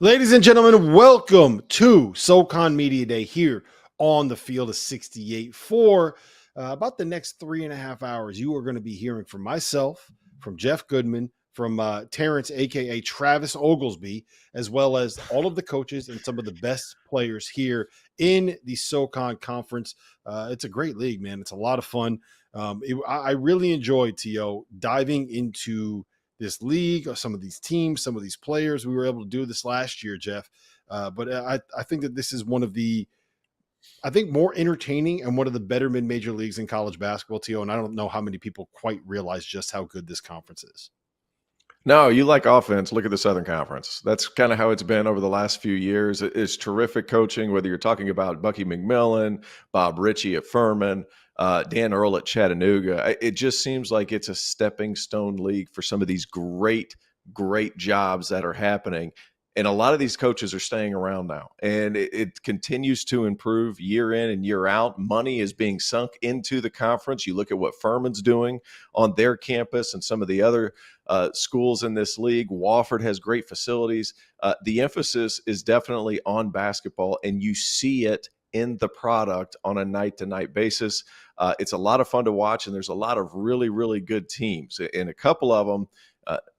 Ladies and gentlemen, welcome to SoCon Media Day here on the field of 68. For about the next 3.5 hours, you are going to be hearing from myself, from Jeff Goodman, from Terrence, a.k.a. Travis Oglesby, as well as all of the coaches and some of the best players here in the SoCon Conference. It's a great league, man. It's a lot of fun. I really enjoyed, T.O., diving into this league, or some of these teams, some of these players. We were able to do this last year, Jeff. But I think that this is one of the, more entertaining and one of the better mid-major leagues in college basketball, Tio. And I don't know how many people quite realize just how good this conference is. No, you like offense. Look at the Southern Conference. That's kind of how it's been over the last few years. It's terrific coaching, whether you're talking about Bucky McMillan, Bob Richey at Furman, Dan Earl at Chattanooga. It just seems like it's a stepping stone league for some of these great jobs that are happening. And a lot of these coaches are staying around now. And it continues to improve year in and year out. Money is being sunk into the conference. You look at what Furman's doing on their campus and some of the other schools in this league. Wofford has great facilities. The emphasis is definitely on basketball, and you see it in the product on a night-to-night basis. It's a lot of fun to watch, and there's a lot of really, really good teams. And a couple of them,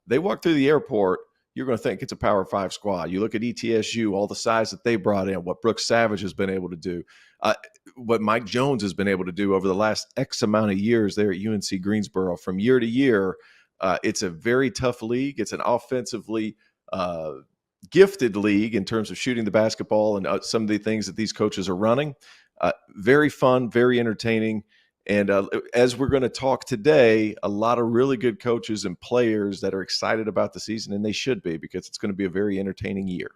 they walk through the airport, you're going to think it's a Power 5 squad. You look at ETSU, all the size that they brought in, what Brooks Savage has been able to do, what Mike Jones has been able to do over the last X amount of years there at UNC Greensboro. From year to year, it's a very tough league. It's an offensively gifted league in terms of shooting the basketball and some of the things that these coaches are running. Very fun, very entertaining. And as we're going to talk today, a lot of really good coaches and players that are excited about the season, and they should be, because it's going to be a very entertaining year.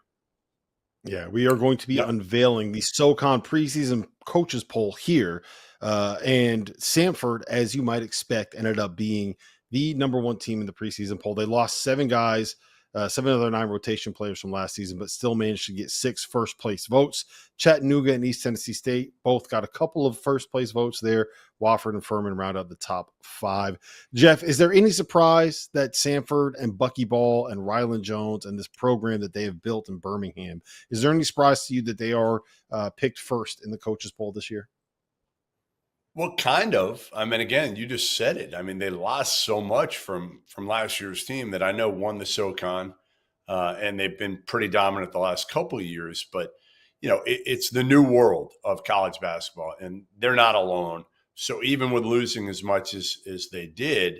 Yeah, we are going to be unveiling the SoCon preseason coaches poll here. And Samford, as you might expect, ended up being the number one team in the preseason poll. They lost 7 guys, 7 of their 9 rotation players from last season, but still managed to get 6 first-place votes. Chattanooga and East Tennessee State both got a couple of first-place votes there. Wofford and Furman round out the top 5. Jeff, is there any surprise that Samford and Bucky Ball and Rylan Jones and this program that they have built in Birmingham, is there any surprise to you that they are picked first in the coaches poll this year? Well, kind of. I mean, again, you just said it. I mean, they lost so much from last year's team that I know won the SoCon, and they've been pretty dominant the last couple of years. But, you know, it's the new world of college basketball, and they're not alone. So even with losing as much as they did,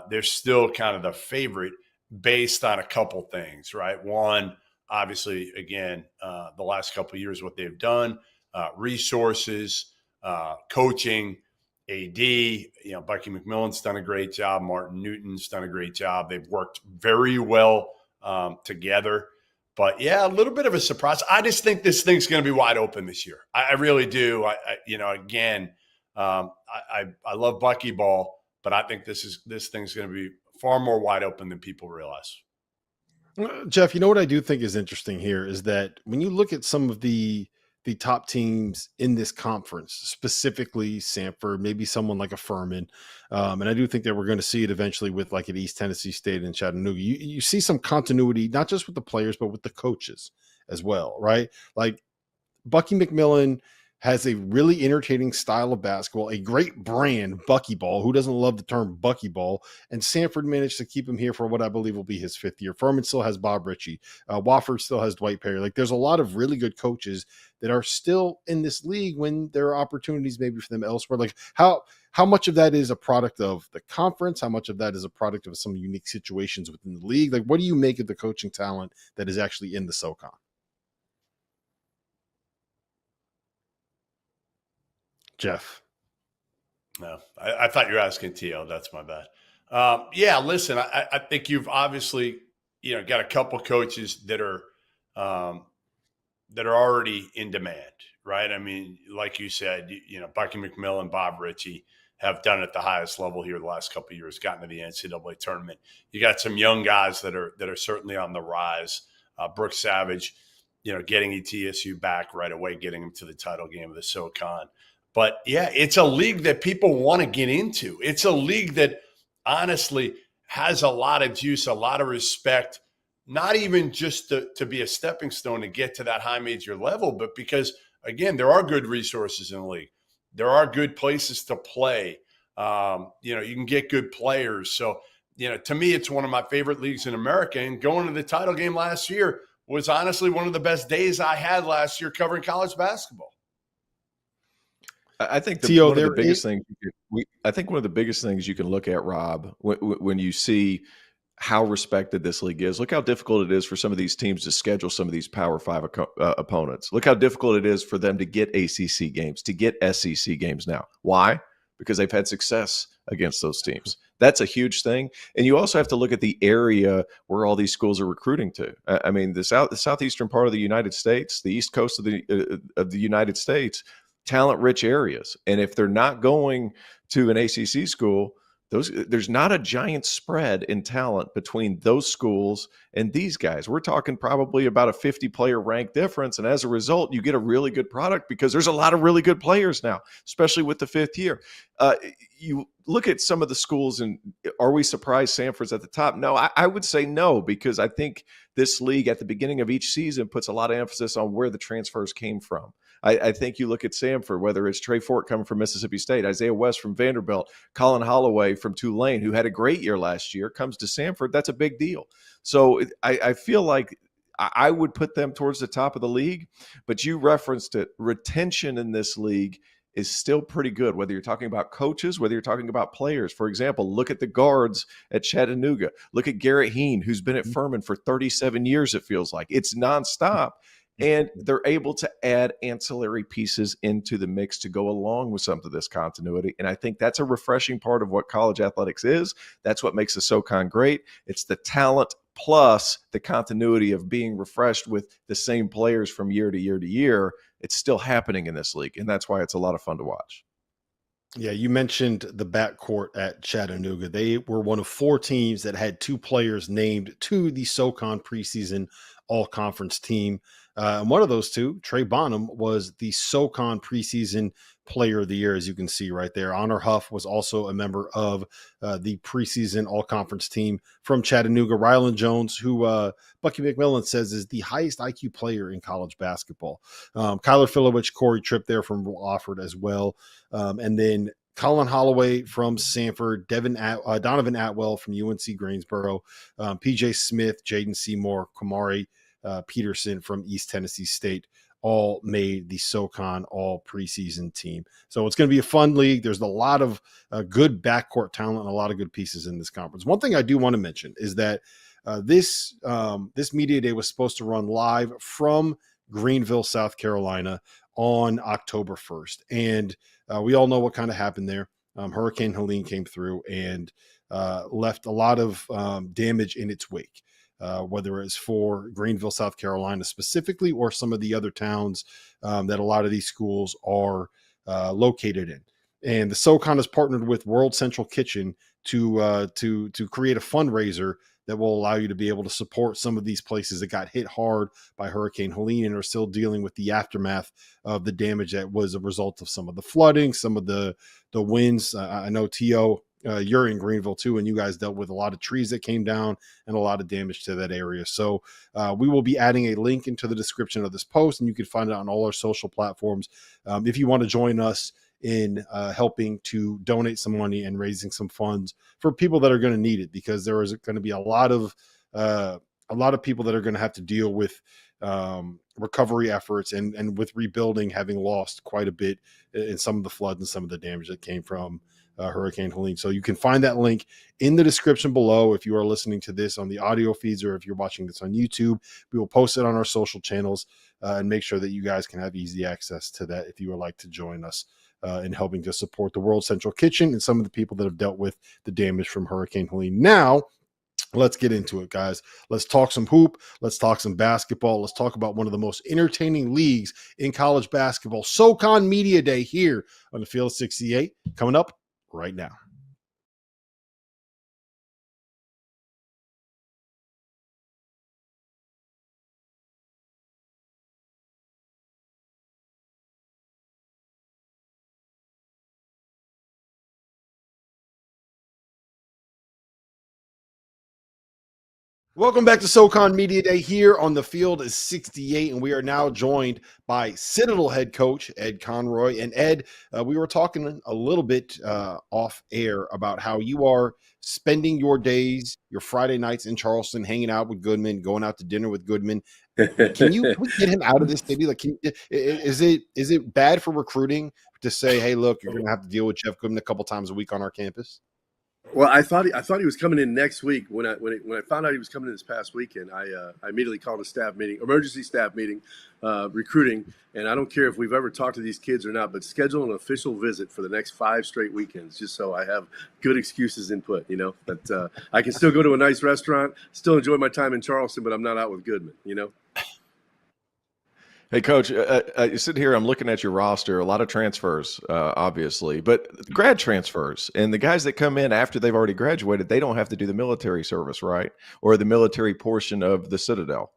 they're still kind of the favorite based on a couple things, right? One, obviously, again, the last couple of years, what they've done, resources, coaching, AD, Bucky McMillan's done a great job. Martin Newton's done a great job. They've worked very well together. But, yeah, a little bit of a surprise. I just think this thing's going to be wide open this year. I really do. I love Bucky Ball, but I think this thing's going to be far more wide open than people realize. Jeff, you know what I do think is interesting here is that when you look at some of the top teams in this conference, specifically Samford, maybe someone like a Furman. And I do think that we're going to see it eventually with like at East Tennessee State and Chattanooga. You see some continuity, not just with the players, but with the coaches as well, right? Like Bucky McMillan has a really entertaining style of basketball, a great brand, Bucky Ball. Who doesn't love the term Bucky Ball? And Samford managed to keep him here for what I believe will be his 5th year. Furman still has Bob Richey. Wofford still has Dwight Perry. Like, there's a lot of really good coaches that are still in this league when there are opportunities maybe for them elsewhere. Like, how much of that is a product of the conference? How much of that is a product of some unique situations within the league? Like, what do you make of the coaching talent that is actually in the SoCon? Jeff. No, I thought you were asking TL. That's my bad. Listen, I think you've obviously, got a couple coaches that are already in demand, right? I mean, like you said, Bucky McMillan, Bob Richey have done it at the highest level here the last couple of years, gotten to the NCAA tournament. You got some young guys that are certainly on the rise. Brooks Savage, getting ETSU back right away, getting them to the title game of the SoCon. But, yeah, it's a league that people want to get into. It's a league that honestly has a lot of juice, a lot of respect not even just to be a stepping stone to get to that high major level, but because, again, there are good resources in the league. There are good places to play. You can get good players. So, to me, it's one of my favorite leagues in America. And going to the title game last year was honestly one of the best days I had last year covering college basketball. I think T.O., one of the biggest things I think one of the biggest things you can look at, Rob, when you see how respected this league is. Look how difficult it is for some of these teams to schedule some of these Power Five opponents. Look how difficult it is for them to get ACC games, to get SEC games now. Why? Because they've had success against those teams. That's a huge thing. And you also have to look at the area where all these schools are recruiting to. I mean, the southeastern part of the United States, the east coast of the United States, talent-rich areas. And if they're not going to an ACC school, there's not a giant spread in talent between those schools and these guys. We're talking probably about a 50-player rank difference. And as a result, you get a really good product because there's a lot of really good players now, especially with the fifth year. You look at some of the schools, and are we surprised Samford's at the top? No, I would say no, because I think this league at the beginning of each season puts a lot of emphasis on where the transfers came from. I think you look at Samford, whether it's Trey Fort coming from Mississippi State, Isaiah West from Vanderbilt, Colin Holloway from Tulane, who had a great year last year, comes to Samford. That's a big deal. So I feel like I would put them towards the top of the league, but you referenced it. Retention in this league is still pretty good, whether you're talking about coaches, whether you're talking about players. For example, look at the guards at Chattanooga. Look at Garrett Hien, who's been at Furman for 37 years, it feels like. It's nonstop. And they're able to add ancillary pieces into the mix to go along with some of this continuity. And I think that's a refreshing part of what college athletics is. That's what makes the SoCon great. It's the talent plus the continuity of being refreshed with the same players from year to year to year. It's still happening in this league, and that's why it's a lot of fun to watch. Yeah, you mentioned the backcourt at Chattanooga. They were one of 4 teams that had 2 players named to the SoCon preseason all-conference team. And one of those 2, Trey Bonham, was the SoCon preseason player of the year, as you can see right there. Honor Huff was also a member of the preseason all-conference team from Chattanooga. Rylan Jones, who Bucky McMillan says is the highest IQ player in college basketball. Kyler Filewich, Corey Tripp there from Wofford as well. And then Colin Holloway from Samford, Donovan Atwell from UNC Greensboro, PJay Smith, Jaden Seymour, Quimari, Peterson from East Tennessee State, all made the SoCon all preseason team. So it's going to be a fun league. There's a lot of good backcourt talent and a lot of good pieces in this conference. One thing I do want to mention is that this media day was supposed to run live from Greenville, South Carolina on October 1st. And we all know what kind of happened there. Hurricane Helene came through and left a lot of damage in its wake. Whether it's for Greenville, South Carolina specifically, or some of the other towns that a lot of these schools are located in. And the SoCon has partnered with World Central Kitchen to create a fundraiser that will allow you to be able to support some of these places that got hit hard by Hurricane Helene and are still dealing with the aftermath of the damage that was a result of some of the flooding, some of the winds. I know T.O., you're in Greenville too, and you guys dealt with a lot of trees that came down and a lot of damage to that area. So we will be adding a link into the description of this post, and you can find it on all our social platforms. If you want to join us in helping to donate some money and raising some funds for people that are going to need it, because there is going to be a lot of people that are going to have to deal with recovery efforts and with rebuilding, having lost quite a bit in some of the floods and some of the damage that came from Hurricane Helene. So you can find that link in the description below if you are listening to this on the audio feeds, or if you're watching this on YouTube. We will post it on our social channels and make sure that you guys can have easy access to that if you would like to join us in helping to support the World Central Kitchen and some of the people that have dealt with the damage from Hurricane Helene. Now, let's get into it, guys. Let's talk some hoop. Let's talk some basketball. Let's talk about one of the most entertaining leagues in college basketball. SoCon Media Day here on the Field 68, coming up right now. Welcome back to SoCon Media Day. Here on the field is 68, and we are now joined by Citadel head coach Ed Conroy. And Ed, we were talking a little bit off air about how you are spending your days, your Friday nights in Charleston, hanging out with Goodman, going out to dinner with Goodman. Can we get him out of this city? Like, is it bad for recruiting to say, hey, look, you're going to have to deal with Jeff Goodman a couple times a week on our campus? Well, I thought he was coming in next week. When I found out he was coming in this past weekend, I immediately called a staff meeting, emergency staff meeting, recruiting. And I don't care if we've ever talked to these kids or not, but schedule an official visit for the next 5 straight weekends, just so I have good excuses input. That I can still go to a nice restaurant, still enjoy my time in Charleston, but I'm not out with Goodman. Hey, Coach, you sit here, I'm looking at your roster, a lot of transfers, obviously, but grad transfers. And the guys that come in after they've already graduated, they don't have to do the military service, right? Or the military portion of the Citadel.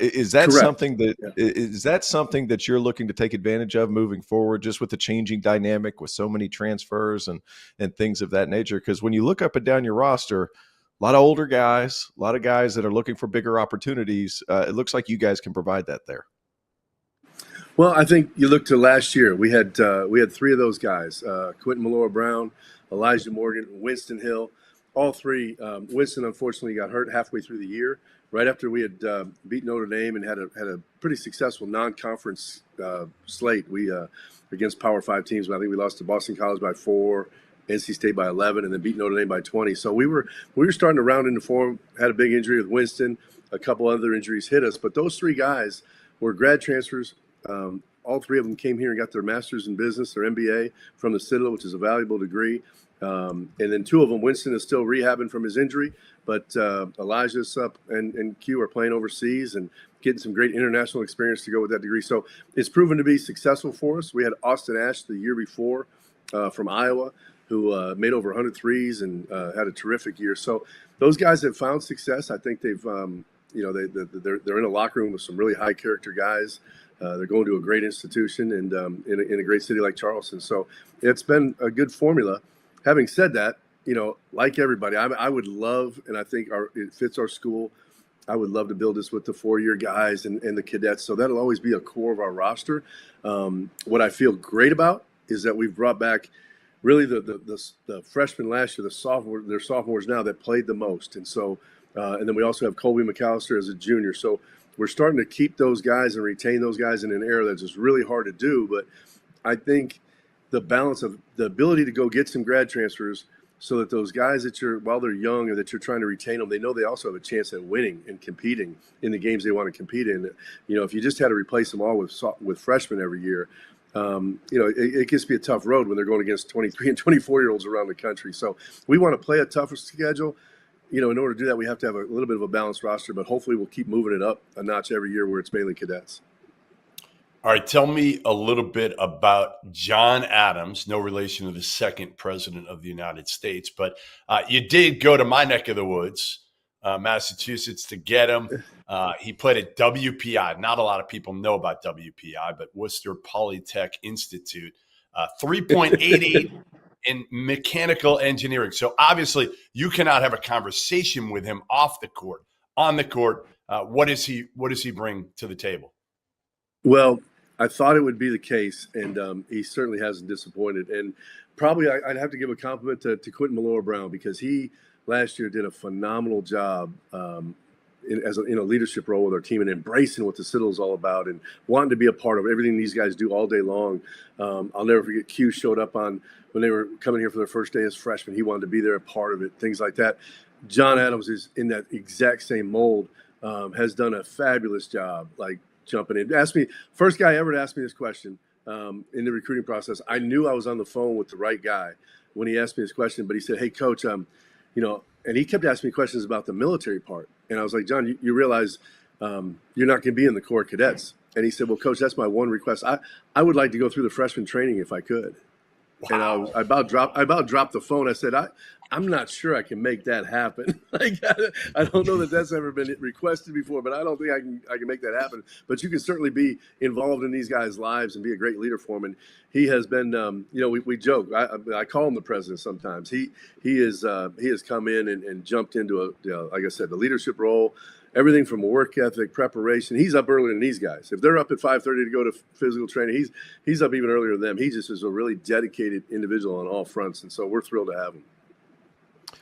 Is that Correct. something that is that something that you're looking to take advantage of moving forward, just with the changing dynamic with so many transfers and things of that nature? Because when you look up and down your roster, a lot of older guys, a lot of guys that are looking for bigger opportunities, it looks like you guys can provide that there. Well, I think you look to last year. We had 3 of those guys: Quentin Malora-Brown, Elijah Morgan, Winston Hill. All 3. Winston unfortunately got hurt halfway through the year, right after we had beat Notre Dame and had a pretty successful non-conference slate. We against Power 5 teams. I think we lost to Boston College by 4, NC State by 11, and then beat Notre Dame by 20. So we were starting to round into form. Had a big injury with Winston. A couple other injuries hit us, but those 3 guys were grad transfers. All 3 of them came here and got their master's in business, their MBA from the Citadel, which is a valuable degree. And then 2 of them, Winston is still rehabbing from his injury, but Elijah's up and Q are playing overseas and getting some great international experience to go with that degree. So it's proven to be successful for us. We had Austin Ash the year before from Iowa, who made over 100 threes and had a terrific year. So those guys have found success. I think they've, they're in a locker room with some really high character guys. They're going to a great institution and in a great city like Charleston. So it's been a good formula. Having said that, like everybody, I would love, and I think it fits our school, I would love to build this with the 4-year guys and the cadets. So that'll always be a core of our roster. What I feel great about is that we've brought back really the freshmen last year, they're sophomores now that played the most. And so, and then we also have Colby McAllister as a junior. So we're starting to keep those guys and retain those guys in an era that's just really hard to do. But I think the balance of the ability to go get some grad transfers so that those guys that while they're young or that you're trying to retain them, they know they also have a chance at winning and competing in the games they want to compete in. If you just had to replace them all with freshmen every year, it gets to be a tough road when they're going against 23 and 24-year-olds around the country. So we want to play a tougher schedule. In order to do that, we have to have a little bit of a balanced roster, but hopefully we'll keep moving it up a notch every year where it's mainly cadets. All right, tell me a little bit about John Adams, no relation to the 2nd president of the United States, but you did go to my neck of the woods, Massachusetts, to get him. He played at WPI. Not a lot of people know about WPI, but Worcester Polytech Institute, 3.88 in mechanical engineering. So obviously you cannot have a conversation with him off the court. On the court, what does he bring to the table? Well, I thought it would be the case, and he certainly hasn't disappointed. And probably I'd have to give a compliment to Quentin Malora-Brown, because he last year did a phenomenal job in a leadership role with our team and embracing what the Citadel is all about and wanting to be a part of everything these guys do all day long. I'll never forget Q showed up when they were coming here for their first day as freshmen. He wanted to be there, a part of it, things like that. John Adams is in that exact same mold, has done a fabulous job, like jumping in. First guy ever to ask me this question in the recruiting process. I knew I was on the phone with the right guy when he asked me this question, but he said, "Hey, Coach, and he kept asking me questions about the military part. And I was like, "John, you realize you're not going to be in the Corps Cadets." And he said, "Well, Coach, that's my one request. I would like to go through the freshman training if I could." And Wow. I about dropped the phone. I said, I'm not sure I can make that happen. Like, I don't know that that's ever been requested before, but I don't think I can make that happen. But you can certainly be involved in these guys' lives and be a great leader for them. And he has been, we joke. I call him the president sometimes. He has come in and jumped into like I said, the leadership role. Everything from work ethic, preparation. He's up earlier than these guys. If they're up at 5:30 to go to physical training, he's up even earlier than them. He just is a really dedicated individual on all fronts, and so we're thrilled to have him.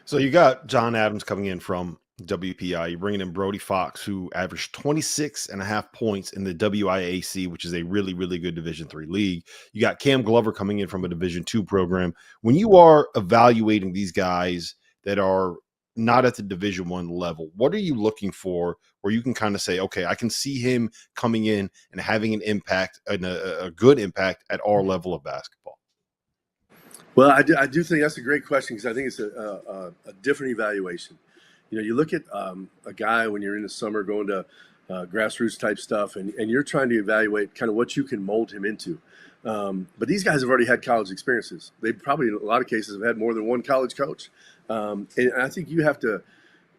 So you got John Adams coming in from WPI. You're bringing in Brody Fox, who averaged 26.5 points in the WIAC, which is a really, really good Division III league. You got Cam Glover coming in from a Division II program. When you are evaluating these guys that are not at the Division I level, what are you looking for where you can kind of say, okay, I can see him coming in and having an impact and a good impact at our level of basketball? Well, I do think that's a great question because I think it's a different evaluation. You look at a guy when you're in the summer going to grassroots type stuff, and you're trying to evaluate kind of what you can mold him into. But these guys have already had college experiences. They probably, in a lot of cases, have had more than one college coach. And I think you have to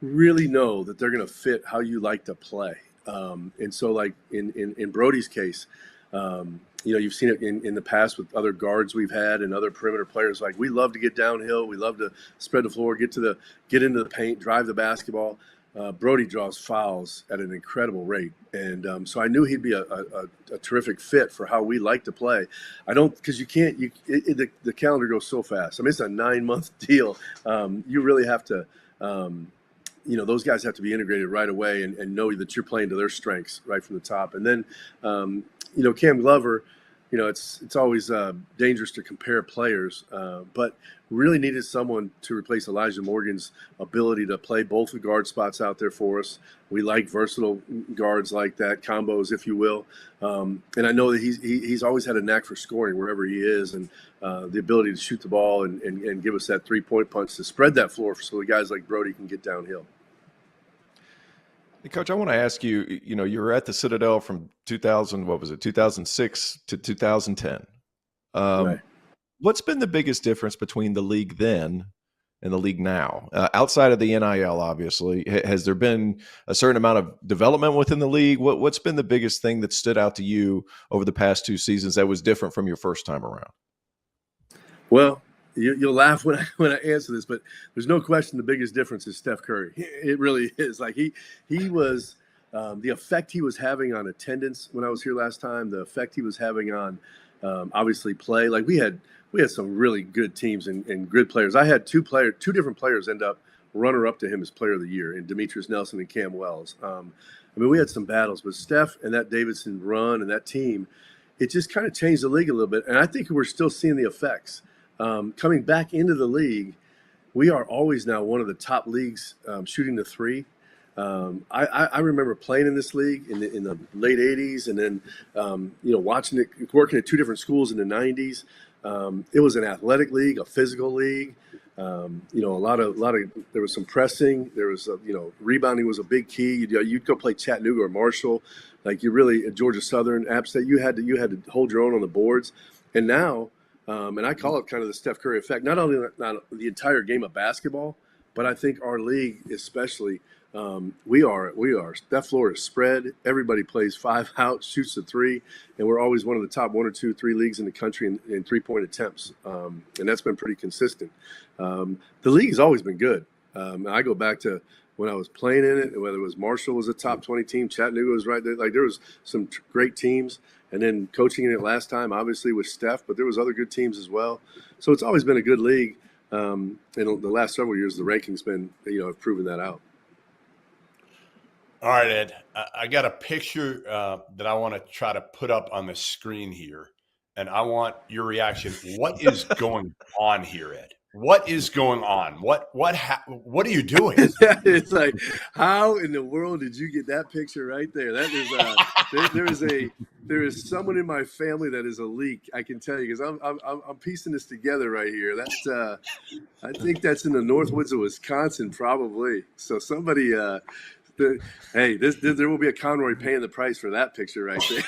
really know that they're going to fit how you like to play. And so, like in Brody's case, you've seen it in the past with other guards we've had and other perimeter players. Like, we love to get downhill. We love to spread the floor, get into the paint, drive the basketball. Brody draws fouls at an incredible rate. And so I knew he'd be a terrific fit for how we like to play. Because you can't, the calendar goes so fast. I mean, it's a 9-month deal. You really have to, those guys have to be integrated right away and know that you're playing to their strengths right from the top. And then, Cam Glover, it's always dangerous to compare players, but really needed someone to replace Elijah Morgan's ability to play both the guard spots out there for us. We like versatile guards like that, combos, if you will. And I know that he's always had a knack for scoring wherever he is, and the ability to shoot the ball and give us that three-point punch to spread that floor so the guys like Brody can get downhill. Hey, Coach, I want to ask you, you were at the Citadel from 2006 to 2010. Right. What's been the biggest difference between the league then and the league now? Outside of the NIL, obviously, has there been a certain amount of development within the league? What's been the biggest thing that stood out to you over the past 2 seasons that was different from your first time around? Well, you'll laugh when I answer this, but there's no question the biggest difference is Steph Curry. It really is. Like he was the effect he was having on attendance when I was here last time, the effect he was having on obviously play. Like we had some really good teams and good players. I had two different players end up runner-up to him as player of the year in Demetrius Nelson and Cam Wells. We had some battles, but Steph and that Davidson run and that team, it just kind of changed the league a little bit. And I think we're still seeing the effects. Coming back into the league, we are always now one of the top leagues shooting the three. I remember playing in this league in the late 80s and then, watching it, working at 2 different schools in the 90s. It was an athletic league, a physical league. A lot of there was some pressing. There was, rebounding was a big key. You'd go play Chattanooga or Marshall, like you really at Georgia Southern, App State. You had to hold your own on the boards. And now, and I call it kind of the Steph Curry effect. Not only not the entire game of basketball, but I think our league especially. We are that floor is spread. Everybody plays 5 out, shoots a 3, and we're always one of the top 1 or 2, 3 leagues in the country in 3-point attempts, and that's been pretty consistent. The league has always been good. I go back to when I was playing in it, whether it was Marshall was a top 20 team, Chattanooga was right there. Like there was some great teams, and then coaching in it last time, obviously with Steph, but there was other good teams as well. So it's always been a good league. In the last several years, the rankings been have proven that out. All right, Ed, I got a picture that I want to try to put up on the screen here, and I want your reaction. What is going on here, Ed? What is going on? What are you doing? It's like, how in the world did you get that picture right there? That is there is someone in my family that is a leak. I can tell you because I'm piecing this together right here. That's I think that's in the Northwoods of Wisconsin, probably. So somebody. There will be a Conroy paying the price for that picture right there.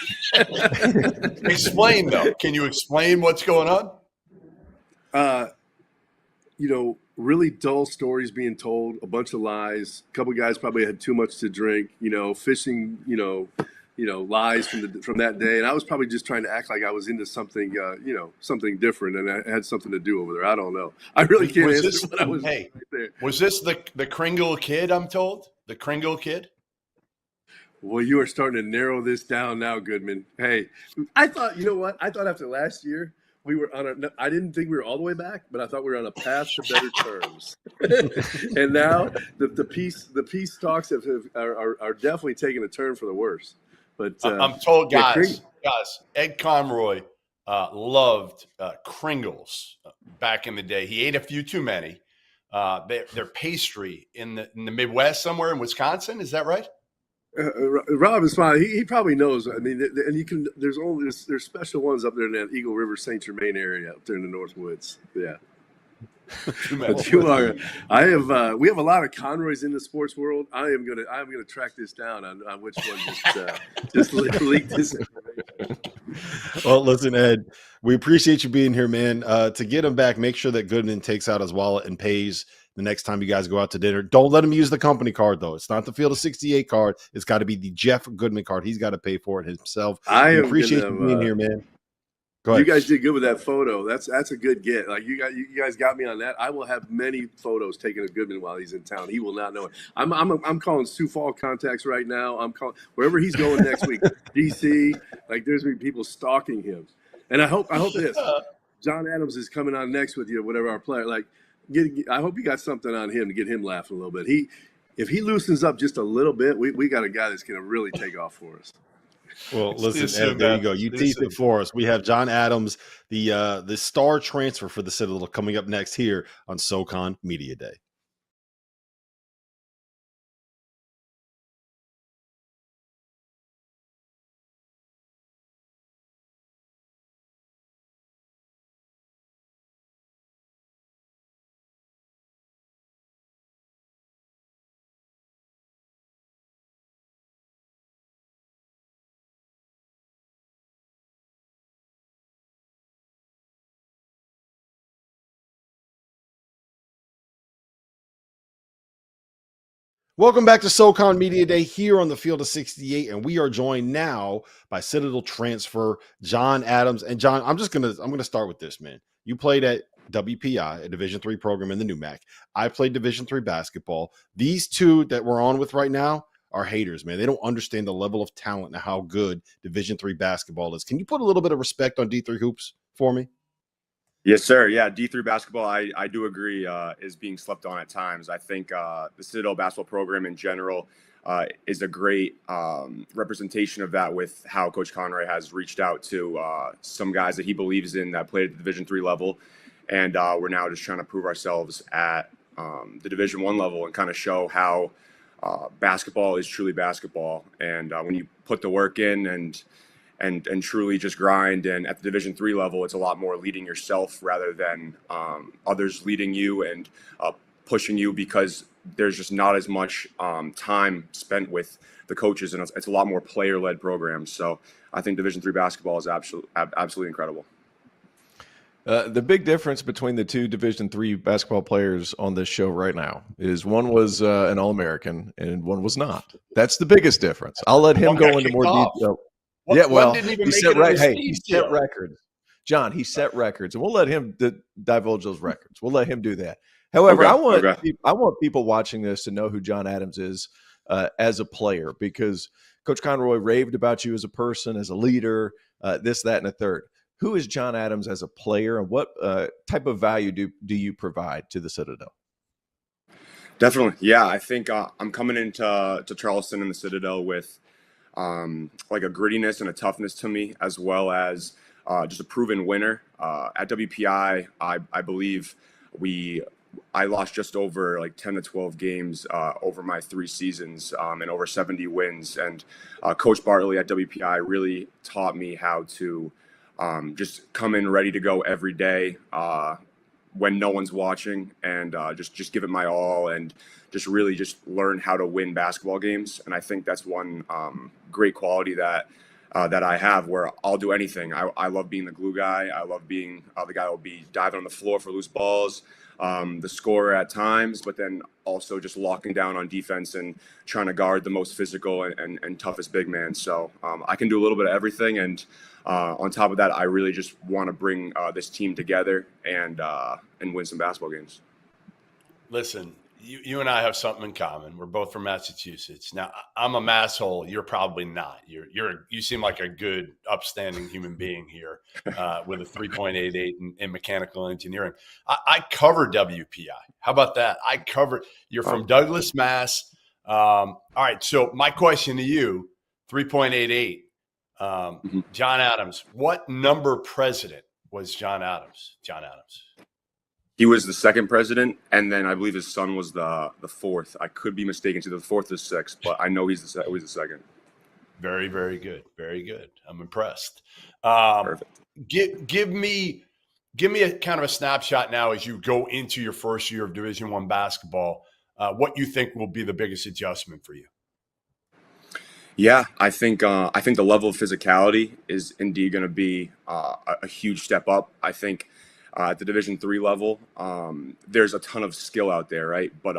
Explain, though. Can you explain what's going on? Really dull stories being told, a bunch of lies. A couple guys probably had too much to drink. Fishing. Lies from that day, and I was probably just trying to act like I was into something, something different, and I had something to do over there. I don't know. I really can't answer what I was. Hey, right there. Was this the Kringle kid? I'm told the Kringle kid. Well, you are starting to narrow this down now, Goodman. Hey, I thought, you know what? I thought after last year we were I didn't think we were all the way back, but I thought we were on a path to better terms. And now the peace talks are definitely taking a turn for the worse. But I'm told, guys, Ed Conroy loved Kringles back in the day. He ate a few too many. They're pastry in the Midwest somewhere in Wisconsin. Is that right? Rob is fine. He probably knows. I mean, and there's special ones up there in that Eagle River, Saint Germain area up there in the North Woods. Yeah. But we have a lot of Conroys in the sports world. I'm gonna track this down on which one just leaked this information. Well, listen, Ed, we appreciate you being here, man. To get him back, make sure that Goodman takes out his wallet and pays the next time you guys go out to dinner. Don't let him use the company card, though. It's not the Field of 68 card. It's got to be the Jeff Goodman card. He's got to pay for it himself. I appreciate you being here, man. Go ahead. You guys did good with that photo. That's a good get. Like you guys got me on that. I will have many photos taken of Goodman while he's in town. He will not know it. I'm calling Sioux Falls contacts right now. I'm calling wherever he's going next week. DC. Like there's gonna be people stalking him. And I hope this. John Adams is coming on next with you, whatever our player. Like I hope you got something on him to get him laughing a little bit. If he loosens up just a little bit, we got a guy that's gonna really take off for us. Well, listen, Ed, there you go. You teased it for us. We have John Adams, the star transfer for the Citadel, coming up next here on SoCon Media Day. Welcome back to SoCon Media Day here on the Field of 68, and we are joined now by Citadel transfer John Adams. And John, I'm gonna start with this, man. You played at WPI, a Division III program in the NUMAC. I played Division III basketball. These two that we're on with right now are haters, man. They don't understand the level of talent and how good Division III basketball is. Can you put a little bit of respect on D3 hoops for me? Yes, sir. Yeah, D3 basketball, I do agree, is being slept on at times. I think the Citadel basketball program in general is a great representation of that, with how Coach Conroy has reached out to some guys that he believes in that played at the Division III level. And we're now just trying to prove ourselves at the Division I level and kind of show how basketball is truly basketball. And when you put the work in and truly just grind. And at the Division III level, it's a lot more leading yourself rather than others leading you and pushing you, because there's just not as much time spent with the coaches, and it's a lot more player-led programs. So I think Division III basketball is absolutely incredible. The big difference between the two Division III basketball players on this show right now is one was an All-American and one was not. That's the biggest difference. I'll let him go into more detail. He set records. John, he set records, and we'll let him divulge those records. We'll let him do that. However, I want people watching this to know who John Adams is as a player, because Coach Conroy raved about you as a person, as a leader, this, that, and a third. Who is John Adams as a player, and what type of value do you provide to the Citadel? Definitely. Yeah, I think I'm coming into Charleston and the Citadel with like a grittiness and a toughness to me, as well as just a proven winner. At WPI, I believe I lost just over like 10 to 12 games over my 3 seasons and over 70 wins. And Coach Bartley at WPI really taught me how to just come in ready to go every day when no one's watching, and just give it my all, and just really just learn how to win basketball games. And I think that's one great quality that that I have, where I'll do anything. I love being the glue guy. I love being the guy who will be diving on the floor for loose balls, the scorer at times, but then also just locking down on defense and trying to guard the most physical and toughest big man. So I can do a little bit of everything. And on top of that, I really just want to bring this team together and win some basketball games. Listen, you and I have something in common. We're both from Massachusetts. Now, I'm a masshole. You're probably not. You seem like a good, upstanding human being here with a 3.88 in mechanical engineering. I cover WPI. How about that? You're from Douglas, Mass. All right. So my question to you, 3.88, John Adams. What number president was John Adams? He was the second president, and then I believe his son was the fourth. I could be mistaken, to the fourth or sixth, but I know he's the second. Very, very good. Very good. I'm impressed. Perfect. Give me a kind of a snapshot now as you go into your first year of Division I basketball. What you think will be the biggest adjustment for you? Yeah, I think the level of physicality is indeed going to be a huge step up. I think at the Division III level, there's a ton of skill out there, right? But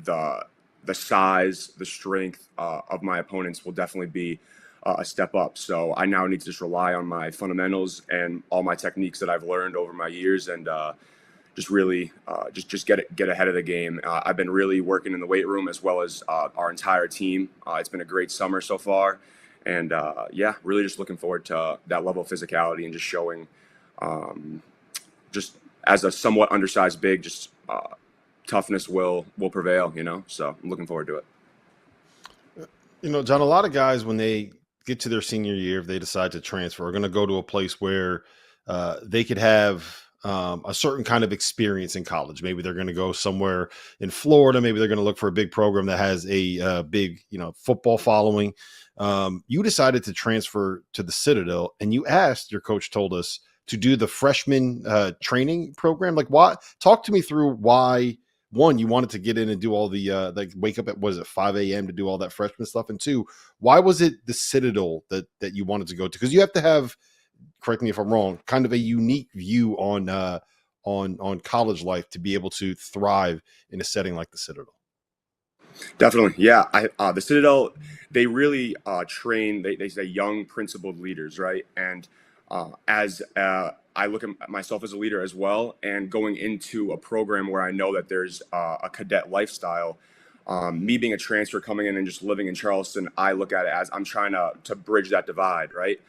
the size, the strength of my opponents will definitely be a step up. So I now need to just rely on my fundamentals and all my techniques that I've learned over my years, and just really just get ahead of the game. I've been really working in the weight room as well as our entire team. It's been a great summer so far, and really just looking forward to that level of physicality and just showing. Just as a somewhat undersized big, just toughness will prevail, so I'm looking forward to it. John, a lot of guys, when they get to their senior year, if they decide to transfer, are going to go to a place where they could have a certain kind of experience in college. Maybe they're going to go somewhere in Florida. Maybe they're going to look for a big program that has a big, football following. You decided to transfer to the Citadel, and you asked, your coach told us, to do the freshman training program. Like, why? Talk to me through why, one, you wanted to get in and do all the wake up at 5 a.m. to do all that freshman stuff, and two, why was it the Citadel that you wanted to go to? Because you have to have, correct me if I'm wrong, kind of a unique view on college life to be able to thrive in a setting like the Citadel. Definitely. Yeah. The Citadel, they really train, they say young principled leaders, right? And as I look at myself as a leader as well, and going into a program where I know that there's a cadet lifestyle, me being a transfer coming in and just living in Charleston, I look at it as I'm trying to bridge that divide, right?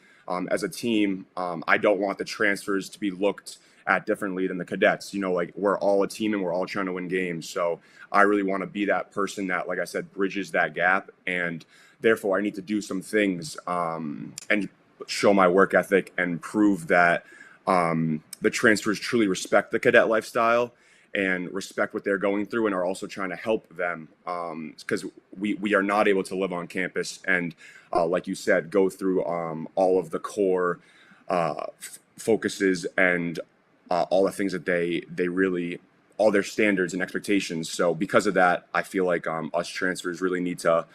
As a team, I don't want the transfers to be looked at differently than the cadets. Like, we're all a team and we're all trying to win games. So I really want to be that person that, like I said, bridges that gap. And therefore I need to do some things and show my work ethic and prove that the transfers truly respect the cadet lifestyle and respect what they're going through, and are also trying to help them, because we are not able to live on campus and, like you said, go through all of the core focuses and all the things that they really, all their standards and expectations. So because of that, I feel like us transfers really need to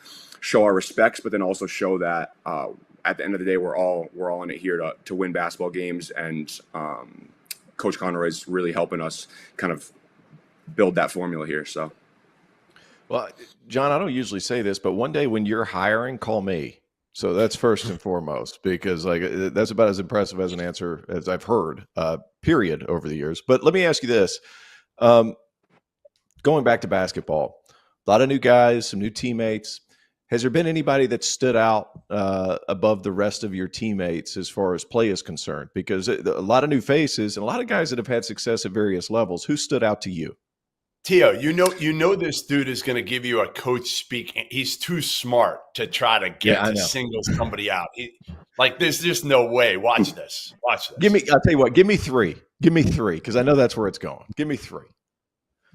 show our respects, but then also show that at the end of the day, we're all in it here to win basketball games, and Coach Conroy is really helping us kind of build that formula here. So, well, John, I don't usually say this, but one day when you're hiring, call me. So that's first and foremost, because that's about as impressive as an answer as I've heard, period, over the years. But let me ask you this: going back to basketball, a lot of new guys, some new teammates. Has there been anybody that stood out above the rest of your teammates as far as play is concerned? Because a lot of new faces and a lot of guys that have had success at various levels. Who stood out to you? Tio, you know this dude is going to give you a coach speak. He's too smart to try to get to single somebody out. There's just no way. Watch this. I'll tell you what. Give me three, because I know that's where it's going. Give me three.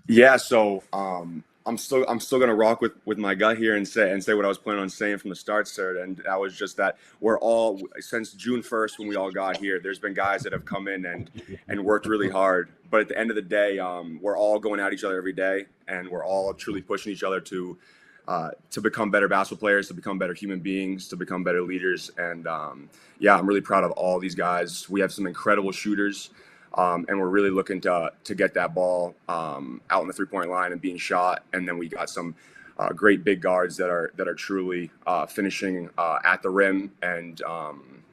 Yeah. So I'm still gonna rock with my gut here and say what I was planning on saying from the start, sir. And that was just that we're all, since June 1st when we all got here, there's been guys that have come in and worked really hard. But at the end of the day, we're all going at each other every day, and we're all truly pushing each other to to become better basketball players, to become better human beings, to become better leaders. And yeah, I'm really proud of all these guys. We have some incredible shooters, and we're really looking to get that ball out in the 3-point line and being shot. And then we got some great big guards that are truly finishing at the rim. And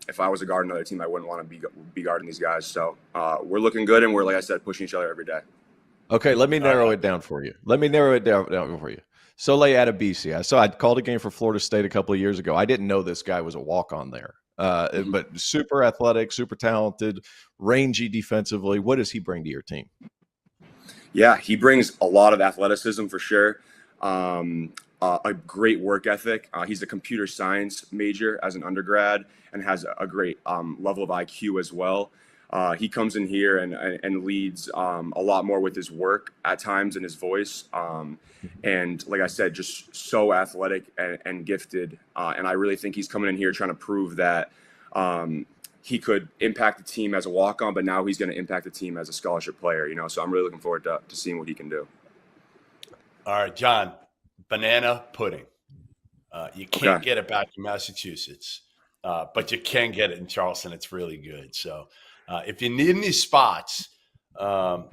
if I was a guard on another team, I wouldn't want to be guarding these guys. So we're looking good, and we're, like I said, pushing each other every day. Okay, let me narrow it down for you. Soleil out of BC. I'd called a game for Florida State a couple of years ago. I didn't know this guy was a walk-on there, but super athletic, super talented, rangy defensively. What does he bring to your team? Yeah, he brings a lot of athleticism for sure. A great work ethic. He's a computer science major as an undergrad and has a great level of IQ as well. He comes in here and leads a lot more with his work at times and his voice. And like I said, just so athletic and gifted. And I really think he's coming in here trying to prove that he could impact the team as a walk-on, but now he's going to impact the team as a scholarship player, So I'm really looking forward to seeing what he can do. All right, John, banana pudding. You can't get it back in Massachusetts, but you can get it in Charleston. It's really good. So if you need any spots, I've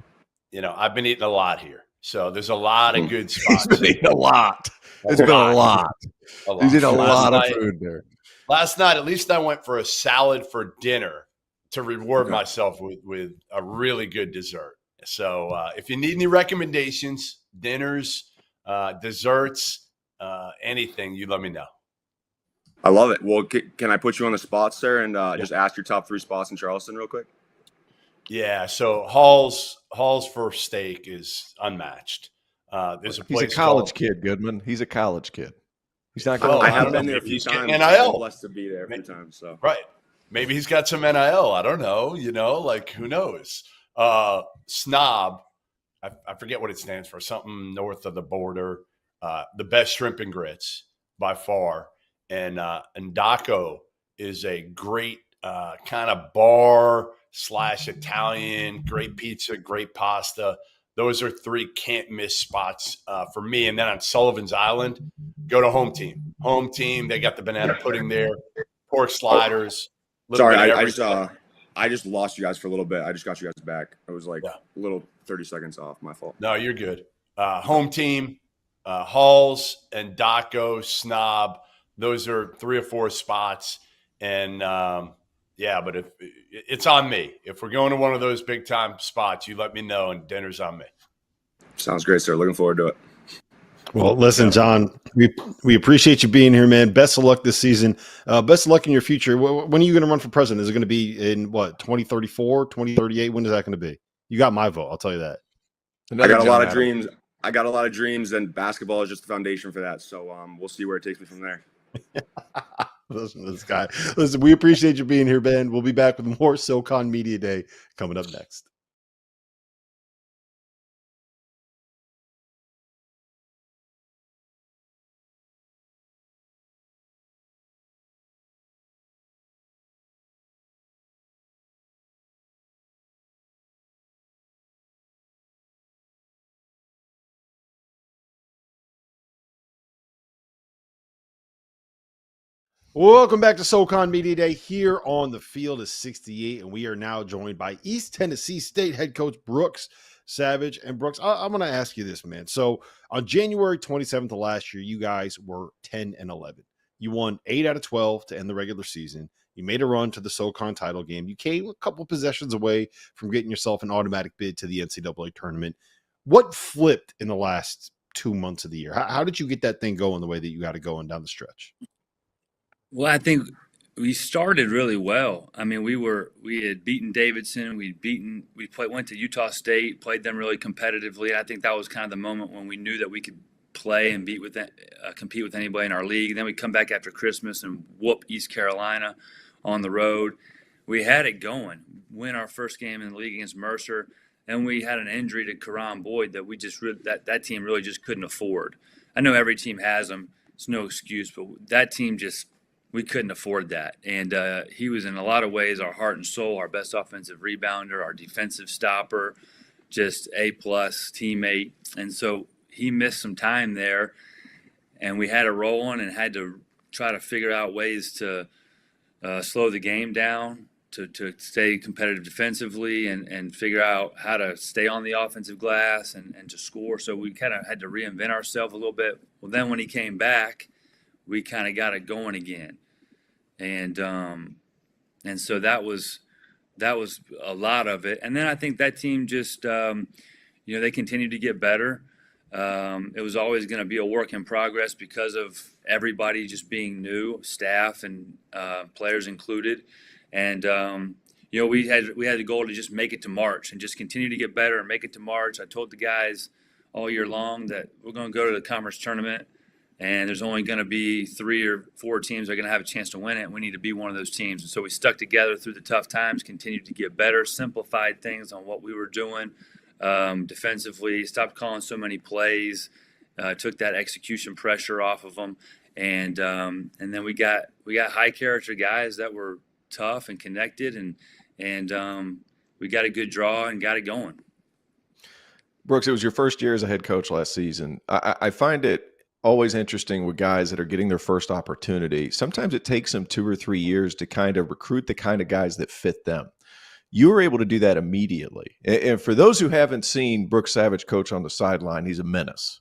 been eating a lot here. So there's a lot of good spots. He's been eating a lot. It's been a lot. He's eating a lot of food there. Last night, at least I went for a salad for dinner to reward myself with a really good dessert. So if you need any recommendations, dinners, desserts, anything, you let me know. I love it. Well, can I put you on the spot, sir, and just ask your top 3 spots in Charleston real quick? Yeah, so Hall's for steak is unmatched. There's a place. He's a college kid, Goodman. He's a college kid. He's not going. I have been there a few times. NIL. I've been blessed to be there a few times. So right, maybe he's got some NIL. I don't know. Who knows? Snob. I forget what it stands for. Something north of the border. The best shrimp and grits by far. And Daco is a great kind of bar / Italian, great pizza, great pasta. Those are 3 can't miss spots for me. And then on Sullivan's Island, go to Home Team. Home Team, they got the banana pudding there, pork sliders. Sorry, I just lost you guys for a little bit. I just got you guys back. It was like a little 30 seconds off. My fault. No, you're good. Home Team, Halls, and Daco, Snob. Those are 3 or 4 spots. And, but if it's on me. If we're going to one of those big time spots, you let me know, and dinner's on me. Sounds great, sir. Looking forward to it. Well, listen, John, we appreciate you being here, man. Best of luck this season. Best of luck in your future. When are you going to run for president? Is it going to be in 2034, 2038? When is that going to be? You got my vote. I'll tell you that. I got a lot of dreams. I got a lot of dreams, and basketball is just the foundation for that. So we'll see where it takes me from there. Listen to this guy. Listen, we appreciate you being here, Ben. We'll be back with more SoCon Media Day coming up next. Welcome back to SoCon Media Day here on the field of 68, and we are now joined by East Tennessee State head coach Brooks Savage. And Brooks, I'm going to ask you this, man. So on January 27th of last year, you guys were 10-11. You won 8 out of 12 to end the regular season. You made a run to the SoCon title game. You came a couple possessions away from getting yourself an automatic bid to the NCAA tournament. What flipped in the last 2 months of the year? How did you get that thing going the way that you got it going down the stretch? Well, I think we started really well. I mean, we had beaten Davidson. Went to Utah State, played them really competitively. And I think that was kind of the moment when we knew that we could play and compete with anybody in our league. And then we come back after Christmas and whoop East Carolina on the road. We had it going. Win our first game in the league against Mercer, and we had an injury to Karan Boyd that we just that team really just couldn't afford. I know every team has them; it's no excuse, but that team we couldn't afford that. And he was in a lot of ways our heart and soul, our best offensive rebounder, our defensive stopper, just A+ teammate. And so he missed some time there. we had it rolling and had to try to figure out ways to slow the game down, to stay competitive defensively and figure out how to stay on the offensive glass and to score. So we kind of had to reinvent ourselves a little bit. Well, then when he came back, we kind of got it going again. And so that was a lot of it. And then I think that team just, they continued to get better. It was always going to be a work in progress because of everybody just being new, staff and players included. And we had the goal to just make it to March and just continue to get better and make it to March. I told the guys all year long that we're going to go to the conference tournament, and there's only going to be 3 or 4 teams that are going to have a chance to win it. And we need to be one of those teams. And so we stuck together through the tough times, continued to get better, simplified things on what we were doing defensively, stopped calling so many plays, took that execution pressure off of them, and then we got high character guys that were tough and connected, and we got a good draw and got it going. Brooks, it was your first year as a head coach last season. I find it always interesting with guys that are getting their first opportunity. Sometimes it takes them 2 or 3 years to kind of recruit the kind of guys that fit them. You were able to do that immediately. And for those who haven't seen Brooks Savage coach on the sideline, he's a menace.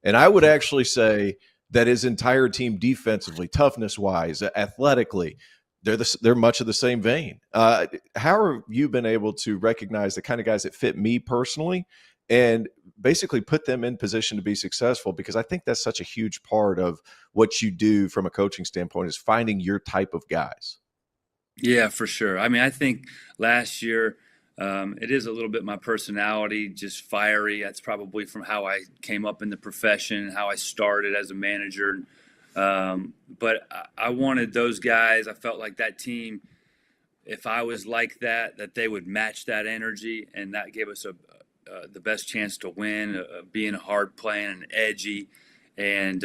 And I would actually say that his entire team defensively, toughness-wise, athletically, they're much of the same vein. How have you been able to recognize the kind of guys that fit me personally and basically put them in position to be successful? Because I think that's such a huge part of what you do from a coaching standpoint is finding your type of guys. Yeah, for sure. I mean, I think last year it is a little bit my personality, just fiery. That's probably from how I came up in the profession, how I started as a manager. But I wanted those guys. I felt like that team, if I was like that they would match that energy, and that gave us the best chance to win, being hard playing and edgy, and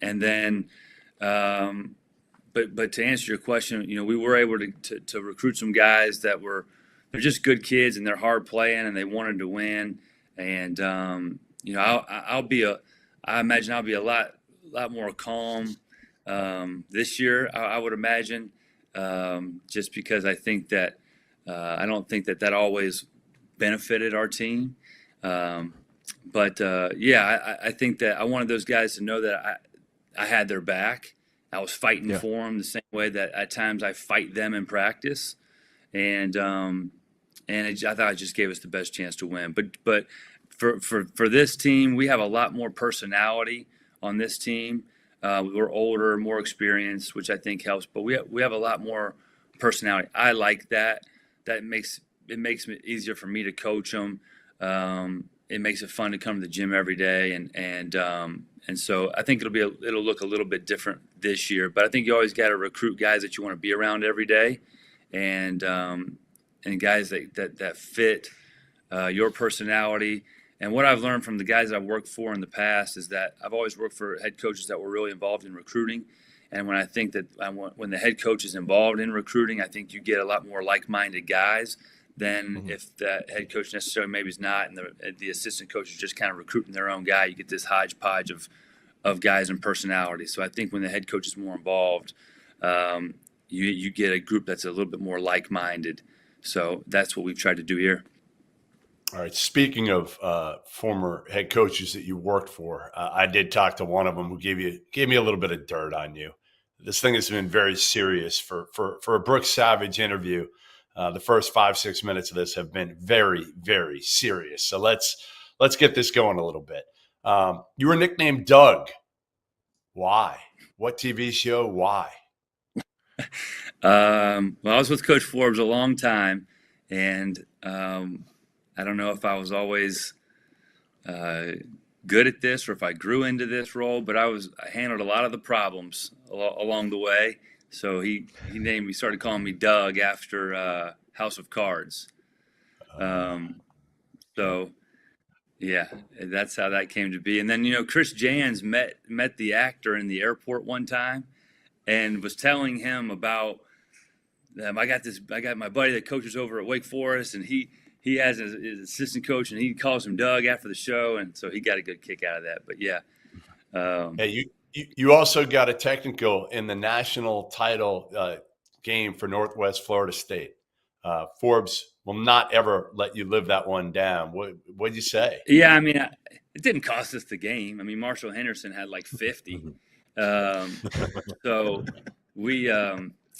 then. But to answer your question, we were able to recruit some guys they're just good kids and they're hard playing and they wanted to win. And I imagine I'll be a lot more calm this year. I would imagine, just because I think that I don't think that always benefited our team. I think that I wanted those guys to know that I had their back. I was fighting for them the same way that at times I fight them in practice, and I thought it just gave us the best chance to win. But for this team, we have a lot more personality on this team. We're older, more experienced, which I think helps. But we have a lot more personality. I like that. That makes it easier for me to coach them. It makes it fun to come to the gym every day, and so I think it'll look a little bit different this year. But I think you always got to recruit guys that you want to be around every day, and guys that fit your personality. And what I've learned from the guys that I've worked for in the past is that I've always worked for head coaches that were really involved in recruiting. And when when the head coach is involved in recruiting, I think you get a lot more like-minded guys than if that head coach necessarily maybe is not, and the assistant coach is just kind of recruiting their own guy. You get this hodgepodge of guys and personality. So I think when the head coach is more involved, you get a group that's a little bit more like-minded. So that's what we've tried to do here. All right. Speaking of former head coaches that you worked for, I did talk to one of them who gave me a little bit of dirt on you. This thing has been very serious for a Brooks Savage interview. The first 5-6 minutes of this have been very, very serious. So let's get this going a little bit. You were nicknamed Doug. Why? What TV show? Why? Well, I was with Coach Forbes a long time, and I don't know if I was always good at this or if I grew into this role, but I handled a lot of the problems along the way. So he started calling me Doug after House of Cards. So yeah, that's how that came to be. And then, Chris Jans met the actor in the airport one time and was telling him about I got my buddy that coaches over at Wake Forest, and he has his assistant coach, and he calls him Doug after the show. And so he got a good kick out of that. But yeah, Hey, you also got a technical in the national title game for Northwest Florida State. Forbes will not ever let you live that one down. What'd you say? Yeah, I mean, it didn't cost us the game. I mean, Marshall Henderson had like 50. So we,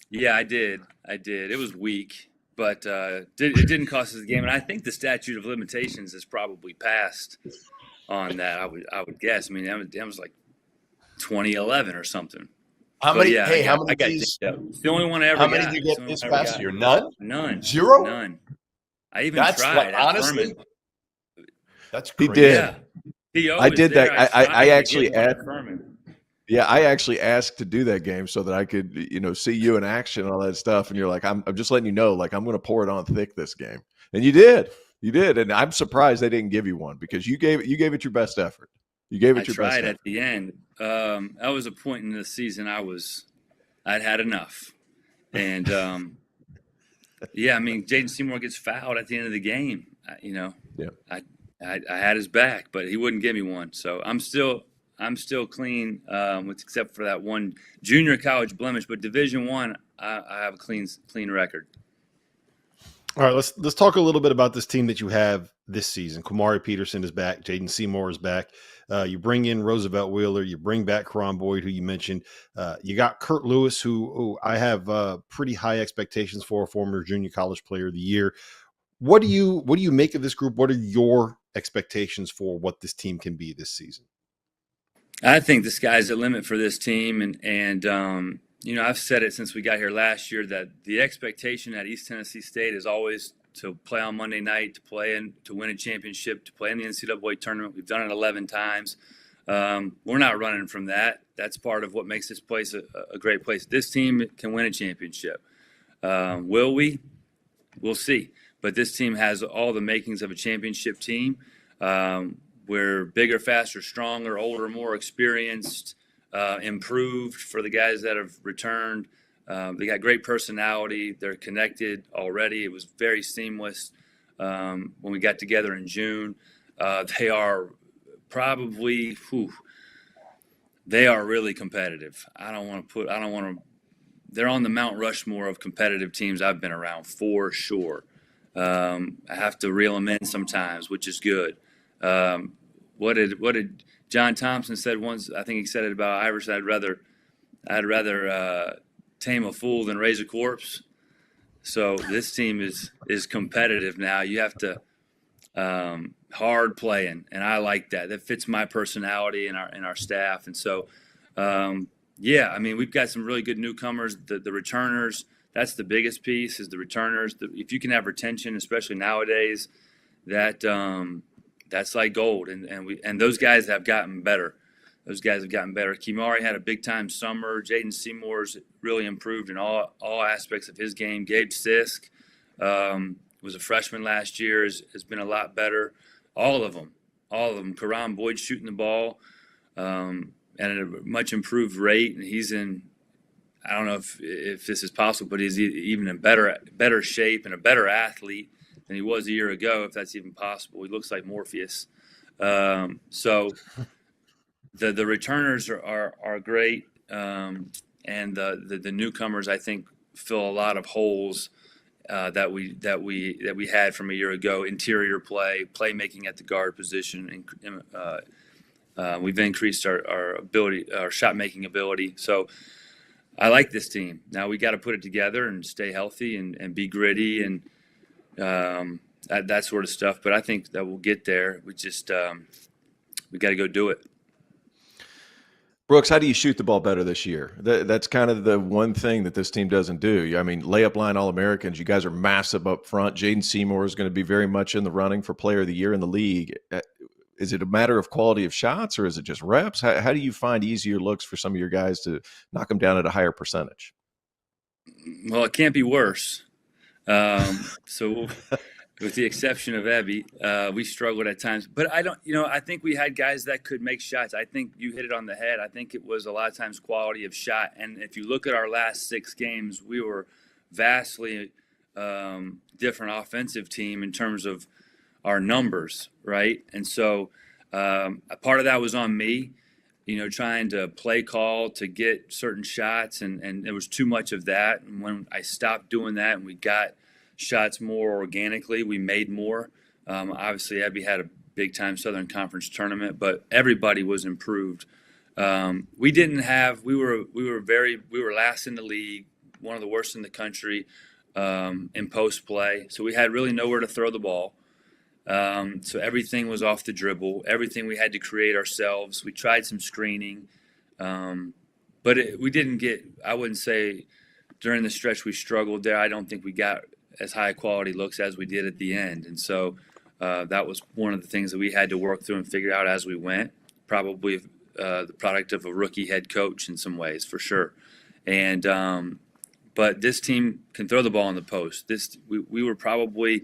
yeah, I did. It was weak, but it didn't cost us the game. And I think the statute of limitations is probably passed on that. I would guess. I mean, that was like 2011 or something. How But many? yeah, Hey, I how got many? it's the only one I ever How got. many did you It's get the only this one I ever past got. year? None. None. Zero. None. I even That's tried like, at honestly, Furman. that's He crazy. did. Yeah. T.O. I is did there. that. tried I to actually get one asked. at Furman. Yeah, I actually asked to do that game so that I could, see you in action and all that stuff. And you're like, I'm just letting you know, like, I'm going to pour it on thick this game. And you did. And I'm surprised they didn't give you one because you gave it your best effort. You gave it I your best tried effort. at the end. That was a point in the season I'd had enough. And yeah, I mean, Jaden Seymour gets fouled at the end of the game. Yeah. I had his back, but he wouldn't give me one. So I'm still clean, except for that one junior college blemish. But Division I have a clean record. All right, let's talk a little bit about this team that you have this season. Quimari Peterson is back. Jaden Seymour is back. You bring in Roosevelt Wheeler. You bring back Karan Boyd, who you mentioned. You got Kurt Lewis, who I have pretty high expectations for, a former junior college player of the year. What do you make of this group? What are your expectations for what this team can be this season? I think the sky's the limit for this team, and I've said it since we got here last year that the expectation at East Tennessee State is always to play on Monday night, to win a championship, to play in the NCAA tournament. We've done it 11 times. We're not running from that. That's part of what makes this place a great place. This team can win a championship. Will we? We'll see. But this team has all the makings of a championship team. We're bigger, faster, stronger, older, more experienced, improved for the guys that have returned. They got great personality. They're connected already. It was very seamless when we got together in June. They are probably, they are really competitive. They're on the Mount Rushmore of competitive teams I've been around for sure. I have to reel them in sometimes, which is good. What did John Thompson said once? I think he said it about Iverson. I'd rather tame a fool than raise a corpse. So this team is competitive now. You have to hard playing, and I like that. That fits my personality and our staff. And so, yeah, I mean, we've got some really good newcomers. The returners. That's the biggest piece is the returners. If you can have retention, especially nowadays, that's like gold. And those guys have gotten better. Quimari had a big time summer. Jaden Seymour's really improved in all aspects of his game. Gabe Sisk was a freshman last year, has been a lot better. All of them. Karan Boyd shooting the ball at a much improved rate, and he's in. I don't know if this is possible, but he's even in better shape and a better athlete than he was a year ago, if that's even possible. He looks like Morpheus. So the returners are great, and the newcomers I think fill a lot of holes that we had from a year ago. Interior playmaking at the guard position, and we've increased our ability, our shot making ability. So. I like this team. Now we got to put it together and stay healthy and be gritty and that sort of stuff. But I think that we'll get there. We just we got to go do it. Brooks, how do you shoot the ball better this year? That's kind of the one thing that this team doesn't do. I mean, layup line All-Americans, you guys are massive up front. Jaden Seymour is going to be very much in the running for player of the year in the league. Is it a matter of quality of shots or is it just reps? How do you find easier looks for some of your guys to knock them down at a higher percentage? Well, it can't be worse. So with the exception of Ebby, we struggled at times. But I think we had guys that could make shots. I think you hit it on the head. I think it was a lot of times quality of shot. And if you look at our last 6 games, we were vastly different offensive team in terms of our numbers, right? And so a part of that was on me. trying to play call to get certain shots, and there was too much of that. And when I stopped doing that and we got shots more organically, we made more. Obviously, Abby had a big-time Southern Conference tournament, but everybody was improved. We were last in the league, one of the worst in the country in post play. So we had really nowhere to throw the ball. So everything was off the dribble. Everything we had to create ourselves. We tried some screening, but we didn't get. I wouldn't say during the stretch we struggled there. I don't think we got as high quality looks as we did at the end, and so that was one of the things that we had to work through and figure out as we went. Probably the product of a rookie head coach in some ways, for sure. And but this team can throw the ball in the post. We were probably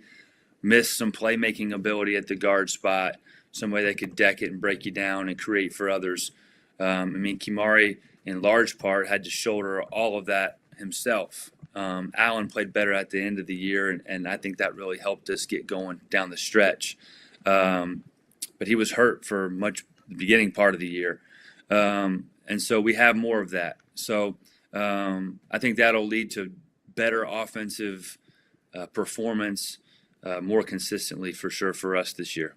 missed some playmaking ability at the guard spot, some way they could deck it and break you down and create for others. Quimari, in large part, had to shoulder all of that himself. Allen played better at the end of the year, and I think that really helped us get going down the stretch. But he was hurt for much the beginning part of the year. And so we have more of that. So I think that'll lead to better offensive performance more consistently for sure for us this year.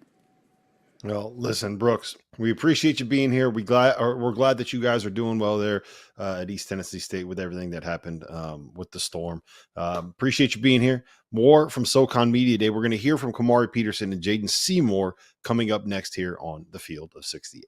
Well, listen, Brooks, we appreciate you being here. We're glad that you guys are doing well there at East Tennessee State with everything that happened with the storm. Appreciate you being here. More from SoCon Media Day. We're going to hear from Quimari Peterson and Jaden Seymour coming up next here on the Field of 68.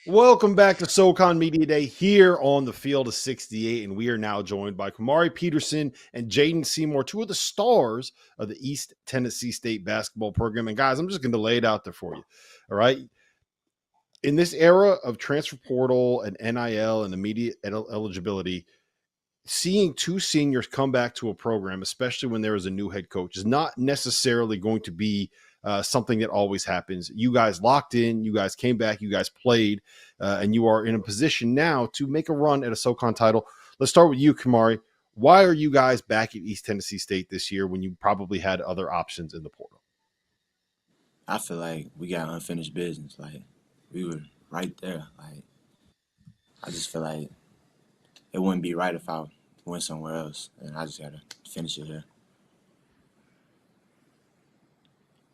Welcome back to SoCon Media Day here on the Field of 68, and we are now joined by Quimari Peterson and Jaden Seymour, two of the stars of the East Tennessee State basketball program. And guys, I'm just going to lay it out there for you. All right. In this era of transfer portal and NIL and immediate eligibility, seeing two seniors come back to a program, especially when there is a new head coach, is not necessarily going to be something that always happens. You guys locked in, you guys came back, you guys played, and you are in a position now to make a run at a SoCon title. Let's start with you, Quimari. Why are you guys back at East Tennessee State this year when you probably had other options in the portal? I feel like we got unfinished business. Like, we were right there. Like, I just feel like it wouldn't be right if I went somewhere else, and I just got to finish it here.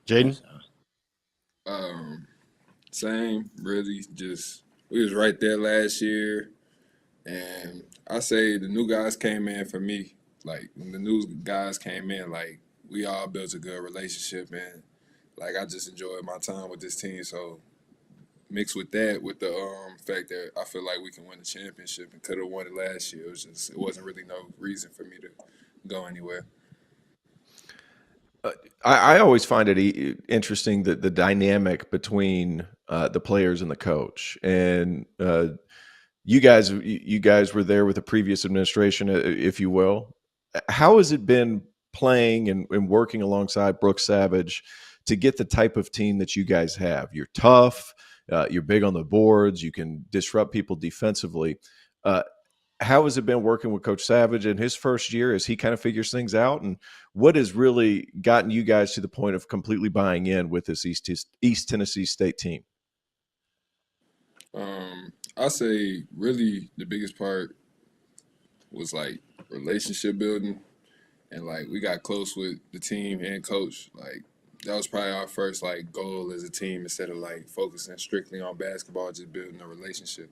Jaden? Same, really. Just we was right there last year, and I say the new guys came in for me. Like, when the new guys came in, like, we all built a good relationship, and like I just enjoyed my time with this team. So mixed with that, with the fact that I feel like we can win the championship and could have won it last year, it wasn't really no reason for me to go anywhere. I always find it interesting that the dynamic between the players and the coach. And you guys were there with the previous administration, if you will. How has it been playing and working alongside Brooks Savage to get the type of team that you guys have? You're tough. You're big on the boards. You can disrupt people defensively. How has it been working with Coach Savage in his first year as he kind of figures things out? And what has really gotten you guys to the point of completely buying in with this East Tennessee State team? I say really the biggest part was like relationship building, and like we got close with the team and coach. Like that was probably our first like goal as a team, instead of like focusing strictly on basketball, just building a relationship.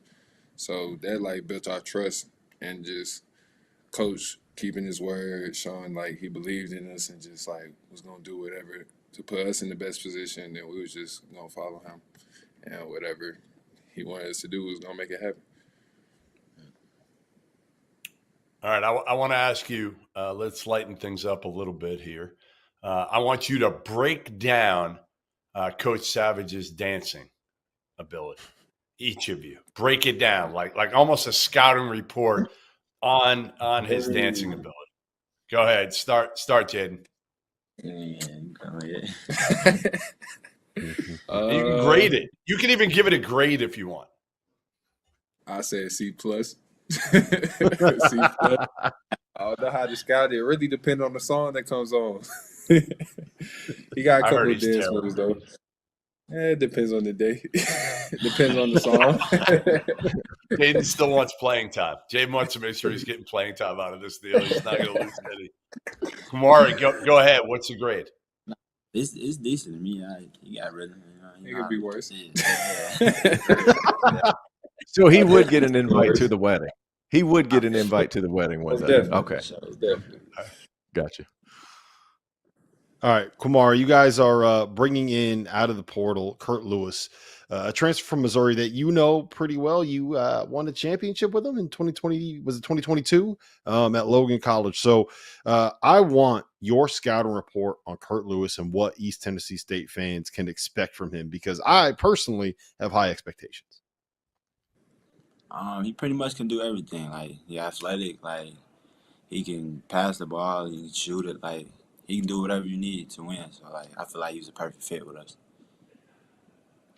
So that like built our trust, and just coach keeping his word, showing like he believed in us and just like was gonna do whatever to put us in the best position, and we was just gonna follow him, and whatever he wanted us to do was gonna make it happen. All right, I want to ask you, let's lighten things up a little bit here. I want you to break down Coach Savage's dancing ability. Each of you, break it down like almost a scouting report on his dancing ability. Go ahead, start, Jaden. Mhm. You can grade it. You can even give it a grade if you want. I say a C plus. C plus. I don't know how to scout it. It really depends on the song that comes on. He got a I couple heard of he's dance terrible. moves though. It depends on the day. Depends on the song. Jaden still wants playing time. Jaden wants to make sure he's getting playing time out of this deal. He's not going to lose any. Quimari, go ahead. What's the grade? It's decent to me. You got rhythm. It could be worse. Yeah. So he would get an invite to the wedding. He would get an invite to the wedding one Most day. definitely. Okay, Most definitely. gotcha. All right, Kumar, you guys are bringing in out of the portal Kurt Lewis, a transfer from Missouri that you know pretty well. You won a championship with him in 2020. Was it 2022 at Logan College? So I want your scouting report on Kurt Lewis and what East Tennessee State fans can expect from him, because I personally have high expectations. He pretty much can do everything. Like, he athletic. Like, he can pass the ball. He can shoot it. Like, he can do whatever you need to win. So, like, I feel like he was a perfect fit with us.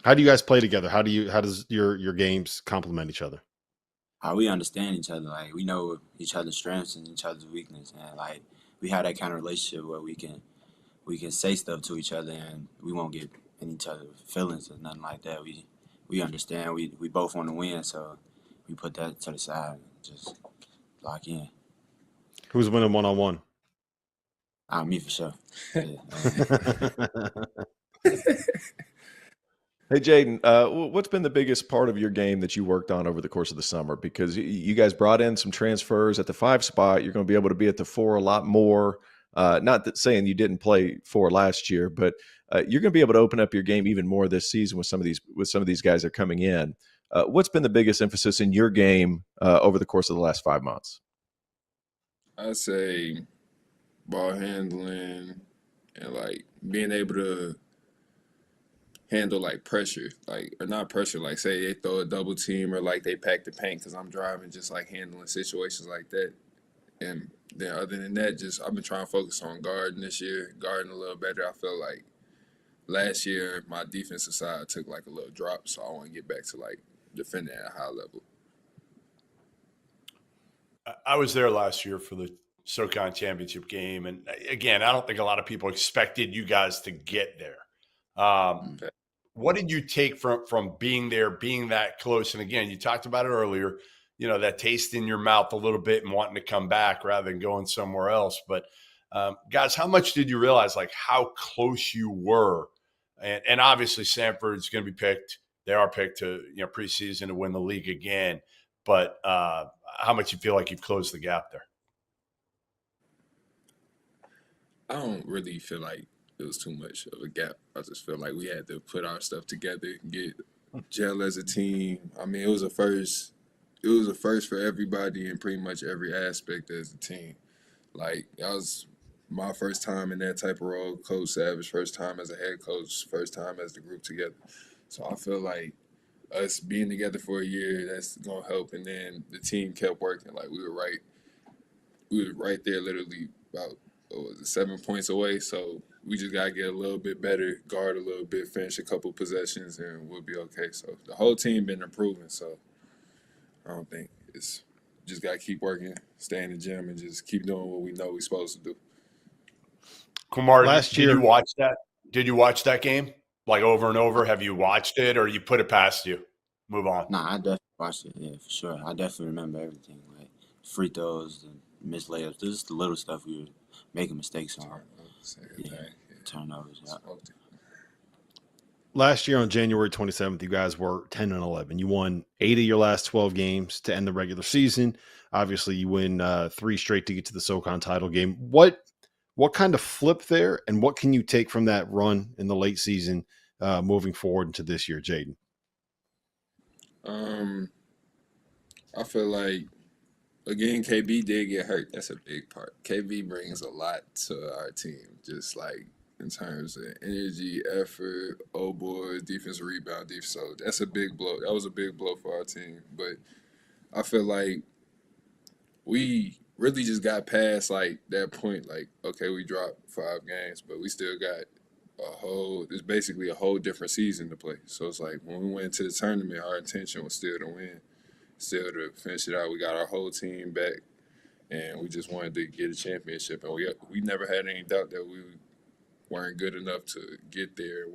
How do you guys play together? How does your games complement each other? How we understand each other. Like, we know each other's strengths and each other's weakness, and like, we have that kind of relationship where we can say stuff to each other and we won't get in each other's feelings or nothing like that. We understand. We both want to win, so we put that to the side and just lock in. Who's winning one-on-one? Me for sure. Yeah. Hey, Jaden, what's been the biggest part of your game that you worked on over the course of the summer? Because you guys brought in some transfers at the 5 spot. You're going to be able to be at the 4 a lot more. Not that saying you didn't play 4 last year, but you're going to be able to open up your game even more this season with some of these guys that are coming in. What's been the biggest emphasis in your game over the course of the last 5 months? I'd say ball handling and like being able to handle like pressure, like, or not pressure, like say they throw a double team or like they pack the paint because I'm driving, just like handling situations like that. And then other than that, just I've been trying to focus on guarding this year, guarding a little better. I feel like last year my defensive side took like a little drop, so I want to get back to like defending at a high level. I was there last year for the SoCon championship game. And again, I don't think a lot of people expected you guys to get there. What did you take from being there, being that close? And again, you talked about it earlier, that taste in your mouth a little bit and wanting to come back rather than going somewhere else. But guys, how much did you realize like how close you were? And obviously Samford's going to be picked. They are picked to, preseason to win the league again. But how much you feel like you've closed the gap there? I don't really feel like it was too much of a gap. I just feel like we had to put our stuff together, get gel as a team. I mean, it was a first. It was a first for everybody in pretty much every aspect as a team. Like, that was my first time in that type of role. Coach Savage, first time as a head coach, first time as the group together. So I feel like us being together for a year, that's gonna help. And then the team kept working. Like, we were right there, literally about 7 points away. So we just gotta get a little bit better, guard a little bit, finish a couple possessions, and we'll be okay. So the whole team been improving. So I don't think it's just gotta keep working, stay in the gym, and just keep doing what we know we're supposed to do. Kumar, Last year, did you watch that? Did you watch that game like over and over? Have you watched it, or you put it past you? Move on. Nah, I definitely watched it. Yeah, for sure. I definitely remember everything. Like free throws and missed layups. This is the little stuff we were making mistakes on. Turnovers. Yeah. last year on January 27th, you guys were 10-11. You won 8 of your last 12 games to end the regular season. Obviously, you win 3 straight to get to the SoCon title game. What kind of flip there, and what can you take from that run in the late season moving forward into this year, Jaden? I feel like, again, KB did get hurt. That's a big part. KB brings a lot to our team, just like in terms of energy, effort, boards, defensive rebound, so that's a big blow. That was a big blow for our team. But I feel like we really just got past like that point. Like, okay, we dropped 5 games, but we still got it's basically a whole different season to play. So it's like when we went into the tournament, our intention was still to win, still to finish it out. We got our whole team back, and we just wanted to get a championship. And we never had any doubt that we weren't good enough to get there.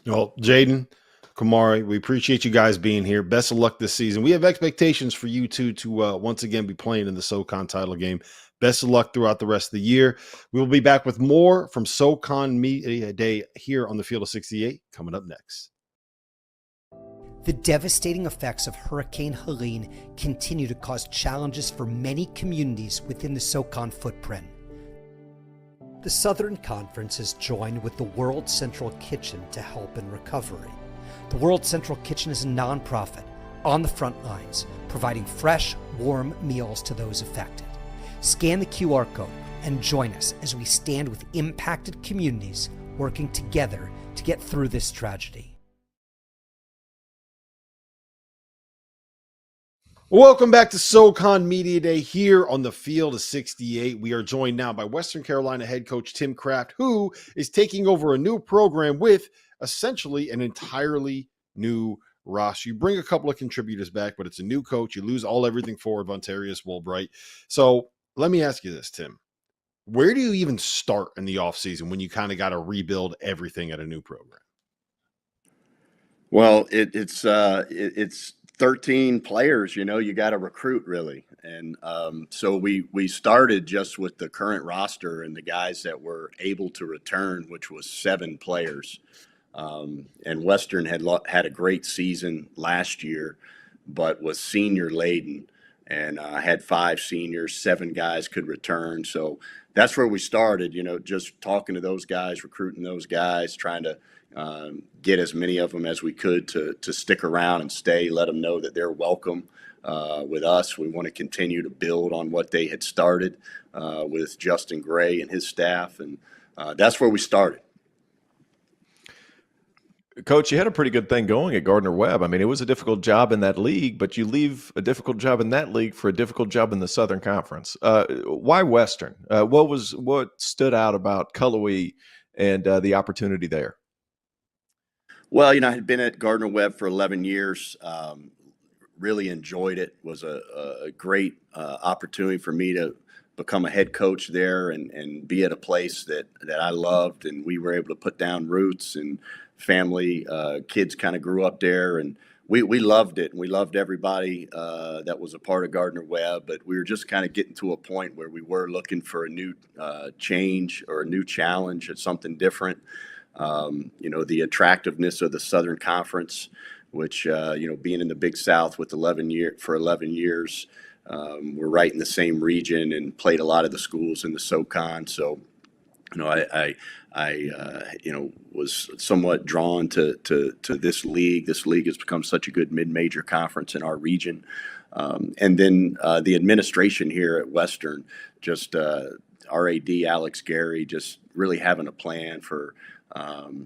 Well, Jaden, Quimari, we appreciate you guys being here. Best of luck this season. We have expectations for you two to once again be playing in the SoCon title game. Best of luck throughout the rest of the year. We will be back with more from SoCon Media Day here on the Field of 68 coming up next. The devastating effects of Hurricane Helene continue to cause challenges for many communities within the SoCon footprint. The Southern Conference has joined with the World Central Kitchen to help in recovery. The World Central Kitchen is a nonprofit on the front lines, providing fresh, warm meals to those affected. Scan the QR code and join us as we stand with impacted communities working together to get through this tragedy. Welcome back to SoCon Media Day here on the Field of 68. We are joined now by Western Carolina head coach Tim Kraft, who is taking over a new program with essentially an entirely new roster. You bring a couple of contributors back, but it's a new coach. You lose everything forward, Vontarius Woolbright. So let me ask you this, Tim. Where do you even start in the offseason when you kind of got to rebuild everything at a new program? Well, it's 13 players, you got to recruit really. And so we started just with the current roster and the guys that were able to return, which was 7 players. And Western had a great season last year, but was senior laden and had 5 seniors, 7 guys could return. So that's where we started, just talking to those guys, recruiting those guys, trying to get as many of them as we could to stick around and stay, let them know that they're welcome with us. We want to continue to build on what they had started with Justin Gray and his staff. And that's where we started. Coach, you had a pretty good thing going at Gardner-Webb. I mean, it was a difficult job in that league, but you leave a difficult job in that league for a difficult job in the Southern Conference. Why Western? What stood out about Cullowhee and the opportunity there? Well, I had been at Gardner-Webb for 11 years. Really enjoyed it. Was a great opportunity for me to become a head coach there and be at a place that I loved, and we were able to put down roots, and family, kids kind of grew up there, and we loved it, and we loved everybody that was a part of Gardner-Webb, but we were just kind of getting to a point where we were looking for a new change or a new challenge or something different. The attractiveness of the Southern Conference, which, being in the Big South for 11 years, we're right in the same region and played a lot of the schools in the SoCon. So, I was somewhat drawn to this league. This league has become such a good mid-major conference in our region. And then the administration here at Western, just our AD, Alex Gary, just really having a plan for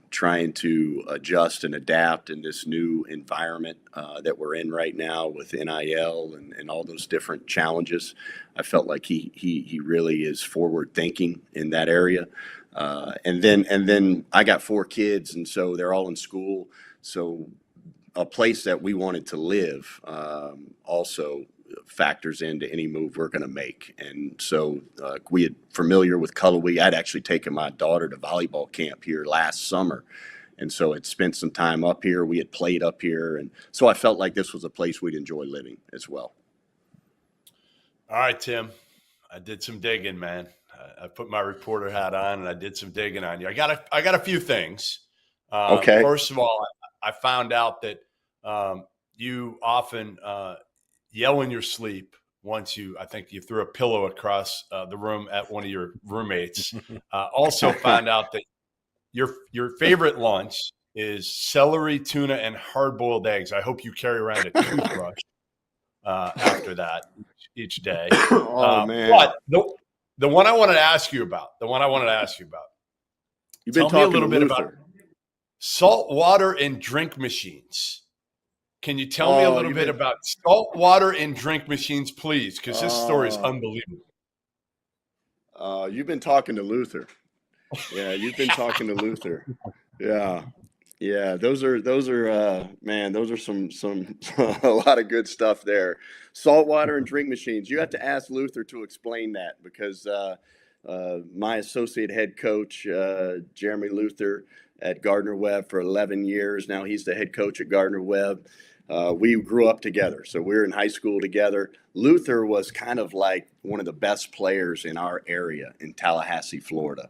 trying to adjust and adapt in this new environment that we're in right now with NIL and all those different challenges. I felt like he really is forward thinking in that area. And then I got 4 kids, and so they're all in school. So a place that we wanted to live also factors into any move we're going to make. And so we had familiar with Cullowhee. I'd actually taken my daughter to volleyball camp here last summer. And so had spent some time up here. We had played up here. And so I felt like this was a place we'd enjoy living as well. All right, Tim, I did some digging, man. I put my reporter hat on and I did some digging on you. I got a few things. Okay. First of all, I found out that you often yell in your sleep once I think you threw a pillow across the room at one of your roommates. Also found out that your favorite lunch is celery, tuna, and hard-boiled eggs. I hope you carry around a toothbrush after that each day. Oh, man. But the one I wanted to ask you about, You've been tell me a talking little to bit Luther. about salt water and drink machines. Can you tell me a little bit about salt water and drink machines, please? Because this story is unbelievable. You've been talking to Luther. Yeah, you've been talking to Luther. Yeah. Yeah, those are man, those are some a lot of good stuff there. Saltwater and drink machines. You have to ask Luther to explain that because my associate head coach, Jeremy Luther at Gardner Webb for 11 years. Now he's the head coach at Gardner Webb. We grew up together, so we were in high school together. Luther was kind of like one of the best players in our area in Tallahassee, Florida.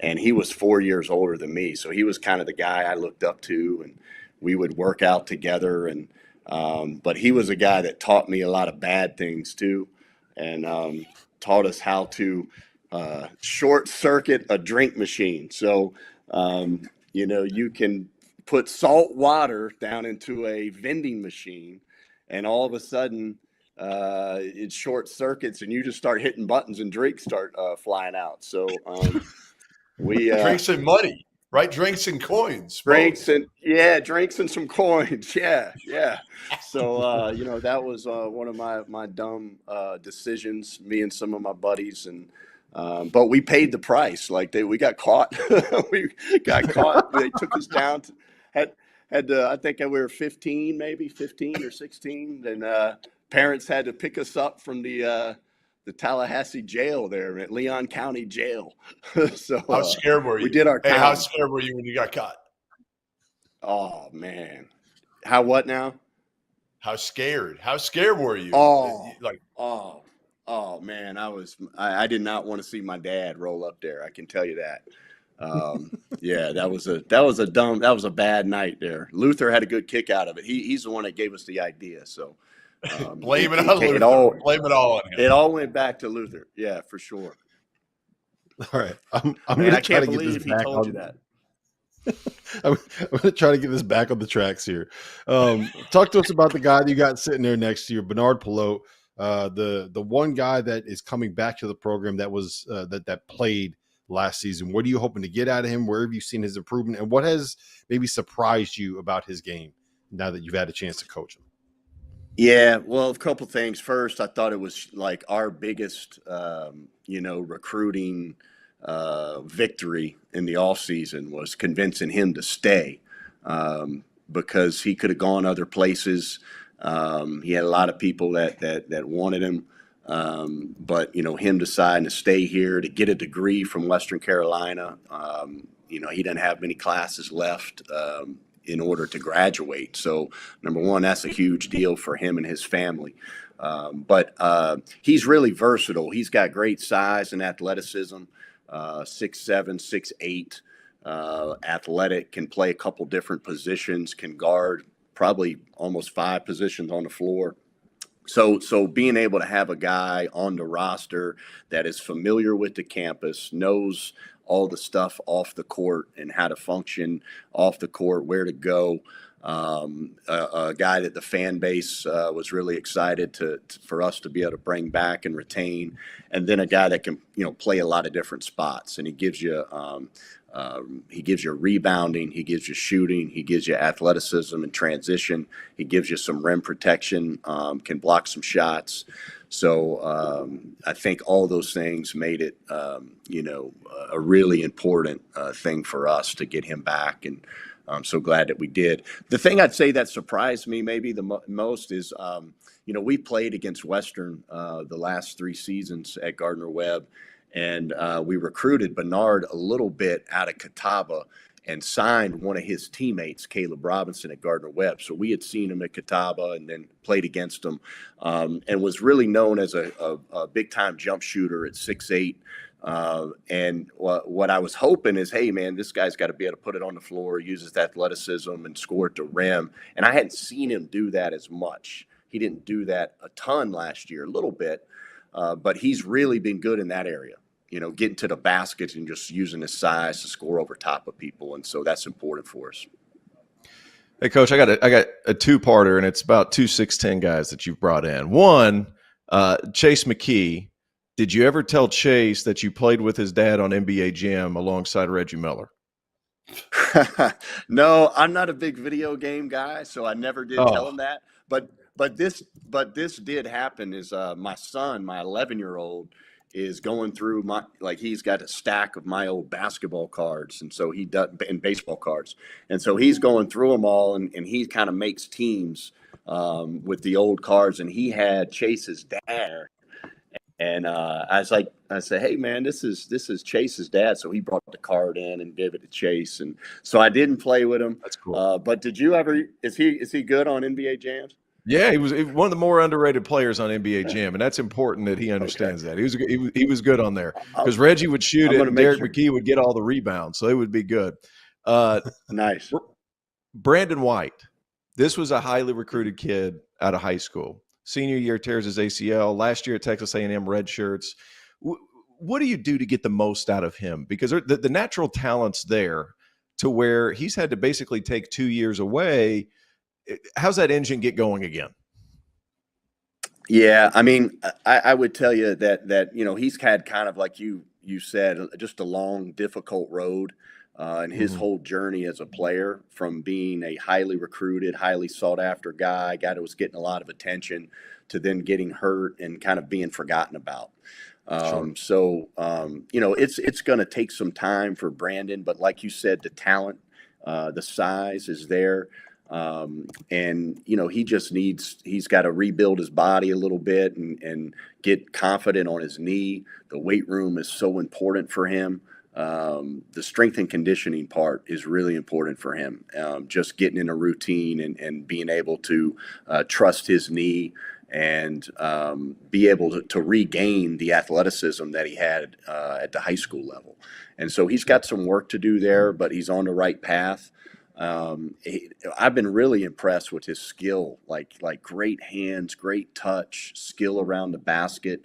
And he was 4 years older than me, so he was kind of the guy I looked up to, and we would work out together. And but he was a guy that taught me a lot of bad things too, and taught us how to short circuit a drink machine. So you can put salt water down into a vending machine, and all of a sudden it short circuits, and you just start hitting buttons, and drinks start flying out. So. We drinks and money, right? Drinks and coins. Drinks and some coins. Yeah. So that was one of my dumb decisions. Me and some of my buddies, and but we paid the price. Like we got caught. We got caught. They took us down. I think we were 15 or 16. And parents had to pick us up from the Tallahassee jail there at Leon County Jail. So how scared were you? We did our time. How scared were you when you got caught? Oh man. How what now? How scared? How scared were you? Oh man, I did not want to see my dad roll up there. I can tell you that. Yeah, that was a bad night there. Luther had a good kick out of it. He's the one that gave us the idea. So blame it on Luther. Blame it all on him. It all went back to Luther. Yeah, for sure. All right. I'm going to try to get this back on that. I'm going to try to get this back on the tracks here. Talk to us about the guy that you got sitting there next to you, Bernard Pelote, the one guy that is coming back to the program that was that played last season. What are you hoping to get out of him? Where have you seen his improvement? And what has maybe surprised you about his game now that you've had a chance to coach him? Yeah, well, a couple things. First, I thought it was like our biggest, recruiting victory in the offseason was convincing him to stay because he could have gone other places. He had a lot of people that wanted him. But, him deciding to stay here to get a degree from Western Carolina, he didn't have many classes left in order to graduate. So number one, that's a huge deal for him and his family. But he's really versatile. He's got great size and athleticism, 6'7", 6'8", athletic, can play a couple different positions, can guard probably almost 5 positions on the floor. So being able to have a guy on the roster that is familiar with the campus, knows all the stuff off the court and how to function off the court, where to go. A guy that the fan base was really excited for us to be able to bring back and retain, and then a guy that can play a lot of different spots, and he gives you rebounding, he gives you shooting, he gives you athleticism and transition, he gives you some rim protection, can block some shots. So I think all those things made it, a really important thing for us to get him back, and I'm so glad that we did. The thing I'd say that surprised me maybe the most is, we played against Western the last 3 seasons at Gardner Webb, and we recruited Bernard a little bit out of Catawba and signed one of his teammates, Caleb Robinson, at Gardner Webb. So we had seen him at Catawba and then played against him, and was really known as a big-time jump shooter at 6'8". And what I was hoping is, hey, man, this guy's got to be able to put it on the floor, use his athleticism, and score at the rim. And I hadn't seen him do that as much. He didn't do that a ton last year, a little bit, but he's really been good in that area. Getting to the basket and just using his size to score over top of people. And so that's important for us. Hey, Coach, I got a 2-parter, and it's about 2 6'10" guys that you've brought in. One, Chase McKee. Did you ever tell Chase that you played with his dad on NBA Jam alongside Reggie Miller? No, I'm not a big video game guy, so I never did tell him that. But this did happen. Is my son, my 11-year-old, is going through he's got a stack of my old basketball cards, and so he does, and baseball cards, and so he's going through them all, and he kind of makes teams with the old cards, and he had Chase's dad. And I said, hey man, this is Chase's dad. So he brought the card in and gave it to Chase, and so I didn't play with him. That's cool. But did you ever? Is he good on NBA jams? Yeah, he was one of the more underrated players on NBA Jam, and that's important that he understands that. He was good on there because Reggie would shoot it, and Derek McKee would get all the rebounds, so it would be good. Nice. Brandon White, this was a highly recruited kid out of high school. Senior year tears his ACL. Last year at Texas A&M red shirts. What do you do to get the most out of him? Because the natural talent's there to where he's had to basically take 2 years away. How's that engine get going again? Yeah, I mean, I would tell you that he's had kind of like you said, just a long, difficult road in his whole journey as a player, from being a highly recruited, highly sought after guy that was getting a lot of attention, to then getting hurt and kind of being forgotten about. Sure. So it's going to take some time for Brandon, but like you said, the talent, the size is there. And he's got to rebuild his body a little bit and get confident on his knee. The weight room is so important for him. The strength and conditioning part is really important for him. Just getting in a routine and being able to trust his knee and be able to regain the athleticism that he had at the high school level. And so he's got some work to do there, but he's on the right path. I've been really impressed with his skill, like great hands, great touch, skill around the basket.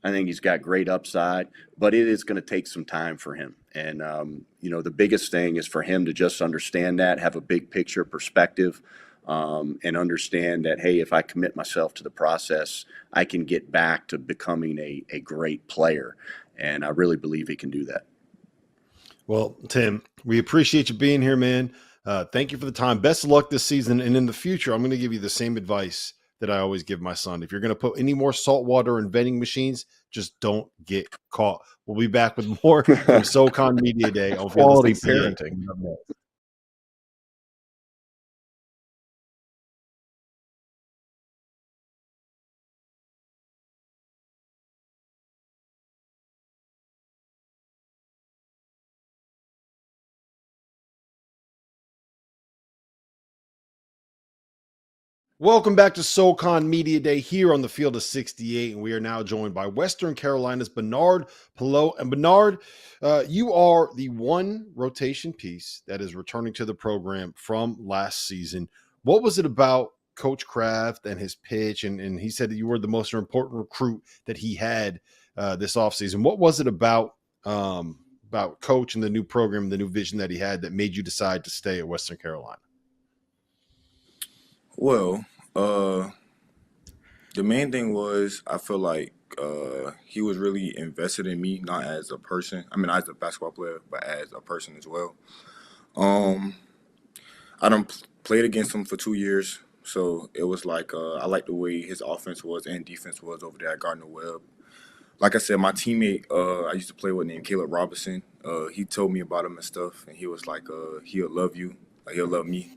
I think he's got great upside, but it is going to take some time for him. And, the biggest thing is for him to just understand that, have a big picture perspective, and understand that, hey, if I commit myself to the process, I can get back to becoming a great player. And I really believe he can do that. Well, Tim, we appreciate you being here, man. Thank you for the time. Best of luck this season. And in the future, I'm going to give you the same advice that I always give my son. If you're going to put any more salt water in vending machines, just don't get caught. We'll be back with more from SoCon Media Day on Quality parenting. Welcome back to SoCon Media Day here on the Field of 68, and we are now joined by Western Carolina's Bernard Pelote. And Bernard, you are the one rotation piece that is returning to the program from last season. What was it about Coach Kraft and his pitch? And he said that you were the most important recruit that he had this offseason. What was it about Coach and the new program, the new vision that he had, that made you decide to stay at Western Carolina? Well, the main thing was I feel like he was really invested in me, not as a person. I mean, as a basketball player, but as a person as well. I done played against him for 2 years, so it was like I liked the way his offense was and defense was over there at Gardner-Webb. Like I said, my teammate I used to play with named Caleb Robinson. He told me about him and stuff, and he was like, he'll love you, like he'll love me,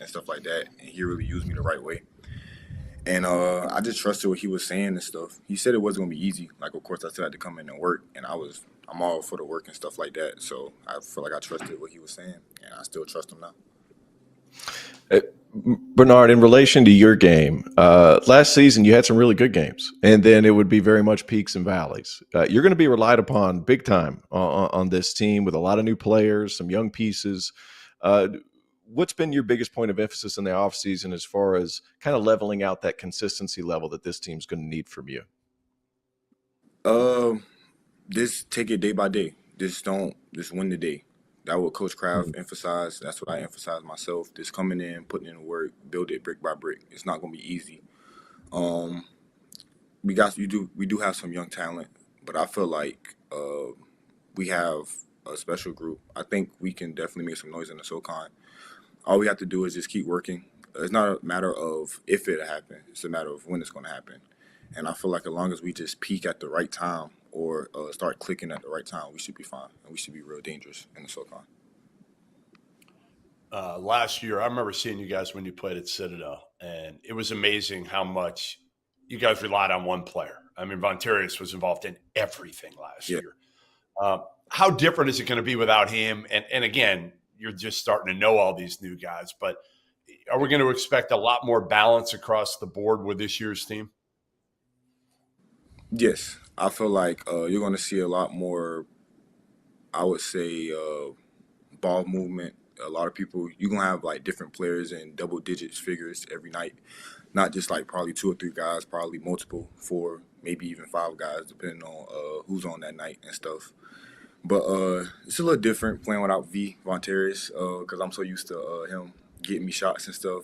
and stuff like that. And he really used me the right way. And I just trusted what he was saying and stuff. He said it wasn't gonna be easy. Like, of course, I still had to come in and work, and I'm all for the work and stuff like that. So I feel like I trusted what he was saying, and I still trust him now. Bernard, in relation to your game, last season you had some really good games, and then it would be very much peaks and valleys. You're going to be relied upon big time on this team with a lot of new players, some young pieces. What's been your biggest point of emphasis in the offseason as far as kind of leveling out that consistency level that this team's going to need from you? Just take it day by day. Just win the day. That's what Coach Kraft emphasized. That's what I emphasize myself. Just coming in, putting in the work, build it brick by brick. It's not going to be easy. We do have some young talent, but I feel like we have a special group. I think we can definitely make some noise in the SoCon. All we have to do is just keep working. It's not a matter of if it'll happen. It's a matter of when it's going to happen. And I feel like as long as we just peak at the right time, or start clicking at the right time, we should be fine, and we should be real dangerous in the SoCon. Last year, I remember seeing you guys when you played at Citadel, and it was amazing how much you guys relied on one player. I mean, Vonterius was involved in everything last year. How different is it going to be without him? And again, you're just starting to know all these new guys, but are we going to expect a lot more balance across the board with this year's team? Yes, I feel like you're going to see a lot more, I would say, ball movement. A lot of people, you're going to have like different players in double digits figures every night, not just like probably 2 or 3 guys, probably multiple, 4, maybe even 5 guys, depending on who's on that night and stuff. But it's a little different playing without Vonterius, because I'm so used to him getting me shots and stuff,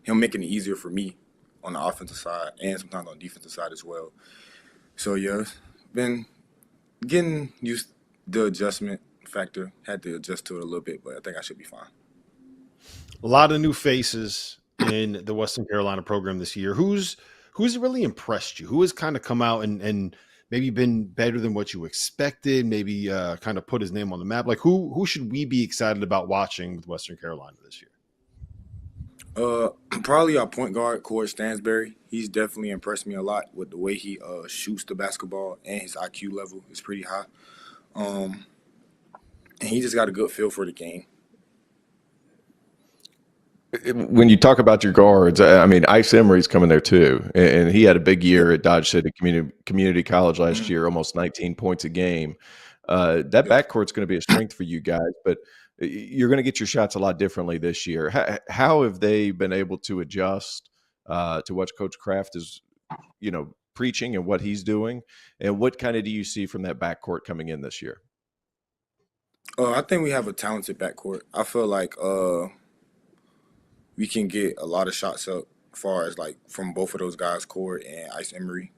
him making it easier for me on the offensive side and sometimes on the defensive side as well. So, yeah, been getting used to the adjustment factor. Had to adjust to it a little bit, but I think I should be fine. A lot of new faces in the Western Carolina program this year. Who's really impressed you? Who has kind of come out and maybe been better than what you expected, maybe kind of put his name on the map? Like who should we be excited about watching with Western Carolina this year? Probably our point guard, Corey Stansberry. He's definitely impressed me a lot with the way he shoots the basketball, and his IQ level is pretty high. And he just got a good feel for the game. When you talk about your guards, I mean, Ice Emery's coming there too, and he had a big year at Dodge City Community College last year, almost 19 points a game. That backcourt's going to be a strength for you guys, but you're going to get your shots a lot differently this year. How have they been able to adjust to what Coach Kraft is, preaching and what he's doing? And what kind of do you see from that backcourt coming in this year? I think we have a talented backcourt. I feel like we can get a lot of shots up as far as like from both of those guys, Corey and Ice Emery.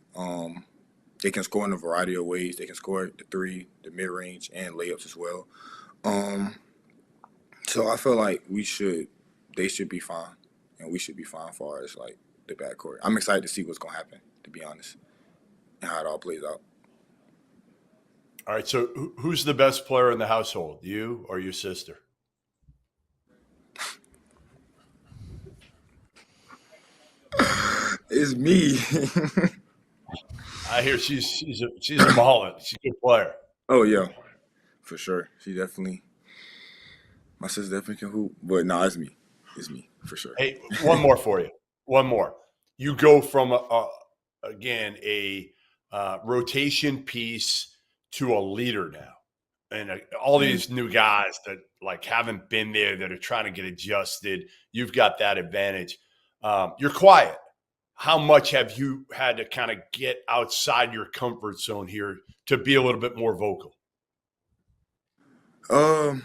They can score in a variety of ways. They can score the 3, the mid-range, and layups as well. So I feel like they should be fine, and we should be fine as far as like the backcourt. I'm excited to see what's going to happen, to be honest, and how it all plays out. All right, so who's the best player in the household, you or your sister? It's me. I hear she's a mullet. She's a good player. Oh yeah, for sure. My sister definitely can hoop, but no, it's me. It's me for sure. Hey, one more for you. One more. You go from a rotation piece to a leader now, and all these new guys that like haven't been there that are trying to get adjusted. You've got that advantage. You're quiet. How much have you had to kind of get outside your comfort zone here to be a little bit more vocal? I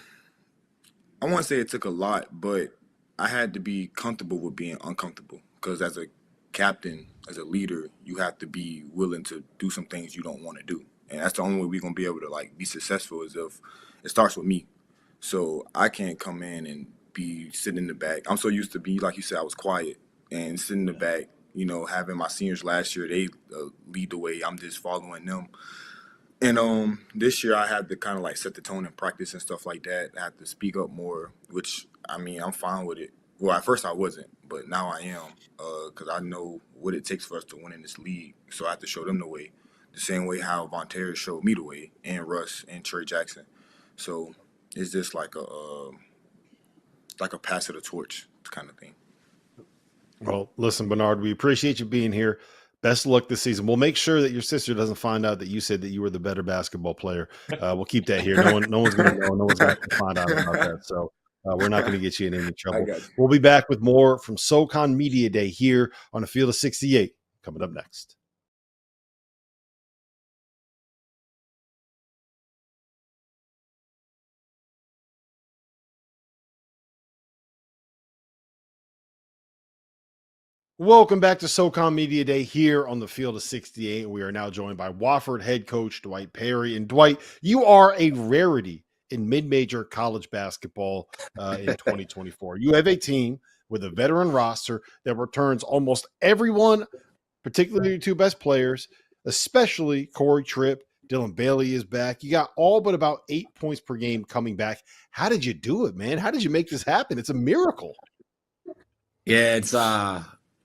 won't say it took a lot, but I had to be comfortable with being uncomfortable, because as a captain, as a leader, you have to be willing to do some things you don't want to do. And that's the only way we're going to be able to like be successful, is if it starts with me. So I can't come in and be sitting in the back. I'm so used to be, like you said, I was quiet and sitting in the back, having my seniors last year, they lead the way. I'm just following them. And this year I had to kind of like set the tone in practice and stuff like that. I had to speak up more, which, I mean, I'm fine with it. Well, at first I wasn't, but now I am, because I know what it takes for us to win in this league. So I have to show them the way, the same way how Vonterius showed me the way, and Russ and Trey Jackson. So it's just like a pass of the torch kind of thing. Well, listen, Bernard, we appreciate you being here. Best of luck this season. We'll make sure that your sister doesn't find out that you said that you were the better basketball player. We'll keep that here. No one's going to know. No one's going to find out about that. So we're not going to get you in any trouble. We'll be back with more from SoCon Media Day here on the Field of 68 coming up next. Welcome back to SoCon Media Day here on the Field of 68. We are now joined by Wofford head coach Dwight Perry. And Dwight, you are a rarity in mid-major college basketball in 2024. You have a team with a veteran roster that returns almost everyone, particularly your 2 best players, especially Corey Tripp. Dylan Bailey is back. You got all but about 8 points per game coming back. How did you do it, man? How did you make this happen? It's a miracle. Yeah,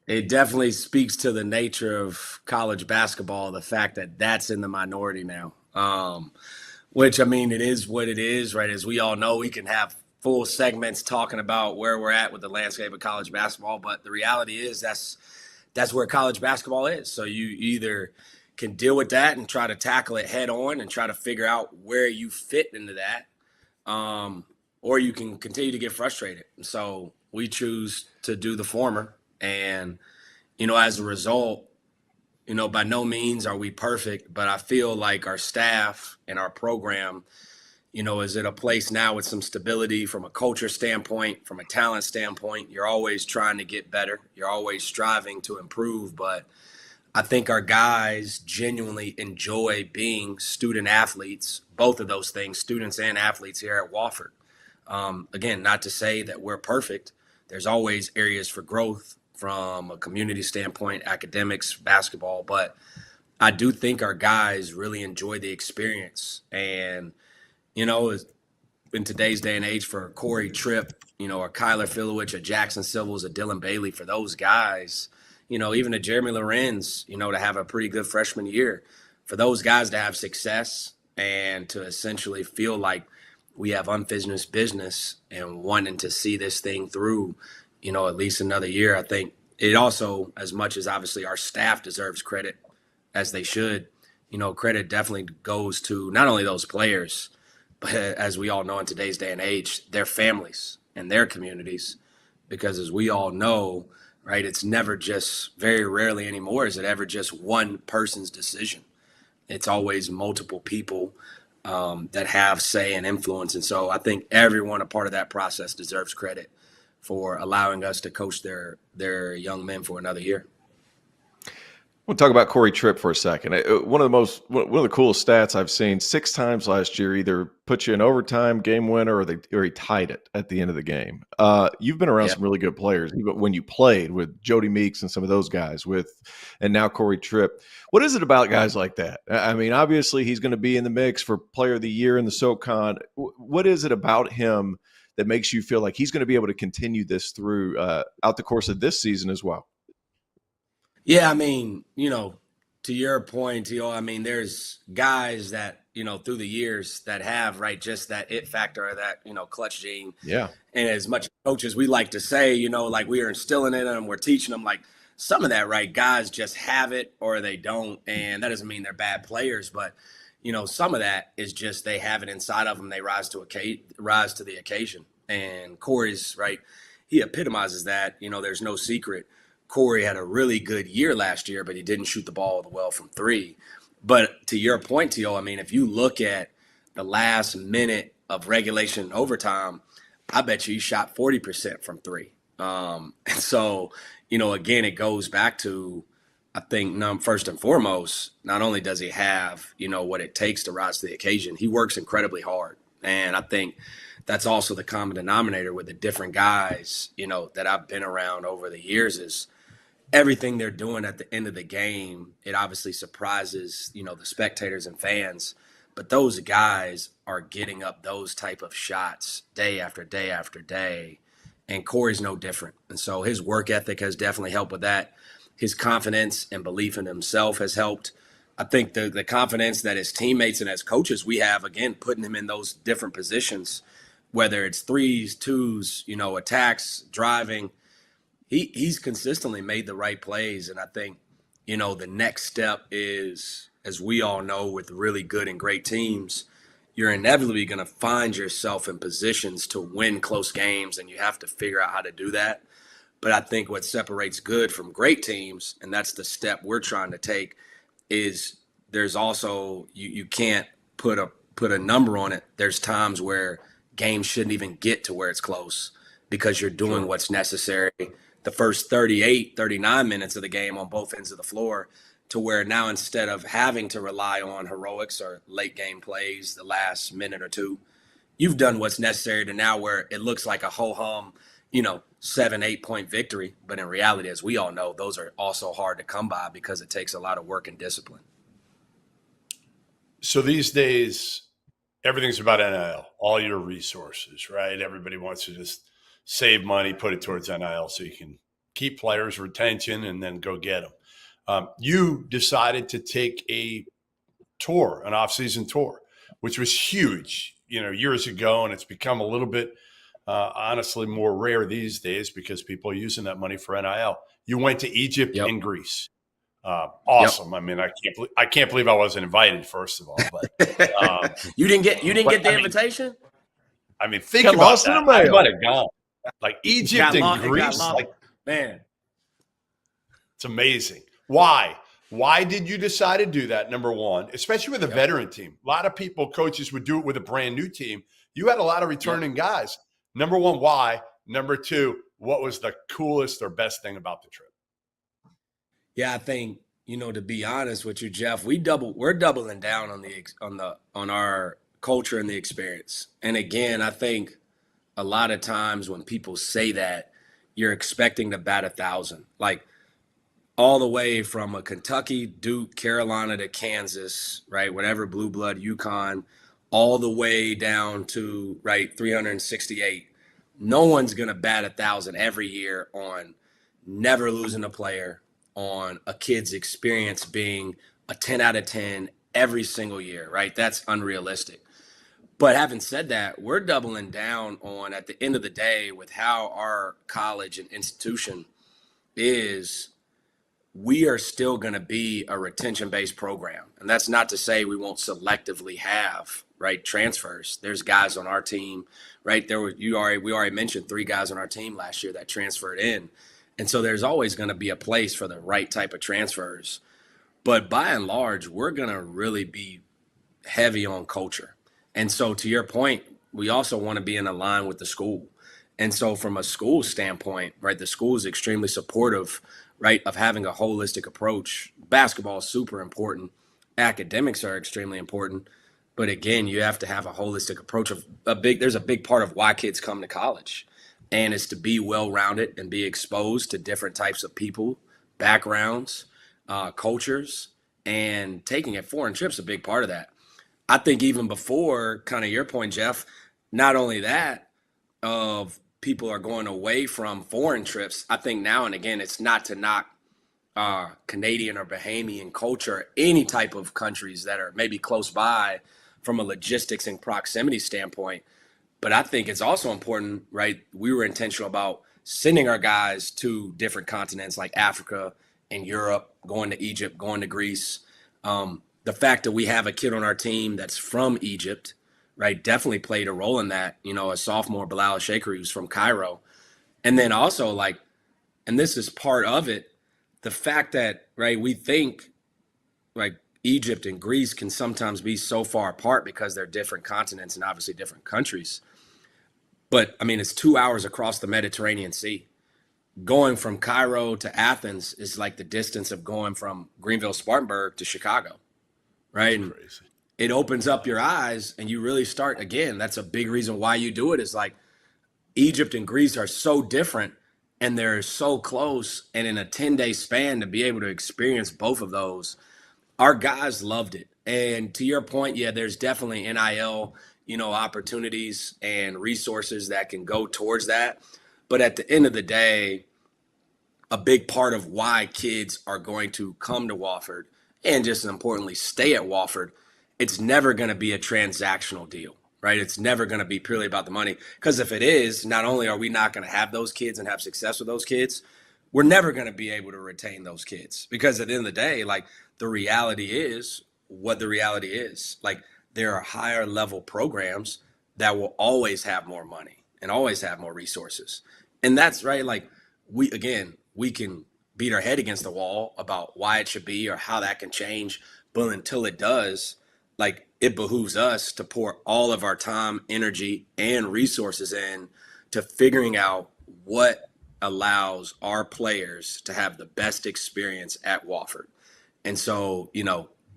it definitely speaks to the nature of college basketball, the fact that that's in the minority now. Which, I mean, it is what it is, right? As we all know, we can have full segments talking about where we're at with the landscape of college basketball, but the reality is that's where college basketball is. So you either can deal with that and try to tackle it head on and try to figure out where you fit into that, or you can continue to get frustrated. So we choose to do the former. And, as a result, by no means are we perfect, but I feel like our staff and our program, is at a place now with some stability from a culture standpoint, from a talent standpoint. You're always trying to get better. You're always striving to improve. But I think our guys genuinely enjoy being student athletes, both of those things, students and athletes here at Wofford. Again, not to say that we're perfect. There's always areas for growth from a community standpoint, academics, basketball, but I do think our guys really enjoy the experience. And, in today's day and age, for Corey Tripp, or Kyler Filewich, a Jackson Civils, a Dylan Bailey, for those guys, even a Jeremy Lorenz, to have a pretty good freshman year, for those guys to have success and to essentially feel like we have unfinished business and wanting to see this thing through, at least another year. I think it also, as much as obviously our staff deserves credit, as they should, credit definitely goes to not only those players, but as we all know in today's day and age, their families and their communities. Because as we all know, right, it's never just, very rarely anymore is it ever just one person's decision. It's always multiple people that have say and influence. And so I think everyone a part of that process deserves credit for allowing us to coach their young men for another year. We'll talk about Corey Tripp for a second. One of the coolest stats I've seen, 6 times last year, either put you in overtime, game winner, or he tied it at the end of the game. You've been around some really good players, even when you played with Jody Meeks and some of those guys, and now Corey Tripp. What is it about guys like that? I mean, obviously he's going to be in the mix for Player of the Year in the SoCon. What is it about him that makes you feel like he's going to be able to continue this through out the course of this season as well? Yeah, I mean, to your point, I mean, there's guys that, through the years that have, right, just that it factor or that, clutch gene. Yeah. And as much coaches, we like to say, like we are instilling in them, we're teaching them, like some of that, right, guys just have it or they don't. And that doesn't mean they're bad players, but, some of that is just they have it inside of them. They rise to the occasion. And Corey's, right, he epitomizes that. There's no secret. Corey had a really good year last year, but he didn't shoot the ball well from 3. But to your point, T.O., I mean, if you look at the last minute of regulation overtime, I bet you he shot 40% from 3. And so, again, it goes back to, I think, first and foremost, not only does he have, what it takes to rise to the occasion, he works incredibly hard. And I think that's also the common denominator with the different guys, that I've been around over the years is everything they're doing at the end of the game. It obviously surprises, the spectators and fans, but those guys are getting up those type of shots day after day after day. And Corey's no different. And so his work ethic has definitely helped with that. His confidence and belief in himself has helped. I think the confidence that his teammates and as coaches we have, again, putting him in those different positions, whether it's 3s, 2s, attacks, driving, he's consistently made the right plays. And I think, the next step is, as we all know, with really good and great teams, you're inevitably going to find yourself in positions to win close games, and you have to figure out how to do that. But I think what separates good from great teams, and that's the step we're trying to take, is there's also, you can't put a number on it. There's times where games shouldn't even get to where it's close because you're doing what's necessary the first 38, 39 minutes of the game on both ends of the floor, to where now instead of having to rely on heroics or late game plays the last minute or two, you've done what's necessary to now where it looks like a ho-hum, 7-8 point victory. But in reality, as we all know, those are also hard to come by because it takes a lot of work and discipline. So these days, everything's about NIL, all your resources, right? Everybody wants to just save money, put it towards NIL so you can keep players' retention and then go get them. You decided to take a tour, an off-season tour, which was huge, years ago, and it's become a little bit, honestly, more rare these days because people are using that money for NIL. You went to Egypt and Greece. Awesome. I mean, I can't believe I wasn't invited, first of all. But you didn't get the invitation? I mean, think about that. I might have gone. Like Egypt and Greece, man, it's amazing. Why? Why did you decide to do that, number one, especially with a veteran team? A lot of coaches would do it with a brand new team. You had a lot of returning guys. Number one, why? Number two, what was the coolest or best thing about the trip? Yeah, I think, to be honest with you, Jeff, we're doubling down on our culture and the experience. And again, I think a lot of times when people say that, you're expecting to bat 1,000. Like, all the way from a Kentucky, Duke, Carolina to Kansas, right? Whatever, blue blood, UConn, all the way down to, 368. No one's going to bat 1,000 every year on never losing a player, on a kid's experience being a 10 out of 10 every single year, right? That's unrealistic. But having said that, we're doubling down on, at the end of the day, with how our college and institution is, we are still going to be a retention-based program. And that's not to say we won't selectively have, transfers. There's guys on our team, right? We already mentioned 3 guys on our team last year that transferred in. And so there's always going to be a place for the right type of transfers. But by and large, we're going to really be heavy on culture. And so to your point, we also want to be in line with the school. And so from a school standpoint, the school is extremely supportive, of having a holistic approach. Basketball is super important. Academics are extremely important. But again, you have to have a holistic approach. There's a big part of why kids come to college. And it's to be well-rounded and be exposed to different types of people, backgrounds, cultures, and taking a foreign trip's a big part of that. I think even before kind of your point, Jeff, not only that, of people are going away from foreign trips, I think now and again, it's not to knock Canadian or Bahamian culture, any type of countries that are maybe close by from a logistics and proximity standpoint. But I think it's also important, we were intentional about sending our guys to different continents like Africa and Europe, going to Egypt, going to Greece. The fact that we have a kid on our team that's from Egypt, definitely played a role in that. A sophomore, Bilal Shakiri, who's from Cairo. And then also, and this is part of it, the fact that, we think, Egypt and Greece can sometimes be so far apart because they're different continents and obviously different countries. But, it's 2 hours across the Mediterranean Sea. Going from Cairo to Athens is like the distance of going from Greenville, Spartanburg to Chicago, right? And it opens up your eyes and you really start, again, that's a big reason why you do it, is Egypt and Greece are so different and they're so close. And in a 10-day span to be able to experience both of those, our guys loved it. And to your point, yeah, there's definitely NIL, opportunities and resources that can go towards that. But at the end of the day, a big part of why kids are going to come to Wofford and just as importantly stay at Wofford, it's never going to be a transactional deal, It's never going to be purely about the money. Because if it is, not only are we not going to have those kids and have success with those kids, we're never going to be able to retain those kids. Because at the end of the day, the reality is what the reality is. There are higher level programs that will always have more money and always have more resources. And that's we can beat our head against the wall about why it should be or how that can change. But until it does, it behooves us to pour all of our time, energy, and resources in to figuring out what allows our players to have the best experience at Wofford. And so,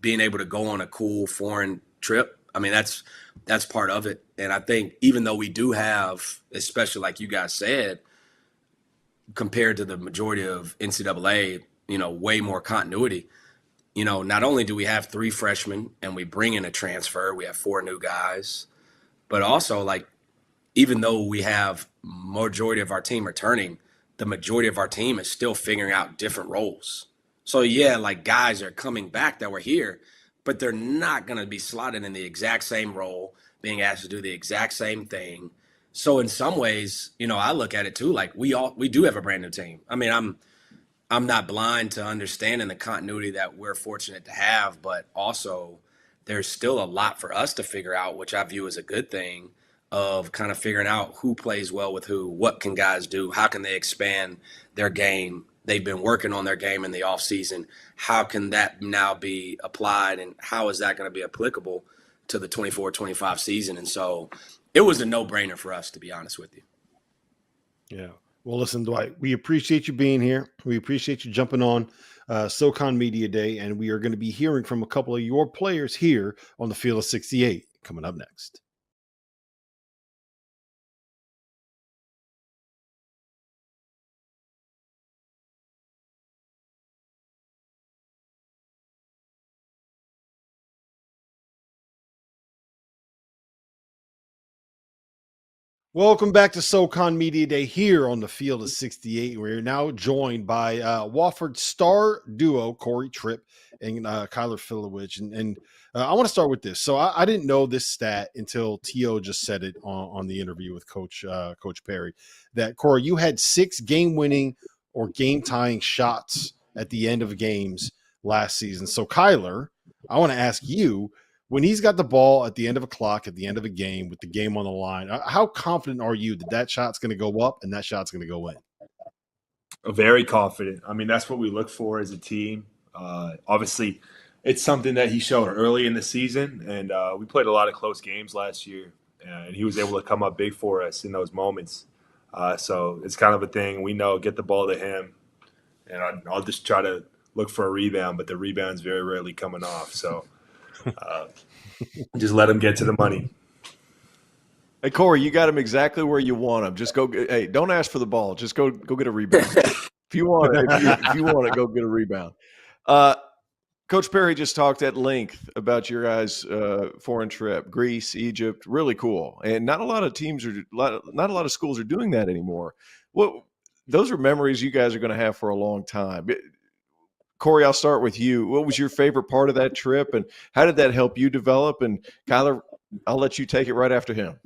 being able to go on a cool foreign trip, that's part of it. And I think even though we do have, especially like you guys said, compared to the majority of NCAA, way more continuity, not only do we have 3 freshmen and we bring in a transfer, we have 4 new guys, but also like, even though we have majority of our team returning, the majority of our team is still figuring out different roles. So yeah, like guys are coming back that were here, but they're not going to be slotted in the exact same role, being asked to do the exact same thing. So in some ways, I look at it too, like we do have a brand new team. I mean, I'm not blind to understanding the continuity that we're fortunate to have, but also there's still a lot for us to figure out, which I view as a good thing, of kind of figuring out who plays well with who, what can guys do, how can they expand their game. They've been working on their game in the off season. How can that now be applied, and how is that going to be applicable to the 24-25 season? And so it was a no-brainer for us, to be honest with you. Yeah. Well, listen, Dwight, we appreciate you being here. We appreciate you jumping on SoCon Media Day, and we are going to be hearing from a couple of your players here on the Field of 68 coming up next. Welcome back to SoCon Media Day here on the Field of 68. We're now joined by Wofford star duo Corey Tripp and Kyler Filewich. And I want to start with this. So I didn't know this stat until T.O. just said it on the interview with Coach Perry, that, Corey, you had 6 game-winning or game-tying shots at the end of games last season. So, Kyler, I want to ask you, when he's got the ball at the end of a clock, at the end of a game, with the game on the line, how confident are you that that shot's going to go up and that shot's going to go in? Very confident. I mean, that's what we look for as a team. Obviously, it's something that he showed early in the season, and we played a lot of close games last year, and he was able to come up big for us in those moments. So it's kind of a thing. We know, get the ball to him, and I'll just try to look for a rebound, but the rebound's very rarely coming off. So just let him get to the money. Hey, Corey, you got him exactly where you want him. Just go. Hey, don't ask for the ball. Just go get a rebound. If you want it, if you want it, go get a rebound. Coach Perry just talked at length about your guys' foreign trip, Greece, Egypt. Really cool, and not a lot of teams not a lot of schools are doing that anymore. Well, those are memories you guys are going to have for a long time. Corey, I'll start with you. What was your favorite part of that trip, and how did that help you develop? And Kyler, I'll let you take it right after him.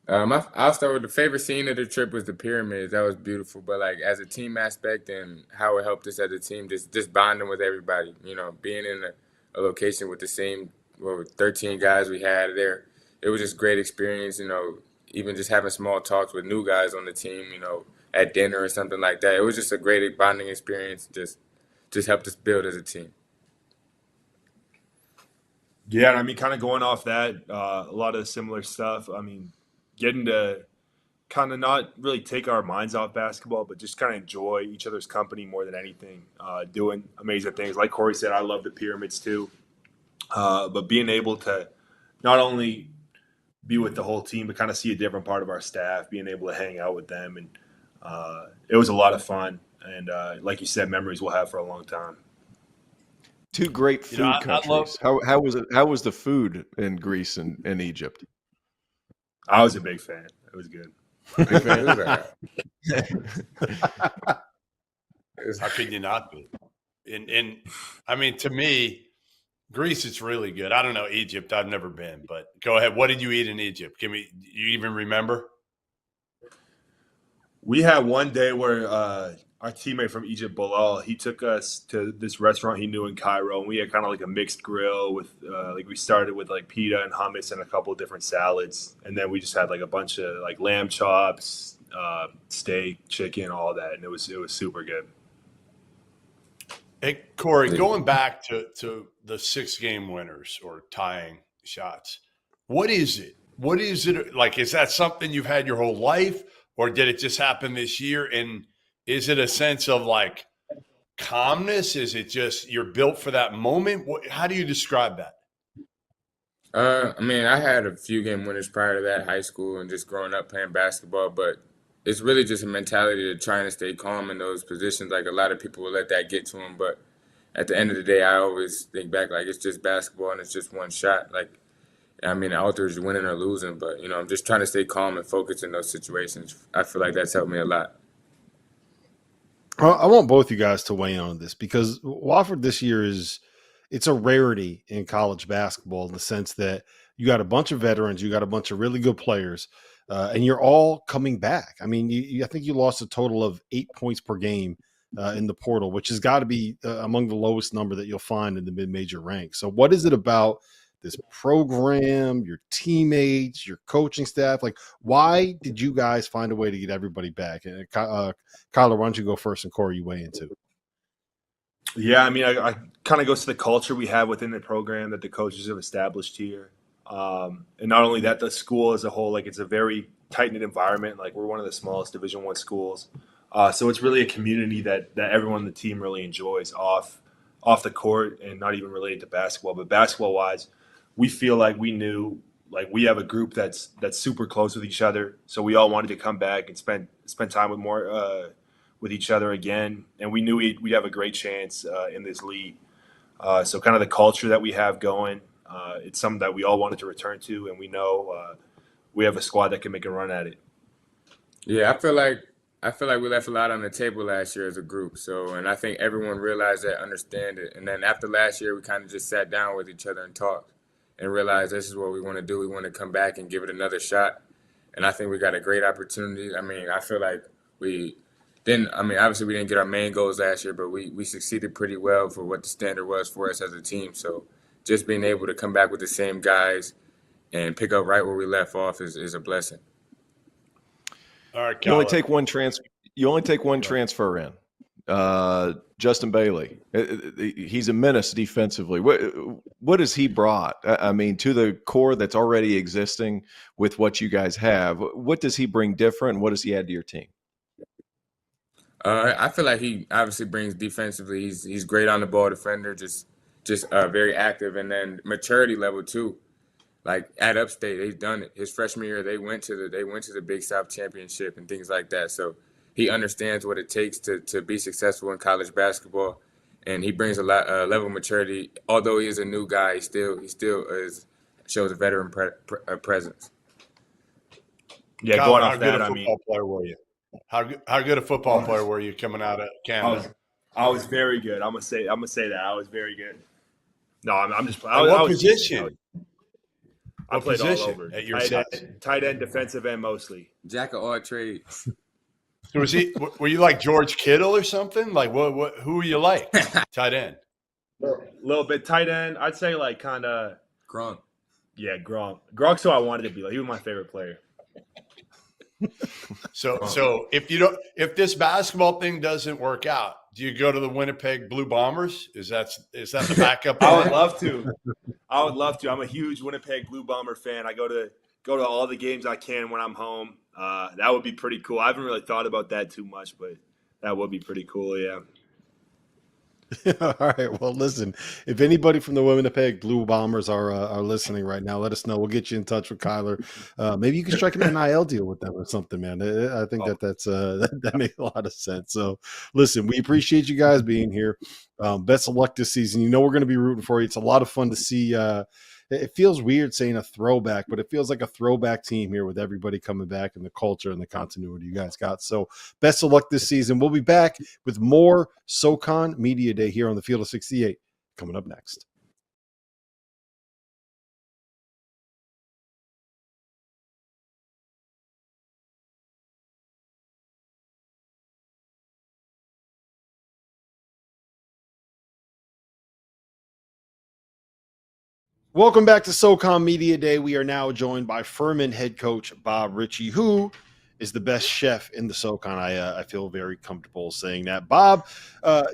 I'll start with the favorite scene of the trip was the pyramids. That was beautiful. But like as a team aspect and how it helped us as a team, just bonding with everybody. Being in a location with the same 13 guys we had there, it was just great experience. Even just having small talks with new guys on the team. At dinner or something like that. It was just a great bonding experience. Just helped us build as a team. Yeah, I mean, kind of going off that, a lot of similar stuff. I mean, getting to kind of not really take our minds off basketball, but just kind of enjoy each other's company more than anything, doing amazing things. Like Corey said, I love the pyramids too. But being able to not only be with the whole team, but kind of see a different part of our staff, being able to hang out with them. And it was a lot of fun. And like you said, memories we'll have for a long time. Two great food countries. How was it? How was the food in Greece and Egypt? I was a big fan. It was good. Big fan. How could you not be? And I mean, to me, Greece is really good. I don't know Egypt. I've never been, but go ahead. What did you eat in Egypt? Do you even remember? We had one day where our teammate from Egypt, Bilal, he took us to this restaurant he knew in Cairo, and we had kind of like a mixed grill with we started with like pita and hummus and a couple of different salads, and then we just had like a bunch of like lamb chops, steak, chicken, all that, and it was super good. Hey, Corey, going back to the 6 game winners or tying shots, what is it? What is it like? Is that something you've had your whole life, or did it just happen this year? And is it a sense of like calmness? Is it just you're built for that moment? How do you describe that? I mean, I had a few game winners prior to that, high school and just growing up playing basketball, but it's really just a mentality of trying to stay calm in those positions. Like a lot of people will let that get to them, but at the end of the day, I always think back like it's just basketball and it's just one shot. Like, I mean, it alters winning or losing, but I'm just trying to stay calm and focused in those situations. I feel like that's helped me a lot. I want both you guys to weigh in on this because Wofford this year it's a rarity in college basketball in the sense that you got a bunch of veterans, you got a bunch of really good players, and you're all coming back. I mean, I think you lost a total of 8 points per game in the portal, which has got to be among the lowest number that you'll find in the mid-major ranks. So what is it about this program, your teammates, your coaching staff? Like, why did you guys find a way to get everybody back? And Kyler, why don't you go first, and Corey, you weigh into? Yeah, I mean, I kind of goes to the culture we have within the program that the coaches have established here. And not only that, the school as a whole, like it's a very tight-knit environment. Like we're one of the smallest Division I schools. So it's really a community that everyone on the team really enjoys off the court and not even related to basketball. But basketball-wise, we feel like we have a group that's super close with each other. So we all wanted to come back and spend time with each other again. And we knew we'd have a great chance in this league. So kind of the culture that we have going, it's something that we all wanted to return to, and we know we have a squad that can make a run at it. Yeah, I feel like we left a lot on the table last year as a group. So, and I think everyone realized that, understand it. And then after last year, we kind of just sat down with each other and talked and realized this is what we want to do. We want to come back and give it another shot. And I think we got a great opportunity. I mean, I feel like obviously we didn't get our main goals last year, but we succeeded pretty well for what the standard was for us as a team. So just being able to come back with the same guys and pick up right where we left off is a blessing. All right, you only take one transfer in. Justin Bailey. He's a menace defensively. What has he brought? I mean, to the core that's already existing with what you guys have. What does he bring different? What does he add to your team? I feel like he obviously brings defensively. He's great on the ball defender, just very active, and then maturity level too. Like at Upstate, they've done it. His freshman year, they went to the Big South Championship and things like that. So he understands what it takes to be successful in college basketball, and he brings a level of maturity. Although he is a new guy, he still shows a veteran presence. Yeah, Kyle, going how off good that, a football player were you? How good a football player were you coming out of Canada? I was very good. I'm gonna say that I was very good. No, I'm just. What position? I played all over. At your tight end, defensive end mostly. Jack of all trades. So were you like George Kittle or something? Like what? Who were you like? Tight end. A little bit tight end. I'd say like kind of Gronk. Yeah, Gronk. Gronk's who I wanted to be. Like he was my favorite player. So if this basketball thing doesn't work out, do you go to the Winnipeg Blue Bombers? Is that the backup? I would love to. I'm a huge Winnipeg Blue Bomber fan. I go to all the games I can when I'm home. That would be pretty cool. I haven't really thought about that too much, but that would be pretty cool. Yeah. All right. Well, listen, if anybody from the Winnipeg Blue Bombers are listening right now, let us know. We'll get you in touch with Kyler. Maybe you can strike an NIL deal with them or something, man. I think that makes a lot of sense. So listen, we appreciate you guys being here. Best of luck this season. You know, we're going to be rooting for you. It's a lot of fun to see. It feels weird saying a throwback, but it feels like a throwback team here with everybody coming back and the culture and the continuity you guys got. So best of luck this season. We'll be back with more SoCon Media Day here on the Field of 68 coming up next. Welcome back to SoCon Media Day. We are now joined by Furman head coach Bob Richey, who is the best chef in the SoCon. I feel very comfortable saying that. Bob,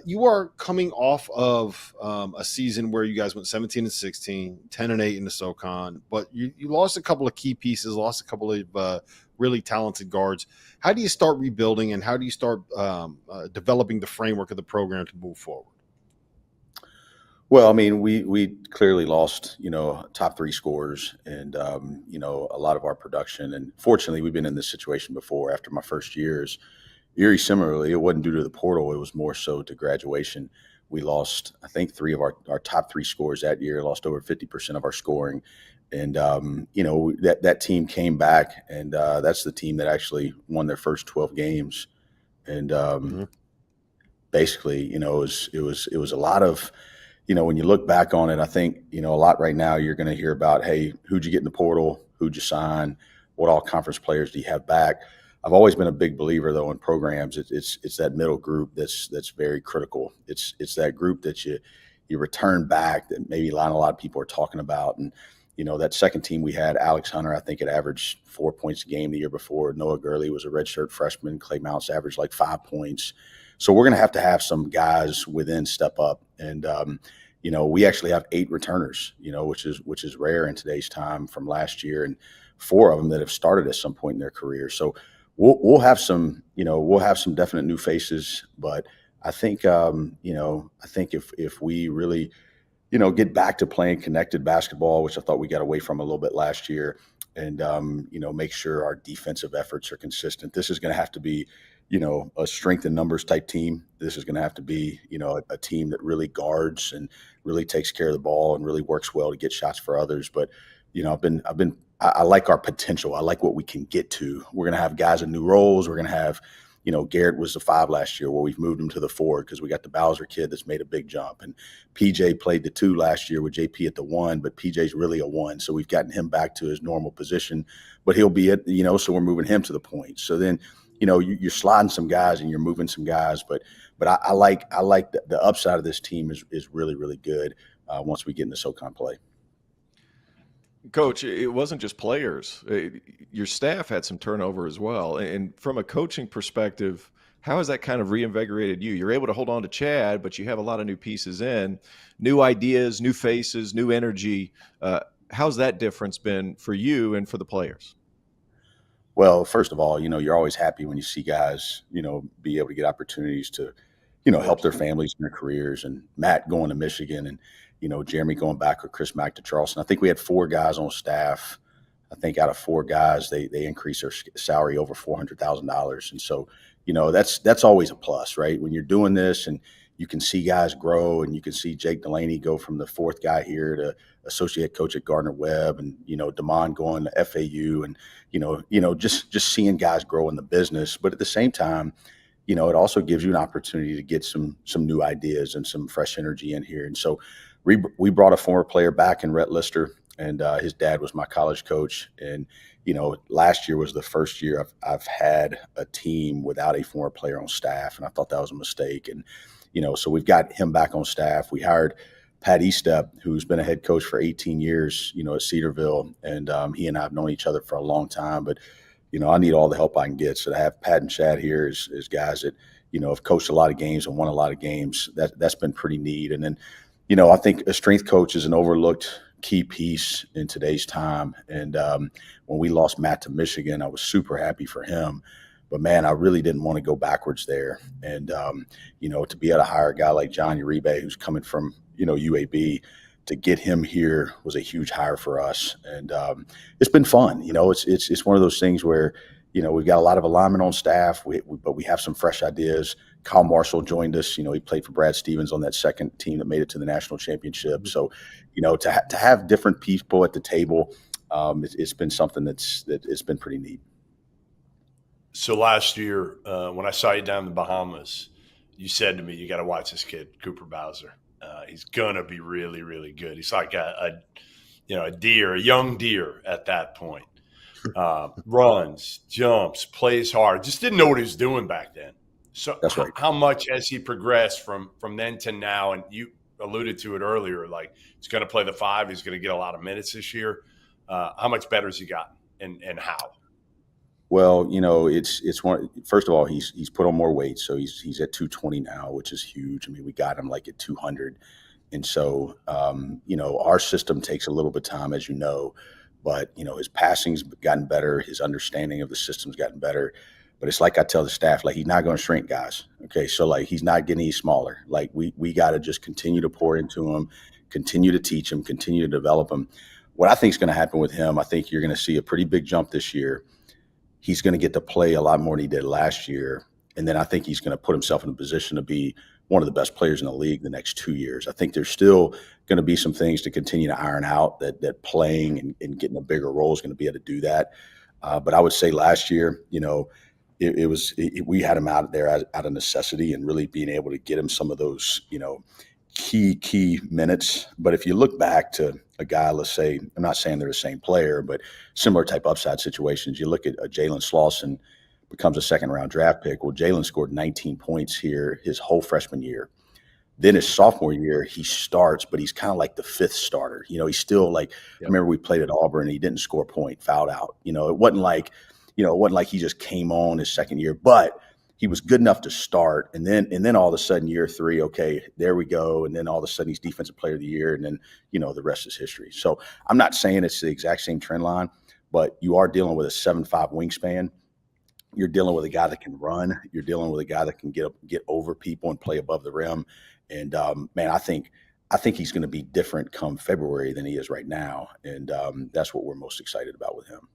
you are coming off of a season where you guys went 17-16, 10-8 in the SoCon, but you lost a couple of key pieces, lost a couple of really talented guards. How do you start rebuilding, and how do you start developing the framework of the program to move forward? Well, I mean, we clearly lost, top three scorers and, a lot of our production. And fortunately, we've been in this situation before. After my first years, very similarly, it wasn't due to the portal. It was more so to graduation. We lost, I think, 3 of our top 3 scorers that year, lost over 50% of our scoring. And, that team came back, and that's the team that actually won their first 12 games. And basically, it was a lot of, when you look back on it, I think, a lot right now you're going to hear about, hey, who'd you get in the portal? Who'd you sign? What all conference players do you have back? I've always been a big believer, though, in programs. It's that middle group that's very critical. It's that group that you return back that maybe not a lot of people are talking about. And that second team we had, Alex Hunter, I think had averaged 4 points a game the year before. Noah Gurley was a redshirt freshman. Clay Mounts averaged like 5 points. So we're going to have some guys within step up. And we actually have 8 returners, which is rare in today's time from last year, and 4 of them that have started at some point in their career. So we'll have some definite new faces, but I think if we really, get back to playing connected basketball, which I thought we got away from a little bit last year, and make sure our defensive efforts are consistent. This is going to have to be, a strength in numbers type team. This is going to have to be, a team that really guards and really takes care of the ball and really works well to get shots for others. But I like our potential. I like what we can get to. We're going to have guys in new roles. We're going to have, Garrett was the 5 last year. Well, we've moved him to the 4 because we got the Bowser kid that's made a big jump. And PJay played the 2 last year with JP at the 1, but PJay's really a 1. So we've gotten him back to his normal position, but he'll be at, so we're moving him to the point. So then, you're sliding some guys and you're moving some guys, but I like the upside of this team is really, really good once we get into SoCon play. Coach, it wasn't just players. Your staff had some turnover as well. And from a coaching perspective, how has that kind of reinvigorated you? You're able to hold on to Chad, but you have a lot of new pieces in, new ideas, new faces, new energy. How's that difference been for you and for the players? Well, first of all, you're always happy when you see guys, be able to get opportunities to, help their families and their careers. And Matt going to Michigan, and Jeremy going back with Chris Mack to Charleston. I think we had 4 guys on staff. I think out of 4 guys, they increased their salary over $400,000. And so, that's always a plus, right? When you're doing this and you can see guys grow, and you can see Jake Delaney go from the 4th guy here to associate coach at Gardner-Webb, and, Damon going to FAU, and, just seeing guys grow in the business. But at the same time, it also gives you an opportunity to get some new ideas and some fresh energy in here. And so we brought a former player back in Rhett Lister, and his dad was my college coach. And, last year was the first year I've had a team without a former player on staff, and I thought that was a mistake. And, so we've got him back on staff. We hired Pat Estep, who's been a head coach for 18 years, at Cedarville, and he and I have known each other for a long time. But, I need all the help I can get. So to have Pat and Chad here is guys that, have coached a lot of games and won a lot of games. That's been pretty neat. And then, I think a strength coach is an overlooked key piece in today's time. And when we lost Matt to Michigan, I was super happy for him. But, man, I really didn't want to go backwards there. And, to be able to hire a guy like John Uribe, who's coming from, UAB, to get him here was a huge hire for us. And it's been fun. It's one of those things where, we've got a lot of alignment on staff, but we have some fresh ideas. Kyle Marshall joined us. He played for Brad Stevens on that second team that made it to the national championship. So, to have different people at the table, it's been something it's been pretty neat. So last year, when I saw you down in the Bahamas, you said to me, "You got to watch this kid, Cooper Bowser. He's gonna be really, really good. He's like a deer, a young deer at that point. Runs, jumps, plays hard. Just didn't know what he was doing back then. So That's right. How much has he progressed from then to now? And you alluded to it earlier, like he's going to play the 5. He's going to get a lot of minutes this year. How much better has he gotten, and how? Well, it's one. First of all, he's put on more weight, so he's at 220 now, which is huge. I mean, we got him like at 200, and so our system takes a little bit of time, as you know, but his passing's gotten better, his understanding of the system's gotten better. But it's like I tell the staff, like, he's not going to shrink, guys. Okay, so like he's not getting any smaller. Like we got to just continue to pour into him, continue to teach him, continue to develop him. What I think is going to happen with him, I think you're going to see a pretty big jump this year. He's going to get to play a lot more than he did last year. And then I think he's going to put himself in a position to be one of the best players in the league the next 2 years. I think there's still going to be some things to continue to iron out that playing and getting a bigger role is going to be able to do that. But I would say last year, we had him out there out of necessity and really being able to get him some of those, key minutes. But if you look back to a guy, let's say, I'm not saying they're the same player, but similar type upside situations, you look at Jalen Slauson becomes a second-round draft pick. Well, Jalen scored 19 points here his whole freshman year. Then his sophomore year, he starts, but he's kind of like the fifth starter. He's still like, I remember we played at Auburn and he didn't score a point, fouled out. It wasn't like he just came on his second year, but he was good enough to start. And then all of a sudden year 3, okay, there we go. And then all of a sudden he's defensive player of the year. And then, the rest is history. So I'm not saying it's the exact same trend line, but you are dealing with a 7'5" wingspan. You're dealing with a guy that can run. You're dealing with a guy that can get over people and play above the rim. And man, I think he's going to be different come February than he is right now. And that's what we're most excited about with him.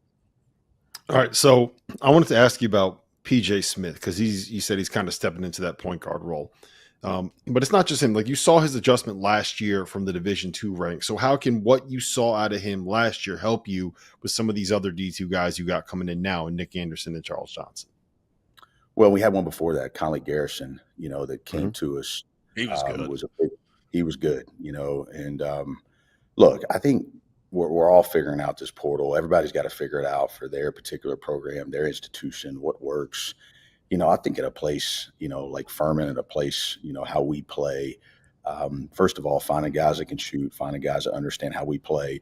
All right. So I wanted to ask you about PJay Smith, because you said he's kind of stepping into that point guard role. But it's not just him. Like, you saw his adjustment last year from the Division II rank. So how can what you saw out of him last year help you with some of these other D2 guys you got coming in now, and Nick Anderson and Charles Johnson? Well, we had one before that, Conley Garrison, that came to us. He was good. He was good, and look, I think we're all figuring out this portal. Everybody's got to figure it out for their particular program, their institution, what works. I think at a place, like Furman, at a place, how we play, first of all, finding guys that can shoot, finding guys that understand how we play.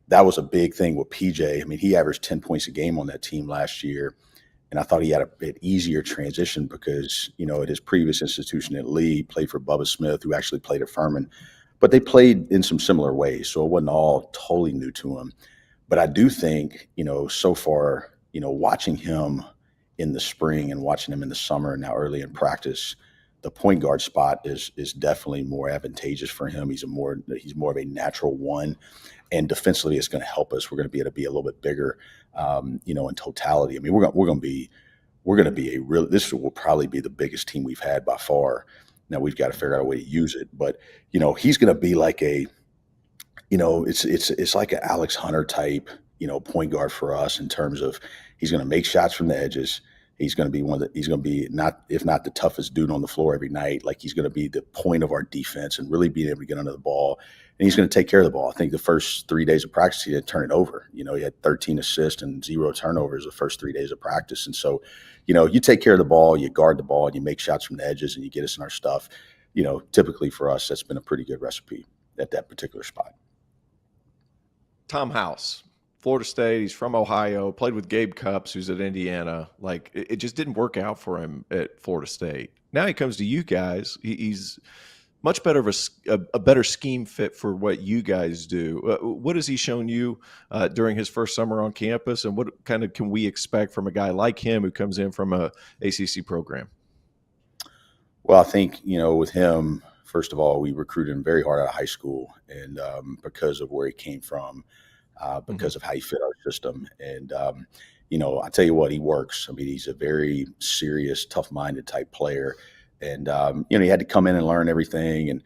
That was a big thing with PJay. I mean, he averaged 10 points a game on that team last year. And I thought he had a bit easier transition because, at his previous institution at Lee, played for Bubba Smith, who actually played at Furman. But they played in some similar ways, so it wasn't all totally new to him. But I do think, so far, watching him in the spring and watching him in the summer and now early in practice, the point guard spot is definitely more advantageous for him. He's more of a natural one, and defensively, it's going to help us. We're going to be able to be a little bit bigger, in totality. I mean, we're going to be a real. This will probably be the biggest team we've had by far. Now we've got to figure out a way to use it, but he's going to be like it's like an Alex Hunter type, point guard for us in terms of he's going to make shots from the edges. He's going to be he's going to be if not the toughest dude on the floor every night. Like, he's going to be the point of our defense and really being able to get under the ball. And he's going to take care of the ball. I think the first 3 days of practice, he didn't turn it over. He had 13 assists and 0 turnovers the first 3 days of practice. And so, you take care of the ball, you guard the ball, and you make shots from the edges, and you get us in our stuff. Typically for us, that's been a pretty good recipe at that particular spot. Tom House, Florida State. He's from Ohio, played with Gabe Cupps, who's at Indiana. Like, it just didn't work out for him at Florida State. Now he comes to you guys. He's much better of a better scheme fit for what you guys do. What has he shown you during his first summer on campus, and what kind of can we expect from a guy like him who comes in from a ACC program? Well, I think, with him, first of all, we recruited him very hard out of high school, and because of where he came from, because of how he fit our system. And, I tell you what, he works. I mean, he's a very serious, tough-minded type player. And, he had to come in and learn everything. And,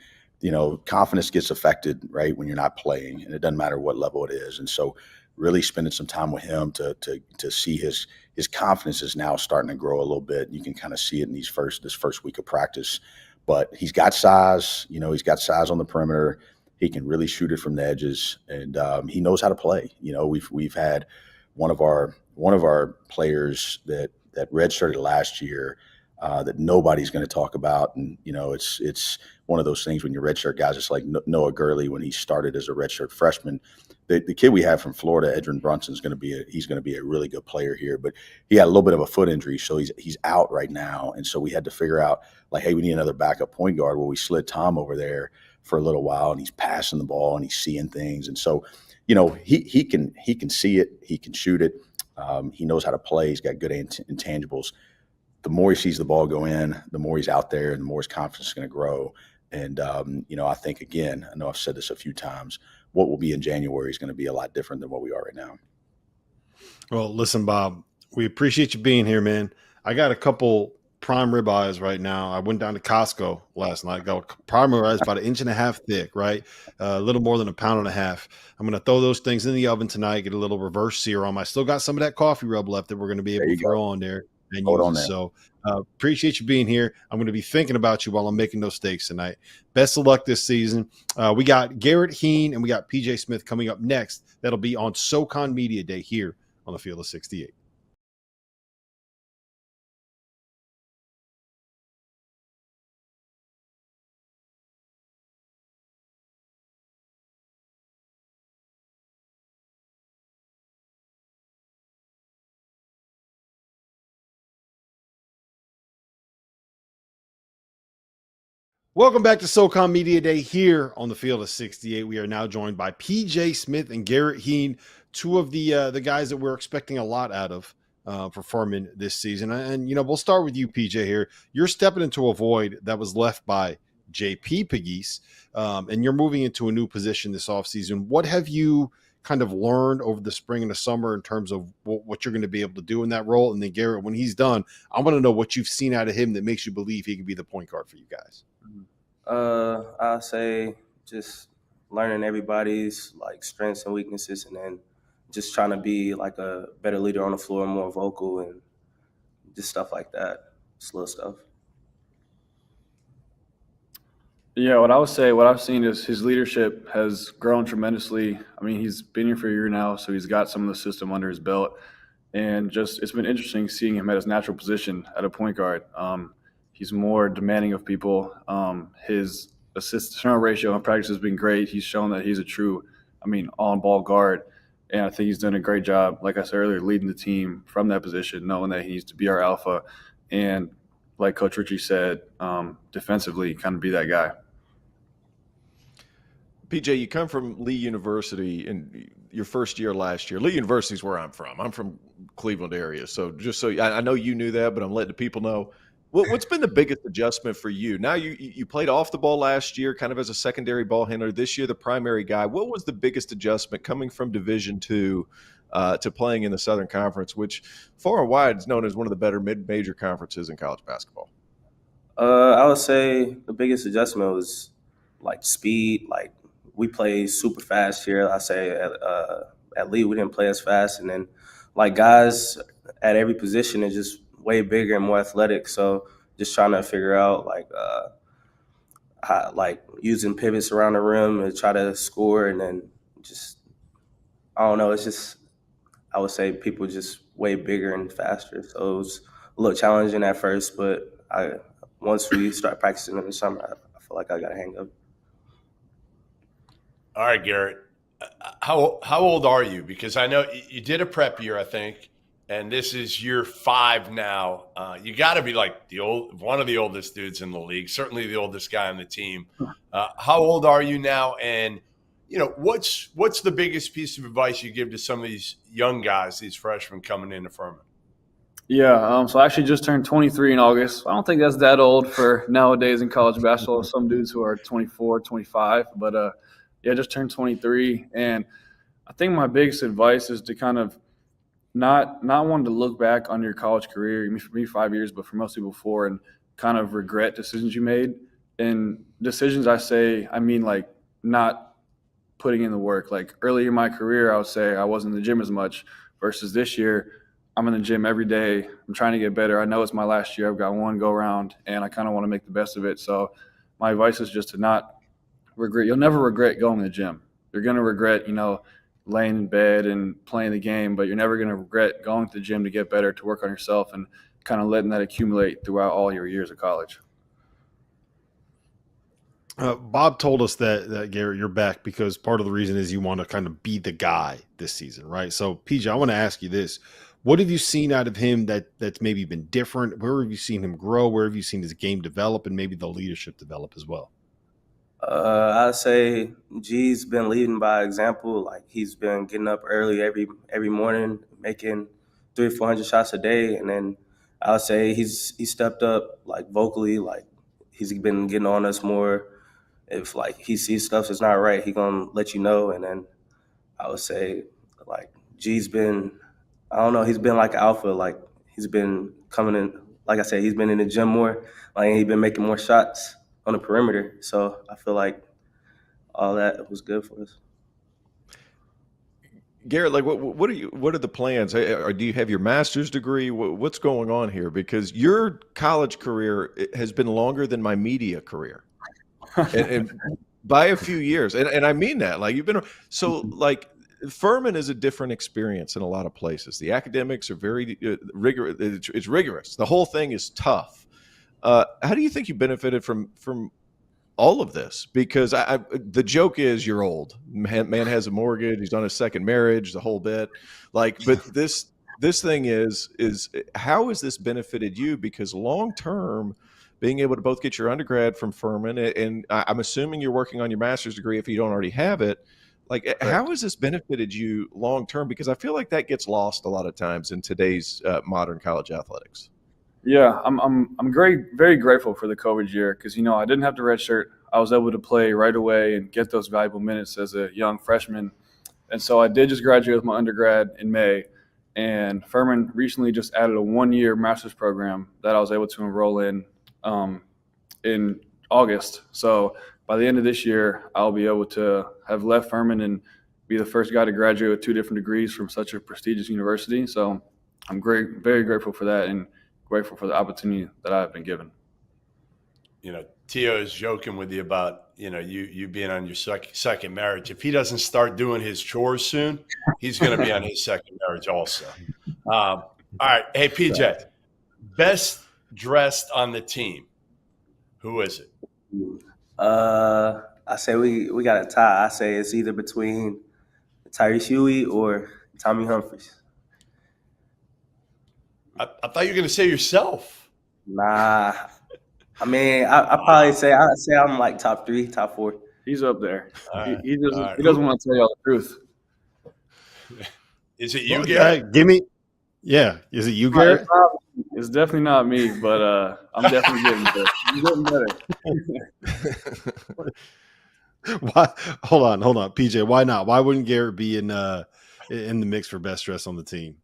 confidence gets affected, right, when you're not playing. And it doesn't matter what level it is. And so really spending some time with him to see his confidence is now starting to grow a little bit. You can kind of see it in this first week of practice. But he's got size. He's got size on the perimeter. He can really shoot it from the edges, and he knows how to play. We've had one of our players that redshirted last year that nobody's going to talk about, and it's one of those things when you're redshirt guys. It's like Noah Gurley when he started as a redshirt freshman. The kid we have from Florida, Edrin Brunson, is going to be a really good player here, but he had a little bit of a foot injury, so he's out right now, and so we had to figure out, like, hey, we need another backup point guard. Well, we slid Tom over there for a little while, and he's passing the ball and he's seeing things, and so he can see it, he can shoot it, he knows how to play, he's got good intangibles. The more he sees the ball go in, the more he's out there, and the more his confidence is going to grow. And I think, again, I know I've said this a few times, what will be in January is going to be a lot different than what we are right now. Well, listen, Bob, we appreciate you being here, man. I got a couple prime ribeyes right now. I went down to Costco last night. Got prime ribeyes about 1.5 inches thick, right? A little more than 1.5 pounds. I'm going to throw those things in the oven tonight. Get a little reverse sear on them. I still got some of that coffee rub left that we're going to be able to throw on there and Hold use on it. there. So appreciate you being here. I'm going to be thinking about you while I'm making those steaks tonight. Best of luck this season. We got Garrett, Hien, and we got PJay Smith coming up next. That'll be on SoCon Media Day here on the Field of 68. Welcome back to SoCon Media Day here on the Field of 68. We are now joined by PJay Smith and Garrett Hien, two of the guys that we're expecting a lot out of for Furman this season. And, we'll start with you, PJay, here. You're stepping into a void that was left by JP Pegues, and you're moving into a new position this offseason. What have you kind of learned over the spring and the summer in terms of what you're going to be able to do in that role? And then, Garrett, when he's done, I want to know what you've seen out of him that makes you believe he can be the point guard for you guys. I'll say just learning everybody's strengths and weaknesses, and then just trying to be a better leader on the floor, more vocal, and just stuff like that. Just little stuff. Yeah, what I would say, what I've seen is his leadership has grown tremendously. I mean, he's been here for a year now, so he's got some of the system under his belt. And just it's been interesting seeing him at his natural position at a point guard. He's more demanding of people. His assist-to-turnover ratio in practice has been great. He's shown that he's a true, on-ball guard. And I think he's done a great job, like I said earlier, leading the team from that position, knowing that he needs to be our alpha. And like Coach Richey said, defensively, kind of be that guy. PJay, you come from Lee University in your first year last year. Lee University is where I'm from. I'm from Cleveland area. So just so I know you knew that, but I'm letting the people know. What's been the biggest adjustment for you? Now you played off the ball last year, kind of as a secondary ball handler. This year, the primary guy. What was the biggest adjustment coming from Division II to playing in the Southern Conference, which far and wide is known as one of the better mid-major conferences in college basketball? I would say the biggest adjustment was speed. We play super fast here. I say at Lee we didn't play as fast, and then guys at every position are just way bigger and more athletic. So just trying to figure out how, using pivots around the rim to try to score, and then just I don't know. It's just I would say people just way bigger and faster. So it was a little challenging at first, but once we start practicing in the summer, I feel like I got a hang of it. All right, Garrett. How old are you? Because I know you did a prep year, I think, and this is year 5 now. You got to be one of the oldest dudes in the league, certainly the oldest guy on the team. How old are you now? And what's the biggest piece of advice you give to some of these young guys, these freshmen coming into Furman? Yeah, so I actually just turned 23 in August. I don't think that's that old for nowadays in college basketball. Some dudes who are 24, 25, but yeah, just turned 23. And I think my biggest advice is to kind of not wanting to look back on your college career, for me 5 years, but for most people 4, and kind of regret decisions you made. And decisions I mean not putting in the work. Early in my career, I would say I wasn't in the gym as much, versus this year, I'm in the gym every day. I'm trying to get better. I know it's my last year. I've got one go around, and I kind of want to make the best of it. So my advice is just to not regret. You'll never regret going to the gym. You're going to regret, laying in bed and playing the game, but you're never going to regret going to the gym to get better, to work on yourself, and kind of letting that accumulate throughout all your years of college. Bob told us that Garrett, you're back because part of the reason is you want to kind of be the guy this season, right? So, PJay, I want to ask you this. What have you seen out of him that's maybe been different? Where have you seen him grow? Where have you seen his game develop, and maybe the leadership develop as well? I'd say G's been leading by example. He's been getting up early every morning, making 300 or 400 shots a day, and then I would say he's stepped up vocally. He's been getting on us more. If he sees stuff that's not right, he gonna let you know. And then I would say G's been, I don't know, he's been alpha. He's been coming in like I said, he's been in the gym more. Like, he's been making more shots on the perimeter. So I feel like all that was good for us. Garrett, like what are the plans? Do you have your master's degree? What's going on here? Because your college career has been longer than my media career, and by a few years. And I mean that. Like, you've been so like Furman is a different experience in a lot of places. The academics are very rigorous. It's rigorous. The whole thing is tough. How do you think you benefited from all of this? Because the joke is you're old. Man has a mortgage. He's on his second marriage, the whole bit. Like, but this thing is how has this benefited you? Because long term, being able to both get your undergrad from Furman, and I'm assuming you're working on your master's degree if you don't already have it. Like, correct. How has this benefited you long term? Because I feel like that gets lost a lot of times in today's modern college athletics. Yeah, I'm very grateful for the COVID year because, you know, I didn't have to redshirt. I was able to play right away and get those valuable minutes as a young freshman. And so I did just graduate with my undergrad in May. And Furman recently just added a 1-year master's program that I was able to enroll in August. So by the end of this year, I'll be able to have left Furman and be the first guy to graduate with 2 different degrees from such a prestigious university. So I'm very grateful for that and grateful for the opportunity that I've been given. You know, Tio is joking with you about, you know, you being on your second marriage. If he doesn't start doing his chores soon, he's going to be on his second marriage also. All right. Hey, PJay, best dressed on the team. Who is it? I say we got a tie. I say it's either between Tyrese Huey or Tommy Humphries. I thought you were going to say yourself. Nah. I mean, I probably say I'm like top 3, top 4. He's up there. Right. He doesn't want to tell y'all the truth. Is it you, Garrett? Give me. Yeah. Is it you, Garrett? It's definitely not me, but I'm definitely getting better. I'm getting better. Why? Hold on, PJay. Why not? Why wouldn't Garrett be in the mix for best dress on the team?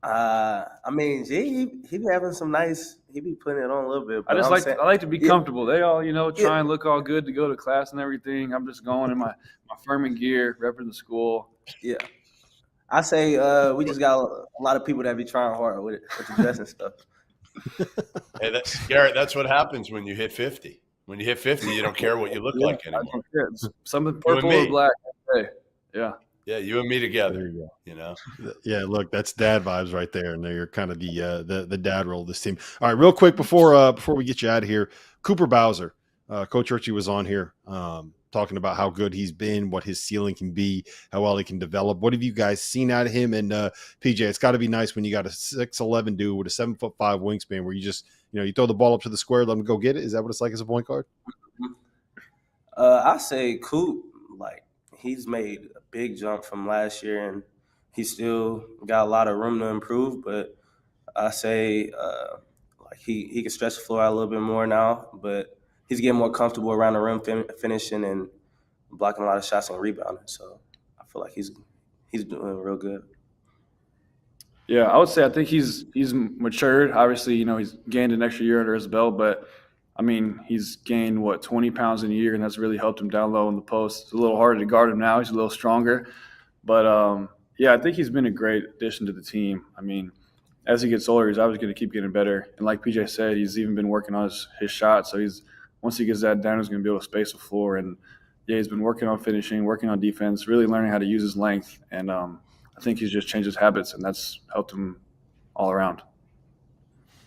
I mean, he be having some nice. He be putting it on a little bit. I like to be comfortable. They all, you know, try and look all good to go to class and everything. I'm just going in my Furman gear, repping the school. Yeah. I say we just got a lot of people that be trying hard with the dress and stuff. Hey, Garrett, that's what happens when you hit 50. When you hit 50, you don't care what you look like anymore. I don't care. It's something purple or black. Hey, yeah. Yeah, you and me together. There you go. You know. Yeah, look, that's dad vibes right there, and they're kind of the dad role of this team. All right, real quick before we get you out of here, Cooper Bowser, Coach Richey was on here talking about how good he's been, what his ceiling can be, how well he can develop. What have you guys seen out of him? And PJay, it's got to be nice when you got a 6'11" dude with a 7'5" wingspan, where you just, you know, you throw the ball up to the square, let him go get it. Is that what it's like as a point guard? I say Coop, like, he's made a big jump from last year, and he still got a lot of room to improve. But I say like he can stretch the floor out a little bit more now, but he's getting more comfortable around the rim finishing and blocking a lot of shots and rebounding. So I feel like he's doing real good. Yeah, I would say I think he's matured. Obviously, you know, he's gained an extra year under his belt, but I mean, he's gained 20 pounds in a year, and that's really helped him down low in the post. It's a little harder to guard him now. He's a little stronger, but yeah, I think he's been a great addition to the team. I mean, as he gets older, he's obviously going to keep getting better. And like PJay said, he's even been working on his shot. So once he gets that down, he's going to be able to space the floor. And yeah, he's been working on finishing, working on defense, really learning how to use his length. And I think he's just changed his habits, and that's helped him all around.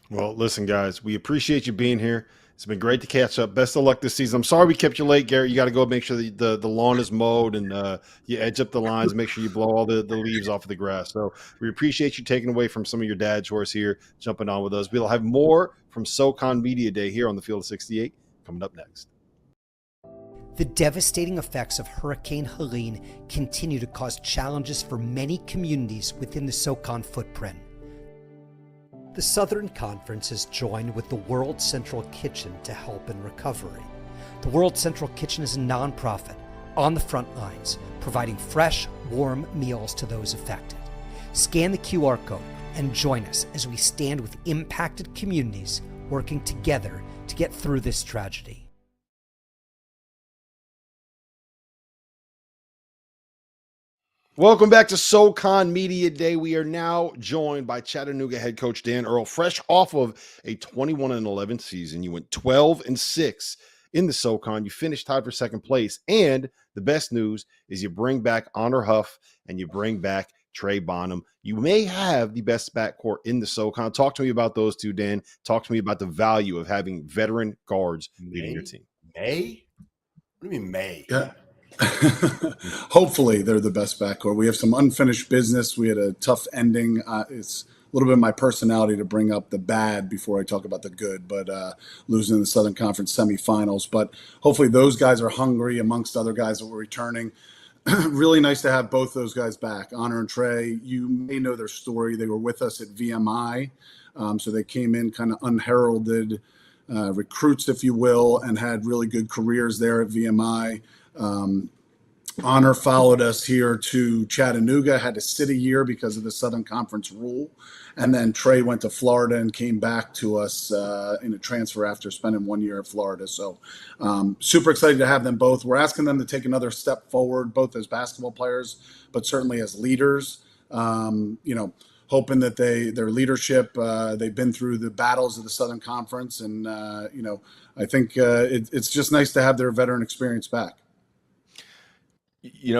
Well, listen, guys, we appreciate you being here. It's been great to catch up. Best of luck this season. I'm sorry we kept you late, Garrett. You got to go make sure the lawn is mowed and you edge up the lines, make sure you blow all the leaves off of the grass. So we appreciate you taking away from some of your dad chores here, jumping on with us. We'll have more from SoCon Media Day here on the Field of 68 coming up next. The devastating effects of Hurricane Helene continue to cause challenges for many communities within the SoCon footprint. The Southern Conference has joined with the World Central Kitchen to help in recovery. The World Central Kitchen is a nonprofit on the front lines, providing fresh, warm meals to those affected. Scan the QR code and join us as we stand with impacted communities working together to get through this tragedy. Welcome back to SoCon Media Day. We are now joined by Chattanooga head coach Dan Earl, fresh off of a 21-11 season. You went 12-6 in the SoCon. You finished tied for second place. And the best news is you bring back Honor Huff and you bring back Trey Bonham. You may have the best backcourt in the SoCon. Talk to me about those two, Dan. Talk to me about the value of having veteran guards leading your team. May? What do you mean May? Yeah. Hopefully they're the best backcourt. We have some unfinished business. We had a tough ending. It's a little bit of my personality to bring up the bad before I talk about the good, but losing in the Southern Conference semifinals. But hopefully those guys are hungry amongst other guys that were returning. Really nice to have both those guys back. Honor and Trey, you may know their story. They were with us at VMI. So they came in kind of unheralded recruits, if you will, and had really good careers there at VMI. Honor followed us here to Chattanooga, had to sit a year because of the Southern Conference rule. And then Trey went to Florida and came back to us in a transfer after spending 1 year at Florida. So super excited to have them both. We're asking them to take another step forward, both as basketball players, but certainly as leaders. Hoping that their leadership, they've been through the battles of the Southern Conference. And, I think it's just nice to have their veteran experience back.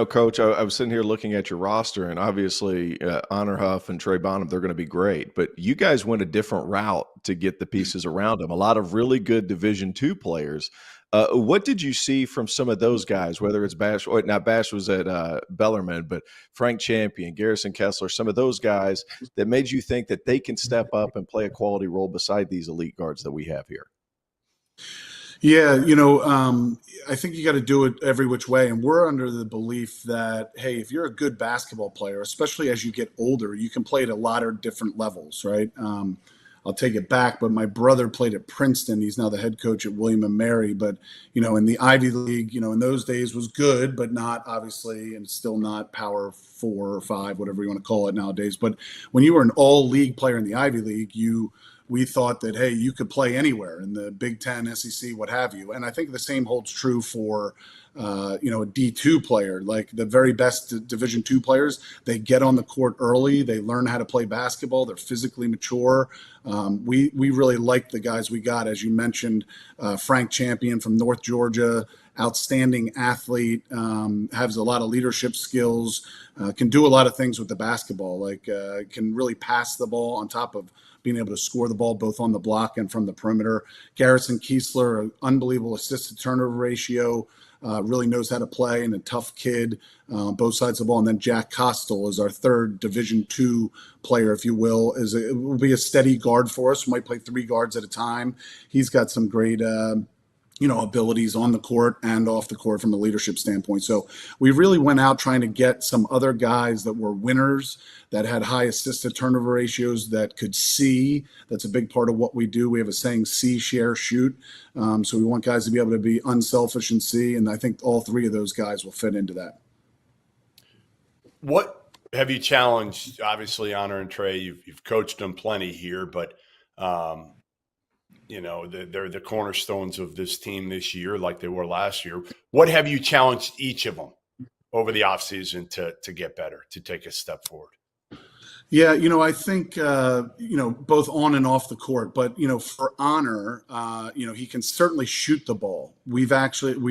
Coach, I was sitting here looking at your roster, and obviously Honor Huff and Trey Bonham, they're going to be great. But you guys went a different route to get the pieces around them. A lot of really good Division II players. What did you see from some of those guys, whether it's Bash, or not Bash was at Bellarmine, but Frank Champion, Garrison Kessler, some of those guys that made you think that they can step up and play a quality role beside these elite guards that we have here? Yeah, I think you got to do it every which way. And we're under the belief that, hey, if you're a good basketball player, especially as you get older, you can play at a lot of different levels, right? I'll take it back, but my brother played at Princeton. He's now the head coach at William & Mary. But, in the Ivy League, in those days was good, but not obviously, and still not Power 4 or 5, whatever you want to call it nowadays. But when you were an all-league player in the Ivy League, we thought that, hey, you could play anywhere in the Big Ten, SEC, what have you. And I think the same holds true for, a D2 player. Like the very best Division II players, they get on the court early. They learn how to play basketball. They're physically mature. We really like the guys we got. As you mentioned, Frank Champion from North Georgia, outstanding athlete, has a lot of leadership skills, can do a lot of things with the basketball, can really pass the ball on top of being able to score the ball both on the block and from the perimeter. Garrison Kiesler, an unbelievable assist-to-turnover ratio, really knows how to play, and a tough kid, both sides of the ball. And then Jack Costel is our third Division II player, if you will. Will be a steady guard for us. We might play 3 guards at a time. He's got some great abilities on the court and off the court from a leadership standpoint. So we really went out trying to get some other guys that were winners, that had high assist-to-turnover ratios, that could see. That's a big part of what we do. We have a saying, see, share, shoot. So we want guys to be able to be unselfish and see, and I think all 3 of those guys will fit into that. What have you challenged? Obviously, Honor and Trey, you've coached them plenty here, but they're the cornerstones of this team this year, like they were last year. What have you challenged each of them over the offseason to get better, to take a step forward? Yeah, I think, both on and off the court, but, for Honor, he can certainly shoot the ball. We've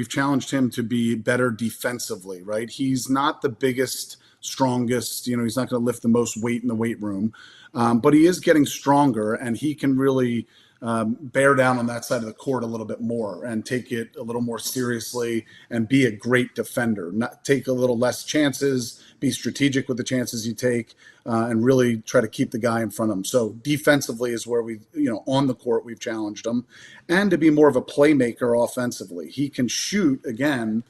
challenged him to be better defensively, right? He's not the biggest, strongest, he's not going to lift the most weight in the weight room, but he is getting stronger, and he can really bear down on that side of the court a little bit more and take it a little more seriously and be a great defender, not take a little less chances, be strategic with the chances you take, and really try to keep the guy in front of him. So defensively is where we, on the court, we've challenged him, and to be more of a playmaker offensively. He can shoot again,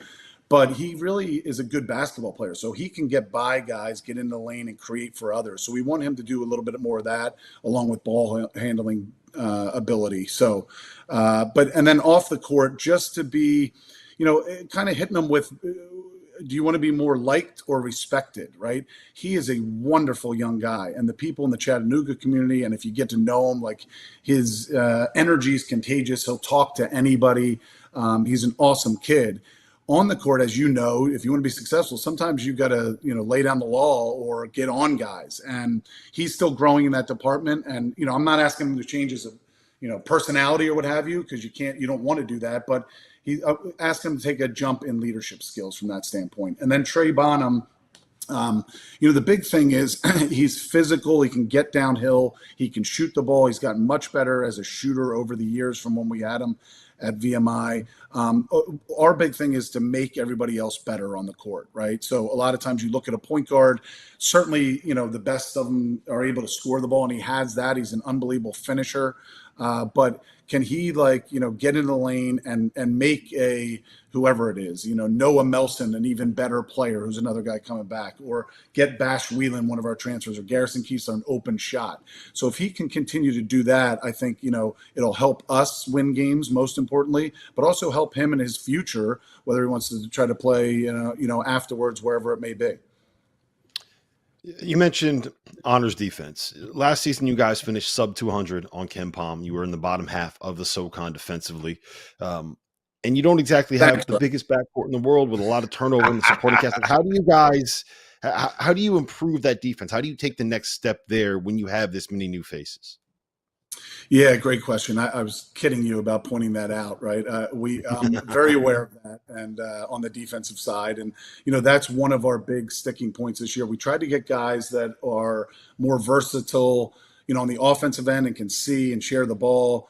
but he really is a good basketball player. So he can get by guys, get in the lane, and create for others. So we want him to do a little bit more of that, along with ball handling ability. So, and then off the court, just to be, kind of hitting them with, do you want to be more liked or respected, right? He is a wonderful young guy, and the people in the Chattanooga community, and if you get to know him, like his energy is contagious. He'll talk to anybody. He's an awesome kid. On the court, as you know, if you want to be successful, sometimes you got to, lay down the law or get on guys. And he's still growing in that department. And, I'm not asking him to change his, personality or what have you, because you don't want to do that. But he asked him to take a jump in leadership skills from that standpoint. And then Trey Bonham, the big thing is he's physical. He can get downhill. He can shoot the ball. He's gotten much better as a shooter over the years from when we had him at VMI. Our big thing is to make everybody else better on the court, right? So a lot of times you look at a point guard, certainly, the best of them are able to score the ball, and he has that. He's an unbelievable finisher. But can he get in the lane and make whoever it is, Noah Melson, an even better player who's another guy coming back, or get Bash Whelan, one of our transfers, or Garrison Keesler, an open shot. So if he can continue to do that, I think, it'll help us win games most importantly, but also help him in his future, whether he wants to try to play, afterwards, wherever it may be. You mentioned honors defense. Last season, you guys finished sub 200 on KenPom. You were in the bottom half of the SoCon defensively. And you don't exactly have the biggest backcourt in the world with a lot of turnover in the supporting cast. How do you guys, how do you improve that defense? How do you take the next step there when you have this many new faces? Yeah, great question. I was kidding you about pointing that out, right? I'm very aware of that, and on the defensive side. And, that's one of our big sticking points this year. We tried to get guys that are more versatile, on the offensive end and can see and share the ball,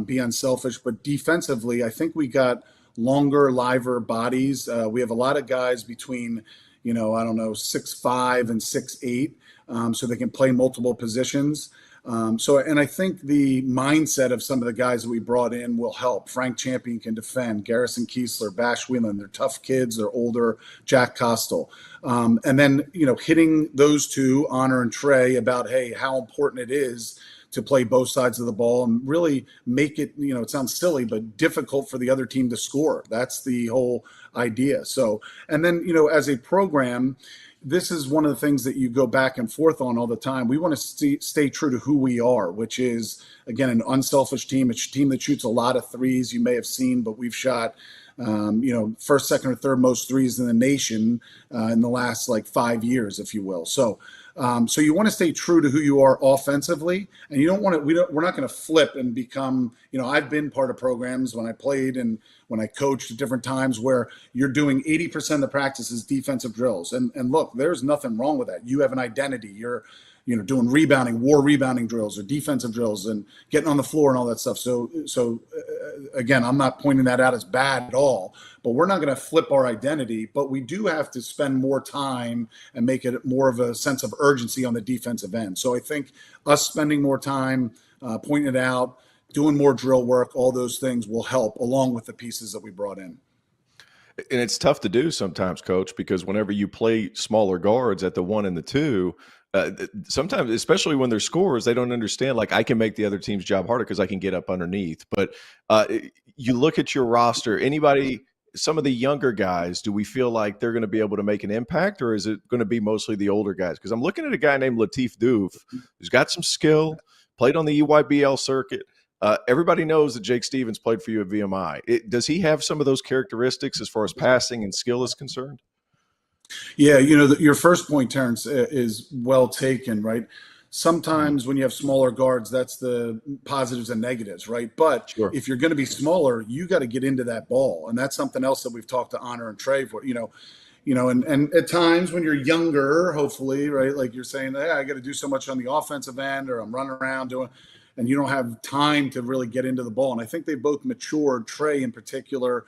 be unselfish. But defensively, I think we got longer, liver bodies. We have a lot of guys between, 6'5" and 6'8", so they can play multiple positions. And I think the mindset of some of the guys that we brought in will help. Frank Champion can defend. Garrison Keesler, Bash Whelan, they're tough kids. They're older. Jack Costal. And then, hitting those two, Honor and Trey, about, hey, how important it is to play both sides of the ball and really make it, it sounds silly, but difficult for the other team to score. That's the whole idea. So, and then, as a program, this is one of the things that you go back and forth on all the time. We want to stay true to who we are, which is, again, an unselfish team. It's a team that shoots a lot of threes. You may have seen, but we've shot, first, second, or third most threes in the nation in the last 5 years, if you will. So you want to stay true to who you are offensively, and you don't want to. We're not going to flip and become. I've been part of programs when I played and when I coached at different times where you're doing 80% of the practices defensive drills, and look, there's nothing wrong with that. You have an identity. You're doing rebounding, war rebounding drills or defensive drills and getting on the floor and all that stuff. So again, I'm not pointing that out as bad at all, but we're not going to flip our identity, but we do have to spend more time and make it more of a sense of urgency on the defensive end. So I think us spending more time pointing it out, doing more drill work, all those things will help along with the pieces that we brought in. And it's tough to do sometimes, Coach, because whenever you play smaller guards at the 1 and the 2, sometimes, especially when they're scorers, they don't understand, I can make the other team's job harder because I can get up underneath. But you look at your roster, some of the younger guys, do we feel like they're going to be able to make an impact, or is it going to be mostly the older guys? Because I'm looking at a guy named Latif Doof, who's got some skill, played on the EYBL circuit. Everybody knows that Jake Stevens played for you at VMI. Does he have some of those characteristics as far as passing and skill is concerned? Yeah, your first point, Terrence, is well taken, right? Sometimes when you have smaller guards, that's the positives and negatives, right? But if you're going to be smaller, you got to get into that ball. And that's something else that we've talked to Honor and Trey for, and at times when you're younger, hopefully, right, like you're saying, hey, I got to do so much on the offensive end, or I'm running around doing – and you don't have time to really get into the ball. And I think they both matured. Trey in particular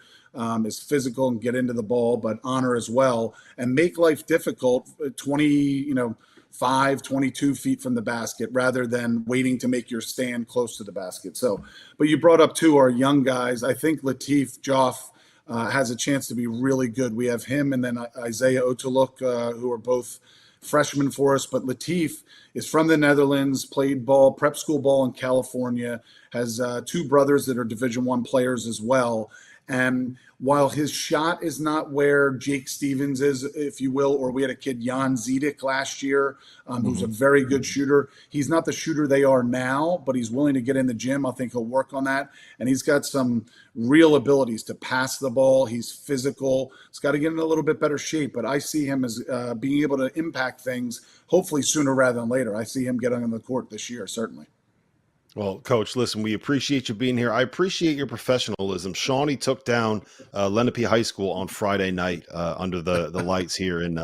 is physical and get into the ball, but Honor as well, and make life difficult 25, 22 feet from the basket rather than waiting to make your stand close to the basket. So, but you brought up two our young guys. I think Latif Joff has a chance to be really good. We have him and then Isaiah Otuluk, who are both freshman for us, but Latif is from the Netherlands, played prep school ball in California, has two brothers that are Division I players as well. And while his shot is not where Jake Stevens is, if you will, or we had a kid, Jan Zedek last year, who's a very good shooter. He's not the shooter they are now, but he's willing to get in the gym. I think he'll work on that. And he's got some real abilities to pass the ball. He's physical. He's got to get in a little bit better shape, but I see him as being able to impact things, hopefully sooner rather than later. I see him getting on the court this year, certainly. Well, Coach, listen, we appreciate you being here. I appreciate your professionalism. Shawnee took down Lenape High School on Friday night under the lights here in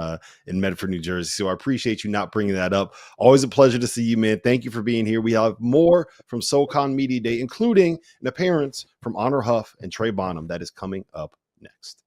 Medford, New Jersey. So I appreciate you not bringing that up. Always a pleasure to see you, man. Thank you for being here. We have more from SoCon Media Day, including an appearance from Honor Huff and Trey Bonham that is coming up next.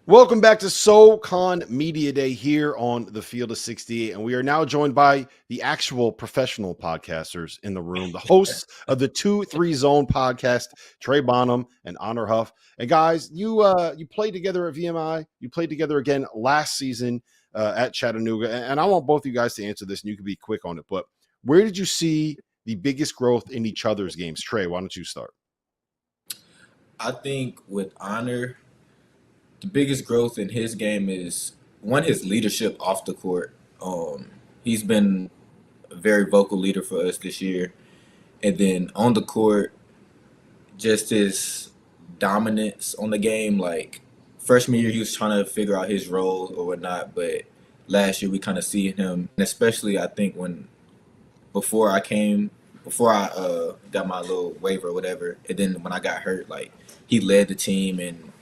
Welcome back to SoCon Media Day here on the Field of 68, and we are now joined by the actual professional podcasters in the room, the hosts of the 2-3 Zone podcast, Trey Bonham and Honor Huff. And guys, you played together at VMI. You played together again last season at Chattanooga, and I want both of you guys to answer this, and you can be quick on it. But where did you see the biggest growth in each other's games? Trey, why don't you start? I think with Honor, the biggest growth in his game is, one, his leadership off the court. He's been a very vocal leader for us this year. And then on the court, just his dominance on the game. Like, freshman year, he was trying to figure out his role or whatnot. But last year, we kind of see him, and especially I think before I got my little waiver or whatever, and then when I got hurt, like, he led the team and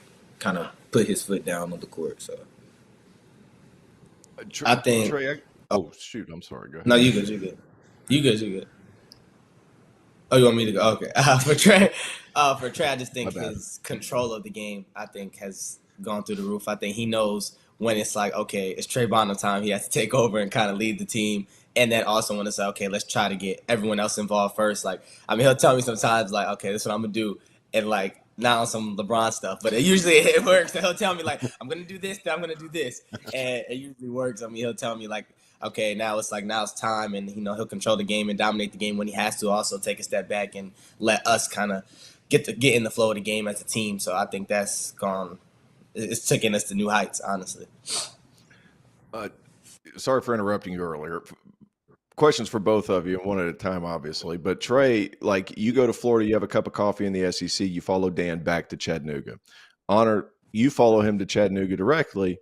kind of put his foot down on the court. So I think. Trey, shoot! I'm sorry. Go ahead. No, you good. You good. Oh, you want me to go? Okay. For Trey, I just think his control of the game, I think, has gone through the roof. I think he knows when it's like, okay, it's Trey Bonham time. He has to take over and kind of lead the team. And then also when it's like, okay, let's try to get everyone else involved first. Like, I mean, he'll tell me sometimes, like, okay, this is what I'm gonna do, and like, not on some LeBron stuff, but usually it works. So he'll tell me, like, I'm going to do this, then I'm going to do this. And it usually works. I mean, he'll tell me, like, okay, now it's time. And, he'll control the game and dominate the game when he has to. Also take a step back and let us kind of get in the flow of the game as a team. So I think it's taking us to new heights, honestly. Sorry for interrupting you earlier. Questions for both of you, one at a time, obviously. But Trey, like, you go to Florida, you have a cup of coffee in the SEC, you follow Dan back to Chattanooga. Honor, you follow him to Chattanooga directly.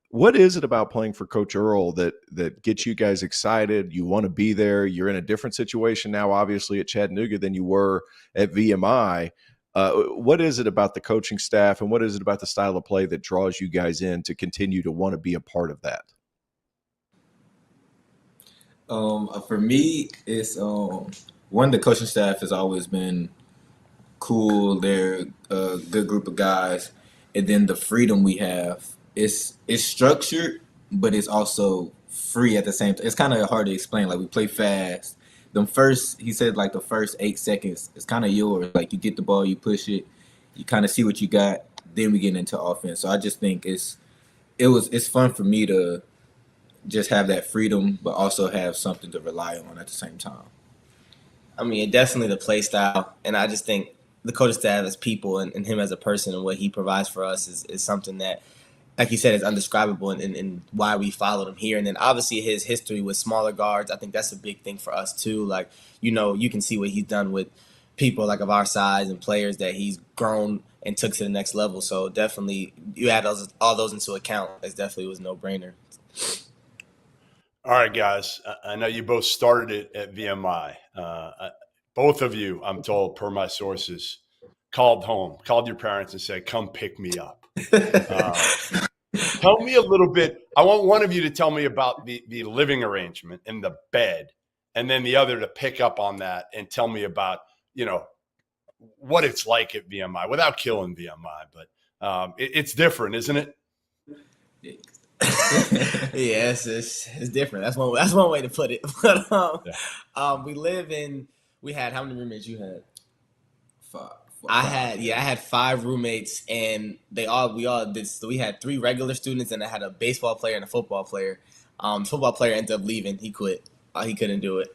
What is it about playing for Coach Earl that gets you guys excited? You want to be there. You're in a different situation now, obviously, at Chattanooga than you were at VMI. What is it about the coaching staff, and what is it about the style of play that draws you guys in to continue to want to be a part of that? For me, it's one, the coaching staff has always been cool. They're a good group of guys, and then the freedom we have, it's structured, but it's also free at the same time. It's kind of hard to explain. Like, we play fast. He said, like, the first 8 seconds, it's kind of yours. Like, you get the ball, you push it, you kind of see what you got, then we get into offense. So I just think it's fun for me to just have that freedom, but also have something to rely on at the same time. I mean, definitely the play style, and I just think the coaching staff as people and him as a person and what he provides for us is something that, like you said, is undescribable and why we followed him here. And then obviously his history with smaller guards, I think that's a big thing for us too. Like, you can see what he's done with people like of our size and players that he's grown and took to the next level. So definitely, you add all those into account, it definitely was no brainer. All right, guys. I know you both started it at VMI. Both of you, I'm told, per my sources, called your parents and said, come pick me up. Tell me a little bit. I want one of you to tell me about the living arrangement and the bed, and then the other to pick up on that and tell me about, what it's like at VMI without killing VMI. But it's different, isn't it? Yes, it's different. That's one way to put it. But we live in We had, how many roommates you had? Five. I had 5 roommates, and we all did. So we had 3 regular students, and I had a baseball player and a football player. Football player ended up leaving. He quit. He couldn't do it.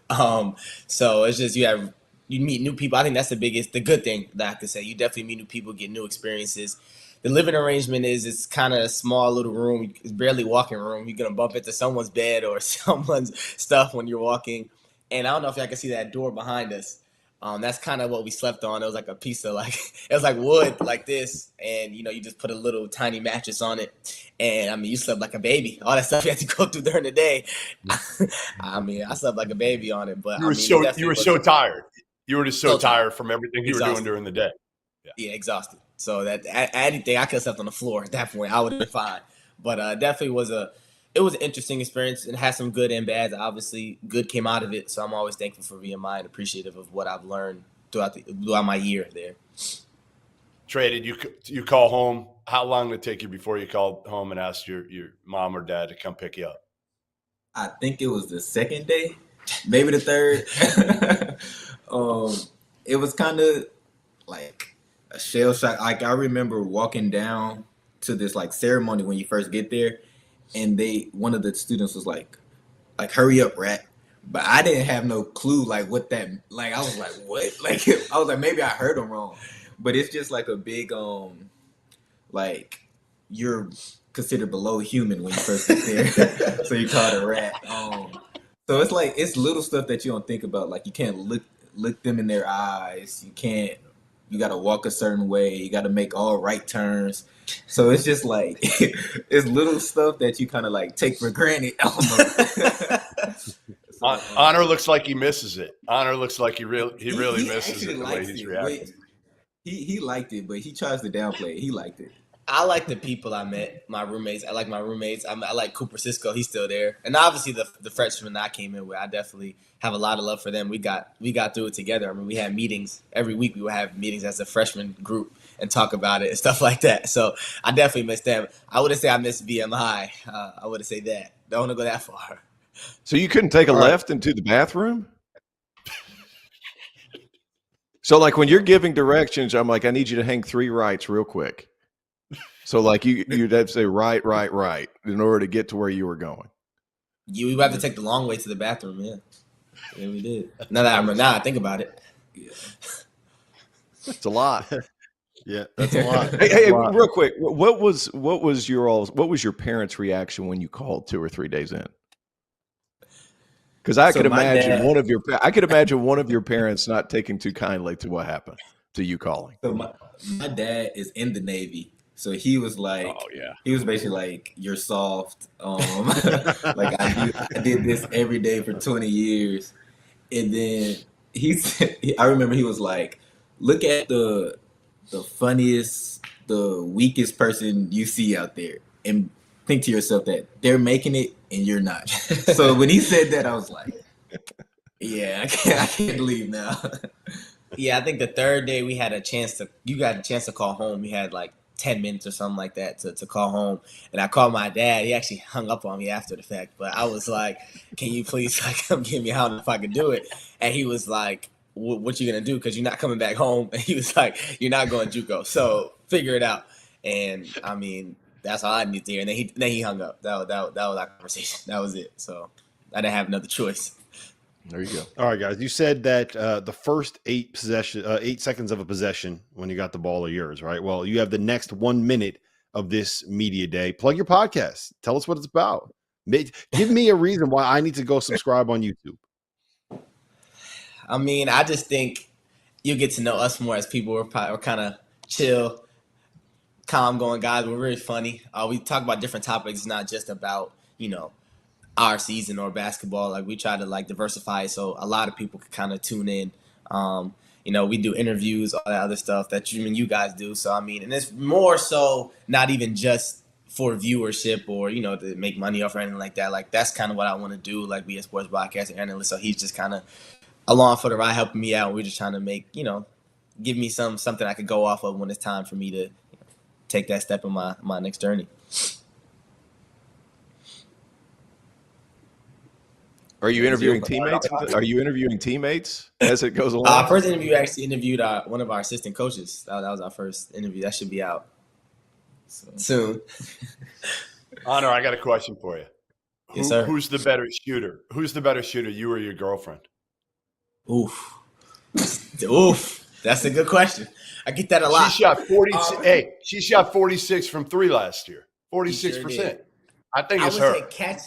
So it's just you meet new people. I think that's the good thing that I could say. You definitely meet new people, get new experiences. The living arrangement it's kind of a small little room. It's barely walking room. You're gonna bump into someone's bed or someone's stuff when you're walking. And I don't know if y'all can see that door behind us. That's kind of what we slept on. It was like a piece of it was like wood like this. And, you just put a little tiny mattress on it. And, I mean, you slept like a baby. All that stuff you had to go through during the day. I mean, I slept like a baby on it. But you were so tired. You were just so tired from everything you were doing during the day. Yeah, exhausted. So that anything, I could have slept on the floor at that point. I would have been fine. But definitely was an interesting experience and had some good and bad. Obviously, good came out of it. So I'm always thankful for VMI and appreciative of what I've learned throughout my year there. Trey, did you call home? How long did it take you before you called home and asked your mom or dad to come pick you up? I think it was the second day, maybe the third. It was kind of like a shell shock. Like I remember walking down to this ceremony when you first get there, and one of the students was like hurry up, rat. But I didn't have no clue what that I was like, what? I was like, maybe I heard him wrong. But it's just a big you're considered below human when you first get there. So you call it a rat. So it's it's little stuff that you don't think about. You can't look them in their eyes. You gotta walk a certain way. You gotta make all right turns. So it's just it's little stuff that you kind of take for granted almost. Honor looks like he misses it. Honor looks like he really misses it the way he's reacting. He liked it, but he tries to downplay it. He liked it. I like the people I met, my roommates. I like my roommates. I like Cooper Cisco. He's still there. And obviously the freshmen that I came in with, I definitely have a lot of love for them. We got through it together. I mean, we had meetings. Every week we would have meetings as a freshman group and talk about it and stuff like that. So I definitely miss them. I wouldn't say I miss VMI. I wouldn't say that. Don't want to go that far. So you couldn't take a left into the bathroom? So when you're giving directions, I'm like, I need you to hang 3 rights real quick. So you'd have to say right in order to get to where you were going. We would have to take the long way to the bathroom. Yeah, we did. Now I think about it. Yeah. It's a lot. Yeah, that's a lot. Hey, real quick, what was your parents' reaction when you called 2 or 3 days in? Because I could imagine one of your parents not taking too kindly to what happened to you calling. So my dad is in the Navy, so he was he was basically you're soft. I did this every day for 20 years, and then I remember he was like, look at the funniest, the weakest person you see out there, and think to yourself that they're making it and you're not. So when he said that, I was like, yeah, I can't leave now. Yeah, I think the third day you got a chance to call home. We had 10 minutes or something like that to call home. And I called my dad. He actually hung up on me after the fact. But I was like, can you please come get me? I don't know if I could do it. And he was like, what you going to do? Because you're not coming back home. And he was like, you're not going JUCO. So figure it out. And I mean, that's all I need to hear. And then he hung up. That was our conversation. That was it. So I didn't have another choice. There you go. All right, guys. You said that the first 8 seconds of a possession when you got the ball are yours, right? Well, you have the next 1 minute of this media day. Plug your podcast. Tell us what it's about. Give me a reason why I need to go subscribe on YouTube. I mean, I just think you'll get to know us more as people. We're kind of chill, calm going guys. We're very funny. We talk about different topics, not just about, our season or basketball. We try to diversify so a lot of people can kind of tune in. We do interviews, all that other stuff that you guys do. So, I mean, and it's more so not even just for viewership or, to make money off or anything like that. That's kind of what I want to do, be a sports broadcaster analyst. So he's just kind of along for the ride, helping me out. We're just trying to make, give me something I could go off of when it's time for me to take that step in my next journey. Are you interviewing teammates? Are you interviewing teammates as it goes along? Our first interview actually interviewed one of our assistant coaches. That was our first interview. That should be out soon. Honor, I got a question for you. Yes, sir. Who's the better shooter? Who's the better shooter, you or your girlfriend? Oof. That's a good question. I get that a lot. She shot 46. She shot 46 from 3 last year. 46%. Sure I think I it's would her. say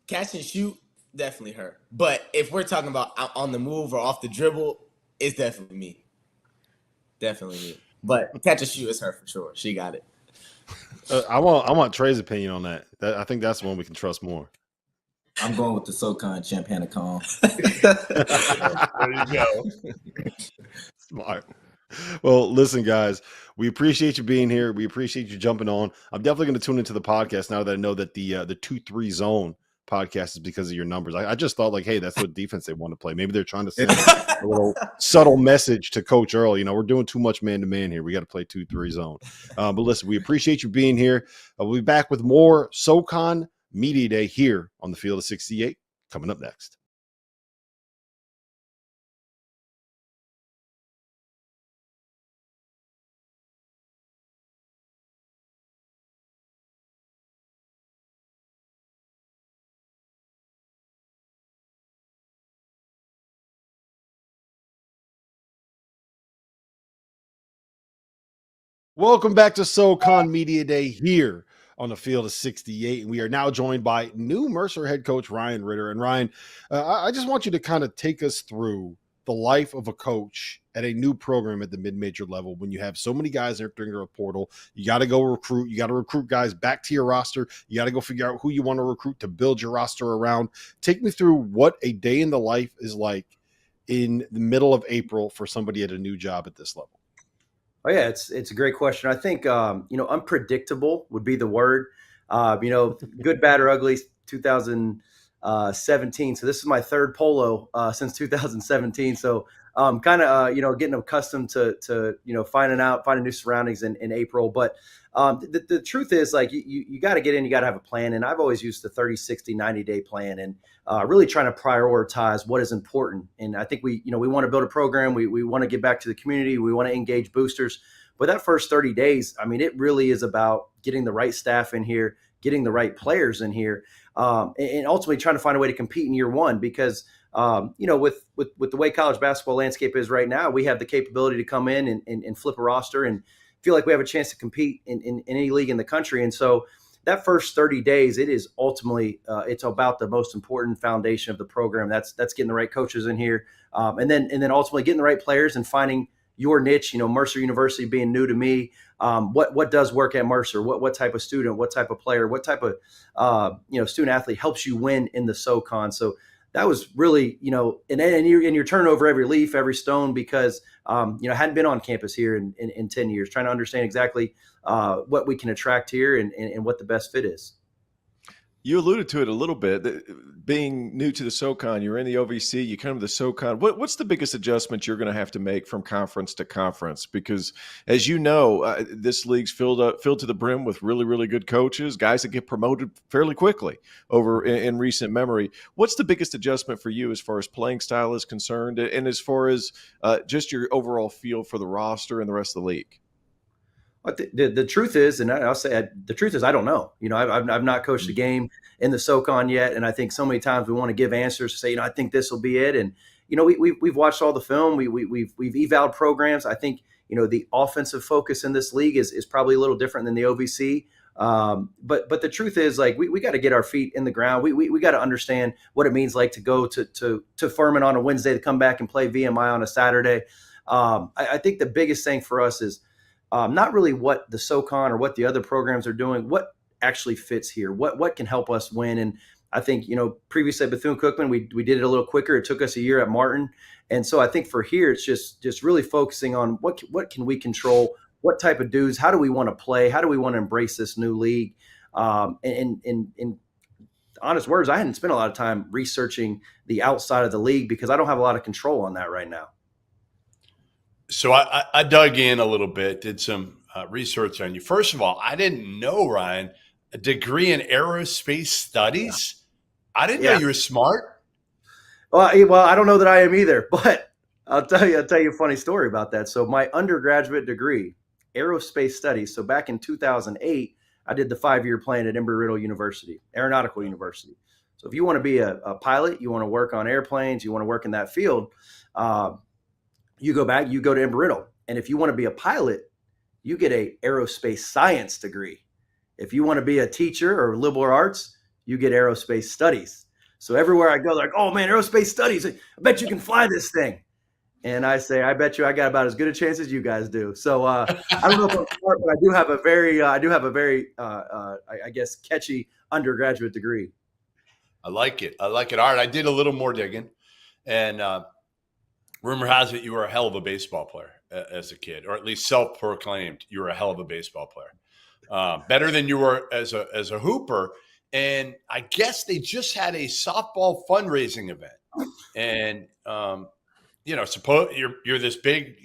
catch and shoot, definitely her. But if we're talking about on the move or off the dribble, it's definitely me. Definitely me. But catch and shoot is her for sure. She got it. I want Trey's opinion on that. I think that's the one we can trust more. I'm going with the SoCon Champagne-a-con. There you go. Smart. Well, listen, guys, we appreciate you being here. We appreciate you jumping on. I'm definitely going to tune into the podcast now that I know that the 2-3 zone podcast is because of your numbers. I just thought like, hey, that's what defense they want to play. Maybe they're trying to send a little subtle message to Coach Earl. You know, we're doing too much man-to-man here. We got to play 2-3 zone. But listen, we appreciate you being here. We'll be back with more SoCon Media Day here on the Field of 68 coming up next. Welcome back to SoCon Media Day here on the Field of 68. And we are now joined by new Mercer head coach, Ryan Ritter. And Ryan, I just want you to kind of take us through the life of a coach at a new program at the mid-major level. When you have so many guys entering the portal, you got to go recruit. You got to recruit guys back to your roster. You got to go figure out who you want to recruit to build your roster around. Take me through what a day in the life is like in the middle of April for somebody at a new job at this level. Oh yeah, it's a great question. I think unpredictable would be the word. Good, bad, or ugly. 2017. So this is my third polo since 2017. So kind of getting accustomed to finding new surroundings in April. But the truth is, like, you got to get in, you got to have a plan. And I've always used the 30, 60, 90-day plan and really trying to prioritize what is important. And I think we want to build a program. We want to get back to the community. We want to engage boosters. But that first 30 days, I mean, it really is about getting the right staff in here, getting the right players in here, and ultimately trying to find a way to compete in year one. Because with the way college basketball landscape is right now, we have the capability to come in and flip a roster and feel like we have a chance to compete in any league in the country. And so that first 30 days, it is ultimately it's about the most important foundation of the program. That's getting the right coaches in here, and then ultimately getting the right players and finding your niche. Mercer University being new to me, what does work at Mercer? What type of student? What type of player? What type of student athlete helps you win in the SoCon? So that was really and you're turning over every leaf, every stone, because hadn't been on campus here in 10 years, trying to understand exactly what we can attract here and what the best fit is. You alluded to it a little bit, being new to the SoCon. You're in the OVC, you come to the SoCon. What's the biggest adjustment you're going to have to make from conference to conference? Because as you know, this league's filled to the brim with really, really good coaches, guys that get promoted fairly quickly over in recent memory. What's the biggest adjustment for you as far as playing style is concerned, and as far as just your overall feel for the roster and the rest of the league? The truth is, and I'll say the truth is, I don't know. I've not coached a game in the SoCon yet, and I think so many times we want to give answers to say, I think this will be it. And we've watched all the film, we've evaled programs. I think the offensive focus in this league is probably a little different than the OVC. But the truth is, like, we got to get our feet in the ground. We got to understand what it means, like, to go to Furman on a Wednesday, to come back and play VMI on a Saturday. I think the biggest thing for us is not really what the SoCon or what the other programs are doing, what actually fits here, what can help us win. And I think, previously at Bethune-Cookman, we did it a little quicker. It took us a year at Martin. And so I think for here, it's just really focusing on what can we control, what type of dudes, how do we want to play, how do we want to embrace this new league. And honest words, I hadn't spent a lot of time researching the outside of the league because I don't have a lot of control on that right now. So I dug in a little bit, did some research on you. First of all, I didn't know, Ryan, a degree in aerospace studies. I didn't know you were smart. Well, I don't know that I am either, but I'll tell you a funny story about that. So my undergraduate degree, aerospace studies. So back in 2008, I did the 5-year plan at Embry-Riddle University, Aeronautical University. So if you want to be a pilot, you want to work on airplanes, you want to work in that field, you go to Embry-Riddle. And if you want to be a pilot, you get a aerospace science degree. If you want to be a teacher or liberal arts, you get aerospace studies. So everywhere I go, they're like, oh man, aerospace studies, I bet you can fly this thing. And I say, I bet you I got about as good a chance as you guys do. So I don't know if I'm smart, but I do have a very, I guess, catchy undergraduate degree. I like it. All right, I did a little more digging, and rumor has it you were a hell of a baseball player as a kid, or at least self-proclaimed you were a hell of a baseball player, better than you were as a hooper. And I guess they just had a softball fundraising event, and suppose you're this big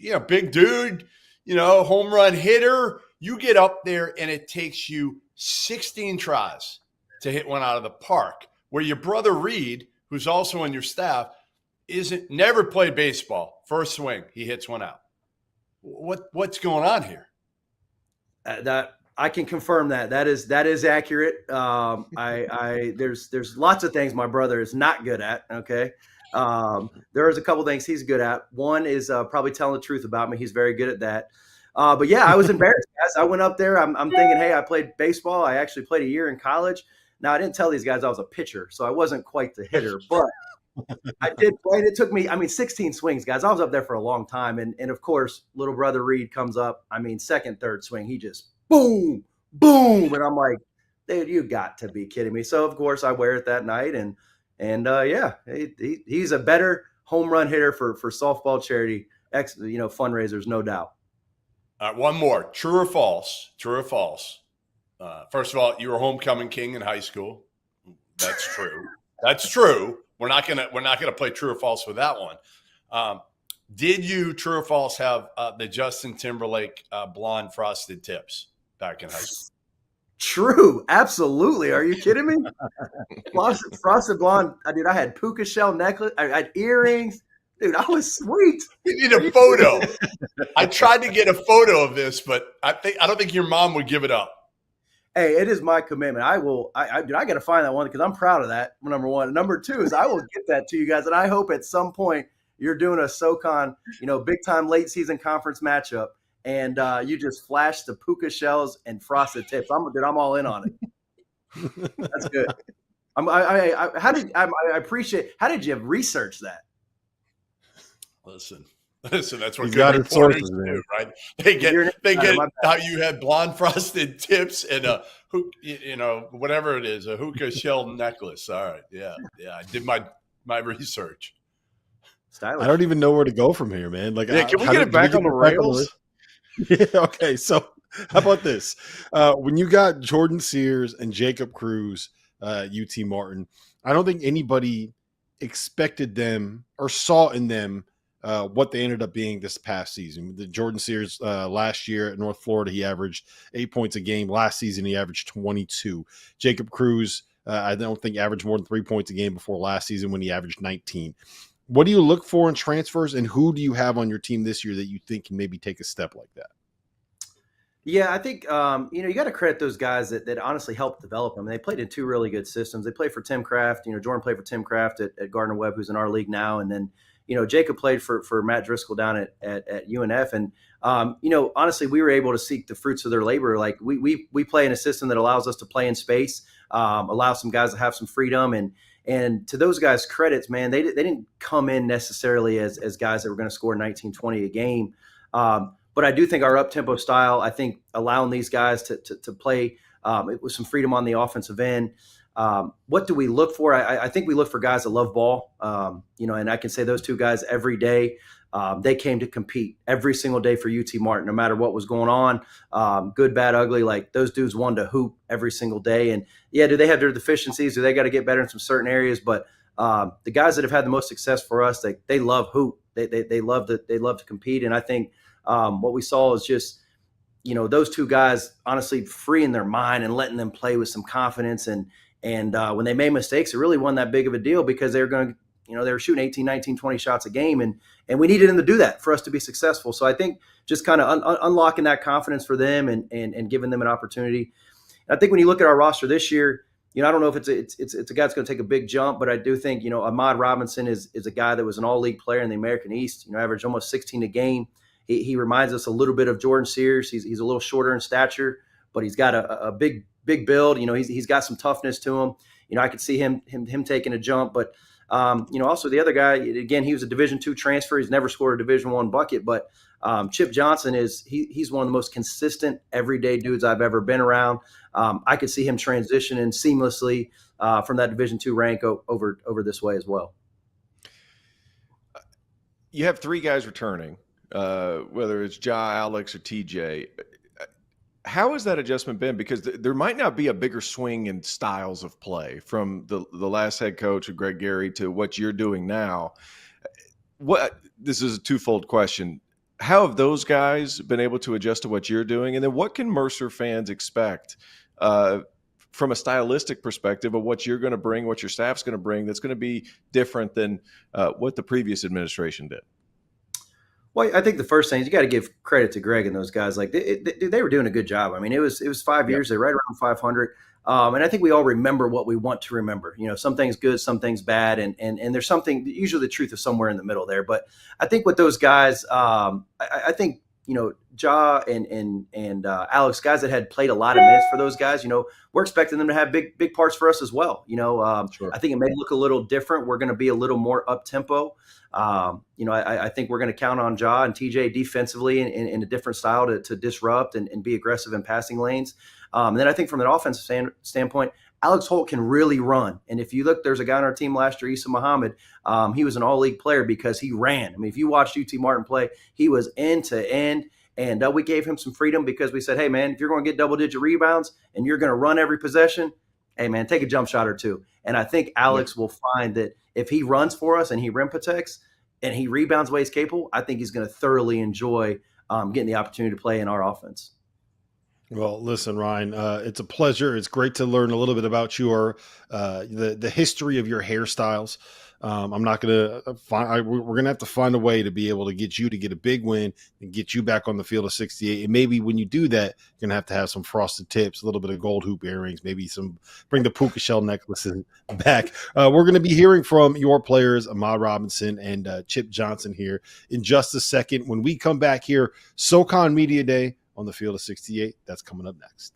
dude, home run hitter. You get up there, and it takes you 16 tries to hit one out of the park. Where your brother Reed, who's also on your staff, never played baseball. First swing, he hits one out. What's going on here? That I can confirm that is accurate. There's lots of things my brother is not good at. Okay, there's a couple things he's good at. One is probably telling the truth about me. He's very good at that. But yeah, I was embarrassed, guys. I went up there. I'm thinking, hey, I played baseball. I actually played a year in college. Now, I didn't tell these guys I was a pitcher, so I wasn't quite the hitter, but I did play. It took me, 16 swings, guys. I was up there for a long time. And of course, little brother Reed comes up. Second, third swing, he just boom, boom. And I'm like, dude, you got to be kidding me. So, of course, I wear it that night. And yeah, he's a better home run hitter for softball charity, fundraisers, no doubt. One more. True or false? True or false? First of all, you were homecoming king in high school. That's true. That's true. We're not gonna play true or false with that one. Did you, true or false, have the Justin Timberlake blonde frosted tips back in high school? True, absolutely. Are you kidding me? frosted blonde. Dude, I had puka shell necklace. I had earrings. Dude, I was sweet. We need a photo. I tried to get a photo of this, but I don't think your mom would give it up. Hey, it is my commitment. I got to find that one because I'm proud of that. Number one. Number two is I will get that to you guys, and I hope at some point you're doing a SoCon, big time late season conference matchup, and you just flash the puka shells and frosted tips. I'm all in on it. That's good. I appreciate. How did you research that? Listen, that's what good reporters do, right? They get how you had blonde frosted tips and whatever it is, a hookah shell necklace. All right, yeah. I did my research. Stylish. I don't even know where to go from here, man. Like, can we get it back on the rails? Yeah. Okay. So how about this? When you got Jordan Sears and Jacob Cruz, UT Martin, I don't think anybody expected them or saw in them what they ended up being this past season. The Jordan Sears last year at North Florida, he averaged 8 points a game. Last season, he averaged 22. Jacob Cruz, I don't think averaged more than 3 points a game before last season when he averaged 19. What do you look for in transfers, and who do you have on your team this year that you think can maybe take a step like that? Yeah, I think, you got to credit those guys that honestly helped develop them. They played in two really good systems. They played for Tim Kraft. Jordan played for Tim Kraft at Gardner-Webb, who's in our league now. And then, Jacob played for Matt Driscoll down at UNF. And, honestly, we were able to seek the fruits of their labor. Like we play in a system that allows us to play in space, allows some guys to have some freedom. And to those guys' credits, man, they didn't come in necessarily as guys that were going to score 19, 20 a game. But I do think our up-tempo style, I think allowing these guys to play with some freedom on the offensive end. What do we look for? I think we look for guys that love ball, and I can say those two guys every day. They came to compete every single day for UT Martin, no matter what was going on, good, bad, ugly. Like those dudes wanted to hoop every single day. And yeah, do they have their deficiencies? Do they got to get better in some certain areas? But the guys that have had the most success for us, they love hoop. They love to compete. And I think what we saw is just, those two guys honestly freeing their mind and letting them play with some confidence. And when they made mistakes, it really wasn't that big of a deal because they were going to they were shooting 18, 19, 20 shots a game, and we needed them to do that for us to be successful. So I think just kind of unlocking that confidence for them and giving them an opportunity. And I think when you look at our roster this year, I don't know if it's a guy that's going to take a big jump, but I do think, Ahmad Robinson is a guy that was an all-league player in the American East, averaged almost 16 a game. He reminds us a little bit of Jordan Sears. He's a little shorter in stature, but he's got a big build. He's got some toughness to him. I could see him taking a jump, but also the other guy, again, he was a Division II transfer. He's never scored a Division I bucket, but Chip Johnson he's one of the most consistent everyday dudes I've ever been around. I could see him transitioning seamlessly from that Division II rank over this way as well. You have 3 guys returning, whether it's Ja, Alex, or TJ. How has that adjustment been? Because there might not be a bigger swing in styles of play from the last head coach of Greg Gary to what you're doing now. This is a twofold question. How have those guys been able to adjust to what you're doing? And then what can Mercer fans expect from a stylistic perspective of what you're going to bring, what your staff's going to bring that's going to be different than what the previous administration did? Well, I think the first thing is you got to give credit to Greg and those guys. Like they were doing a good job. I mean, it was 5 years. They're right around 500. And I think we all remember what we want to remember. Some things good, some things bad, and there's something. Usually, the truth is somewhere in the middle there. But I think with those guys, I think Ja and Alex, guys that had played a lot of minutes for those guys. We're expecting them to have big parts for us as well. Sure. I think it may look a little different. We're going to be a little more up tempo. I think we're going to count on Ja and TJ defensively in a different style to disrupt and be aggressive in passing lanes. And then I think from an offensive standpoint, Alex Holt can really run. And if you look, there's a guy on our team last year, Issa Muhammad. He was an all-league player because he ran. I mean, if you watched UT Martin play, he was end to end. And we gave him some freedom because we said, hey, man, if you're going to get double-digit rebounds and you're going to run every possession, hey, man, take a jump shot or two. And I think Alex will find that if he runs for us and he rim protects and he rebounds the way he's capable, I think he's going to thoroughly enjoy getting the opportunity to play in our offense. Well, listen, Ryan, it's a pleasure. It's great to learn a little bit about your the history of your hairstyles. I'm not going to find. We're going to have to find a way to be able to get you to get a big win and get you back on the field of 68. And maybe when you do that, you're going to have some frosted tips, a little bit of gold hoop earrings, maybe bring the puka shell necklaces back. We're going to be hearing from your players, Ahmad Robinson and Chip Johnson, here in just a second. When we come back here, SoCon Media Day on the field of 68. That's coming up next.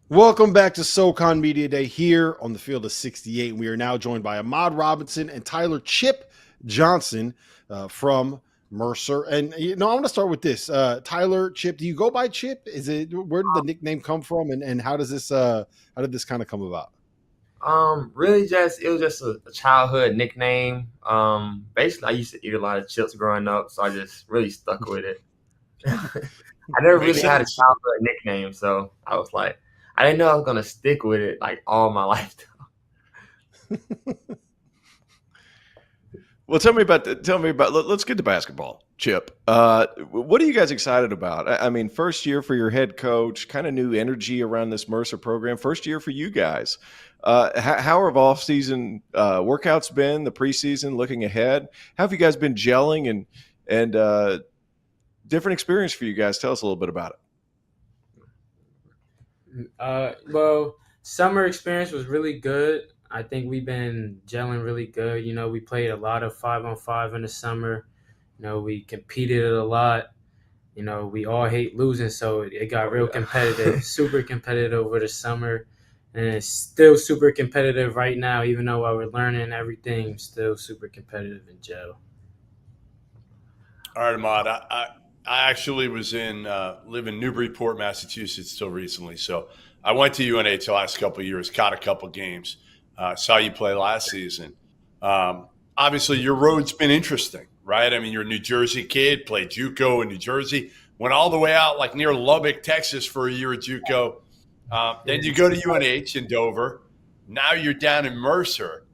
Welcome back to SoCon Media Day here on the field of 68. We are now joined by Ahmad Robinson and Tyler Chip Johnson from Mercer. And I want to start with this. Tyler, Chip, do you go by Chip? Where did the nickname come from, and how did this kind of come about? Really it was just a childhood nickname. Basically I used to eat a lot of chips growing up, so I just really stuck with it. I never really had a childhood nickname, so I was like, I didn't know I was gonna stick with it like all my life. Well, tell me about. Let's get to basketball, Chip. What are you guys excited about? I mean, first year for your head coach, kind of new energy around this Mercer program. First year for you guys. How have off-season workouts been? The preseason, looking ahead. How have you guys been gelling and different experience for you guys? Tell us a little bit about it. Well, summer experience was really good. I think we've been gelling really good. We played a lot of 5-on-5 in the summer. We competed a lot. We all hate losing, so it got real competitive, super competitive over the summer. And it's still super competitive right now, even though while we're learning everything, still super competitive in gel. All right, Ahmad. I actually was live in Newburyport, Massachusetts till recently. So I went to UNH the last couple of years, caught a couple games, saw you play last season. Obviously, your road's been interesting, right? I mean, you're a New Jersey kid, played JUCO in New Jersey, went all the way out like near Lubbock, Texas for a year at JUCO. Then you go to UNH in Dover. Now you're down in Mercer.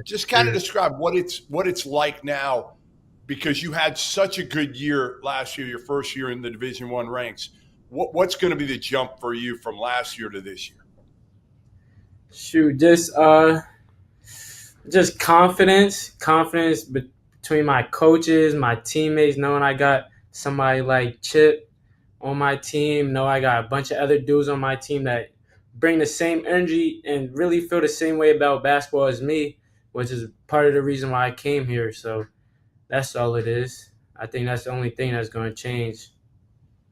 Just kind of describe what it's like now, because you had such a good year last year, your first year in the Division I ranks. What's going to be the jump for you from last year to this year? Shoot, just confidence between my coaches, my teammates, knowing I got somebody like Chip on my team, know I got a bunch of other dudes on my team that bring the same energy and really feel the same way about basketball as me, which is part of the reason why I came here. So that's all it is. I think that's the only thing that's going to change.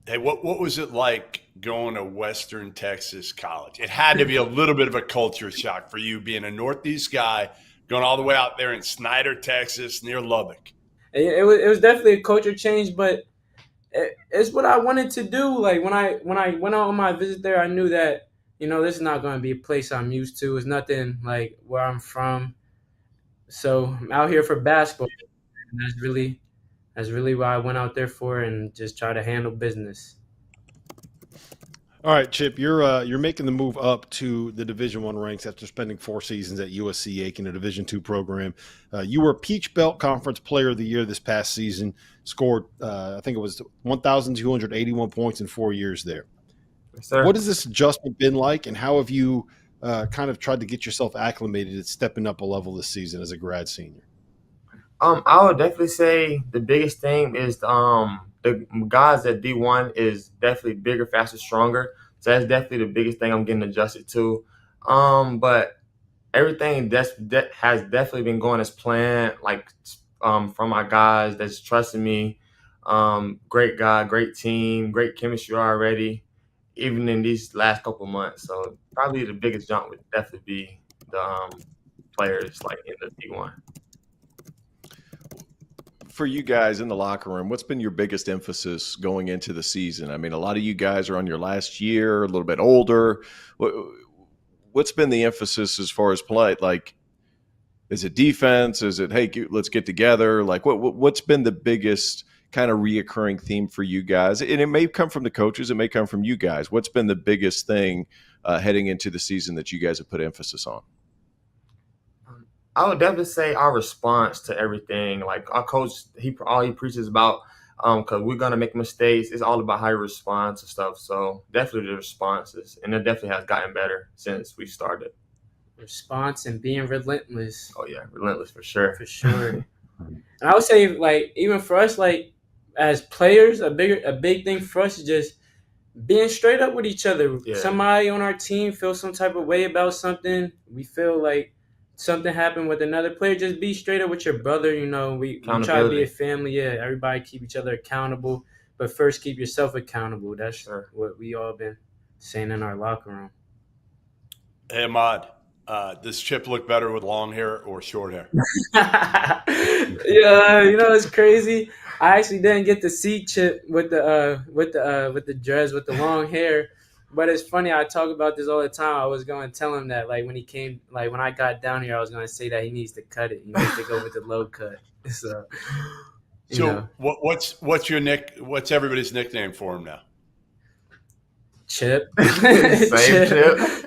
Hey, what was it like going to Western Texas College? It had to be a little bit of a culture shock for you, being a Northeast guy, going all the way out there in Snyder, Texas, near Lubbock. It was definitely a culture change, but it's what I wanted to do. Like when I went out on my visit there, I knew that, this is not going to be a place I'm used to. It's nothing like where I'm from. So I'm out here for basketball. And that's really what I went out there for, and just try to handle business. All right, Chip, you're making the move up to the Division I ranks after spending 4 seasons at USC Aiken, a Division II program. You were Peach Belt Conference Player of the Year this past season, scored, I think it was 1,281 points in 4 years there. Yes, sir. What has this adjustment been like, and how have you kind of tried to get yourself acclimated at stepping up a level this season as a grad senior? I would definitely say the biggest thing is the guys at D1 is definitely bigger, faster, stronger. So that's definitely the biggest thing I'm getting adjusted to. But everything that has definitely been going as planned, like from my guys that's trusting me. Great guy, great team, great chemistry already, even in these last couple months. So probably the biggest jump would definitely be the players like in the D1. For you guys in the locker room, what's been your biggest emphasis going into the season? I mean, a lot of you guys are on your last year, a little bit older. What's been the emphasis as far as play? Like, is it defense? Is it, hey, let's get together? Like, what's been the biggest kind of reoccurring theme for you guys? And it may come from the coaches. It may come from you guys. What's been the biggest thing heading into the season that you guys have put emphasis on? I would definitely say our response to everything. Like our coach, all he preaches about, because we're gonna make mistakes. It's all about how you respond to stuff. So definitely the responses, and it definitely has gotten better since we started. Response and being relentless. Oh yeah, relentless for sure. For sure. And I would say, like, even for us, like as players, a big thing for us is just being straight up with each other. Yeah. Somebody on our team feels some type of way about something. We feel like something happened with another player, just be straight up with your brother. We try to be a family. Yeah, everybody keep each other accountable, but first keep yourself accountable. That's what we all been saying in our locker room. Hey, Ahmad, does Chip look better with long hair or short hair? Yeah, it's crazy. I actually didn't get to see Chip with the dress with the long hair. But it's funny, I talk about this all the time. I was going to tell him that, like, when he came, like, when I got down here, I was going to say that he needs to cut it. He needs to go with the low cut. So what's everybody's nickname for him now? Chip. Same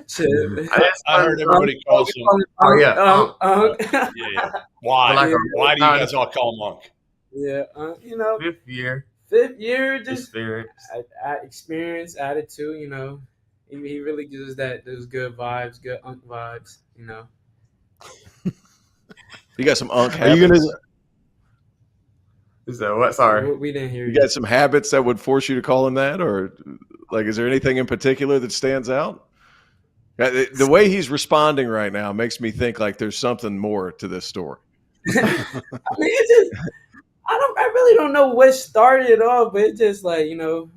Chip. I heard everybody calls him. Oh, yeah. Yeah. Why? Why do you guys all call him Unk? Yeah, Fifth year, just experience, attitude. He really gives us those good vibes, good Unk vibes. You got some Unk habits. Is that what? Sorry, we didn't hear you. You got some habits that would force you to call him that, or like, is there anything in particular that stands out? The way he's responding right now makes me think like there's something more to this story. I mean, it's just. I really don't know what started it off, but it's just like,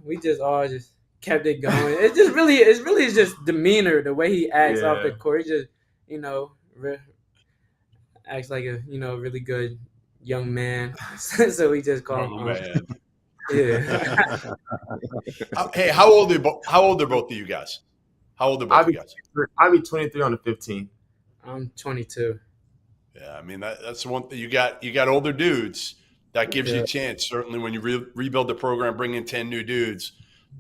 we just all just kept it going. It's really just demeanor, the way he acts off the court. He just, acts like a, really good young man. So we just call him man. Yeah. Hey, how old are both of you guys? How old are both of you guys? I'll be 23 on the 15th. I'm 22. Yeah, I mean that's the one thing you got older dudes. That gives you a chance, certainly when you rebuild the program, bring in 10 new dudes,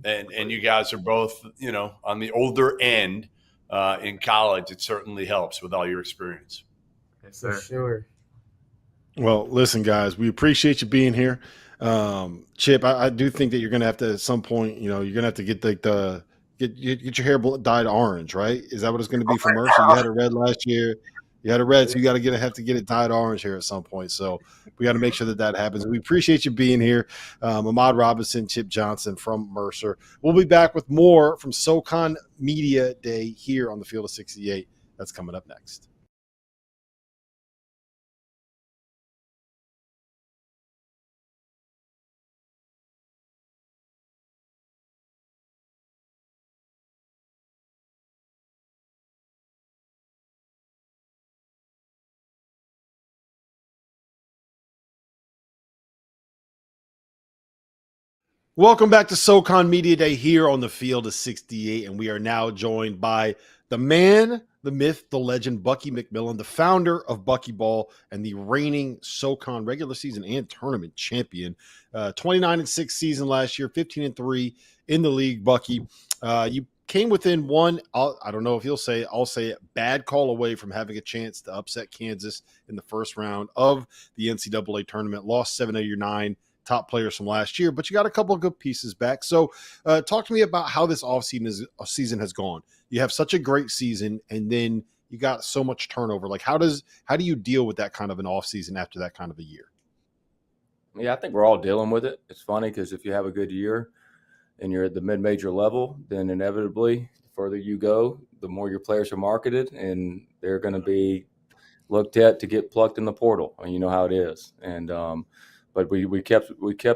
and you guys are both, on the older end in college. It certainly helps with all your experience. Yeah. Yes, For sir. sure. Well, listen, guys, we appreciate you being here. Chip, I do think that you're going to have to at some point, you're going to have to get get your hair dyed orange, right? Is that what it's going to be for Mercer? You had it red last year. You had it red, so you got to have to get it dyed orange here at some point. So we got to make sure that happens. We appreciate you being here. Ahmad Robinson, Chip Johnson from Mercer. We'll be back with more from SoCon Media Day here on the Field of 68. That's coming up next. Welcome back to SoCon Media Day here on the Field of 68, and we are now joined by the man, the myth, the legend, Bucky McMillan, the founder of Bucky Ball and the reigning SoCon regular season and tournament champion. 29-6 season last year, 15-3 in the league. Bucky, you came within one, I don't know if I'll say it, bad call away from having a chance to upset Kansas in the first round of the NCAA tournament. Lost 7 of your 9 top players from last year, but you got a couple of good pieces back. So talk to me about how this season has gone. You have such a great season, and then you got so much turnover. Like, how do you deal with that kind of an off season after that kind of a year? Yeah, I think we're all dealing with it. It's funny because if you have a good year and you're at the mid-major level, then inevitably the further you go, the more your players are marketed, and they're going to be looked at to get plucked in the portal. I mean, you know how it is. And but we kept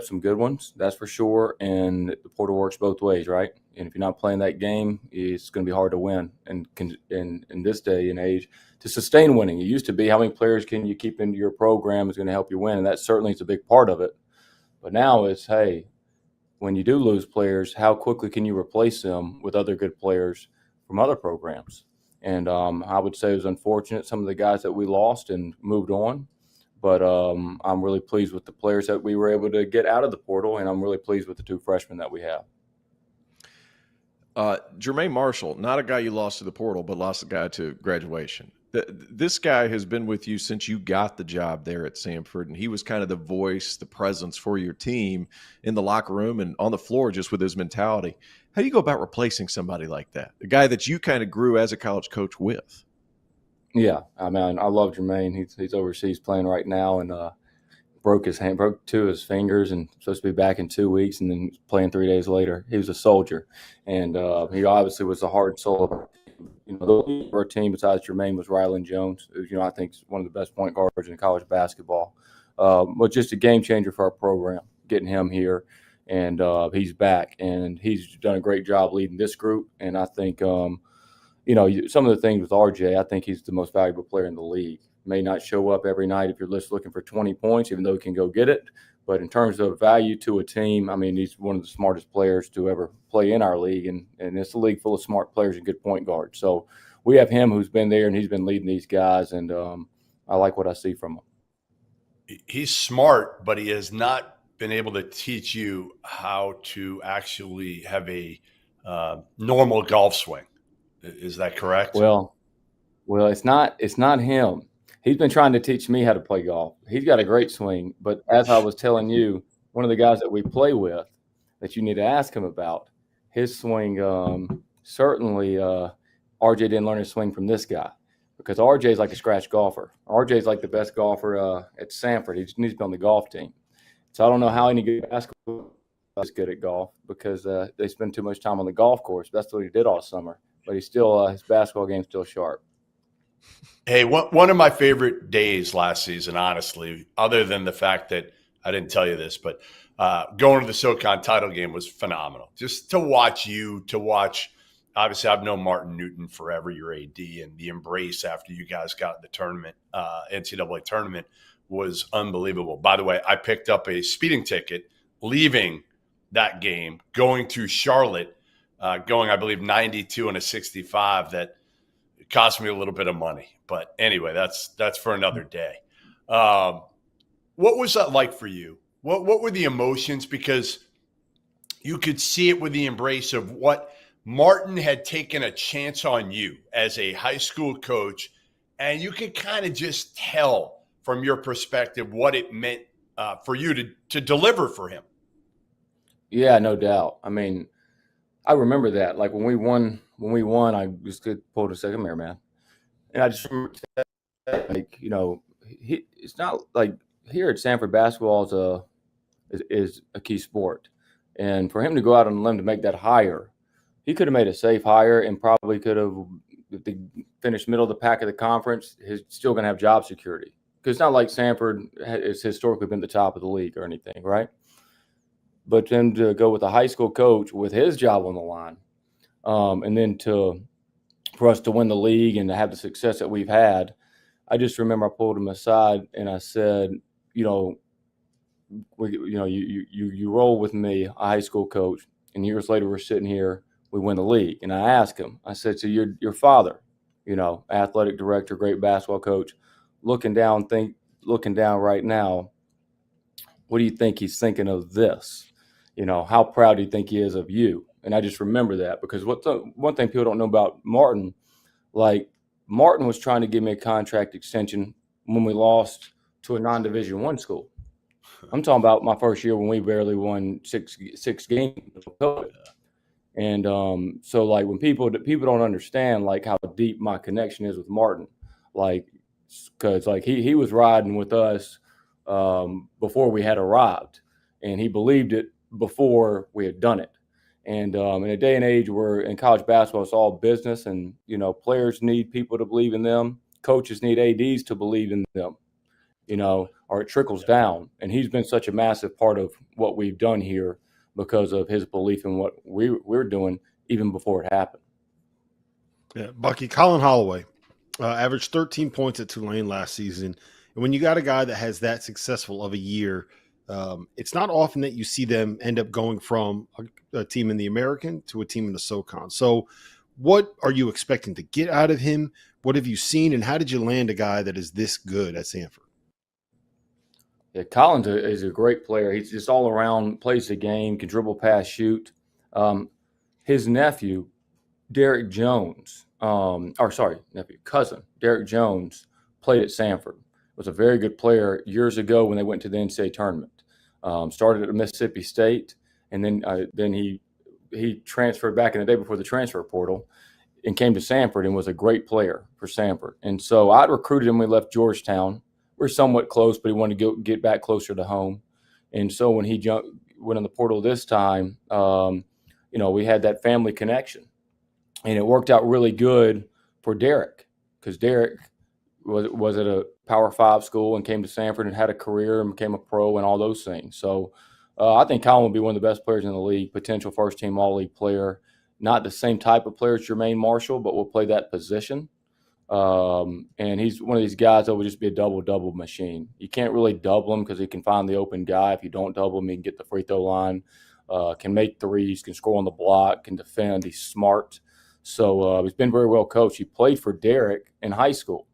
some good ones, that's for sure. And the portal works both ways, right? And if you're not playing that game, it's going to be hard to win. And in this day and age, to sustain winning, it used to be how many players can you keep into your program is going to help you win, and that certainly is a big part of it. But now it's, hey, when you do lose players, how quickly can you replace them with other good players from other programs? And I would say it was unfortunate, some of the guys that we lost and moved on. But I'm really pleased with the players that we were able to get out of the portal, and I'm really pleased with the 2 freshmen that we have. Jermaine Marshall, not a guy you lost to the portal, but lost a guy to graduation. This guy has been with you since you got the job there at Samford, and he was kind of the voice, the presence for your team in the locker room and on the floor just with his mentality. How do you go about replacing somebody like that, the guy that you kind of grew as a college coach with? Yeah, I mean, I love Jermaine. He's overseas playing right now, and broke 2 of his fingers, and supposed to be back in 2 weeks, and then playing 3 days later. He was a soldier, and he obviously was the heart and soul of our team. The our team besides Jermaine was Rylan Jones, who I think is one of the best point guards in college basketball. But just a game changer for our program, getting him here, and he's back, and he's done a great job leading this group, and I think some of the things with RJ, I think he's the most valuable player in the league. May not show up every night if you're just looking for 20 points, even though he can go get it. But in terms of value to a team, I mean, he's one of the smartest players to ever play in our league. And it's a league full of smart players and good point guards. So we have him who's been there, and he's been leading these guys. And I like what I see from him. He's smart, but he has not been able to teach you how to actually have a normal golf swing. Is that correct? Well, it's not him. He's been trying to teach me how to play golf. He's got a great swing, but as I was telling you, one of the guys that we play with that you need to ask him about, his swing, certainly RJ didn't learn his swing from this guy, because RJ is like a scratch golfer. RJ is like the best golfer at Samford. He just needs to be on the golf team. So I don't know how any good basketball is good at golf, because they spend too much time on the golf course. That's what he did all summer. But he's still his basketball game's still sharp. Hey, one of my favorite days last season, honestly, other than the fact that I didn't tell you this, but going to the SoCon title game was phenomenal. Just to watch obviously I've known Martin Newton forever, your AD, and the embrace after you guys got in the tournament, NCAA tournament, was unbelievable. By the way, I picked up a speeding ticket leaving that game, going to Charlotte, going, I believe, 92 and a 65. That it cost me a little bit of money. But anyway, that's for another day. What was that like for you? What were the emotions? Because you could see it with the embrace of what Martin had taken a chance on you as a high school coach and you could kind of just tell from your perspective what it meant for you to deliver for him. Yeah, no doubt. I mean, I remember that. Like when we won, I just could pull the second here, man. And I just remember like, you know, it's not like here at Samford basketball is a key sport. And for him to go out on a limb to make that hire, he could have made a safe hire and probably could have, if they finished middle of the pack of the conference, he's still going to have job security. Because it's not like Samford has historically been the top of the league or anything, right? But then to go with a high school coach with his job on the line, and then for us to win the league and to have the success that we've had, I just remember I pulled him aside and I said, you know, you roll with me, a high school coach, and years later we're sitting here, we win the league. And I asked him, I said, so your father, you know, athletic director, great basketball coach, looking down right now, what do you think he's thinking of this? You know, how proud do you think he is of you? And I just remember that because one thing people don't know about Martin, like Martin was trying to give me a contract extension when we lost to a non-Division I school. I'm talking about my first year when we barely won six games. And so like when people don't understand like how deep my connection is with Martin, like because like he was riding with us before we had arrived, and he believed it before we had done it. And in a day and age where in college basketball it's all business, and you know players need people to believe in them, coaches need ADs to believe in them, you know, or it trickles down. And he's been such a massive part of what we've done here because of his belief in what we're doing even before it happened. Yeah, Bucky, Colin Holloway averaged 13 points at Tulane last season. And when you got a guy that has that successful of a year, it's not often that you see them end up going from a team in the American to a team in the SoCon. So what are you expecting to get out of him? What have you seen? And how did you land a guy that is this good at Samford? Yeah, Collins is a great player. He's just all around, plays the game, can dribble, pass, shoot. His nephew, Derek Jones, cousin, Derek Jones, played at Samford. Was a very good player years ago when they went to the NCAA tournament. Started at Mississippi State, and then he transferred back in the day before the transfer portal and came to Samford and was a great player for Samford. And so I recruited him when we left Georgetown. We're somewhat close, but he wanted to get back closer to home. And so when he went in the portal this time, you know, we had that family connection. And it worked out really good for Derek because Derek was at a Power 5 school and came to Samford and had a career and became a pro and all those things. So I think Colin will be one of the best players in the league, potential first-team all-league player. Not the same type of player as Jermaine Marshall, but will play that position. And he's one of these guys that will just be a double-double machine. You can't really double him because he can find the open guy. If you don't double him, he can get the free throw line, can make threes, can score on the block, can defend. He's smart. So he's been very well coached. He played for Derek in high school.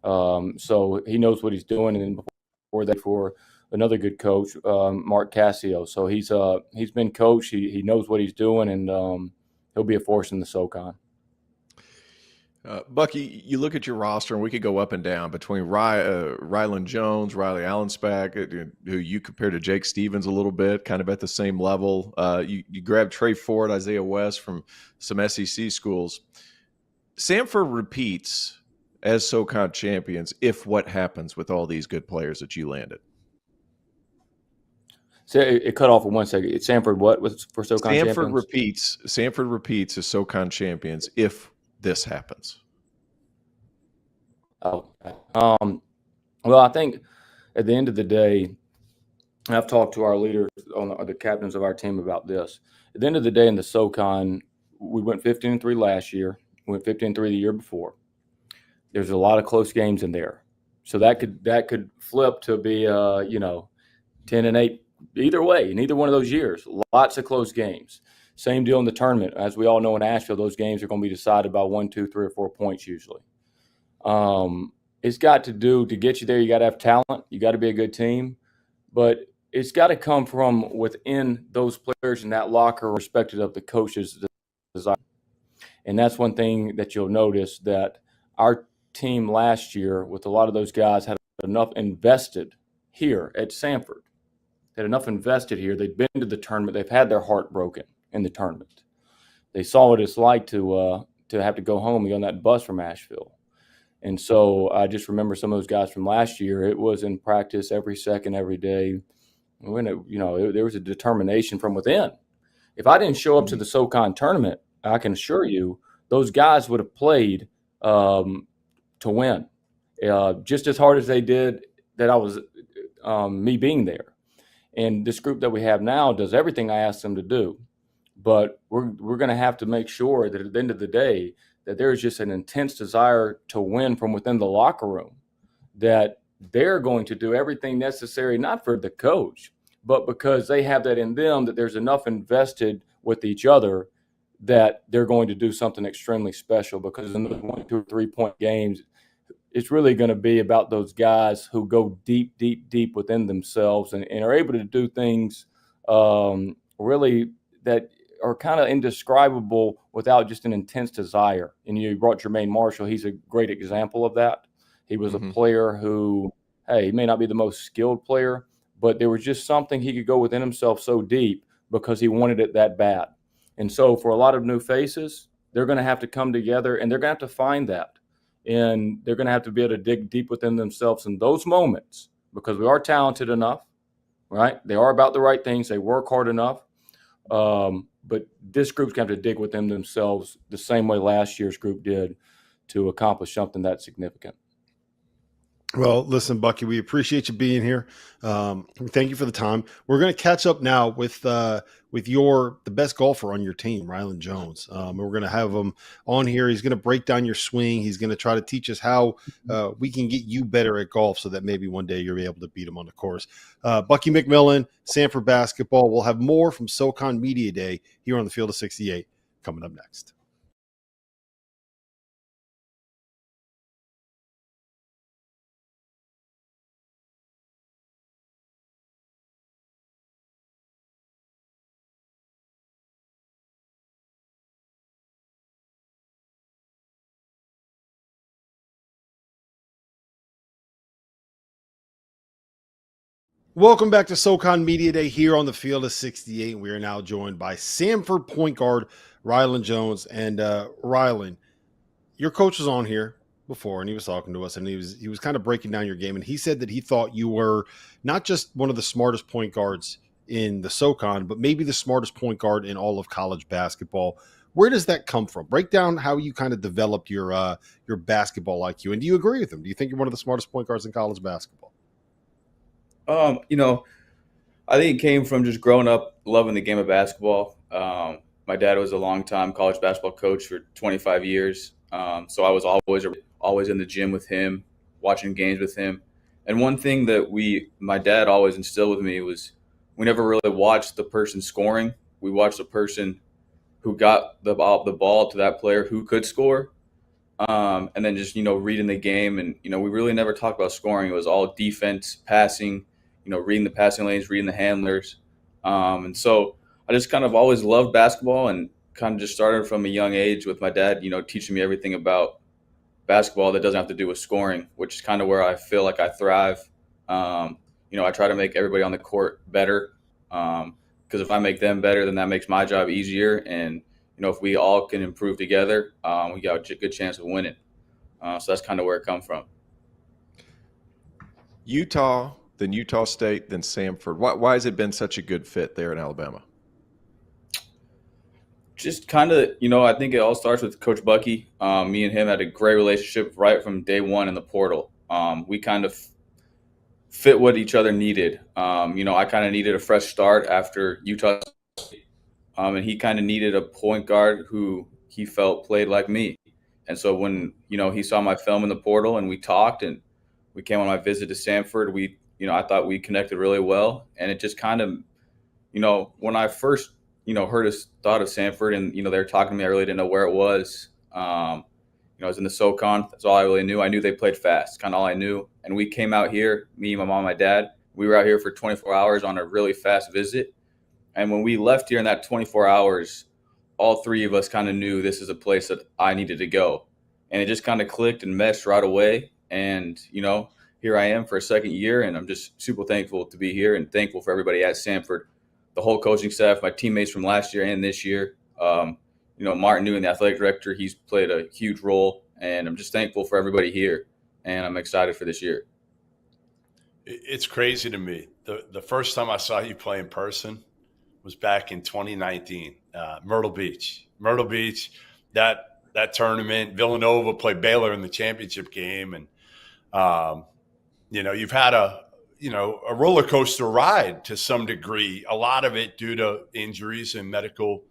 So he knows what he's doing. And then before that, for another good coach, Mark Cassio. So he's been coached. He knows what he's doing, and he'll be a force in the SoCon. Bucky, you look at your roster, and we could go up and down between Rylan Jones, Riley Allensback, who you compare to Jake Stevens a little bit, kind of at the same level. You grabbed Trey Ford, Isaiah West from some SEC schools. Samford repeats as SoCon champions if what happens with all these good players that you landed. So it cut off for 1 second. Samford what was for SoCon champions? Samford repeats as SoCon champions if this happens. Oh, well, I think at the end of the day, and I've talked to our leaders, the captains of our team about this. At the end of the day in the SoCon, we went 15-3 last year. We went 15-3 the year before. There's a lot of close games in there. So that could flip to be, 10-8 either way in either one of those years. Lots of close games. Same deal in the tournament. As we all know in Asheville, those games are going to be decided by 1, 2, 3, or 4 points usually. It's got to get you there, you got to have talent. You got to be a good team. But it's got to come from within those players in that locker, respected of the coach's desire. And that's one thing that you'll notice, that our team last year with a lot of those guys had enough invested here at Samford. They had enough invested here. They'd been to the tournament. They've had their heart broken in the tournament. They saw what it's like to have to go home and get on that bus from Asheville. And so I just remember some of those guys from last year. It was in practice every second, every day. There was a determination from within. If I didn't show up to the SoCon tournament, I can assure you those guys would have played to win just as hard as they did that I was me being there. And this group that we have now does everything I asked them to do. But we're going to have to make sure that at the end of the day that there's just an intense desire to win from within the locker room, that they're going to do everything necessary, not for the coach, but because they have that in them, that there's enough invested with each other that they're going to do something extremely special. Because in the 1, 2, or 3 point games, it's really going to be about those guys who go deep, deep, deep within themselves and are able to do things really that are kind of indescribable without just an intense desire. And you brought Jermaine Marshall. He's a great example of that. He was a player who, he may not be the most skilled player, but there was just something he could go within himself so deep because he wanted it that bad. And so for a lot of new faces, they're going to have to come together and they're going to have to find that. And they're going to have to be able to dig deep within themselves in those moments, because we are talented enough, right? They are about the right things. They work hard enough. But this group's going to have to dig within themselves the same way last year's group did to accomplish something that significant. Well, listen, Bucky, we appreciate you being here. Thank you for the time. We're going to catch up now with the best golfer on your team, Rylan Jones. We're going to have him on here. He's going to break down your swing. He's going to try to teach us how we can get you better at golf so that maybe one day you'll be able to beat him on the course. Bucky McMillan, Samford basketball. We'll have more from SoCon Media Day here on the Field of 68 coming up next. Welcome back to SoCon Media Day here on the Field of 68. We are now joined by Samford point guard Rylan Jones. And Rylan, your coach was on here before and he was talking to us and he was kind of breaking down your game. And he said that he thought you were not just one of the smartest point guards in the SoCon, but maybe the smartest point guard in all of college basketball. Where does that come from? Break down how you kind of developed your basketball IQ. And do you agree with him? Do you think you're one of the smartest point guards in college basketball? I think it came from just growing up loving the game of basketball. My dad was a longtime college basketball coach for 25 years. So I was always in the gym with him, watching games with him. And one thing that my dad always instilled with me was we never really watched the person scoring. We watched the person who got the ball to that player who could score. And then just, reading the game. And, we really never talked about scoring. It was all defense, passing, reading the passing lanes, reading the handlers. And so I just kind of always loved basketball and kind of just started from a young age with my dad, teaching me everything about basketball that doesn't have to do with scoring, which is kind of where I feel like I thrive. I try to make everybody on the court better because if I make them better, then that makes my job easier. And, if we all can improve together, we got a good chance of winning. So that's kind of where it comes from. Utah, then Utah State, then Samford. Why has it been such a good fit there in Alabama? Just kind of, I think it all starts with Coach Bucky. Me and him had a great relationship right from day one in the portal. We kind of fit what each other needed. I kind of needed a fresh start after Utah State. And he kind of needed a point guard who he felt played like me. And so when, he saw my film in the portal and we talked and we came on my visit to Samford, I thought we connected really well. And it just kind of, when I first, thought of Samford and, they were talking to me, I really didn't know where it was. I was in the SoCon. That's all I really knew. I knew they played fast, kind of all I knew. And we came out here, me, my mom, my dad. We were out here for 24 hours on a really fast visit. And when we left here in that 24 hours, all three of us kind of knew this is a place that I needed to go. and it just kind of clicked and meshed right away. And, here I am for a second year, and I'm just super thankful to be here and thankful for everybody at Samford, the whole coaching staff, my teammates from last year and this year. Martin Newman, the athletic director, he's played a huge role, and I'm just thankful for everybody here, and I'm excited for this year. It's crazy to me. The first time I saw you play in person was back in 2019, Myrtle Beach. Myrtle Beach, that tournament, Villanova played Baylor in the championship game, and you've had a roller coaster ride to some degree, a lot of it due to injuries and medical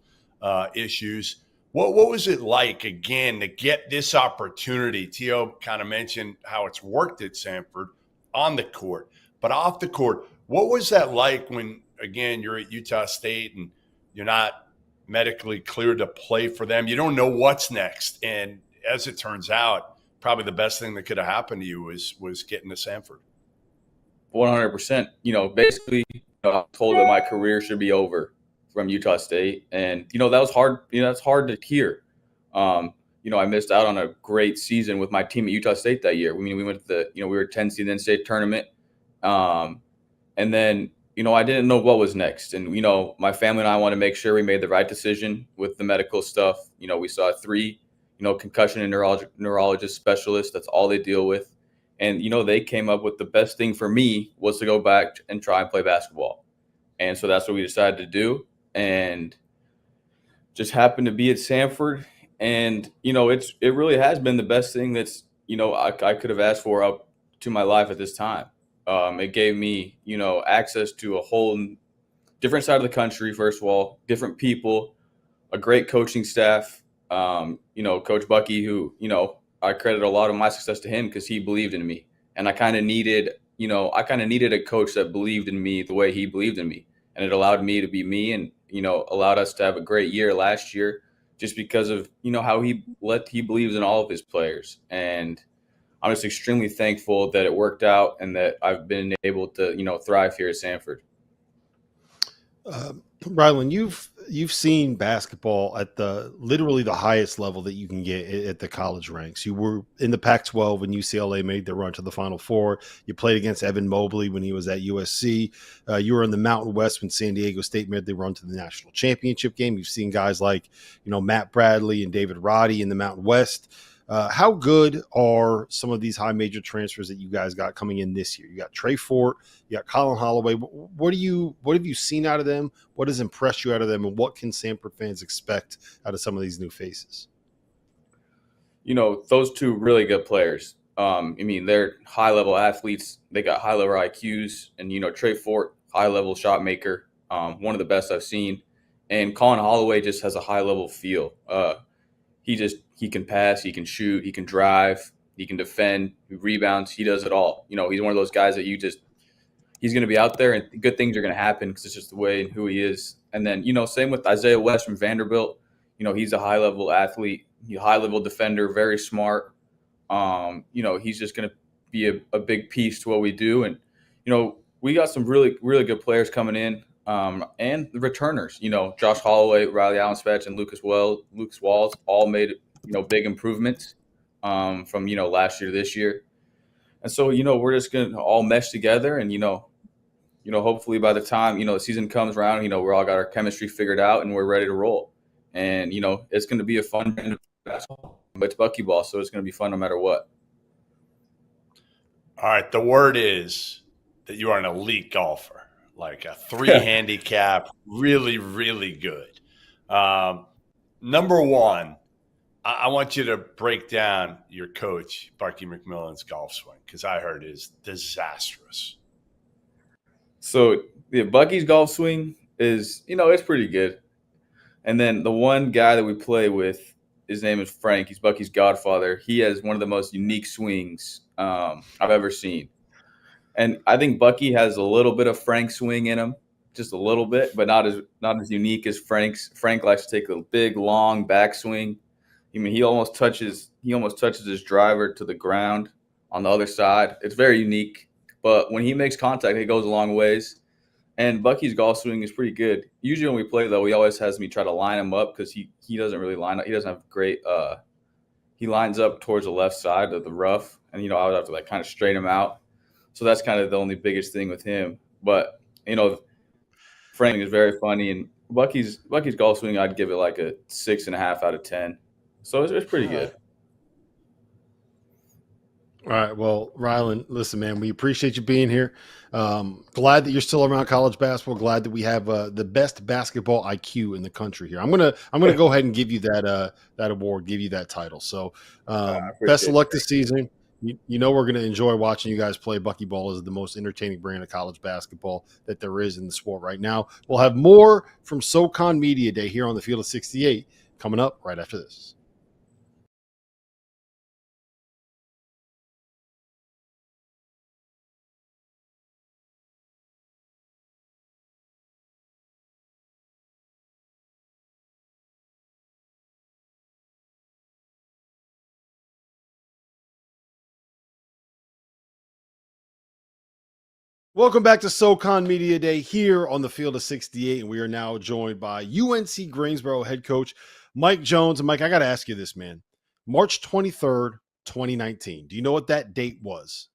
issues. What was it like, again, to get this opportunity? Tio kind of mentioned how it's worked at Samford on the court, but off the court, what was that like when, again, you're at Utah State and you're not medically cleared to play for them? You don't know what's next. And as it turns out, probably the best thing that could have happened to you was getting to Samford. 100%. Basically, I was told that my career should be over from Utah State, and that was hard. That's hard to hear. I missed out on a great season with my team at Utah State that year. We went to we were 10 seed in state tournament, and then I didn't know what was next, and my family and I want to make sure we made the right decision with the medical stuff. We saw 3 concussion and neurologist specialists. That's all they deal with. And, they came up with the best thing for me was to go back and try and play basketball. And so that's what we decided to do. And just happened to be at Samford. And, it really has been the best thing that's, I could have asked for up to my life at this time. It gave me, access to a whole different side of the country, first of all, different people, a great coaching staff. Coach Bucky, who, I credit a lot of my success to him because he believed in me. And I kind of needed a coach that believed in me the way he believed in me. And it allowed me to be me and, allowed us to have a great year last year just because of, how he believes in all of his players. And I'm just extremely thankful that it worked out and that I've been able to, thrive here at Samford. Rylan, you've seen basketball at literally the highest level that you can get at the college ranks. You were in the Pac-12 when UCLA made their run to the Final Four. You played against Evan Mobley when he was at USC. You were in the Mountain West when San Diego State made their run to the national championship game. You've seen guys like Matt Bradley and David Roddy in the Mountain West. How good are some of these high major transfers that you guys got coming in this year? You got Trey Fort, you got Colin Holloway. What have you seen out of them? What has impressed you out of them? And what can Samford fans expect out of some of these new faces? Those 2 really good players. They're high level athletes. They got high level IQs, and Trey Fort, high level shot maker, one of the best I've seen. And Colin Holloway just has a high level feel. He can pass, he can shoot, he can drive, he can defend, he rebounds, he does it all. He's one of those guys that he's going to be out there and good things are going to happen because it's just the way and who he is. And then, same with Isaiah West from Vanderbilt. He's a high level athlete, high level defender, very smart. He's just going to be a big piece to what we do. And, we got some really, really good players coming in. And the returners, Josh Holloway, Riley Allenspatch, and Lucas Walls all made, big improvements from, last year to this year. And so, we're just going to all mesh together and, hopefully by the time, the season comes around, we're all got our chemistry figured out and we're ready to roll. And, it's going to be a fun brand of basketball, but it's Bucky ball, so it's going to be fun no matter what. All right. The word is that you are an elite golfer. Like a 3 handicap, really, really good. Number one, I want you to break down your coach, Bucky McMillan's golf swing, because I heard is disastrous. So Bucky's golf swing is, it's pretty good. And then the one guy that we play with, his name is Frank. He's Bucky's godfather. He has one of the most unique swings I've ever seen. And I think Bucky has a little bit of Frank's swing in him, just a little bit, but not as unique as Frank's. Frank likes to take a big, long backswing. He almost touches his driver to the ground on the other side. It's very unique, but when he makes contact, it goes a long ways. And Bucky's golf swing is pretty good. Usually when we play, though, he always has me try to line him up because he doesn't really line up. He doesn't have great he lines up towards the left side of the rough, and I would have to like kind of straighten him out. So that's kind of the only biggest thing with him. But Frank is very funny, and Bucky's golf swing, I'd give it like a 6.5 out of 10. So it's pretty good. All right. Well, Rylan, listen, man, we appreciate you being here. Glad that you're still around college basketball. Glad that we have the best basketball IQ in the country here. I'm gonna go ahead and give you that award, give you that title. So best of luck this season. You know we're going to enjoy watching you guys play. Bucky Ball is the most entertaining brand of college basketball that there is in the sport right now. We'll have more from SoCon Media Day here on the Field of 68 coming up right after this. Welcome back to SoCon Media Day here on the Field of 68, and we are now joined by UNC Greensboro head coach Mike Jones. And Mike, I got to ask you this, man. March 23rd, 2019. Do you know what that date was?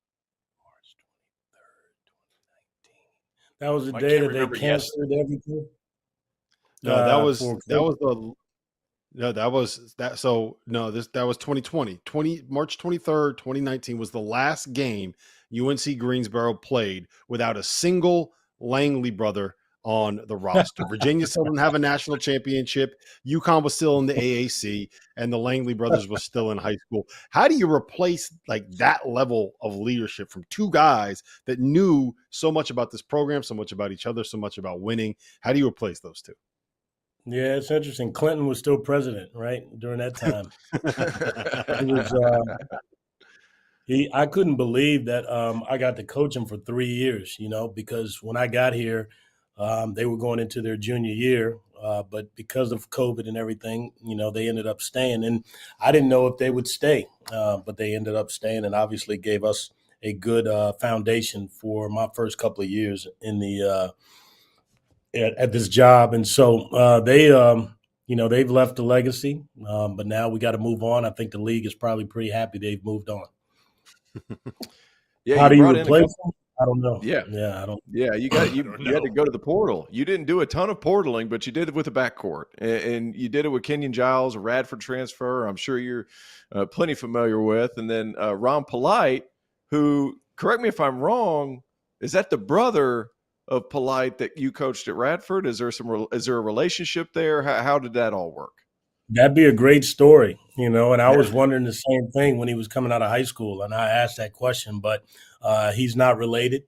That was the day that they canceled everything. That was 2020. March 23rd, 2019 was the last game UNC Greensboro played without a single Langley brother on the roster. Virginia still didn't have a national championship. UConn was still in the AAC, and the Langley brothers were still in high school. How do you replace like that level of leadership from two guys that knew so much about this program, so much about each other, so much about winning? How do you replace those two? Yeah, it's interesting. Clinton was still president, right, during that time. I couldn't believe that I got to coach him for 3 years, because when I got here, they were going into their junior year, but because of COVID and everything, they ended up staying. And I didn't know if they would stay, but they ended up staying and obviously gave us a good foundation for my first couple of years in the at this job. And so they've left a legacy, but now we got to move on. I think the league is probably pretty happy they've moved on. Yeah, how do you replace them? I don't know. Yeah, I don't. Yeah, you had to go to the portal. You didn't do a ton of portaling, but you did it with the backcourt, and you did it with Kenyon Giles, a Radford transfer. I'm sure you're plenty familiar with, and then Ron Polite, who, correct me if I'm wrong, is that the brother of Polite that you coached at Radford? Is there a relationship there? How did that all work? That'd be a great story, and I was wondering the same thing when he was coming out of high school, and I asked that question, but he's not related.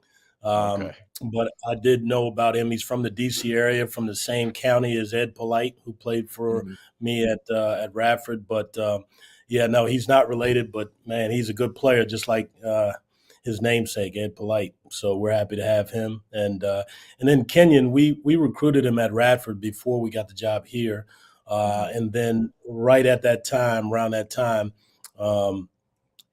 Okay. But I did know about him. He's from the D.C. area, from the same county as Ed Polite, who played for me at Radford. But, no, he's not related, but, man, he's a good player, just like his namesake, Ed Polite. So we're happy to have him. And then Kenyon, we recruited him at Radford before we got the job here. And then right at that time, around that time,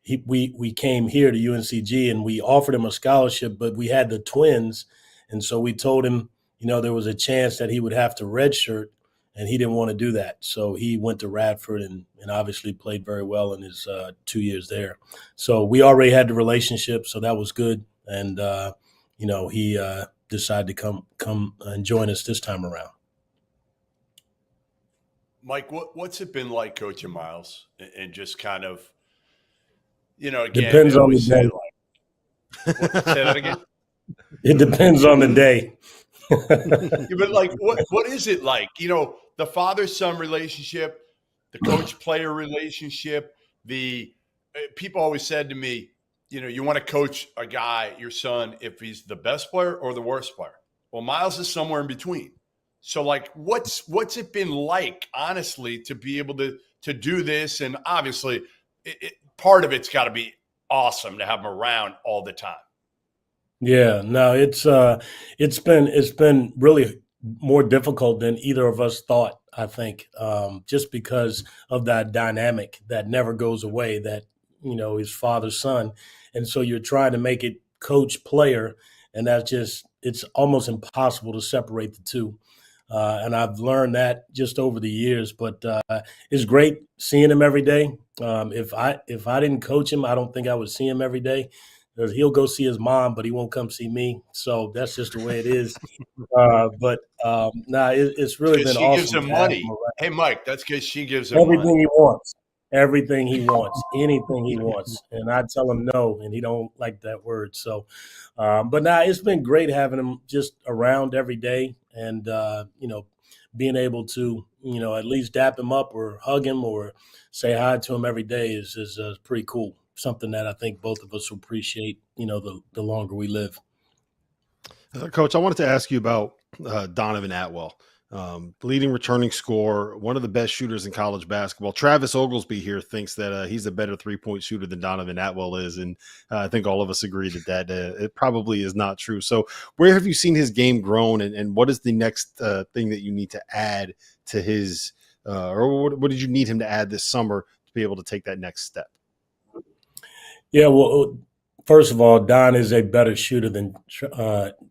we came here to UNCG and we offered him a scholarship, but we had the twins. And so we told him, there was a chance that he would have to redshirt, and he didn't want to do that. So he went to Radford and obviously played very well in his 2 years there. So we already had the relationship, so that was good. And, he decided to come and join us this time around. Mike, what's it been like coaching Miles and just kind of, again, depends on the day. Say that again? It depends on the day. But what is it like? The father-son relationship, the coach-player relationship, people always said to me, you want to coach a guy, your son, if he's the best player or the worst player. Well, Miles is somewhere in between. So, what's it been like, honestly, to be able to do this? And obviously, part of it's got to be awesome to have him around all the time. Yeah, no, it's been really more difficult than either of us thought, I think, just because of that dynamic that never goes away, that, is father-son. And so you're trying to make it coach-player, and it's almost impossible to separate the two. And I've learned that just over the years. But it's great seeing him every day. If I didn't coach him, I don't think I would see him every day. He'll go see his mom, but he won't come see me. So that's just the way it is. It's really been She awesome. gives him to have money. him around. Hey, Mike, that's because she gives him Everything money. he wants. Everything he wants. Anything he wants. And I tell him no, and he don't like that word. So, it's been great having him just around every day and, being able to, at least dap him up or hug him or say hi to him every day is pretty cool. Something that I think both of us will appreciate, the longer we live. Coach, I wanted to ask you about Donovan Atwell, leading returning scorer, one of the best shooters in college basketball. Travis Oglesby here thinks that he's a better three-point shooter than Donovan Atwell is, and I think all of us agree that it probably is not true. So where have you seen his game grown, and what is the next thing that you need to add to his or what did you need him to add this summer to be able to take that next step? Yeah, well, first of all, Don is a better shooter than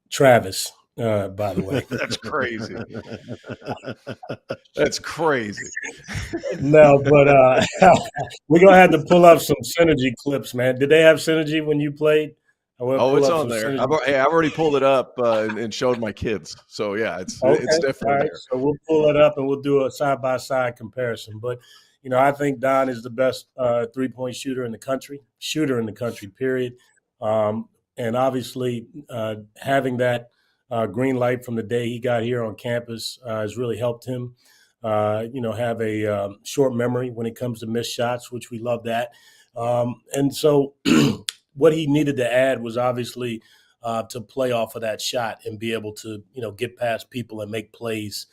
Travis, by the way. That's crazy. That's crazy. No, but we're going to have to pull up some Synergy clips, man. Did they have Synergy when you played? It's on there. I've already pulled it up and showed my kids. So, yeah, it's definitely all right. there. So we'll pull it up and we'll do a side-by-side comparison. But, I think Don is the best three-point shooter in the country, period. And obviously having that green light from the day he got here on campus has really helped him, have a short memory when it comes to missed shots, which we love that. And so what he needed to add was obviously to play off of that shot and be able to, get past people and make plays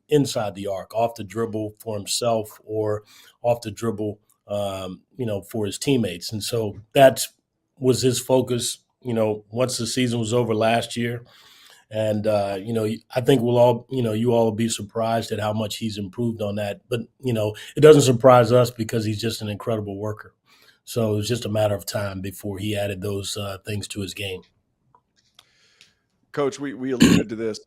inside the arc, off the dribble for himself or off the dribble, for his teammates. And so that was his focus, once the season was over last year. And, I think we'll all, you all will be surprised at how much he's improved on that. But, it doesn't surprise us because he's just an incredible worker. So it was just a matter of time before he added those things to his game. Coach, we alluded to this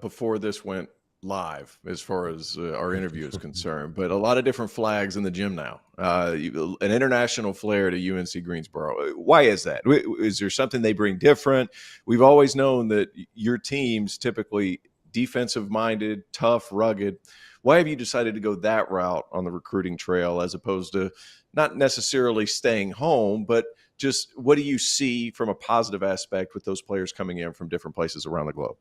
before this went live as far as our interview is concerned, but a lot of different flags in the gym now. An international flair to UNC Greensboro. Why is that? Is there something they bring different? We've always known that your team's typically defensive-minded, tough, rugged. Why have you decided to go that route on the recruiting trail as opposed to not necessarily staying home, but just what do you see from a positive aspect with those players coming in from different places around the globe?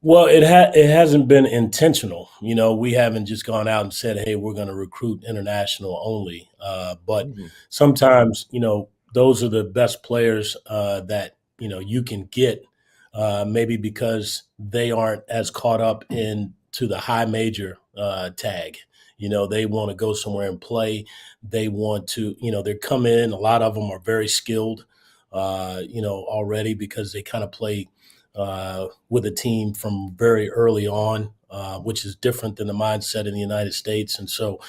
Well, it hasn't been intentional. We haven't just gone out and said, hey, we're going to recruit international only. But sometimes, those are the best players that, you can get maybe because they aren't as caught up into the high major tag. They want to go somewhere and play. They want to, they come in. A lot of them are very skilled, already because they kind of play with a team from very early on, which is different than the mindset in the United States. And so,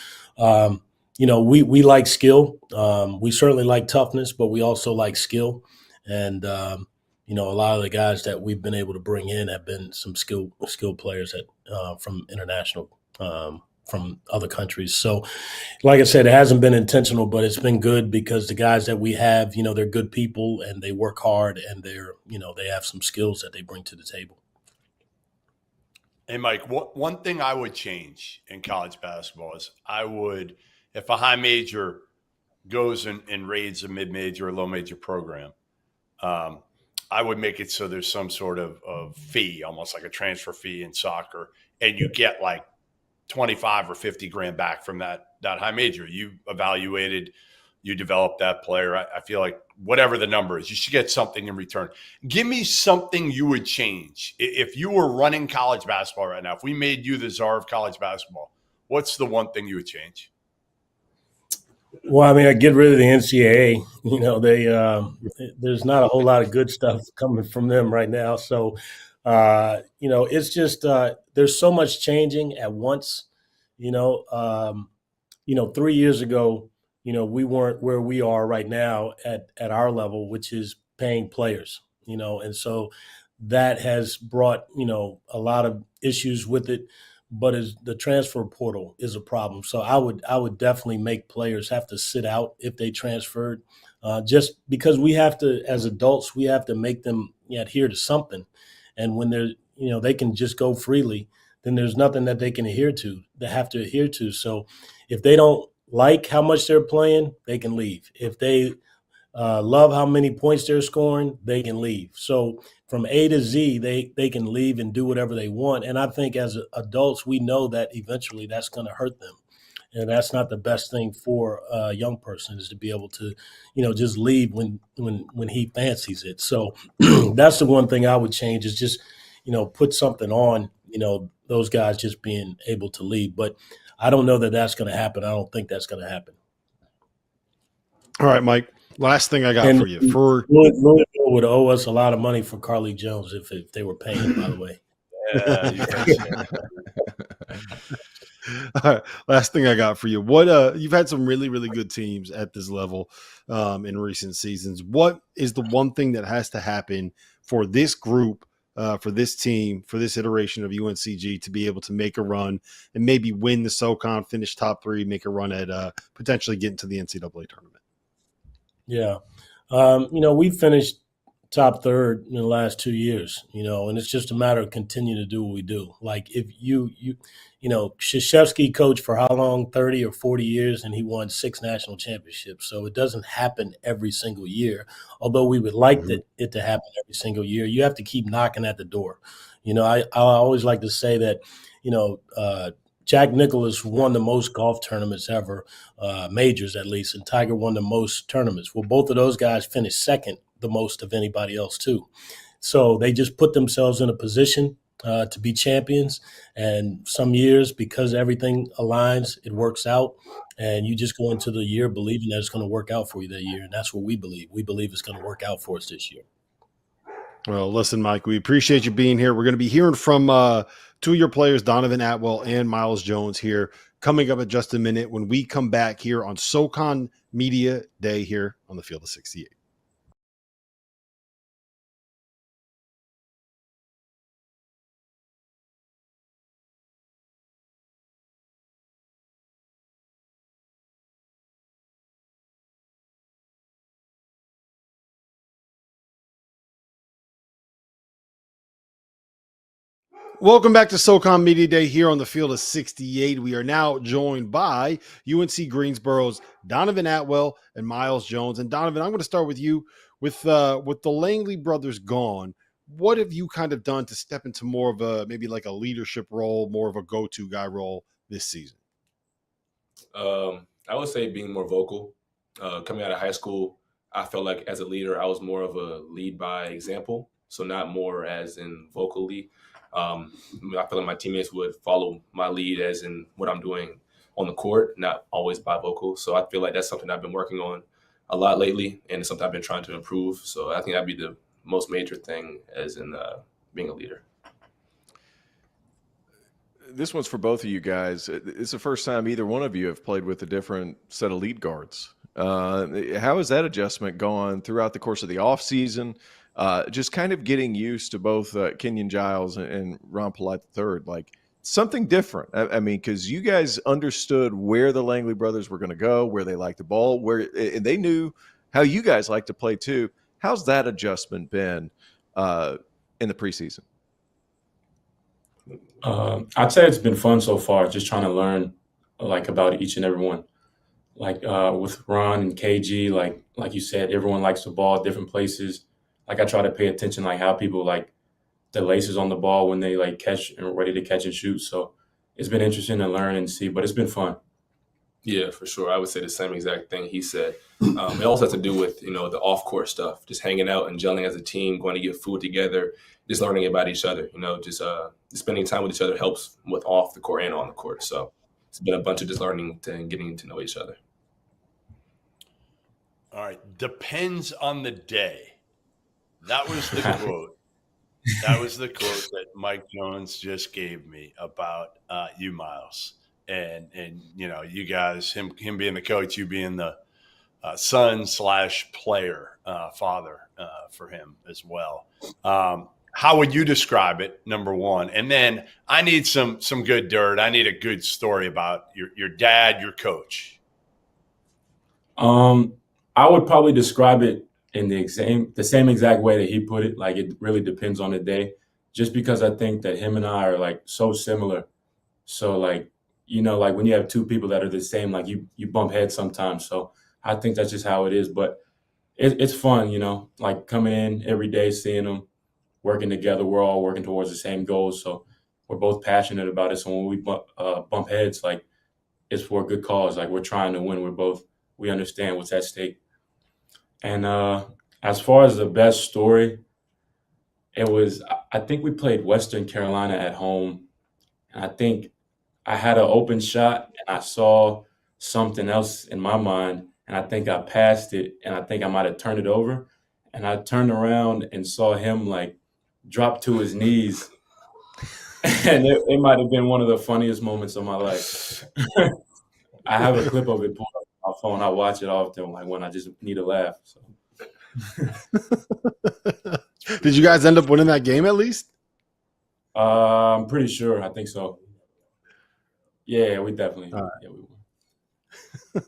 we like skill. We certainly like toughness, but we also like skill. And, a lot of the guys that we've been able to bring in have been some skilled players from international, from other countries. So, like I said, it hasn't been intentional, but it's been good because the guys that we have, they're good people and they work hard and they have some skills that they bring to the table. Hey, Mike, one thing I would change in college basketball is if a high major goes and raids a mid-major or low-major program, I would make it so there's some sort of fee, almost like a transfer fee in soccer, and you get like 25 or 50 grand back from that high major. You evaluated, you developed that player. I feel like whatever the number is, you should get something in return. Give me something you would change. If you were running college basketball right now, if we made you the czar of college basketball, what's the one thing you would change? Well, I mean, I get rid of the NCAA. There's not a whole lot of good stuff coming from them right now. So, it's just there's so much changing at once. 3 years ago, we weren't where we are right now at our level, which is paying players. And so that has brought, a lot of issues with it, but the transfer portal is a problem. So I would definitely make players have to sit out if they transferred, just because we have to, as adults, we have to make them adhere to something. And when they can just go freely, then there's nothing that they can have to adhere to. So if they don't like how much they're playing, they can leave. If they love how many points they're scoring, they can leave. So from A to Z, they can leave and do whatever they want. And I think as adults, we know that eventually that's going to hurt them. And that's not the best thing for a young person, is to be able to, just leave when he fancies it. So that's the one thing I would change, is just, put something on, those guys just being able to leave. But I don't know that that's going to happen. I don't think that's going to happen. All right, Mike. Last thing I got for you. Louisville would owe us a lot of money for Carly Jones if they were paying, by the way. All right, last thing I got for you. What you've had some really, really good teams at this level in recent seasons. What is the one thing that has to happen for this group, for this team, for this iteration of UNCG to be able to make a run and maybe win the SoCon, finish top 3, make a run at potentially getting to the NCAA tournament? Yeah. We finished top 3rd in the last 2 years, and it's just a matter of continuing to do what we do. Like if Krzyzewski coached for how long, 30 or 40 years, and he won 6 national championships. So it doesn't happen every single year, although we would like it to happen every single year. You have to keep knocking at the door. I always like to say that, Jack Nicklaus won the most golf tournaments ever, majors at least, and Tiger won the most tournaments. Well, both of those guys finished second the most of anybody else too. So they just put themselves in a position to be champions. And some years, because everything aligns, it works out. And you just go into the year believing that it's going to work out for you that year. And that's what we believe. We believe it's going to work out for us this year. Well, listen, Mike, we appreciate you being here. We're going to be hearing from 2 of your players, Donovan Atwell and Miles Jones, here coming up in just a minute when we come back here on SoCon Media Day here on the Field of 68. Welcome back to SoCon Media Day here on the Field of 68. We are now joined by UNC Greensboro's Donovan Atwell and Miles Jones. And Donovan, I'm going to start with you. With the Langley brothers gone, what have you kind of done to step into more of a maybe like a leadership role, more of a go-to guy role this season? I would say being more vocal. Coming out of high school, I felt like as a leader, I was more of a lead by example. So not more as in vocally. I feel like my teammates would follow my lead as in what I'm doing on the court, not always by vocal. So I feel like that's something I've been working on a lot lately, and it's something I've been trying to improve. So I think that'd be the most major thing as in being a leader. This one's for both of you guys. It's the first time either one of you have played with a different set of lead guards. How has that adjustment gone throughout the course of the offseason? Just kind of getting used to both Kenyon Giles and Ron Polite III, like something different. I mean, because you guys understood where the Langley brothers were going to go, where they liked the ball, and they knew how you guys like to play too. How's that adjustment been in the preseason? I'd say it's been fun so far, just trying to learn like about each and every one. Like with Ron and KG, like you said, everyone likes the ball at different places. Like I try to pay attention, like how people like the laces on the ball when they like catch and ready to catch and shoot. So it's been interesting to learn and see, but it's been fun. Yeah, for sure. I would say the same exact thing he said. It also has to do with, the off-court stuff, just hanging out and gelling as a team, going to get food together, just learning about each other, just spending time with each other helps with off the court and on the court. So it's been a bunch of just learning and getting to know each other. All right. Depends on the day. That was the quote. That was the quote that Mike Jones just gave me about you, Miles. And you guys, him being the coach, you being the son / player, father for him as well. how would you describe it, number one? And then I need some good dirt. I need a good story about your dad, your coach. I would probably describe it in the same exact way that he put it. Like, it really depends on the day, just because I think that him and I are like so similar. So like, like when you have two people that are the same, like you bump heads sometimes. So I think that's just how it is. But it's fun, like coming in every day, seeing them working together. We're all working towards the same goals. So we're both passionate about it. So when we bump heads, like, it's for a good cause. Like, we're trying to win. We understand what's at stake. And as far as the best story, I think we played Western Carolina at home. And I think I had an open shot and I saw something else in my mind. And I think I passed it and I think I might have turned it over. And I turned around and saw him like drop to his knees. And it might have been one of the funniest moments of my life. I have a clip of it pulled up on my phone. I watch it often, like when I just need a laugh. So. Did you guys end up winning that game at least? I'm pretty sure. I think so. Yeah, we definitely. All right. Yeah, we won.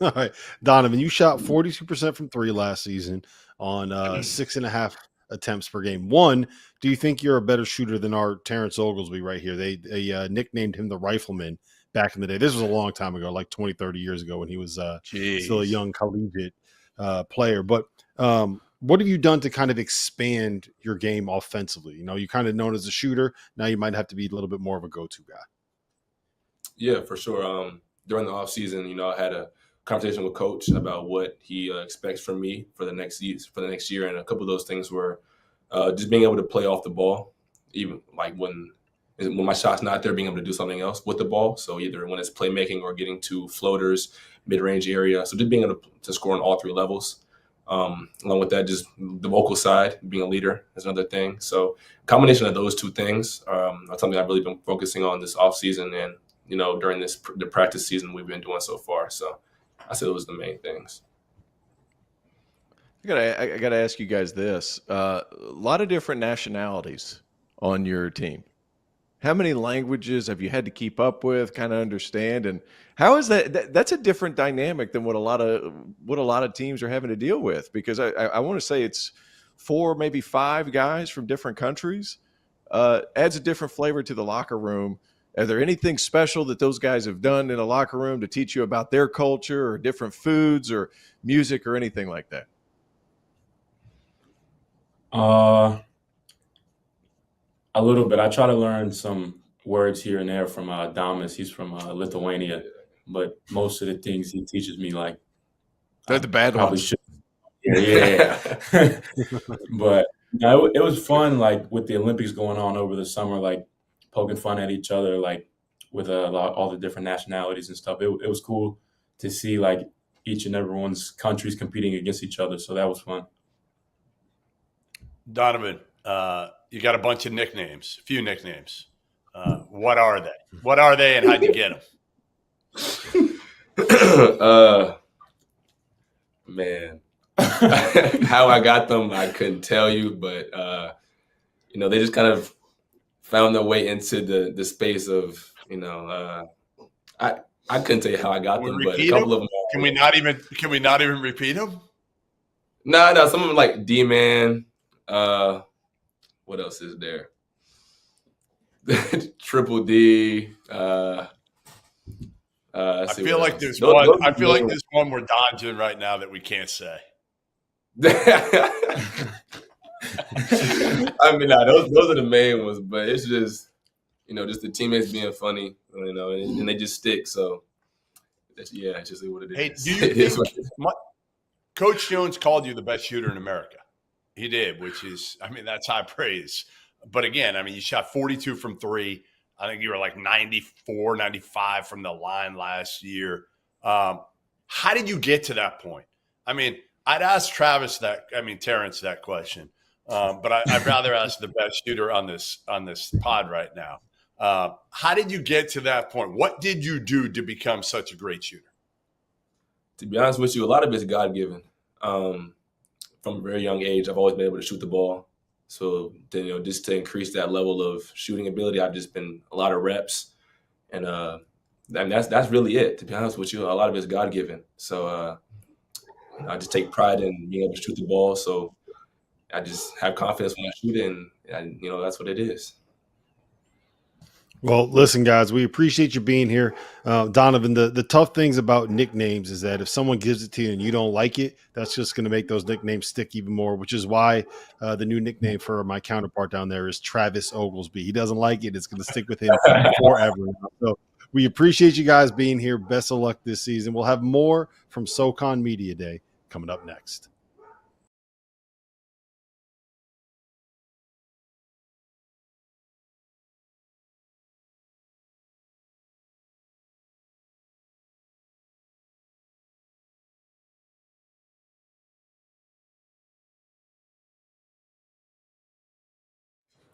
All right, Donovan, you shot 42% from three last season on 6.5 attempts per game. One, do you think you're a better shooter than our Terrence Oglesby right here? They nicknamed him the Rifleman back in the day. This was a long time ago, like 20, 30 years ago when he was still a young collegiate player. But what have you done to kind of expand your game offensively? You kind of known as a shooter. Now you might have to be a little bit more of a go-to guy. Yeah, for sure. During the offseason, I had a conversation with Coach about what he expects from me for the next year. And a couple of those things were just being able to play off the ball, even like when my shot's not there, being able to do something else with the ball. So either when it's playmaking or getting to floaters, mid-range area. So just being able to score on all three levels. Along with that, just the vocal side, being a leader is another thing. So combination of those two things are something I've really been focusing on this offseason and, during the practice season we've been doing so far. So I said it was the main things. I gotta ask you guys this. A lot of different nationalities on your team. How many languages have you had to keep up with, kind of understand? And how is that? That's a different dynamic than what a lot of teams are having to deal with, because I want to say it's 4, maybe 5 guys from different countries. Adds a different flavor to the locker room. Are there anything special that those guys have done in a locker room to teach you about their culture or different foods or music or anything like that? A little bit. I try to learn some words here and there from Damas. He's from Lithuania, but most of the things he teaches me, like, they're the bad probably ones. should. Yeah. But it was fun, like with the Olympics going on over the summer, like poking fun at each other, like with all the different nationalities and stuff. It was cool to see like each and everyone's countries competing against each other. So that was fun. Donovan, you got a bunch of nicknames, a few nicknames. What are they? What are they, and how'd you get them? Man, how I got them, I couldn't tell you, but they just kind of found their way into the space of, I couldn't tell you how I got them, but a couple of them. Can we not even repeat them? No, some of them like D-Man. What else is there? Triple D. I feel like there's one. I feel like there's one we're dodging right now that we can't say. I mean, those are the main ones, but it's just, just the teammates being funny, and they just stick. So, it's just what it is. Hey, do you think Coach Jones called you the best shooter in America? He did, which is, that's high praise. But again, you shot 42 from three. I think you were like 94, 95 from the line last year. How did you get to that point? I'd ask Terrence that question. But I'd rather ask the best shooter on this pod right now. How did you get to that point? What did you do to become such a great shooter? To be honest with you, a lot of it's God-given. From a very young age, I've always been able to shoot the ball. So then, just to increase that level of shooting ability, I've just been a lot of reps, and that's really it. To be honest with you, a lot of it's God given. So I just take pride in being able to shoot the ball. So I just have confidence when I shoot it, and that's what it is. Well, listen, guys, we appreciate you being here. Donovan, the tough things about nicknames is that if someone gives it to you and you don't like it, that's just going to make those nicknames stick even more, which is why the new nickname for my counterpart down there is Travis Oglesby. He doesn't like it. It's going to stick with him forever. So we appreciate you guys being here. Best of luck this season. We'll have more from SoCon Media Day coming up next.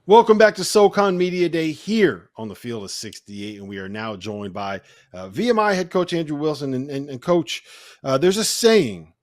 Welcome back to SoCon Media Day here on the field of 68, and we are now joined by VMI head coach Andrew Wilson. And Coach, there's a saying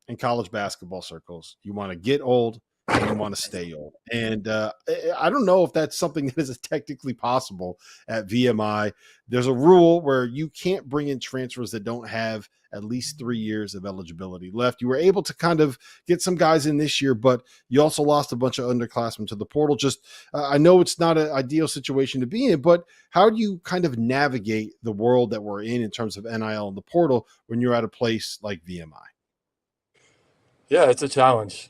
in college basketball circles: you want to get old and you want to stay old. And I don't know if that's something that is technically possible at VMI. There's a rule where you can't bring in transfers that don't have at least 3 years of eligibility left. You were able to kind of get some guys in this year, but you also lost a bunch of underclassmen to the portal. Just I know it's not an ideal situation to be in, but how do you kind of navigate the world that we're in terms of NIL and the portal when you're at a place like VMI? Yeah, it's a challenge.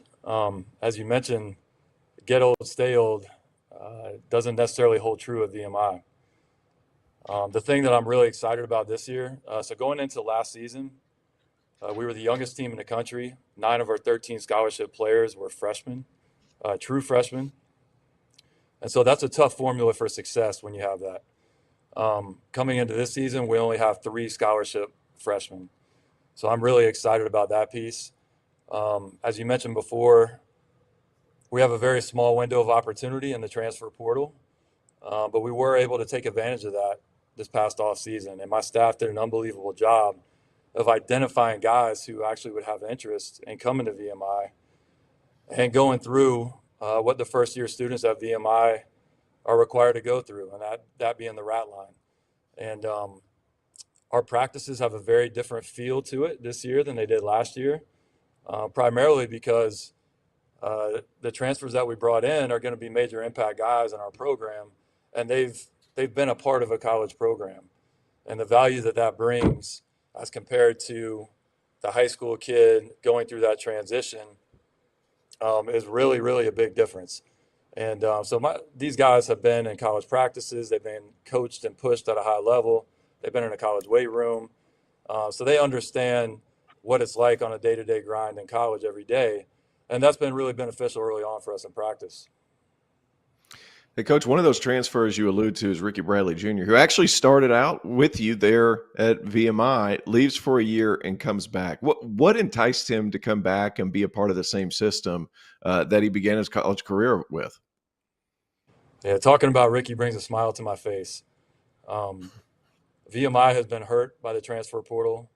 As you mentioned, get old, stay old doesn't necessarily hold true at VMI. The thing that I'm really excited about this year, so going into last season, we were the youngest team in the country. 9 of our 13 scholarship players were freshmen, true freshmen. And so that's a tough formula for success when you have that. Coming into this season, we only have 3 scholarship freshmen. So I'm really excited about that piece. As you mentioned before, we have a very small window of opportunity in the transfer portal, but we were able to take advantage of that this past off season. And my staff did an unbelievable job of identifying guys who actually would have interest in coming to VMI and going through what the first-year students at VMI are required to go through, and that being the rat line. And our practices have a very different feel to it this year than they did last year, primarily because the transfers that we brought in are going to be major impact guys in our program, and they've been a part of a college program. And the value that brings as compared to the high school kid going through that transition is really, really a big difference. And so these guys have been in college practices. They've been coached and pushed at a high level. They've been in a college weight room. So they understand what it's like on a day-to-day grind in college every day. And that's been really beneficial early on for us in practice. Hey, Coach, one of those transfers you allude to is Ricky Bradley Jr., who actually started out with you there at VMI, leaves for a year and comes back. What enticed him to come back and be a part of the same system that he began his college career with? Yeah, talking about Ricky brings a smile to my face. VMI has been hurt by the transfer portal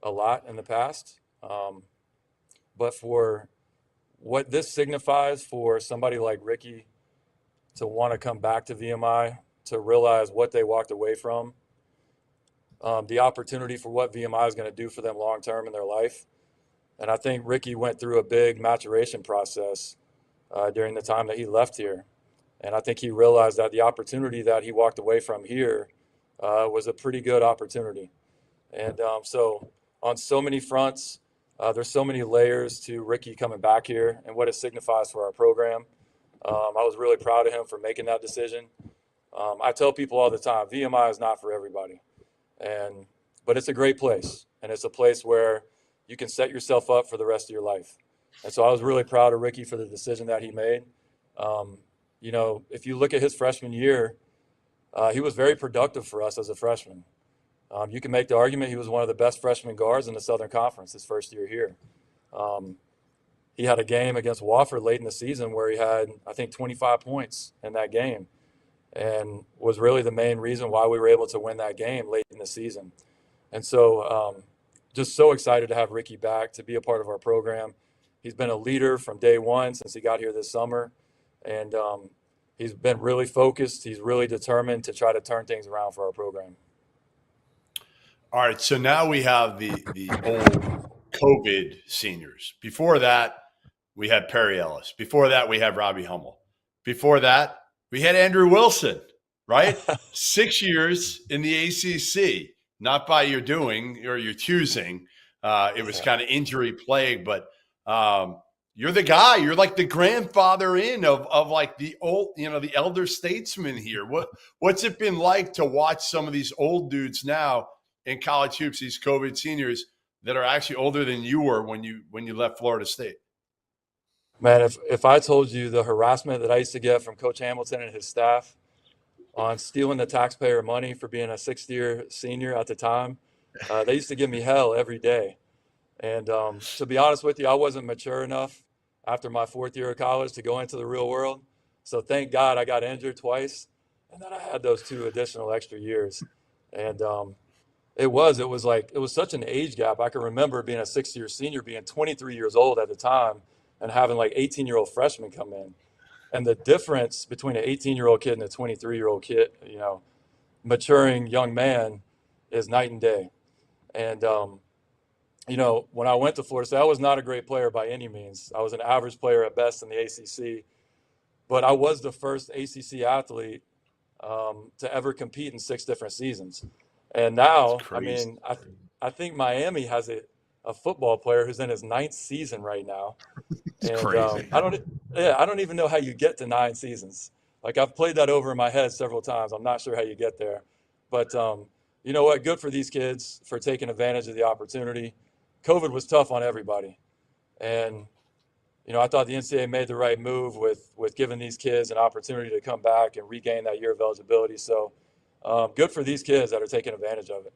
a lot in the past. But for what this signifies for somebody like Ricky to want to come back to VMI, to realize what they walked away from, the opportunity for what VMI is going to do for them long-term in their life. And I think Ricky went through a big maturation process during the time that he left here. And I think he realized that the opportunity that he walked away from here was a pretty good opportunity. And so on so many fronts, there's so many layers to Ricky coming back here and what it signifies for our program. I was really proud of him for making that decision. I tell people all the time, VMI is not for everybody, but it's a great place, and it's a place where you can set yourself up for the rest of your life. And so I was really proud of Ricky for the decision that he made. If you look at his freshman year, he was very productive for us as a freshman. You can make the argument he was one of the best freshman guards in the Southern Conference his first year here. He had a game against Wofford late in the season where he had, I think, 25 points in that game and was really the main reason why we were able to win that game late in the season. And so just so excited to have Ricky back to be a part of our program. He's been a leader from day one since he got here this summer. And he's been really focused. He's really determined to try to turn things around for our program. All right, so now we have the old COVID seniors. Before that, we had Perry Ellis. Before that, we had Robbie Hummel. Before that, we had Andrew Wilson, right? 6 years in the ACC, not by your doing or your choosing. It was kind of injury plagued, but you're the guy. You're like the grandfather of like the old, the elder statesman here. What's it been like to watch some of these old dudes now in college hoops, these COVID seniors that are actually older than you were when you left Florida State? Man, if I told you the harassment that I used to get from Coach Hamilton and his staff on stealing the taxpayer money for being a sixth-year senior at the time, they used to give me hell every day. And to be honest with you, I wasn't mature enough after my fourth year of college to go into the real world. So thank God I got injured twice, and then I had those 2 additional extra years. And it was such an age gap. I can remember being a sixth-year senior, being 23 years old at the time, and having like 18-year-old freshmen come in. And the difference between an 18-year-old kid and a 23-year-old kid, maturing young man, is night and day. And, when I went to Florida State, I was not a great player by any means. I was an average player at best in the ACC. But I was the first ACC athlete to ever compete in 6 different seasons. And now, I think Miami has a football player who's in his 9th season right now. It's And crazy. I don't even know how you get to 9 seasons. Like, I've played that over in my head several times. I'm not sure how you get there. But you know what? Good for these kids for taking advantage of the opportunity. COVID was tough on everybody. And, I thought the NCAA made the right move with giving these kids an opportunity to come back and regain that year of eligibility. So good for these kids that are taking advantage of it.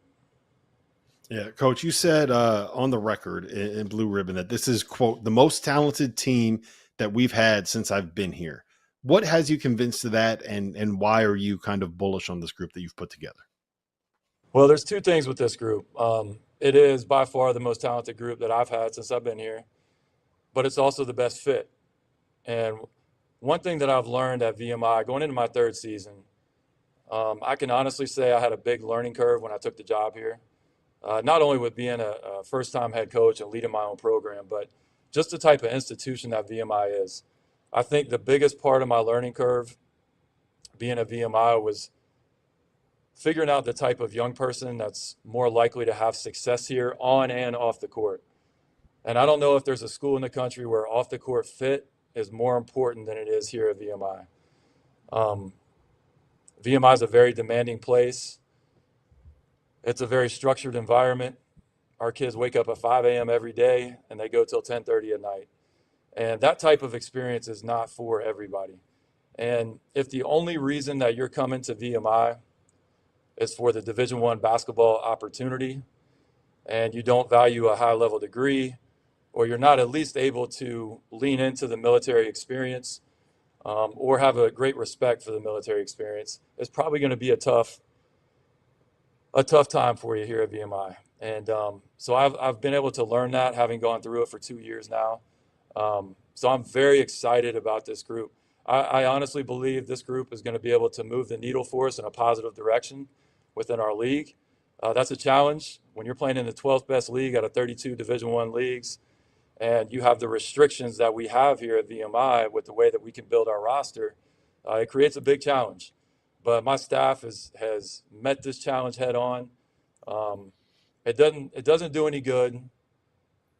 Yeah, Coach, you said on the record in Blue Ribbon that this is, quote, the most talented team that we've had since I've been here. What has you convinced of that, and why are you kind of bullish on this group that you've put together? Well, there's 2 things with this group. It is by far the most talented group that I've had since I've been here, but it's also the best fit. And one thing that I've learned at VMI going into my 3rd season, I can honestly say I had a big learning curve when I took the job here. Not only with being a first-time head coach and leading my own program, but just the type of institution that VMI is. I think the biggest part of my learning curve being at VMI was figuring out the type of young person that's more likely to have success here on and off the court. And I don't know if there's a school in the country where off-the-court fit is more important than it is here at VMI. VMI is a very demanding place. It's a very structured environment. Our kids wake up at 5 a.m. every day, and they go till 10:30 at night. And that type of experience is not for everybody. And if the only reason that you're coming to VMI is for the Division I basketball opportunity, and you don't value a high-level degree, or you're not at least able to lean into the military experience or have a great respect for the military experience, it's probably going to be a tough time for you here at VMI. And so I've been able to learn that, having gone through it for 2 years now. So I'm very excited about this group. I honestly believe this group is going to be able to move the needle for us in a positive direction within our league. That's a challenge when you're playing in the 12th best league out of 32 Division I leagues, and you have the restrictions that we have here at VMI with the way that we can build our roster. It creates a big challenge. But my staff has met this challenge head on. It doesn't do any good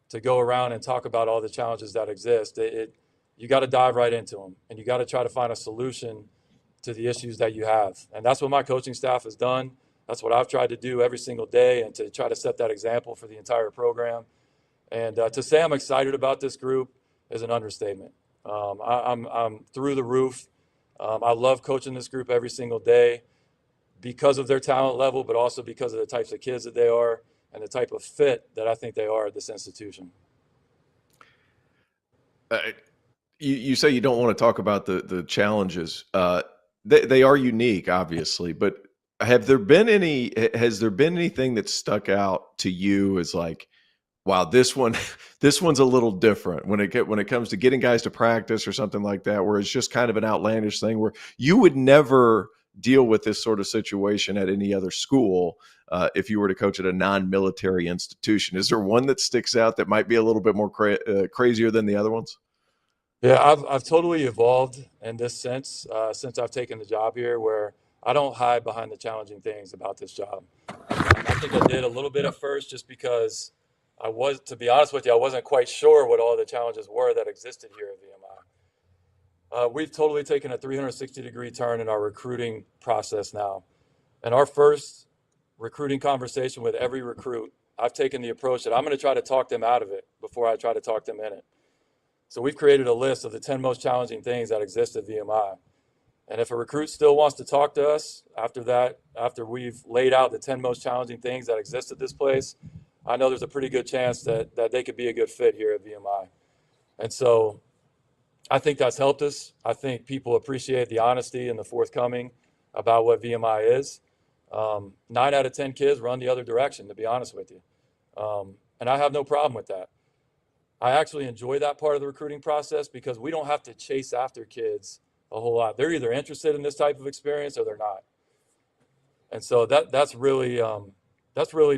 to go around and talk about all the challenges that exist. You got to dive right into them, and you got to try to find a solution to the issues that you have. And that's what my coaching staff has done. That's what I've tried to do every single day, and to try to set that example for the entire program. And to say I'm excited about this group is an understatement. I'm through the roof. I love coaching this group every single day because of their talent level, but also because of the types of kids that they are and the type of fit that I think they are at this institution. You say you don't want to talk about the challenges. They are unique, obviously, but has there been anything that stuck out to you as like, Wow, this one's a little different when it comes to getting guys to practice or something like that, where it's just kind of an outlandish thing where you would never deal with this sort of situation at any other school if you were to coach at a non-military institution. Is there one that sticks out that might be a little bit more crazier than the other ones? Yeah, I've totally evolved in this sense since I've taken the job here, where I don't hide behind the challenging things about this job. I think I did a little bit at first just because to be honest with you, I wasn't quite sure what all the challenges were that existed here at VMI. We've totally taken a 360-degree turn in our recruiting process now. And our first recruiting conversation with every recruit, I've taken the approach that I'm going to try to talk them out of it before I try to talk them in it. So we've created a list of the 10 most challenging things that exist at VMI. And if a recruit still wants to talk to us after we've laid out the 10 most challenging things that exist at this place, I know there's a pretty good chance that they could be a good fit here at VMI. And so I think that's helped us. I think people appreciate the honesty and the forthcoming about what VMI is. 9 out of 10 kids run the other direction, to be honest with you. And I have no problem with that. I actually enjoy that part of the recruiting process because we don't have to chase after kids a whole lot. They're either interested in this type of experience or they're not. And so that's really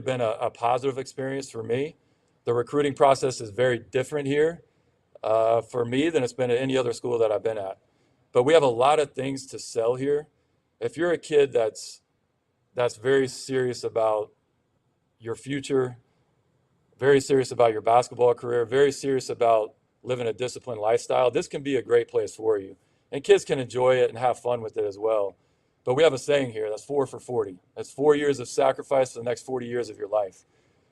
been a positive experience for me. The recruiting process is very different here for me than it's been at any other school that I've been at. But we have a lot of things to sell here. If you're a kid that's very serious about your future, very serious about your basketball career, very serious about living a disciplined lifestyle, this can be a great place for you. And kids can enjoy it and have fun with it as well. But we have a saying here, that's 4 for 40. That's 4 years of sacrifice for the next 40 years of your life.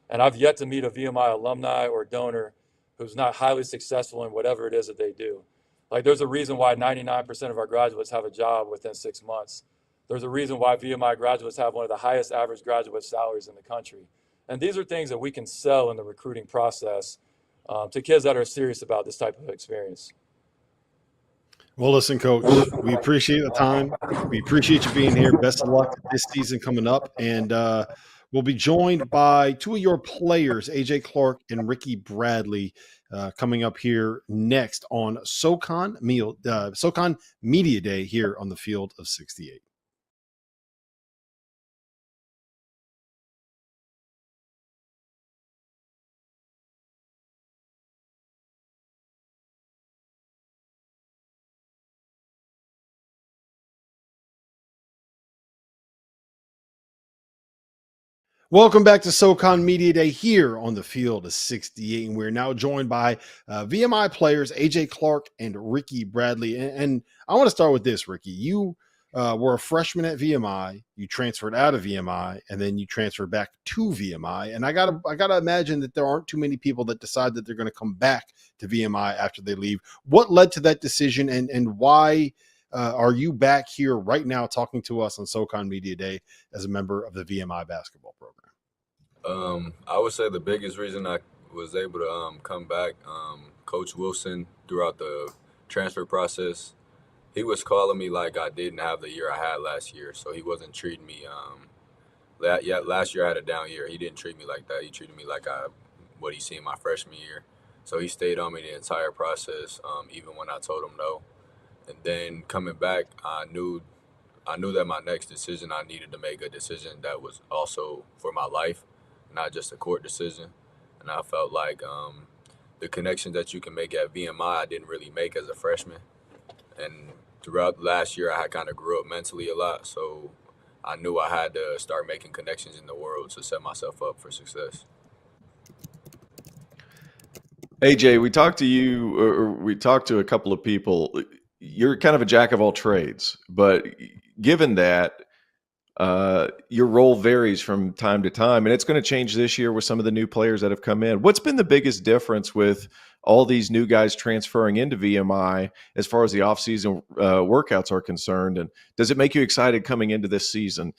And I've yet to meet a VMI alumni or donor who's not highly successful in whatever it is that they do. Like, there's a reason why 99% of our graduates have a job within 6 months. There's a reason why VMI graduates have one of the highest average graduate salaries in the country. And these are things that we can sell in the recruiting process to kids that are serious about this type of experience. Well, listen, Coach, we appreciate the time. We appreciate you being here. Best of luck this season coming up. And we'll be joined by 2 of your players, AJ Clark and Ricky Bradley, coming up here next on SoCon Media Day here on the Field of 68. Welcome back to SoCon Media Day here on the Field of 68. And we're now joined by VMI players, AJ Clark and Ricky Bradley. And I want to start with this, Ricky. You were a freshman at VMI. You transferred out of VMI, and then you transferred back to VMI. And I gotta imagine that there aren't too many people that decide that they're going to come back to VMI after they leave. What led to that decision, and why are you back here right now talking to us on SoCon Media Day as a member of the VMI basketball program? I would say the biggest reason I was able to come back, Coach Wilson, throughout the transfer process, he was calling me like I didn't have the year I had last year, so he wasn't treating me. Last year I had a down year. He didn't treat me like that. He treated me like what he seen my freshman year. So he stayed on me the entire process, even when I told him no. And then coming back, I knew that my next decision, I needed to make a decision that was also for my life, not just a court decision. And I felt like the connection that you can make at VMI, I didn't really make as a freshman. And throughout last year, I had kind of grew up mentally a lot. So I knew I had to start making connections in the world to set myself up for success. AJ, we talked to you, or we talked to a couple of people. You're kind of a jack of all trades, but given that, your role varies from time to time, and it's going to change this year with some of the new players that have come in. What's been the biggest difference with all these new guys transferring into VMI as far as the offseason workouts are concerned? And does it make you excited coming into this season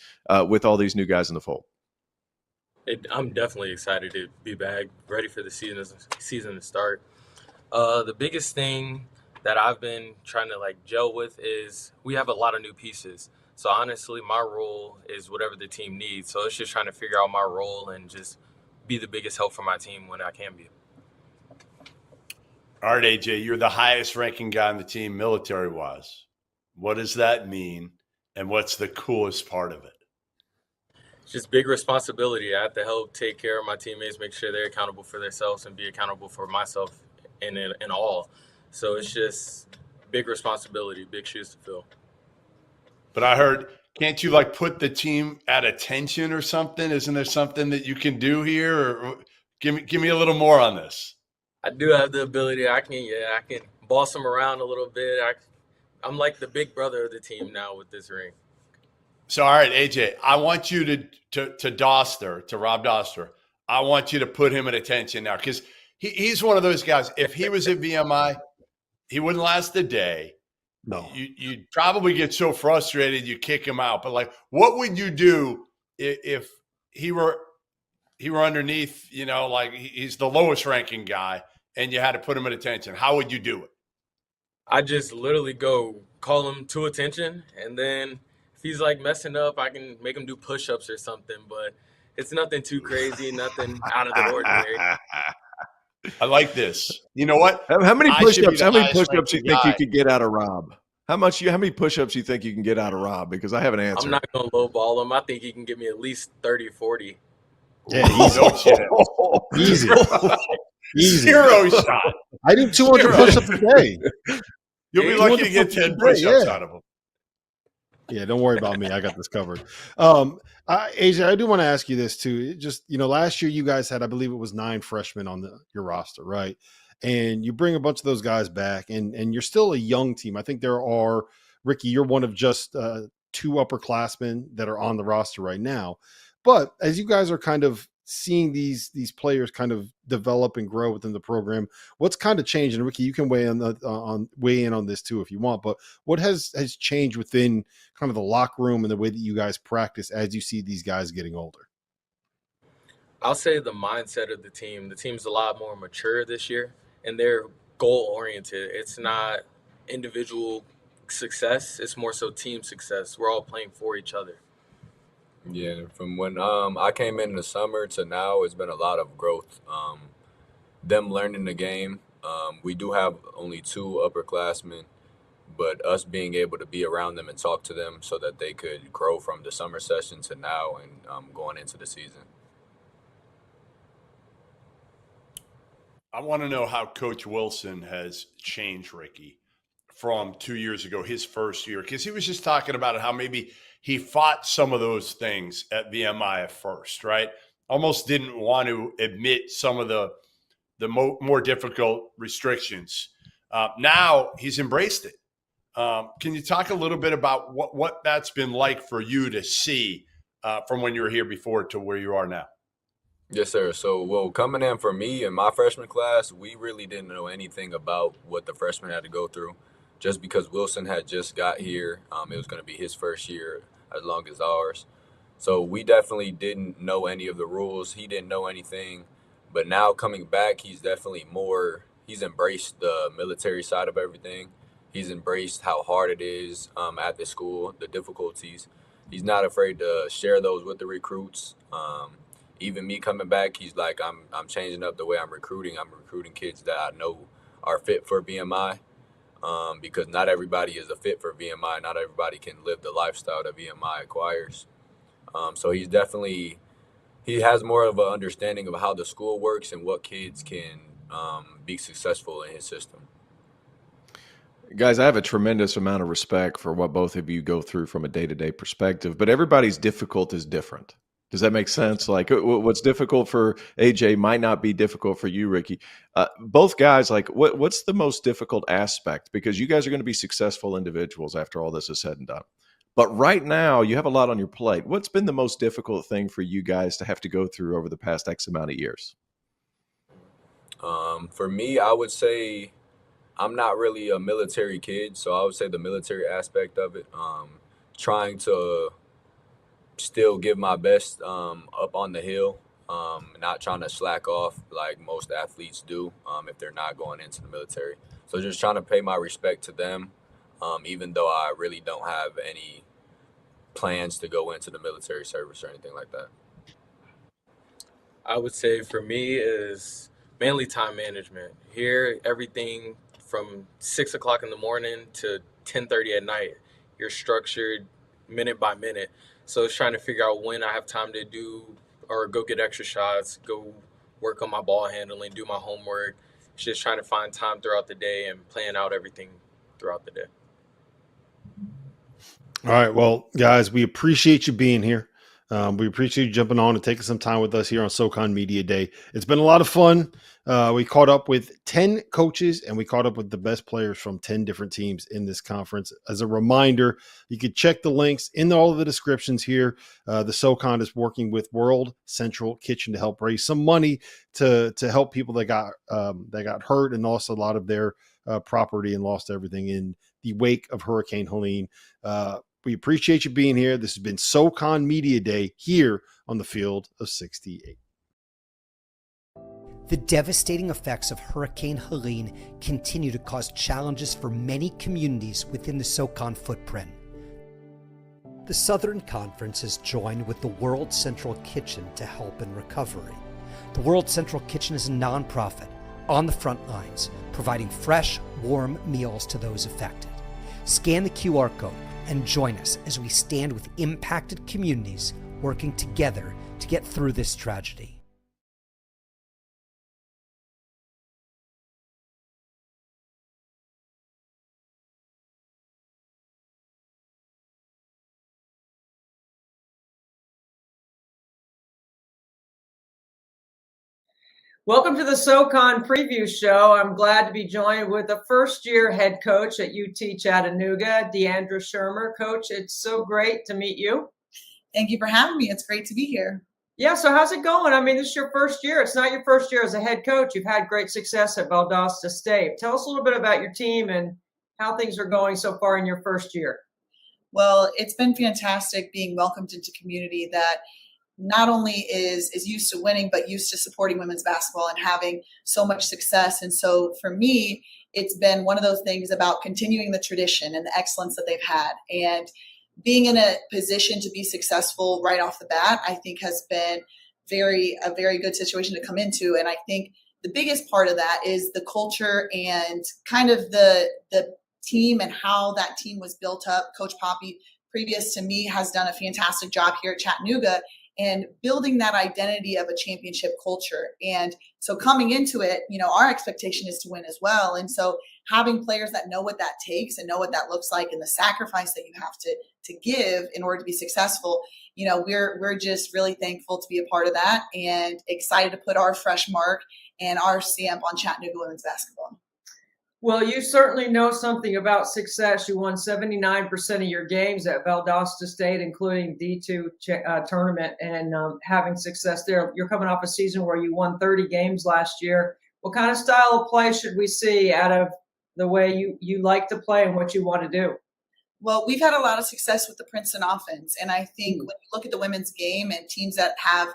with all these new guys in the fold? I'm definitely excited to be back, ready for the season to start. The biggest thing that I've been trying to gel with is we have a lot of new pieces. So honestly, my role is whatever the team needs. So it's just trying to figure out my role and just be the biggest help for my team when I can be. All right, AJ, you're the highest ranking guy on the team military-wise. What does that mean, and what's the coolest part of it? It's just big responsibility. I have to help take care of my teammates, make sure they're accountable for themselves, and be accountable for myself in all. So it's just big responsibility, big shoes to fill. But I heard, can't you like put the team at attention or something? Isn't there something that you can do here? Or give me a little more on this. I do have the ability. I can boss them around a little bit. I'm like the big brother of the team now with this ring. So, all right, AJ, I want you to Rob Doster. I want you to put him at attention now because he's one of those guys. If he was at VMI, he wouldn't last a day. No, you'd probably get so frustrated you kick him out. But like, what would you do if he were underneath? You know, like he's the lowest ranking guy, and you had to put him at attention. How would you do it? I just literally go call him to attention, and then if he's like messing up, I can make him do push-ups or something. But it's nothing too crazy, nothing out of the ordinary. I like this. You know what? How many push-ups? How many push-ups push-ups do you think you could get out of Rob? How many push-ups do you think you can get out of Rob? Because I have an answer. I'm not going to lowball him. I think he can give me at least 30 or 40. Yeah, easy. Easy. Zero shot. I do 200 push-ups a day. You'll be lucky to get 10 push-ups out of him. Yeah, don't worry about me. I got this covered. AJ, I do want to ask you this too. Just, last year you guys had, I believe it was 9 freshmen on your roster, right? And you bring a bunch of those guys back, and you're still a young team. I think there are, Ricky, you're one of just 2 upperclassmen that are on the roster right now. But as you guys are kind of seeing these players kind of develop and grow within the program, what's kind of changed? And Ricky, you can weigh in on this too if you want. But what has changed within kind of the locker room and the way that you guys practice as you see these guys getting older? I'll say the mindset of the team. The team's a lot more mature this year, and they're goal-oriented. It's not individual success. It's more so team success. We're all playing for each other. Yeah, from when I came in the summer to now, it's been a lot of growth. Them learning the game. We do have only 2 upperclassmen, but us being able to be around them and talk to them so that they could grow from the summer session to now and going into the season. I want to know how Coach Wilson has changed, Ricky, from 2 years ago, his first year, because he was just talking about how maybe he fought some of those things at VMI at first, right? Almost didn't want to admit some of the more difficult restrictions. Now he's embraced it. Can you talk a little bit about what that's been like for you to see from when you were here before to where you are now? Yes, sir. So, coming in for me in my freshman class, we really didn't know anything about what the freshmen had to go through. Just because Wilson had just got here, it was going to be his first year as long as ours. So we definitely didn't know any of the rules. He didn't know anything. But now coming back, he's embraced the military side of everything. He's embraced how hard it is at the school, the difficulties. He's not afraid to share those with the recruits. Even me coming back, he's like, I'm changing up the way I'm recruiting. I'm recruiting kids that I know are fit for BMI. Because not everybody is a fit for VMI. Not everybody can live the lifestyle that VMI acquires. So he has more of an understanding of how the school works and what kids can be successful in his system. Guys, I have a tremendous amount of respect for what both of you go through from a day-to-day perspective, but everybody's difficult is different. Does that make sense? Like what's difficult for AJ might not be difficult for you, Ricky. Both guys, like what's the most difficult aspect? Because you guys are going to be successful individuals after all this is said and done. But right now you have a lot on your plate. What's been the most difficult thing for you guys to have to go through over the past X amount of years? For me, I would say I'm not really a military kid. So I would say the military aspect of it, trying to still give my best up on the hill, not trying to slack off like most athletes do if they're not going into the military. So just trying to pay my respect to them, even though I really don't have any plans to go into the military service or anything like that. I would say for me is mainly time management. Here, everything from 6 o'clock in the morning to 10:30 at night, you're structured minute by minute. So it's trying to figure out when I have time to do or go get extra shots, go work on my ball handling, do my homework. It's just trying to find time throughout the day and plan out everything throughout the day. All right. Well, guys, we appreciate you being here. We appreciate you jumping on and taking some time with us here on SoCon Media Day. It's been a lot of fun. We caught up with 10 coaches and we caught up with the best players from 10 different teams in this conference. As a reminder, you can check the links in all of the descriptions here. The SoCon is working with World Central Kitchen to help raise some money to help people that got hurt and lost a lot of their property and lost everything in the wake of Hurricane Helene. We appreciate you being here. This has been SoCon Media Day here on the Field of 68. The devastating effects of Hurricane Helene continue to cause challenges for many communities within the SoCon footprint. The Southern Conference has joined with the World Central Kitchen to help in recovery. The World Central Kitchen is a nonprofit on the front lines, providing fresh, warm meals to those affected. Scan the QR code and join us as we stand with impacted communities working together to get through this tragedy. Welcome to the SoCon preview show. I'm glad to be joined with the first-year head coach at UT Chattanooga, Deandra Shermer. Coach, it's so great to meet you. Thank you for having me. It's great to be here. Yeah, so how's it going? I mean, this is your first year. It's not your first year as a head coach. You've had great success at Valdosta State. Tell us a little bit about your team and how things are going so far in your first year. Well, it's been fantastic being welcomed into community that not only is used to winning, but used to supporting women's basketball and having so much success. And so for me, it's been one of those things about continuing the tradition and the excellence that they've had. And being in a position to be successful right off the bat, I think has been a very good situation to come into. And I think the biggest part of that is the culture and kind of the team and how that team was built up. Coach Poppy, previous to me, has done a fantastic job here at Chattanooga and building that identity of a championship culture. And so coming into it, our expectation is to win as well. And so having players that know what that takes and know what that looks like and the sacrifice that you have to give in order to be successful, we're just really thankful to be a part of that and excited to put our fresh mark and our stamp on Chattanooga women's basketball. Well, you certainly know something about success. You won 79% of your games at Valdosta State, including D2 tournament, and having success there. You're coming off a season where you won 30 games last year. What kind of style of play should we see out of the way you like to play and what you want to do? Well, we've had a lot of success with the Princeton offense. And I think when you look at the women's game and teams that have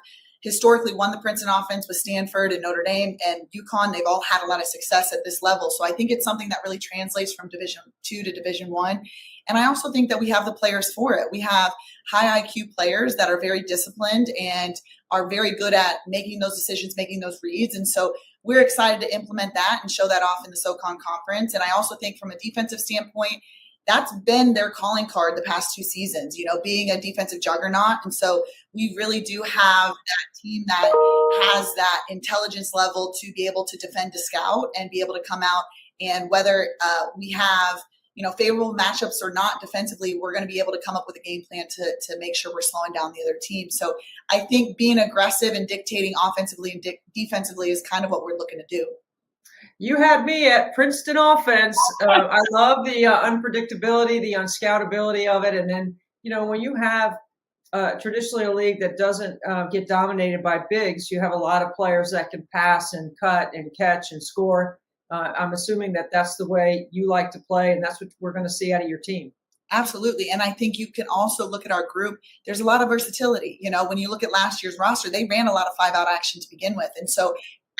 historically won the Princeton offense with Stanford and Notre Dame and UConn, they've all had a lot of success at this level. So I think it's something that really translates from Division II to Division I. And I also think that we have the players for it. We have high IQ players that are very disciplined and are very good at making those decisions, making those reads. And so we're excited to implement that and show that off in the SoCon conference. And I also think from a defensive standpoint, that's been their calling card the past two seasons, being a defensive juggernaut. And so we really do have that team that has that intelligence level to be able to defend to scout and be able to come out. And whether we have, favorable matchups or not defensively, we're going to be able to come up with a game plan to make sure we're slowing down the other team. So I think being aggressive and dictating offensively and defensively is kind of what we're looking to do. You had me at Princeton offense. I love the unpredictability, the unscoutability of it. And then, when you have traditionally a league that doesn't get dominated by bigs, you have a lot of players that can pass and cut and catch and score. I'm assuming that that's the way you like to play, and that's what we're going to see out of your team. Absolutely. And I think you can also look at our group. There's a lot of versatility. When you look at last year's roster, they ran a lot of 5-out action to begin with. And so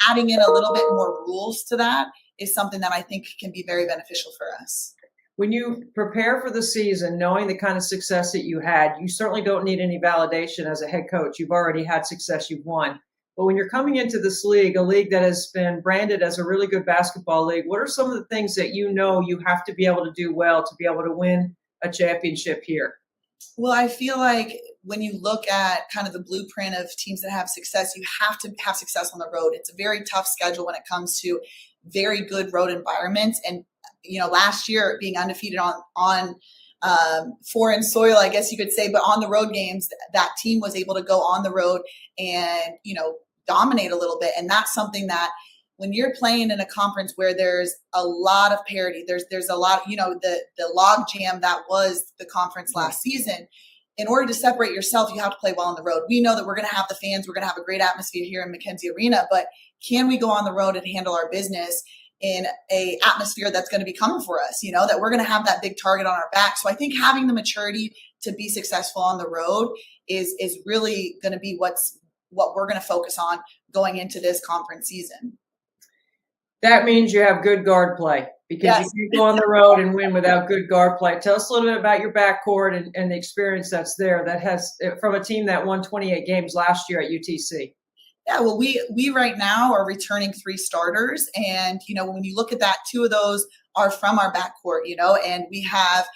adding in a little bit more rules to that is something that I think can be very beneficial for us. When you prepare for the season, knowing the kind of success that you had, you certainly don't need any validation as a head coach. You've already had success. You've won. But when you're coming into this league, a league that has been branded as a really good basketball league, what are some of the things that you have to be able to do well to be able to win a championship here? Well, I feel like when you look at kind of the blueprint of teams that have success, you have to have success on the road. It's a very tough schedule when it comes to very good road environments. And, last year being undefeated on foreign soil, I guess you could say, but on the road games, that team was able to go on the road and, dominate a little bit. And that's something that when you're playing in a conference where there's a lot of parity, there's a lot, the log jam that was the conference last season. In order to separate yourself, you have to play well on the road. We know that we're going to have the fans. We're going to have a great atmosphere here in McKenzie Arena, but can we go on the road and handle our business in a atmosphere that's going to be coming for us, that we're going to have that big target on our back. So I think having the maturity to be successful on the road is really going to be what we're going to focus on going into this conference season. That means you have good guard play, because you can't go on the road and win without good guard play. Tell us a little bit about your backcourt and the experience that's there that has from a team that won 28 games last year at UTC. Yeah, well, we right now are returning 3 starters. And, when you look at that, 2 of those are from our backcourt, and we have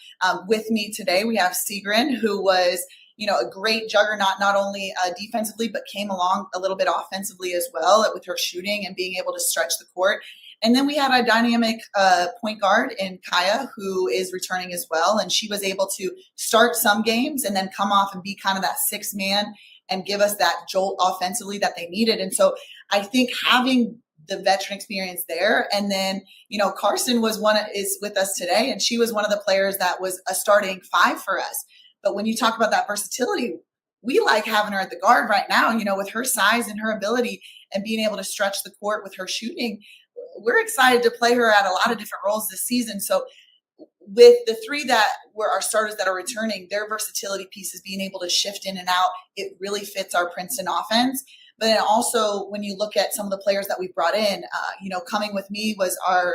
with me today, we have Sigrid, who was, a great juggernaut, not only defensively, but came along a little bit offensively as well with her shooting and being able to stretch the court. And then we had a dynamic point guard in Kaya, who is returning as well. And she was able to start some games and then come off and be kind of that 6th man and give us that jolt offensively that they needed. And so I think having the veteran experience there, and then, Carson is with us today, and she was one of the players that was a starting 5 for us. But when you talk about that versatility, we like having her at the guard right now, with her size and her ability and being able to stretch the court with her shooting. We're excited to play her at a lot of different roles this season. So with the 3 that were our starters that are returning, their versatility piece is being able to shift in and out. It really fits our Princeton offense. But then also when you look at some of the players that we brought in, coming with me was our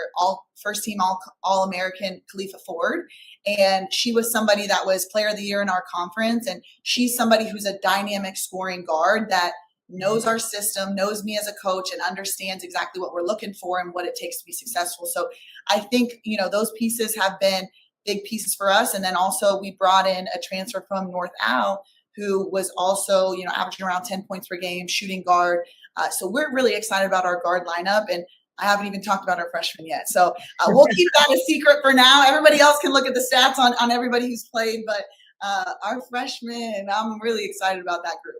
first team All-American Khalifa Ford. And she was somebody that was player of the year in our conference. And she's somebody who's a dynamic scoring guard that knows our system, knows me as a coach, and understands exactly what we're looking for and what it takes to be successful. So I think, those pieces have been big pieces for us. And then also we brought in a transfer from North Al, who was also, averaging around 10 points per game, shooting guard. So we're really excited about our guard lineup. And I haven't even talked about our freshmen yet. So we'll keep that a secret for now. Everybody else can look at the stats on everybody who's played. But our freshmen, I'm really excited about that group.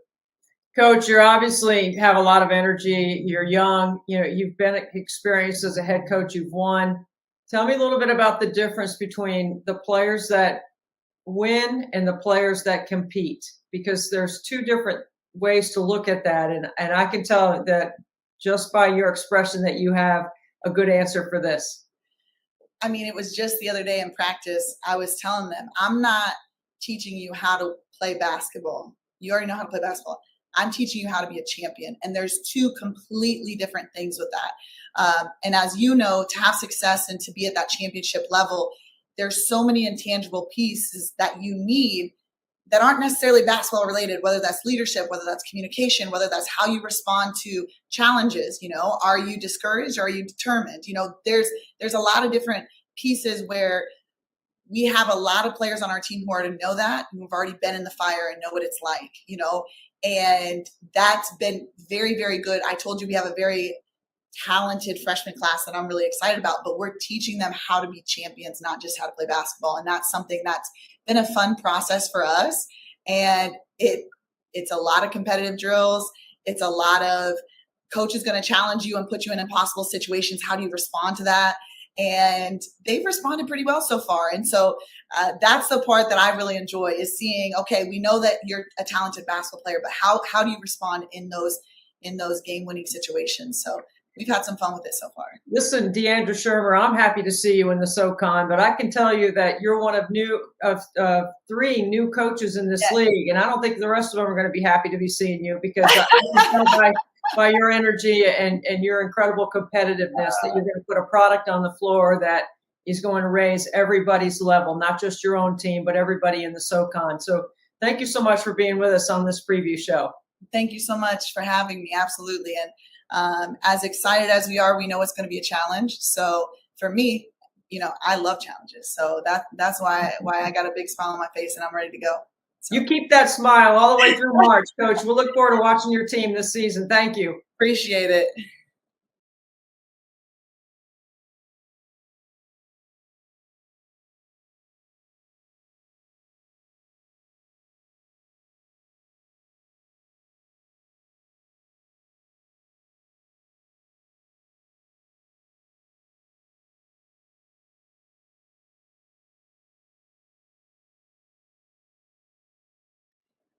Coach, you obviously have a lot of energy. You're young. You've been experienced as a head coach. You've won. Tell me a little bit about the difference between the players that win and the players that compete, because there's 2 different ways to look at that. And I can tell that just by your expression that you have a good answer for this. I mean, it was just the other day in practice, I was telling them, I'm not teaching you how to play basketball. You already know how to play basketball. I'm teaching you how to be a champion. And there's 2 completely different things with that. And as you know, to have success and to be at that championship level, there's so many intangible pieces that you need that aren't necessarily basketball related, whether that's leadership, whether that's communication, whether that's how you respond to challenges. Are you discouraged? Or are you determined? There's a lot of different pieces where we have a lot of players on our team who already know that, who've already been in the fire and know what it's like, and that's been very, very good. I told you we have a very talented freshman class that I'm really excited about, but we're teaching them how to be champions, not just how to play basketball. And that's something that's been a fun process for us. And it's a lot of competitive drills. It's a lot of coaches going to challenge you and put you in impossible situations. How do you respond to that? And they've responded pretty well so far. And so that's the part that I really enjoy, is seeing, okay, we know that you're a talented basketball player, but how do you respond in those game-winning situations? So we've had some fun with it so far. Listen, Deandra Shermer, I'm happy to see you in the SoCon, but I can tell you that you're one of 3 new coaches in this league, and I don't think the rest of them are going to be happy to be seeing you, because I can tell by your energy and your incredible competitiveness that you're going to put a product on the floor that is going to raise everybody's level, not just your own team, but everybody in the SoCon. So thank you so much for being with us on this preview show. Thank you so much for having me. Absolutely. And as excited as we are, we know it's going to be a challenge. So for me, I love challenges. So that's why I got a big smile on my face and I'm ready to go. So. You keep that smile all the way through March, Coach. We'll look forward to watching your team this season. Thank you. Appreciate it.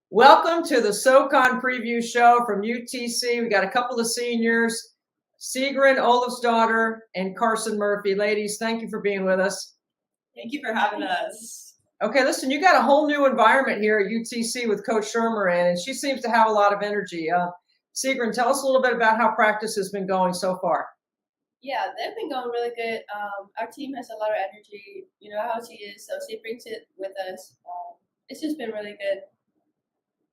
Welcome to the SoCon preview show from UTC. We got a couple of seniors, Sigrid Olafsdottir and Carson Murphy. Ladies, thank you for being with us. Thank you for having us. Okay, listen, you got a whole new environment here at UTC with Coach Shermer in, and she seems to have a lot of energy. Sigrid, tell us a little bit about how practice has been going so far. Yeah, they've been going really good. Our team has a lot of energy. You know how she is, so she brings it with us. It's just been really good.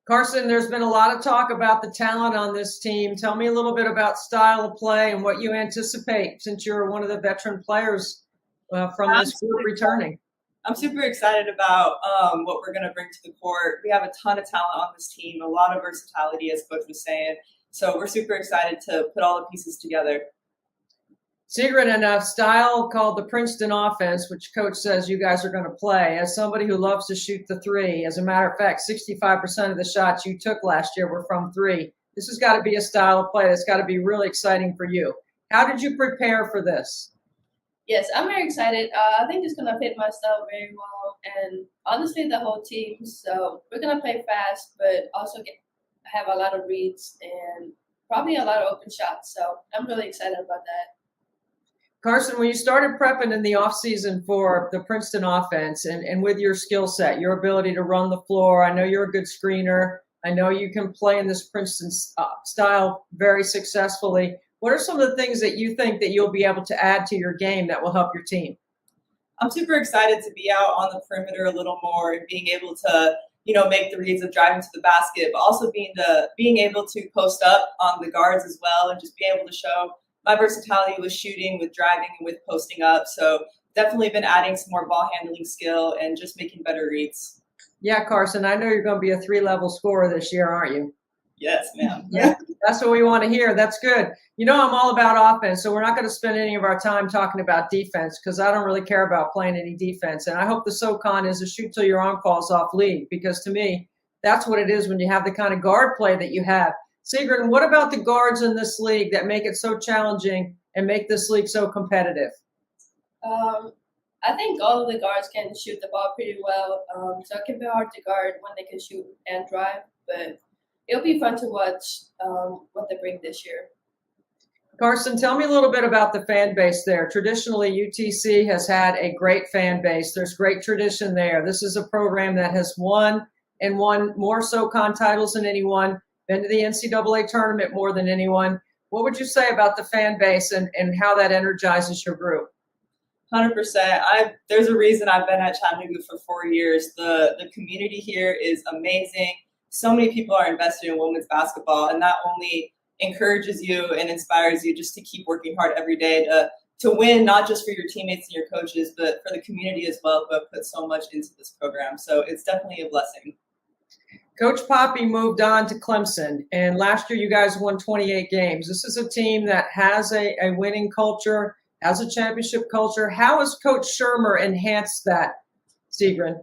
Carson, there's been a lot of talk about the talent on this team. Tell me a little bit about style of play and what you anticipate since you're one of the veteran players from this group returning. I'm super excited about what we're going to bring to the court. We have a ton of talent on this team, a lot of versatility, as Coach was saying. So we're super excited to put all the pieces together. Sigrid, and a style called the Princeton offense, which Coach says you guys are going to play. As somebody who loves to shoot the three, as a matter of fact, 65% of the shots you took last year were from three. This has got to be a style of play that's got to be really exciting for you. How did you prepare for this? Yes, I'm very excited. I think it's going to fit my style very well, and honestly, the whole team. So we're going to play fast, but also have a lot of reads and probably a lot of open shots. So I'm really excited about that. Carson, when you started prepping in the offseason for the Princeton offense and with your skill set, your ability to run the floor, I know you're a good screener. I know you can play in this Princeton style very successfully. What are some of the things that you think that you'll be able to add to your game that will help your team? I'm super excited to be out on the perimeter a little more and being able to, make the reads of driving to the basket, but also being able to post up on the guards as well and just be able to show my versatility with shooting, with driving, and with posting up. So definitely been adding some more ball handling skill and just making better reads. Yeah, Carson, I know you're going to be a 3-level scorer this year, aren't you? Yes, ma'am. Yeah, that's what we want to hear. That's good. I'm all about offense, so we're not going to spend any of our time talking about defense because I don't really care about playing any defense. And I hope the SoCon is a shoot till your arm falls off league because to me, that's what it is when you have the kind of guard play that you have. Sigrid, what about the guards in this league that make it so challenging and make this league so competitive? I think all of the guards can shoot the ball pretty well. So it can be hard to guard when they can shoot and drive, but it'll be fun to watch what they bring this year. Carson, tell me a little bit about the fan base there. Traditionally, UTC has had a great fan base. There's great tradition there. This is a program that has won more SoCon titles than anyone, been to the NCAA tournament more than anyone. What would you say about the fan base and how that energizes your group? 100%. There's a reason I've been at Chattanooga for 4 years. The community here is amazing. So many people are invested in women's basketball, and that only encourages you and inspires you just to keep working hard every day to win, not just for your teammates and your coaches, but for the community as well, who have put so much into this program. So it's definitely a blessing. Coach Poppy moved on to Clemson, and last year you guys won 28 games. This is a team that has a winning culture, has a championship culture. How has Coach Shermer enhanced that, Sigrid?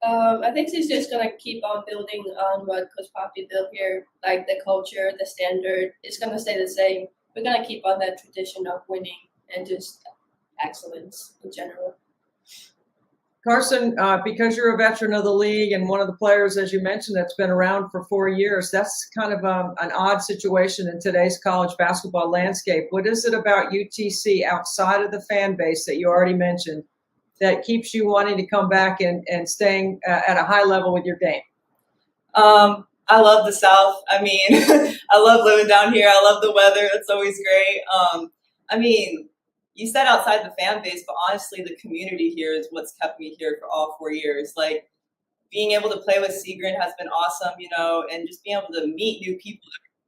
I think she's just going to keep on building on what Coach Poppy built here, like the culture, the standard. It's going to stay the same. We're going to keep on that tradition of winning and just excellence in general. Carson, because you're a veteran of the league and one of the players, as you mentioned, that's been around for 4 years, that's kind of an odd situation in today's college basketball landscape. What is it about UTC outside of the fan base that you already mentioned that keeps you wanting to come back and staying at a high level with your game? I love the South. I mean, I love living down here. I love the weather. It's always great. You said outside the fan base, but honestly, the community here is what's kept me here for all 4 years. Like, being able to play with Seagren has been awesome, and just being able to meet new people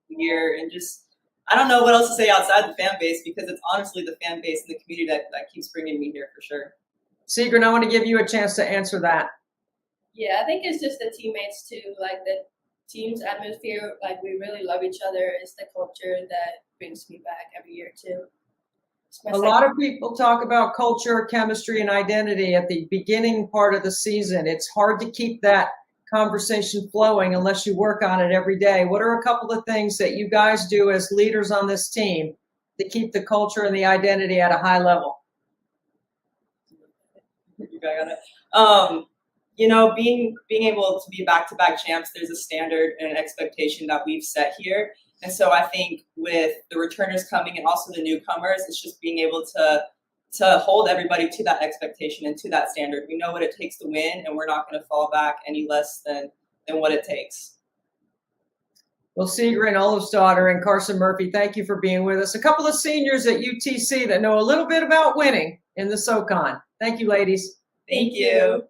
every year, and just, I don't know what else to say outside the fan base, because it's honestly the fan base and the community that keeps bringing me here for sure. Seagren, I want to give you a chance to answer that. Yeah, I think it's just the teammates too, like the team's atmosphere, like we really love each other. It's the culture that brings me back every year too. A lot of people talk about culture, chemistry, and identity at the beginning part of the season. It's hard to keep that conversation flowing unless you work on it every day. What are a couple of things that you guys do as leaders on this team to keep the culture and the identity at a high level? Being able to be back-to-back champs, there's a standard and an expectation that we've set here. And so I think with the returners coming and also the newcomers, it's just being able to hold everybody to that expectation and to that standard. We know what it takes to win, and we're not going to fall back any less than what it takes. Well, Seagren, Olaf's daughter, and Carson Murphy, thank you for being with us. A couple of seniors at UTC that know a little bit about winning in the SoCon. Thank you, ladies. Thank you.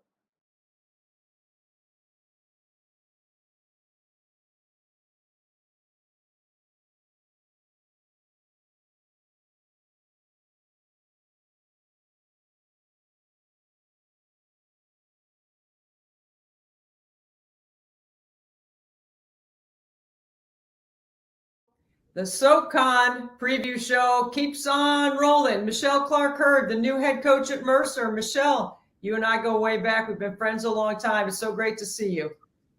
The SoCon preview show keeps on rolling. Michelle Clark-Hurd, the new head coach at Mercer. Michelle, you and I go way back. We've been friends a long time. It's so great to see you.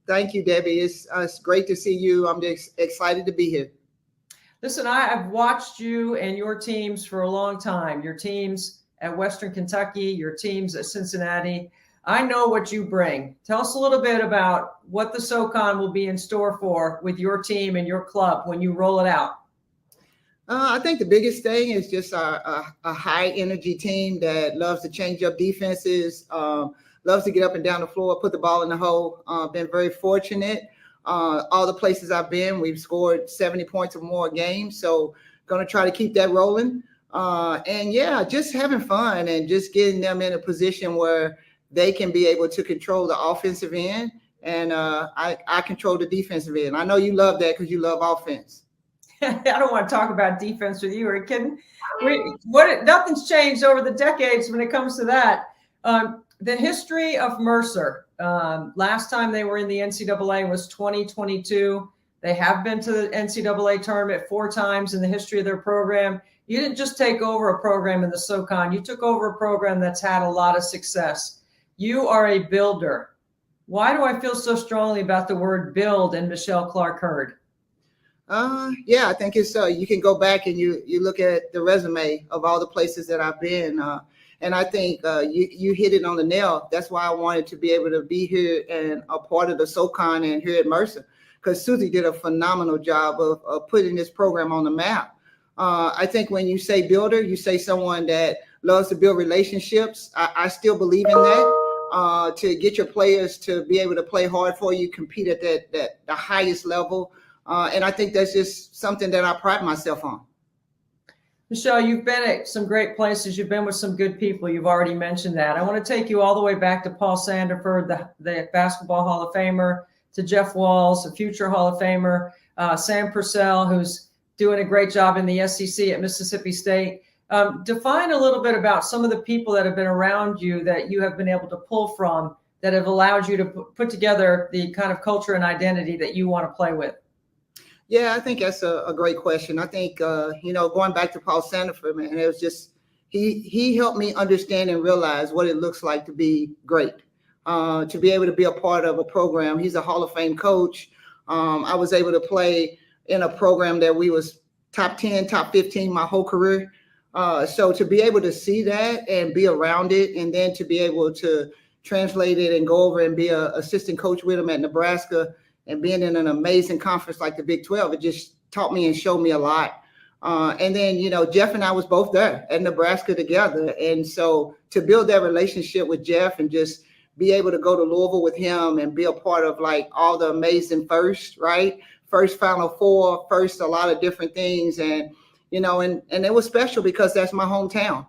Thank you, Debbie. It's great to see you. I'm just excited to be here. Listen, I've watched you and your teams for a long time. Your teams at Western Kentucky, your teams at Cincinnati. I know what you bring. Tell us a little bit about what the SoCon will be in store for with your team and your club when you roll it out. I think the biggest thing is just a high energy team that loves to change up defenses, loves to get up and down the floor, put the ball in the hole. Been very fortunate. All the places I've been, we've scored 70 points or more a game. So going to try to keep that rolling. And yeah, just having fun and just getting them in a position where they can be able to control the offensive end, and I control the defensive end. I know you love that because you love offense. I don't want to talk about defense with you. Are you kidding? Nothing's changed over the decades when it comes to that. The history of Mercer, last time they were in the NCAA was 2022. They have been to the NCAA tournament 4 times in the history of their program. You didn't just take over a program in the SoCon. You took over a program that's had a lot of success. You are a builder. Why do I feel so strongly about the word build and Michelle Clark-Hurd? Yeah, I think it's you can go back and you look at the resume of all the places that I've been. And I think you hit it on the nail. That's why I wanted to be able to be here and a part of the SoCon and here at Mercer, because Susie did a phenomenal job of putting this program on the map. I think when you say builder, you say someone that loves to build relationships. I still believe in that. To get your players to be able to play hard for you, compete at the highest level. And I think that's just something that I pride myself on. Michelle, you've been at some great places. You've been with some good people. You've already mentioned that. I want to take you all the way back to Paul Sandiford, the Basketball Hall of Famer, to Jeff Walls, a future Hall of Famer, Sam Purcell, who's doing a great job in the SEC at Mississippi State. Define a little bit about some of the people that have been around you that you have been able to pull from that have allowed you to put together the kind of culture and identity that you want to play with. Yeah, I think that's a great question. I think, going back to Paul Sandiford, man, it was just, he helped me understand and realize what it looks like to be great, to be able to be a part of a program. He's a Hall of Fame coach. I was able to play in a program that we was top 10, top 15 my whole career. So to be able to see that and be around it, and then to be able to translate it and go over and be an assistant coach with him at Nebraska and being in an amazing conference like the Big 12, it just taught me and showed me a lot. And then, Jeff and I was both there at Nebraska together. And so to build that relationship with Jeff and just be able to go to Louisville with him and be a part of like all the amazing first, right? First Final Four, first a lot of different things. And it was special because that's my hometown.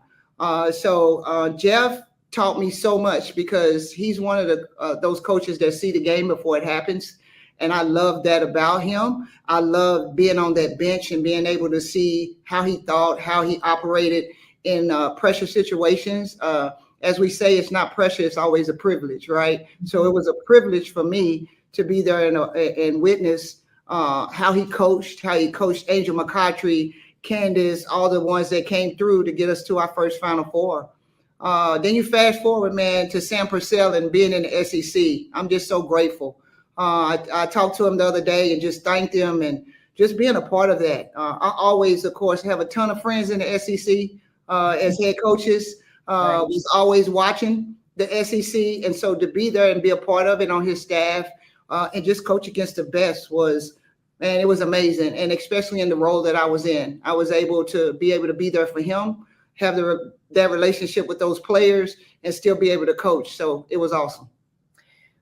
So Jeff taught me so much because he's one of the those coaches that see the game before it happens. And I love that about him. I love being on that bench and being able to see how he thought, how he operated in pressure situations. As we say, it's not pressure, it's always a privilege, right? So it was a privilege for me to be there and witness how he coached Angel McCoughtry, Candace, all the ones that came through to get us to our first Final Four. Then you fast forward, man, to Sam Purcell and being in the SEC. I'm just so grateful. I talked to him the other day and just thanked him and just being a part of that. I always, of course, have a ton of friends in the SEC as head coaches. Was always watching the SEC. And so to be there and be a part of it on his staff and just coach against the best was, man, it was amazing. And especially in the role that I was in, I was able to be there for him, have that relationship with those players and still be able to coach. So it was awesome.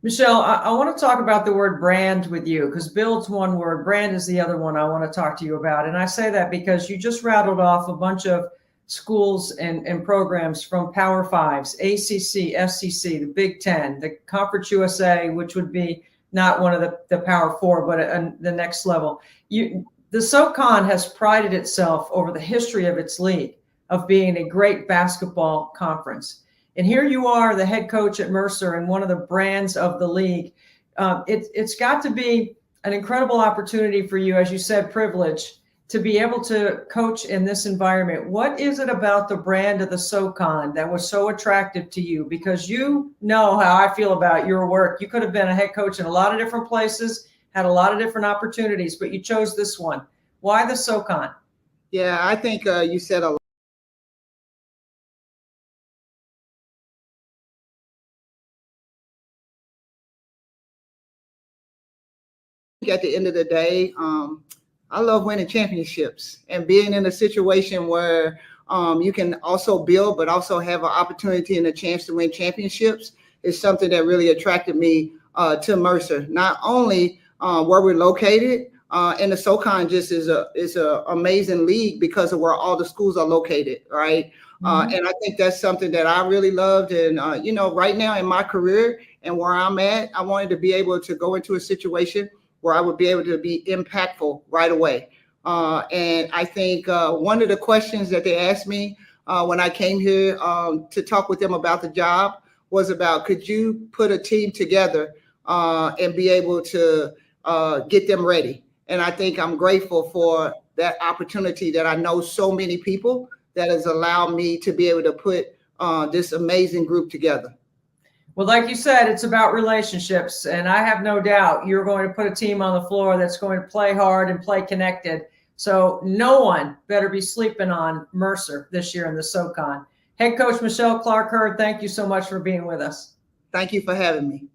Michelle, I want to talk about the word brand with you because build's one word, brand is the other one I want to talk to you about. And I say that because you just rattled off a bunch of schools and programs from Power Fives, ACC, FCC, the Big Ten, the Conference USA, which would be not one of the Power Four, but the next level. The SoCon has prided itself over the history of its league of being a great basketball conference. And here you are, the head coach at Mercer and one of the brands of the league. It's got to be an incredible opportunity for you, as you said, privilege, to be able to coach in this environment. What is it about the brand of the SoCon that was so attractive to you? Because you know how I feel about your work. You could have been a head coach in a lot of different places, had a lot of different opportunities, but you chose this one. Why the SoCon? Yeah, I think you said a lot. At the end of the day, I love winning championships and being in a situation where you can also build, but also have an opportunity and a chance to win championships is something that really attracted me to Mercer. Not only where we're located, and the SoCon just is a amazing league because of where all the schools are located, right? And I think that's something that I really loved. And right now in my career and where I'm at, I wanted to be able to go into a situation where I would be able to be impactful right away. And I think one of the questions that they asked me when I came here to talk with them about the job was about, could you put a team together and be able to get them ready? And I think I'm grateful for that opportunity that I know so many people that has allowed me to be able to put this amazing group together. Well, like you said, it's about relationships. And I have no doubt you're going to put a team on the floor that's going to play hard and play connected. So no one better be sleeping on Mercer this year in the SoCon. Head coach Michelle Clark-Hurd, thank you so much for being with us. Thank you for having me.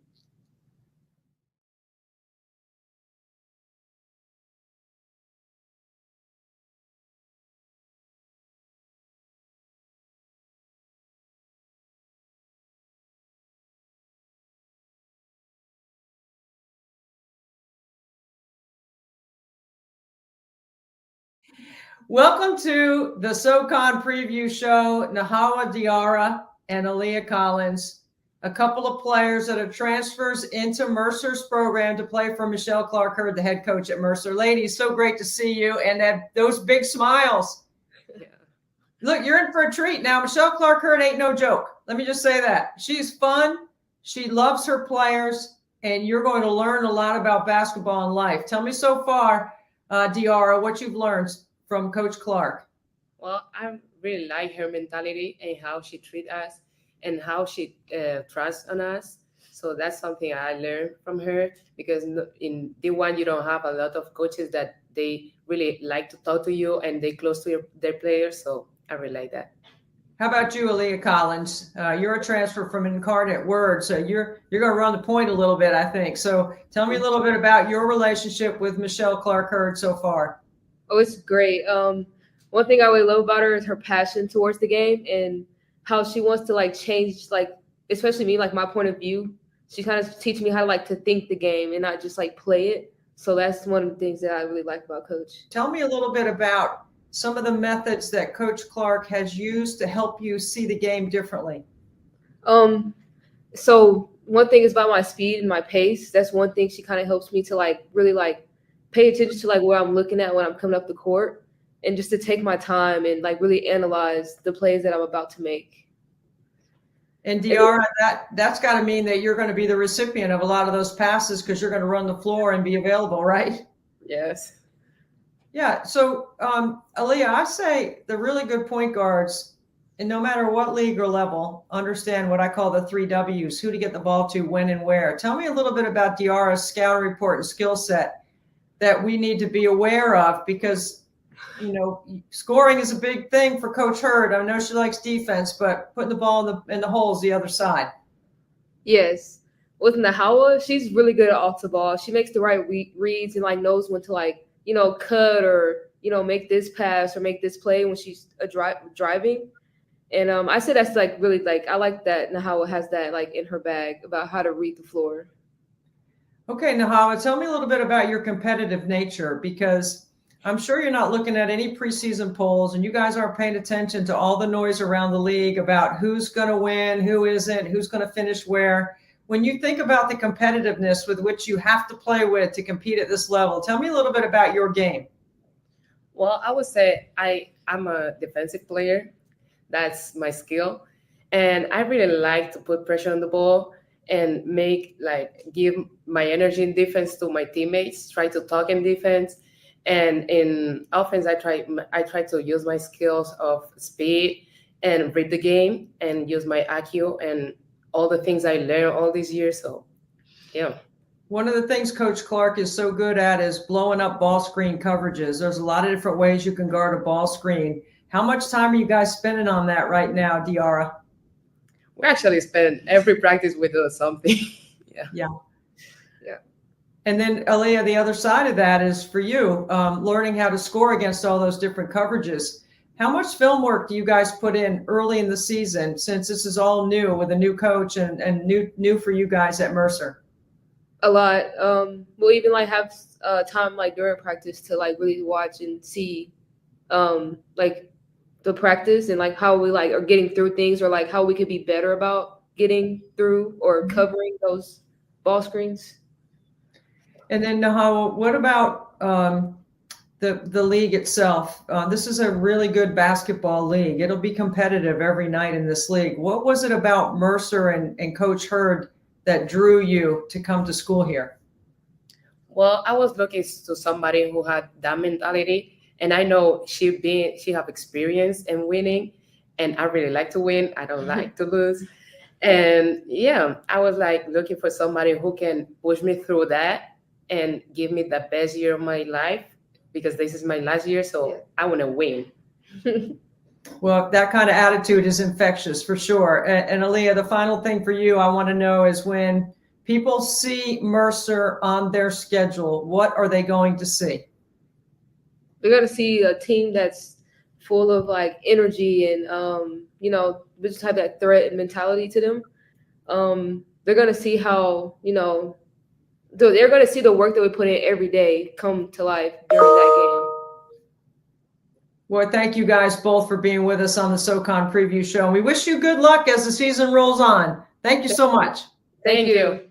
Welcome to the SoCon preview show. Nahawa Diarra and Aaliyah Collins, a couple of players that are transfers into Mercer's program to play for Michelle Clark-Hurd, the head coach at Mercer. Ladies, so great to see you and those big smiles. Yeah. Look, you're in for a treat. Now, Michelle Clark-Hurd ain't no joke. Let me just say that. She's fun. She loves her players, and you're going to learn a lot about basketball and life. Tell me so far, Diarra, what you've learned from Coach Clark. Well, I really like her mentality and how she treats us and how she trusts on us. So that's something I learned from her, because in D1, you don't have a lot of coaches that they really like to talk to you and they close to their players. So I really like that. How about you, Aaliyah Collins? You're a transfer from Incarnate Word, so you're going to run the point a little bit, I think. So tell me a little bit about your relationship with Michelle Clark-Hurd so far. Oh, it's great. One thing I really love about her is her passion towards the game and how she wants to change, especially me, my point of view. She kind of teaches me how to think the game and not just play it. So that's one of the things that I really like about Coach. Tell me a little bit about some of the methods that Coach Clark has used to help you see the game differently. So one thing is about my speed and my pace. That's one thing she kind of helps me to like really like pay attention to like where I'm looking at when I'm coming up the court, and just to take my time and like really analyze the plays that I'm about to make. And Diarra, that's got to mean that you're going to be the recipient of a lot of those passes because you're going to run the floor and be available, right? Yes. Yeah. So, Aaliyah, I say the really good point guards, and no matter what league or level, understand what I call the 3 W's: who to get the ball to, when, and where. Tell me a little bit about Diarra's scout report and skill set that we need to be aware of, because you know, scoring is a big thing for Coach Hurd. I know she likes defense, but putting the ball in the holes the other side. Yes. With Nahawa, she's really good at off the ball. She makes the right reads and like knows when to like, you know, cut or, you know, make this pass or make this play when she's driving. And I say that's like really like, I like that Nahawa has that like in her bag about how to read the floor. Okay, Nahawa, tell me a little bit about your competitive nature, because I'm sure you're not looking at any preseason polls and you guys aren't paying attention to all the noise around the league about who's going to win, who isn't, who's going to finish where. When you think about the competitiveness with which you have to play with to compete at this level, tell me a little bit about your game. Well, I would say I'm a defensive player. That's my skill. And I really like to put pressure on the ball and give my energy in defense to my teammates, try to talk in defense. And in offense, I try to use my skills of speed and read the game and use my IQ and all the things I learned all these years. So, yeah. One of the things Coach Clark is so good at is blowing up ball screen coverages. There's a lot of different ways you can guard a ball screen. How much time are you guys spending on that right now, Diarra? We actually spend every practice with something. Yeah. And then, Aaliyah, the other side of that is for you, learning how to score against all those different coverages. How much film work do you guys put in early in the season, since this is all new with a new coach and new for you guys at Mercer? A lot. We'll even like have time like during practice to like really watch and see like the practice and like how we like are getting through things, or like how we could be better about getting through or covering those ball screens. And then, Nahawa, what about the league itself? This is a really good basketball league. It'll be competitive every night in this league. What was it about Mercer and Coach Hurd that drew you to come to school here? Well, I was looking to somebody who had that mentality, and I know she have experience in winning, and I really like to win. I don't like to lose. And yeah, I was like looking for somebody who can push me through that and give me the best year of my life, because this is my last year, so I want to win. Well, that kind of attitude is infectious for sure. And Aaliyah, the final thing for you I want to know is, when people see Mercer on their schedule, what are they going to see? They're going to see a team that's full of like energy and, you know, they just have that threat mentality to them. They're going to see how, you know, they're going to see the work that we put in every day come to life during that game. Well, thank you guys both for being with us on the SoCon preview show. And we wish you good luck as the season rolls on. Thank you so much. Thank you.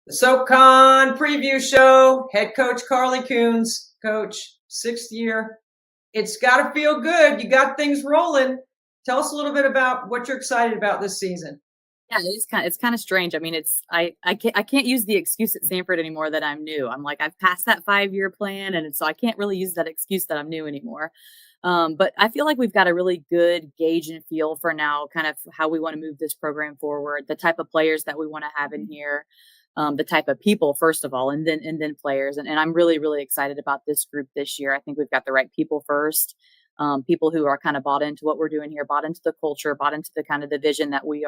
The SoCon preview show, head coach Carly Coons, coach, 6th year. It's got to feel good. You got things rolling. Tell us a little bit about what you're excited about this season. Yeah, it's kind of strange. I mean, I can't use the excuse at Samford anymore that I'm new. I'm like, I've passed that 5-year plan, and so I can't really use that excuse that I'm new anymore. But I feel like we've got a really good gauge and feel for now, kind of how we want to move this program forward, the type of players that we want to have in here. The type of people, first of all, and then players. And I'm really, really excited about this group this year. I think we've got the right people first, people who are kind of bought into what we're doing here, bought into the culture, bought into the kind of the vision that we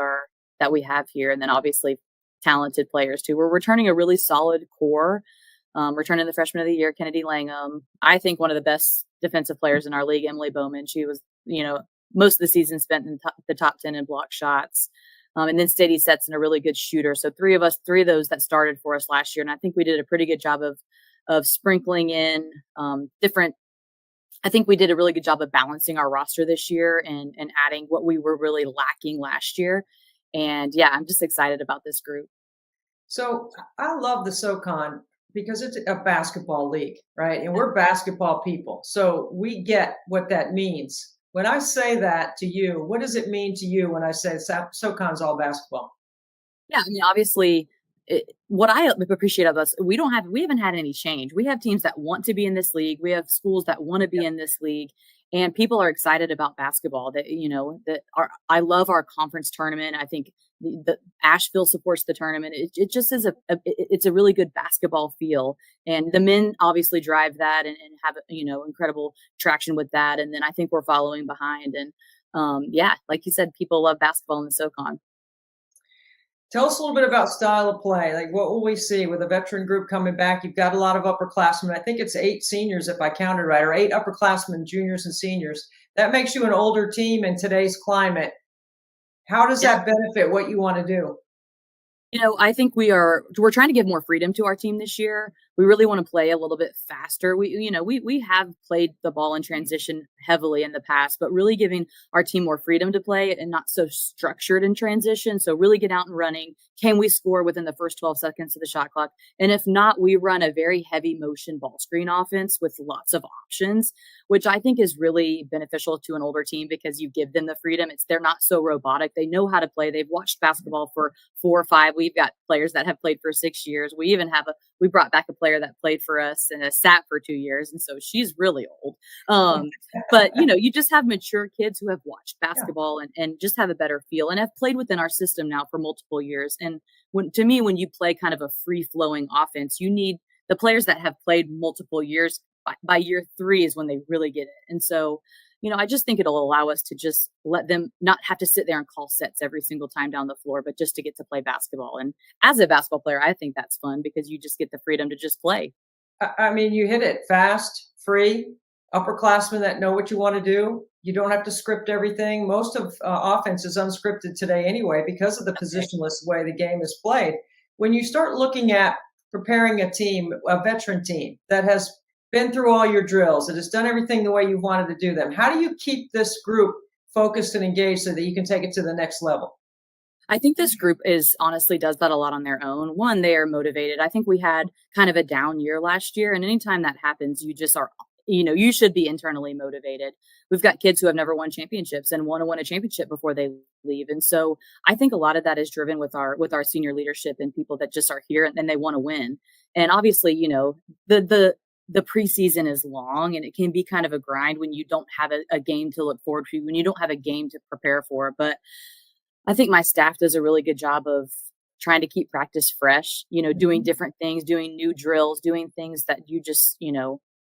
have here. And then obviously talented players too. We're returning a really solid core, returning the freshman of the year, Kennedy Langham. I think one of the best defensive players in our league, Emily Bowman. She was, most of the season spent in the top 10 in block shots. And then steady sets and a really good shooter. So three of those that started for us last year. And I think we did a pretty good job of sprinkling in different. I think we did a really good job of balancing our roster this year and adding what we were really lacking last year. And yeah, I'm just excited about this group. So I love the SoCon because it's a basketball league, right? And we're basketball people. So we get what that means. When I say that to you, what does it mean to you when I say SoCon's all basketball? Yeah, I mean, obviously, what I appreciate of us, we haven't had any change. We have teams that want to be in this league. We have schools that want to be in this league, and people are excited about basketball. I love our conference tournament. I think the Asheville supports the tournament. It just is it's a really good basketball feel, and the men obviously drive that and have incredible traction with that. And then I think we're following behind. And like you said, people love basketball in the SoCon. Tell us a little bit about style of play. Like, what will we see with a veteran group coming back? You've got a lot of upperclassmen. I think it's 8 seniors, if I counted right, or 8 upperclassmen, juniors and seniors. That makes you an older team in today's climate. How does that benefit what you want to do? I think we're trying to give more freedom to our team this year. We really want to play a little bit faster. We have played the ball in transition heavily in the past, but really giving our team more freedom to play and not so structured in transition. So really get out and running. Can we score within the first 12 seconds of the shot clock? And if not, we run a very heavy motion ball screen offense with lots of options, which I think is really beneficial to an older team because you give them the freedom. They're not so robotic. They know how to play. They've watched basketball for 4 or 5. We've got players that have played for 6 years. We even we brought back a player that played for us and has sat for 2 years. And so she's really old. But you just have mature kids who have watched basketball and just have a better feel and have played within our system now for multiple years. And when you play kind of a free flowing offense, you need the players that have played multiple years. By year 3 is when they really get it. And so, I just think it'll allow us to just let them not have to sit there and call sets every single time down the floor, but just to get to play basketball. And as a basketball player, I think that's fun because you just get the freedom to just play. I mean, you hit it fast, free, upperclassmen that know what you want to do. You don't have to script everything. Most of offense is unscripted today anyway because of the positionless way the game is played. When you start looking at preparing a team, a veteran team that has been through all your drills, that has done everything the way you wanted to do them, how do you keep this group focused and engaged so that you can take it to the next level? I think this group honestly does that a lot on their own. One, they are motivated. I think we had kind of a down year last year. And anytime that happens, you just are, you should be internally motivated. We've got kids who have never won championships and want to win a championship before they leave. And so I think a lot of that is driven with our senior leadership and people that just are here and they want to win. And obviously, the preseason is long and it can be kind of a grind when you don't have a game to look forward to, when you don't have a game to prepare for. But I think my staff does a really good job of trying to keep practice fresh, doing different things, doing new drills, doing things that you just,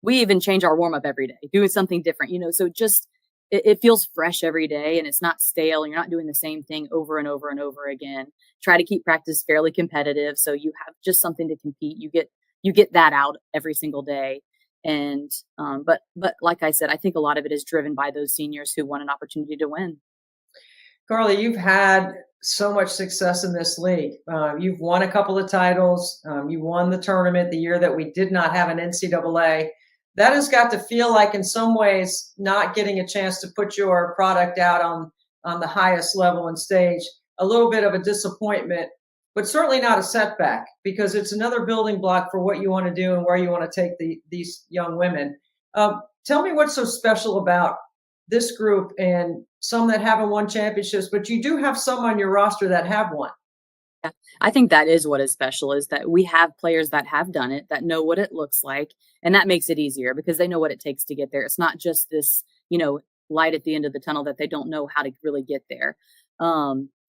we even change our warm up every day, doing something different, so just it feels fresh every day and it's not stale and you're not doing the same thing over and over and over again. Try to keep practice fairly competitive. So you have just something to compete. You get that out every single day. And, but like I said, I think a lot of it is driven by those seniors who want an opportunity to win. Carly, you've had so much success in this league. You've won a couple of titles. You won the tournament the year that we did not have an NCAA. That has got to feel like in some ways not getting a chance to put your product out on the highest level and stage, a little bit of a disappointment, but certainly not a setback because it's another building block for what you want to do and where you want to take these young women. Tell me what's so special about this group and some that haven't won championships, but you do have some on your roster that have won. Yeah, I think that is what is special is that we have players that have done it, that know what it looks like. And that makes it easier because they know what it takes to get there. It's not just this, light at the end of the tunnel that they don't know how to really get there.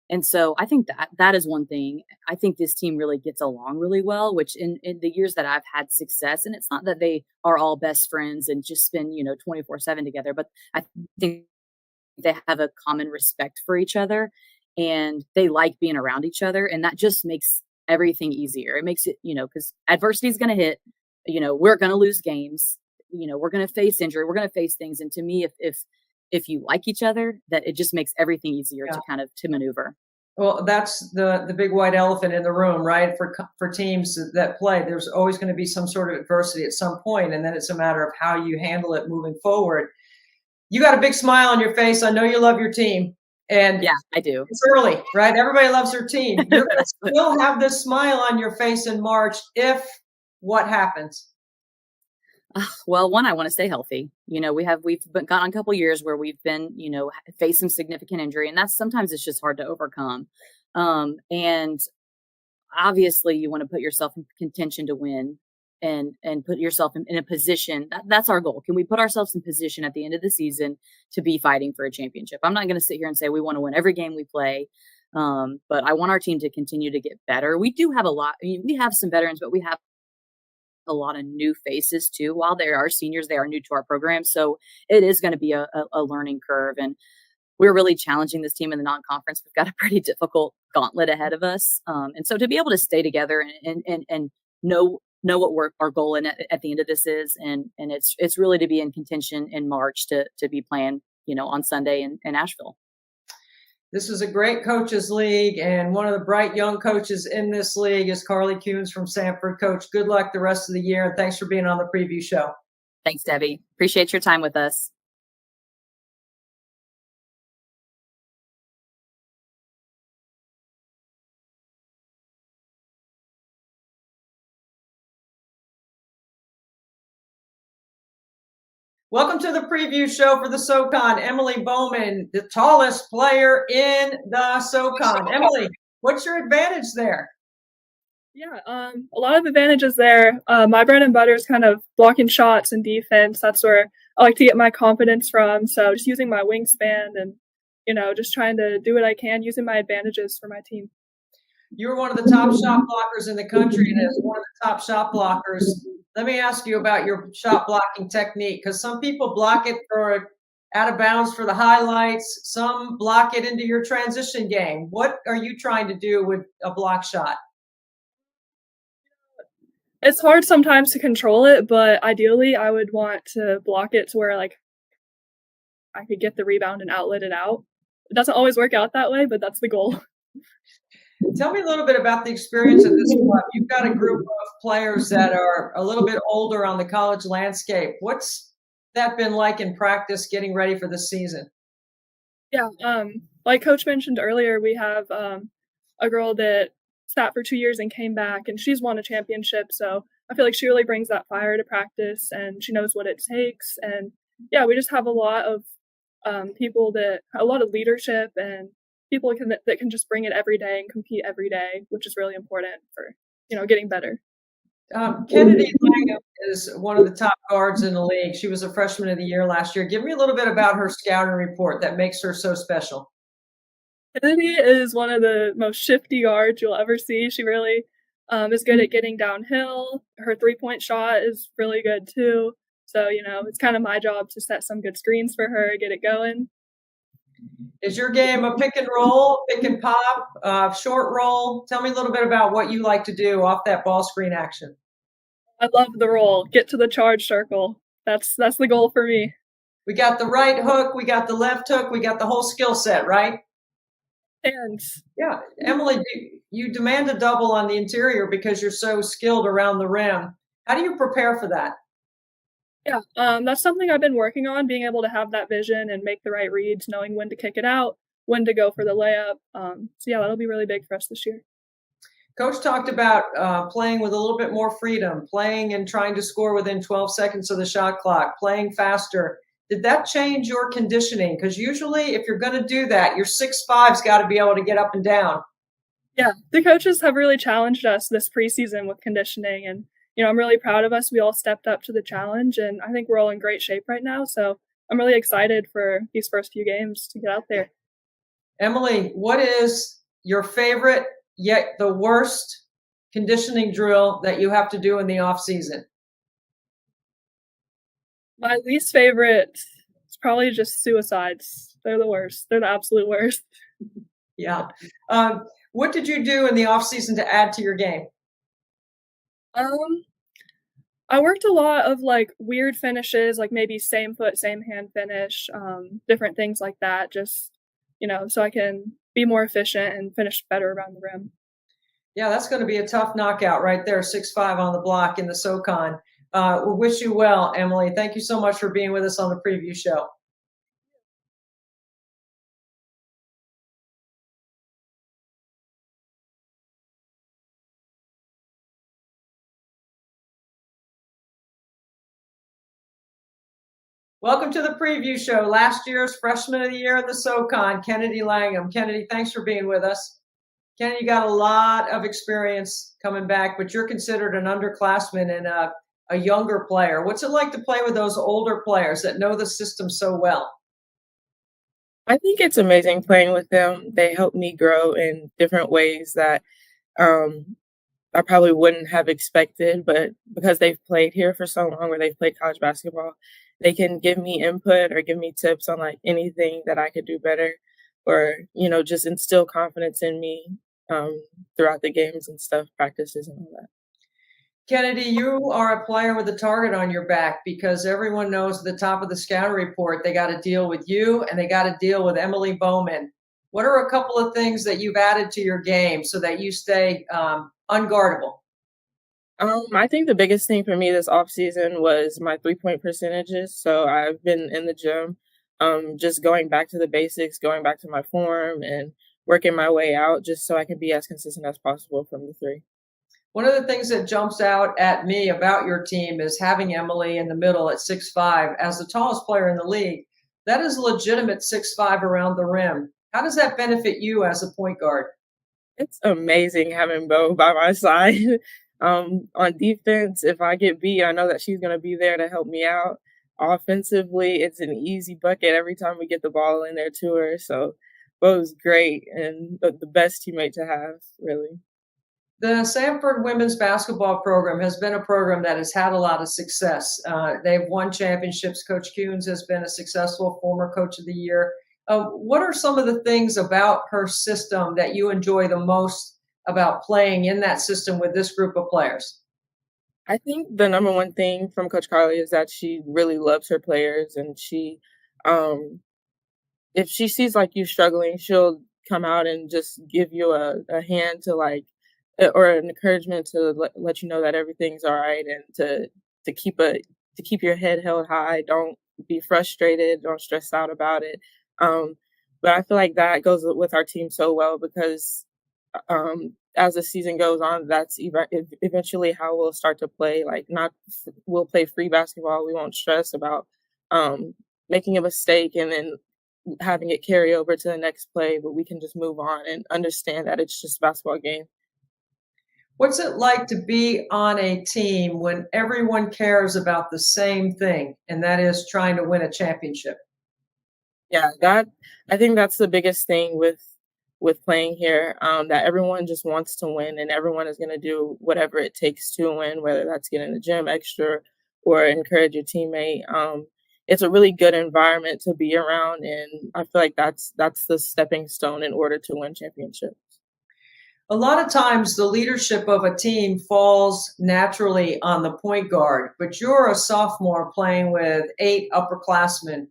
And so I think that is one thing. I think this team really gets along really well, which in the years that I've had success, and it's not that they are all best friends and just spend, 24/7 together, but I think they have a common respect for each other and they like being around each other. And that just makes everything easier. It makes it, because adversity is going to hit, we're going to lose games. we're going to face injury, we're going to face things. And to me, if you like each other, that it just makes everything easier to kind of to maneuver. Well, that's the big white elephant in the room, right? For teams that play, there's always going to be some sort of adversity at some point, and then it's a matter of how you handle it moving forward. You got a big smile on your face. I know you love your team. And yeah, I do. It's early, right? Everybody loves their team. You're going to still have this smile on your face in March if what happens? Well, one, I want to stay healthy. We've gone a couple years where we've been, faced some significant injury, and sometimes it's just hard to overcome. And obviously you want to put yourself in contention to win and put yourself in a position. That's our goal. Can we put ourselves in position at the end of the season to be fighting for a championship? I'm not going to sit here and say we want to win every game we play. But I want our team to continue to get better. We do have we have some veterans, but we have a lot of new faces too. While they are seniors, they are new to our program. So it is going to be a learning curve. And we're really challenging this team in the non-conference. We've got a pretty difficult gauntlet ahead of us. And so to be able to stay together and know what our goal at the end of this is. And it's really to be in contention in March to be playing, on Sunday in Asheville. This is a great coaches league, and one of the bright young coaches in this league is Carly Kuhns from Samford. Coach, good luck the rest of the year, and thanks for being on the preview show. Thanks, Debbie. Appreciate your time with us. Welcome to the preview show for the SoCon. Emily Bowman, the tallest player in the SoCon. Emily, what's your advantage there? Yeah, a lot of advantages there. My bread and butter is kind of blocking shots and defense. That's where I like to get my confidence from. So just using my wingspan and, just trying to do what I can, using my advantages for my team. You're one of the top shot blockers in the country, and as one of the top shot blockers, let me ask you about your shot blocking technique, because some people block it for out of bounds for the highlights. Some block it into your transition game. What are you trying to do with a block shot? It's hard sometimes to control it, but ideally I would want to block it to where I could get the rebound and outlet it out. It doesn't always work out that way, but that's the goal. Tell me a little bit about the experience at this club. You've got a group of players that are a little bit older on the college landscape. What's that been like in practice getting ready for this season? Yeah, like Coach mentioned earlier, we have a girl that sat for 2 years and came back, and she's won a championship. So I feel like she really brings that fire to practice, and she knows what it takes. And yeah, we just have a lot of a lot of leadership and people that can just bring it every day and compete every day, which is really important for, getting better. Kennedy Langham is one of the top guards in the league. She was a freshman of the year last year. Give me a little bit about her scouting report that makes her so special. Kennedy is one of the most shifty guards you'll ever see. She really is good at getting downhill. Her 3-point shot is really good too. So, it's kind of my job to set some good screens for her, get it going. Is your game a pick and roll, pick and pop, short roll? Tell me a little bit about what you like to do off that ball screen action. I love the roll. Get to the charge circle. That's the goal for me. We got the right hook. We got the left hook. We got the whole skill set, right? And yeah, Emily, you demand a double on the interior because you're so skilled around the rim. How do you prepare for that? Yeah, that's something I've been working on, being able to have that vision and make the right reads, knowing when to kick it out, when to go for the layup. So yeah, that'll be really big for us this year. Coach talked about playing with a little bit more freedom, playing and trying to score within 12 seconds of the shot clock, playing faster. Did that change your conditioning? Because usually if you're going to do that, your 6'5's got to be able to get up and down. Yeah, the coaches have really challenged us this preseason with conditioning, and I'm really proud of us. We all stepped up to the challenge, and I think we're all in great shape right now. So I'm really excited for these first few games to get out there. Emily, what is your favorite yet the worst conditioning drill that you have to do in the off season? My least favorite is probably just suicides. They're the worst. They're the absolute worst. Yeah. What did you do in the off season to add to your game? I worked a lot of like weird finishes, like maybe same foot, same hand finish, different things like that, just, so I can be more efficient and finish better around the rim. Yeah, that's going to be a tough knockout right there, 6'5" on the block in the SoCon. We wish you well, Emily. Thank you so much for being with us on the preview show. Welcome to the preview show. Last year's Freshman of the Year in the SoCon, Kennedy Langham. Kennedy, thanks for being with us. Kennedy, you got a lot of experience coming back, but you're considered an underclassman and a younger player. What's it like to play with those older players that know the system so well? I think it's amazing playing with them. They help me grow in different ways that I probably wouldn't have expected, but because they've played here for so long or they've played college basketball, they can give me input or give me tips on like anything that I could do better or, just instill confidence in me throughout the games and stuff, practices and all that. Kennedy, you are a player with a target on your back because everyone knows at the top of the scouting report they got to deal with you and they got to deal with Emily Bowman. What are a couple of things that you've added to your game so that you stay unguardable? I think the biggest thing for me this offseason was my 3-point percentages. So I've been in the gym, just going back to the basics, going back to my form and working my way out just so I can be as consistent as possible from the three. One of the things that jumps out at me about your team is having Emily in the middle at 6'5" as the tallest player in the league. That is a legitimate 6'5" around the rim. How does that benefit you as a point guard? It's amazing having Bo by my side. On defense, if I get beat, I know that she's going to be there to help me out. Offensively, it's an easy bucket every time we get the ball in there to her. So Bo's great and the best teammate to have, really. The Samford women's basketball program has been a program that has had a lot of success. They've won championships. Coach Kuhns has been a successful former coach of the year. What are some of the things about her system that you enjoy the most about playing in that system with this group of players? I think the number one thing from Coach Carly is that she really loves her players, and she, if she sees like you struggling, she'll come out and just give you a hand to like, or an encouragement to let you know that everything's all right, and to keep your head held high. Don't be frustrated. Don't stress out about it. But I feel like that goes with our team so well because as the season goes on, that's eventually how we'll start to play. Like, we'll play free basketball. We won't stress about making a mistake and then having it carry over to the next play, but we can just move on and understand that it's just a basketball game. What's it like to be on a team when everyone cares about the same thing, and that is trying to win a championship? Yeah, I think that's the biggest thing with playing here, that everyone just wants to win and everyone is going to do whatever it takes to win, whether that's get in the gym extra or encourage your teammate. It's a really good environment to be around, and I feel like that's the stepping stone in order to win championships. A lot of times the leadership of a team falls naturally on the point guard, but you're a sophomore playing with 8 upperclassmen.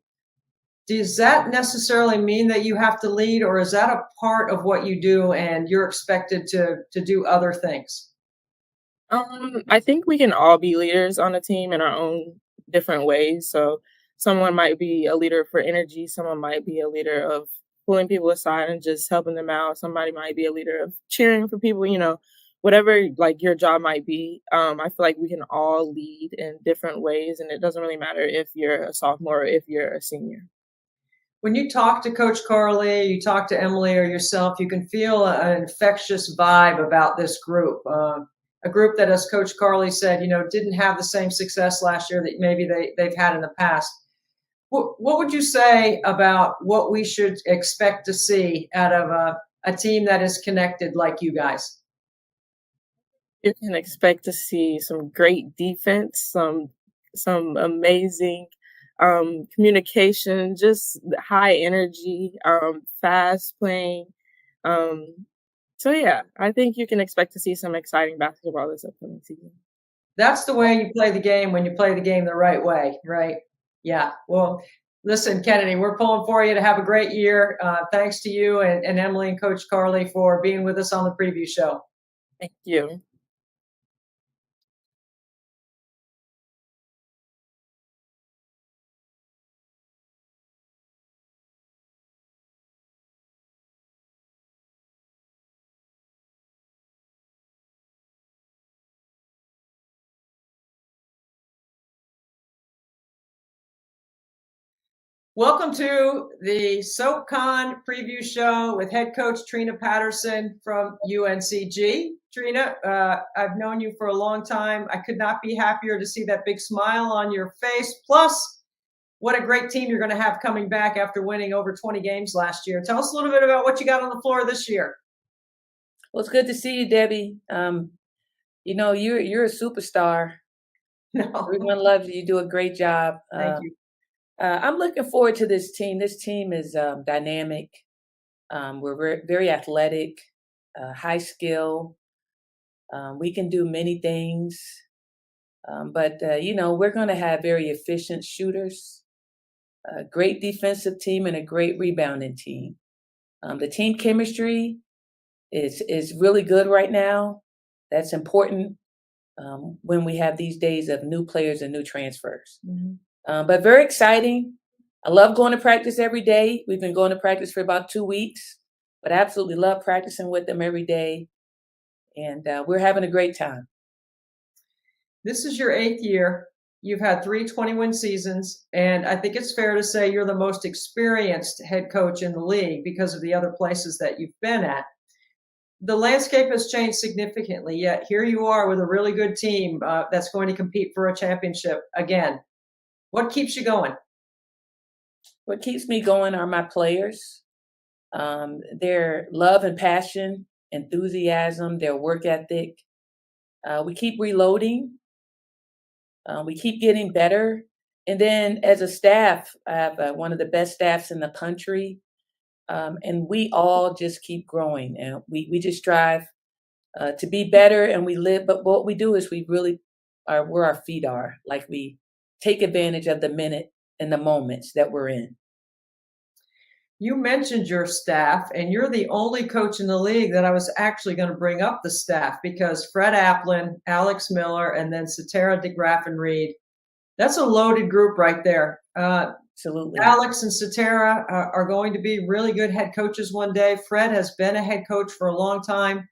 Does that necessarily mean that you have to lead, or is that a part of what you do and you're expected to do other things? I think we can all be leaders on a team in our own different ways. So someone might be a leader for energy. Someone might be a leader of pulling people aside and just helping them out. Somebody might be a leader of cheering for people, whatever like your job might be. I feel like we can all lead in different ways, and it doesn't really matter if you're a sophomore or if you're a senior. When you talk to Coach Carly, you talk to Emily or yourself, you can feel an infectious vibe about this group. A group that, as Coach Carly said, didn't have the same success last year that maybe they've had in the past. What would you say about what we should expect to see out of a team that is connected like you guys? You can expect to see some great defense, some amazing communication, just high energy, fast playing. So yeah, I think you can expect to see some exciting basketball this upcoming season. That's the way you play the game when you play the game the right way, right? Yeah. Well, listen, Kennedy, we're pulling for you to have a great year. Thanks to you and Emily and Coach Carly for being with us on the preview show. Thank you. Welcome to the SoCon preview show with head coach Trina Peterson from UNCG. Trina, I've known you for a long time. I could not be happier to see that big smile on your face. Plus, what a great team you're going to have coming back after winning over 20 games last year. Tell us a little bit about what you got on the floor this year. Well, it's good to see you, Debbie. You know, you're a superstar. No. Everyone loves you. You do a great job. Thank you. I'm looking forward to this team. This team is dynamic. We're very athletic, high skill. We can do many things. But you know, we're going to have very efficient shooters, a great defensive team, and a great rebounding team. The team chemistry is really good right now. That's important when we have these days of new players and new transfers. Mm-hmm. But very exciting. I love going to practice every day. We've been going to practice for about 2 weeks, but I absolutely love practicing with them every day. And we're having a great time. This is your 8th year. You've had 3 20-win seasons, and I think it's fair to say you're the most experienced head coach in the league because of the other places that you've been at. The landscape has changed significantly, yet here you are with a really good team that's going to compete for a championship again. What keeps you going? What keeps me going are my players. Their love and passion, enthusiasm, their work ethic. We keep reloading. We keep getting better. And then as a staff, I have one of the best staffs in the country. And we all just keep growing. And we just strive to be better, and we live. But what we do is we really are where our feet are. Like, we take advantage of the minute and the moments that we're in. You mentioned your staff, and you're the only coach in the league that I was actually going to bring up the staff, because Fred Applin, Alex Miller, and then Satara DeGraffenreid, that's a loaded group right there. Absolutely. Alex and Satara are going to be really good head coaches one day. Fred has been a head coach for a long time.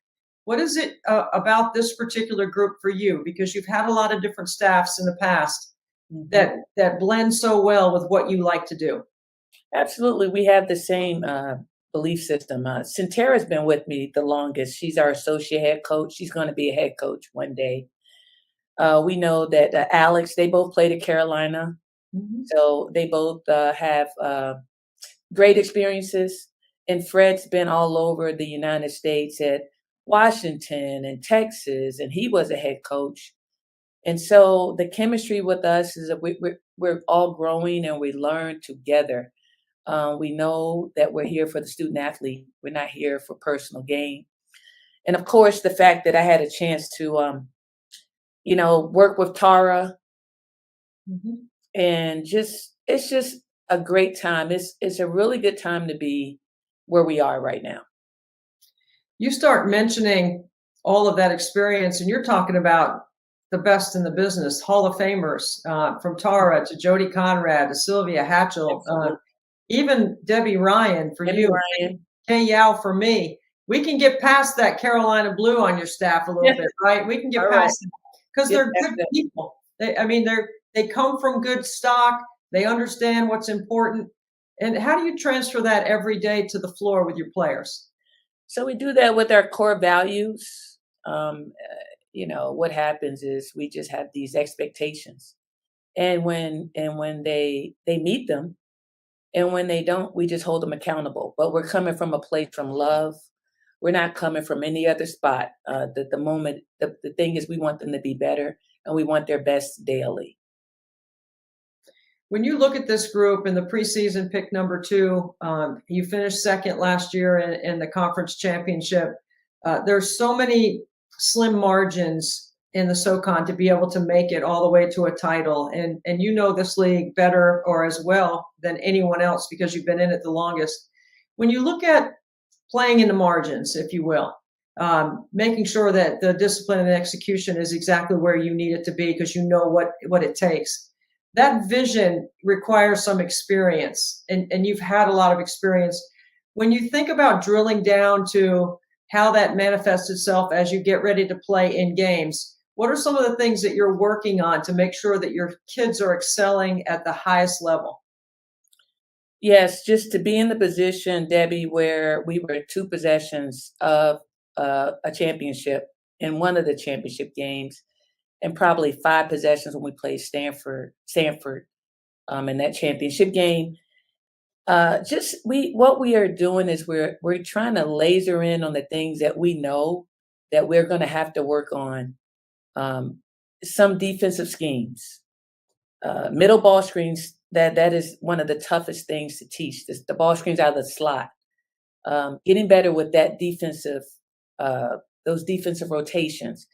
What is it about this particular group for you? Because you've had a lot of different staffs in the past that blend so well with what you like to do. Absolutely. We have the same belief system. Satara's been with me the longest. She's our associate head coach. She's going to be a head coach one day. We know that Alex, they both played at Carolina. Mm-hmm. So they both have great experiences. And Fred's been all over the United States at Washington and Texas, and he was a head coach. And so the chemistry with us is that we're all growing and we learn together. We know that we're here for the student athlete. We're not here for personal gain. And of course, the fact that I had a chance to, work with Tara, mm-hmm. and it's just a great time. It's a really good time to be where we are right now. You start mentioning all of that experience, and you're talking about the best in the business, Hall of Famers, from Tara to Jody Conrad to Sylvia Hatchell, even Debbie Ryan for you, Kay Yao for me. We can get past that Carolina blue on your staff a little bit, right? We can get past it because they're good people. They come from good stock. They understand what's important. And how do you transfer that every day to the floor with your players? So we do that with our core values. What happens is we just have these expectations, and when they meet them, and when they don't, we just hold them accountable. But we're coming from a place from love. We're not coming from any other spot. The thing is, we want them to be better, and we want their best daily. When you look at this group in the preseason, pick number 2, you finished second last year in the conference championship. There's so many slim margins in the SoCon to be able to make it all the way to a title. And you know this league better or as well than anyone else because you've been in it the longest. When you look at playing in the margins, if you will, making sure that the discipline and execution is exactly where you need it to be because you know what it takes. That vision requires some experience, and you've had a lot of experience. When you think about drilling down to how that manifests itself as you get ready to play in games, what are some of the things that you're working on to make sure that your kids are excelling at the highest level? Yes, just to be in the position, Debbie, where we were 2 possessions of a championship in one of the championship games, and probably 5 possessions when we played Sanford in that championship game. What we are doing is we're trying to laser in on the things that we know that we're going to have to work on. Some defensive schemes, middle ball screens. That is one of the toughest things to teach. The ball screens out of the slot. Getting better with that those defensive rotations,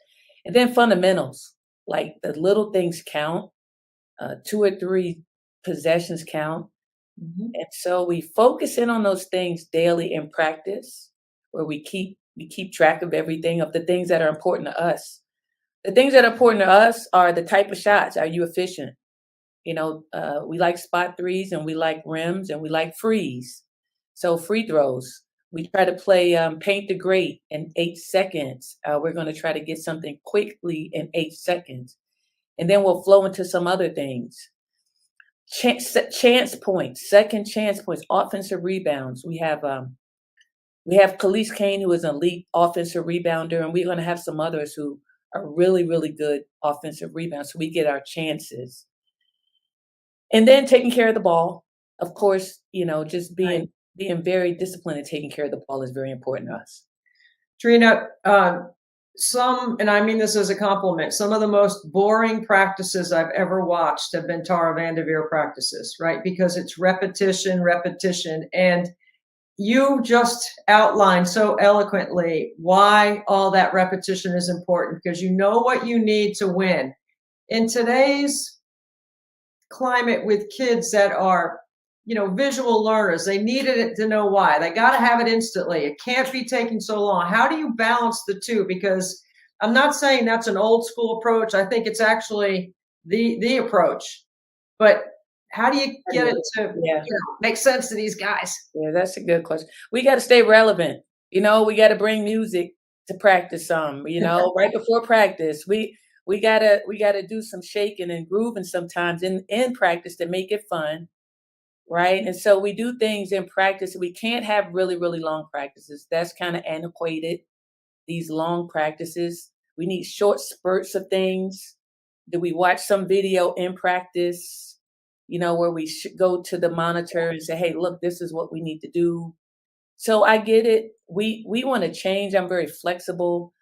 and then fundamentals like the little things count. 2 or 3 possessions count. Mm-hmm. And so we focus in on those things daily in practice, where we keep track of everything, of the things that are important to us. The things that are important to us are the type of shots. Are you efficient? We like spot threes, and we like rims, and we like frees. So free throws, we try to play paint the great in 8 seconds. We're going to try to get something quickly in 8 seconds. And then we'll flow into some other things. Chance points, second chance points, offensive rebounds. We have Khalees Kane, who is an elite offensive rebounder, and we're going to have some others who are really, really good offensive rebounds. So we get our chances. And then taking care of the ball. Of course, just being very disciplined and taking care of the ball is very important to us. Trina, and I mean this as a compliment, some of the most boring practices I've ever watched have been Tara Vanderveer practices, right? Because it's repetition. And you just outlined so eloquently why all that repetition is important, because you know what you need to win. In today's climate with kids that are, visual learners, they needed it to know why. They got to have it instantly. It can't be taking so long. How do you balance the two? Because I'm not saying that's an old school approach. I think it's actually the approach. But how do you get it to make sense to these guys? Yeah, that's a good question. We got to stay relevant. We got to bring music to practice some, right before practice. We gotta do some shaking and grooving sometimes in practice to make it fun, right? And so we do things in practice. We can't have really, really long practices. That's kind of antiquated. These long practices. We need short spurts of things. Do we watch some video in practice? Where we should go to the monitor and say, "Hey, look, this is what we need to do." So I get it. We want to change. I'm very flexible.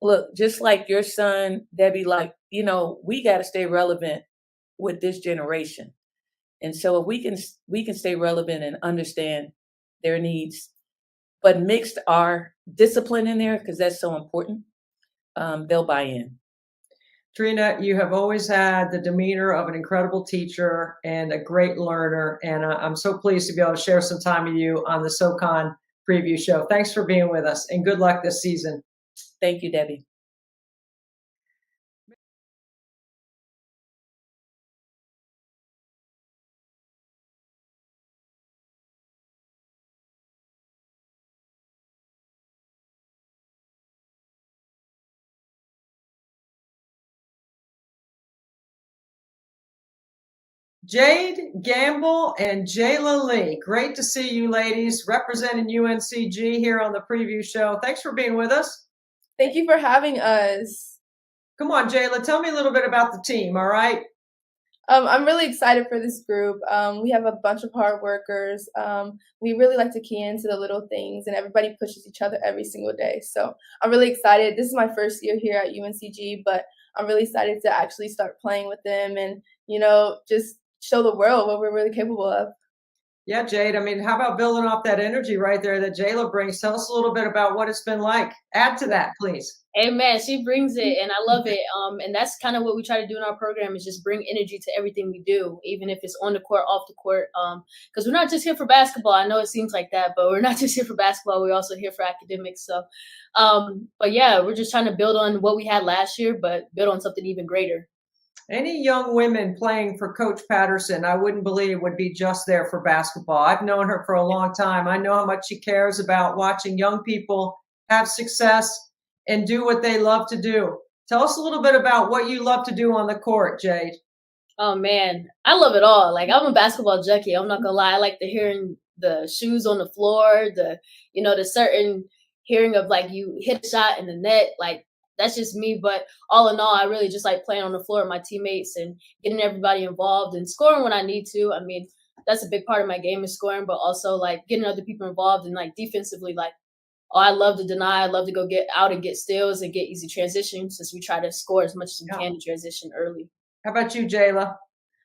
Look, just like your son, Debbie, we got to stay relevant with this generation. And so if we can stay relevant and understand their needs, but mixed our discipline in there, because that's so important, they'll buy in. Trina, you have always had the demeanor of an incredible teacher and a great learner. And I'm so pleased to be able to share some time with you on the SoCon preview show. Thanks for being with us, and good luck this season. Thank you, Debbie. Jade Gamble and Jayla Lee. Great to see you ladies representing UNCG here on the preview show. Thanks for being with us. Thank you for having us. Come on, Jayla, tell me a little bit about the team, all right? I'm really excited for this group. We have a bunch of hard workers. We really like to key into the little things, and everybody pushes each other every single day. So I'm really excited. This is my first year here at UNCG, but I'm really excited to actually start playing with them and, just show the world what we're really capable of. Yeah, Jade. I mean, how about building off that energy right there that Jayla brings? Tell us a little bit about what it's been like. Add to that, please. Amen. She brings it, and I love it. And that's kind of what we try to do in our program is just bring energy to everything we do, even if it's on the court, off the court. Because we're not just here for basketball. I know it seems like that, but we're not just here for basketball. We're also here for academics. So, but yeah, we're just trying to build on what we had last year, but build on something even greater. Any young women playing for Coach Peterson, I wouldn't believe would be just there for basketball. I've known her for a long time. I know how much she cares about watching young people have success and do what they love to do. Tell us a little bit about what you love to do on the court, Jade. Oh man, I love it all. Like I'm a basketball junkie. I'm not gonna lie. I like the hearing the shoes on the floor, the certain hearing of like you hit a shot in the net. Like that's just me. But all in all, I really just like playing on the floor with my teammates and getting everybody involved and scoring when I need to. I mean, that's a big part of my game is scoring, but also like getting other people involved and like defensively, like, oh, I love to deny. I love to go get out and get steals and get easy transitions since we try to score as much as we can to transition early. How about you, Jayla?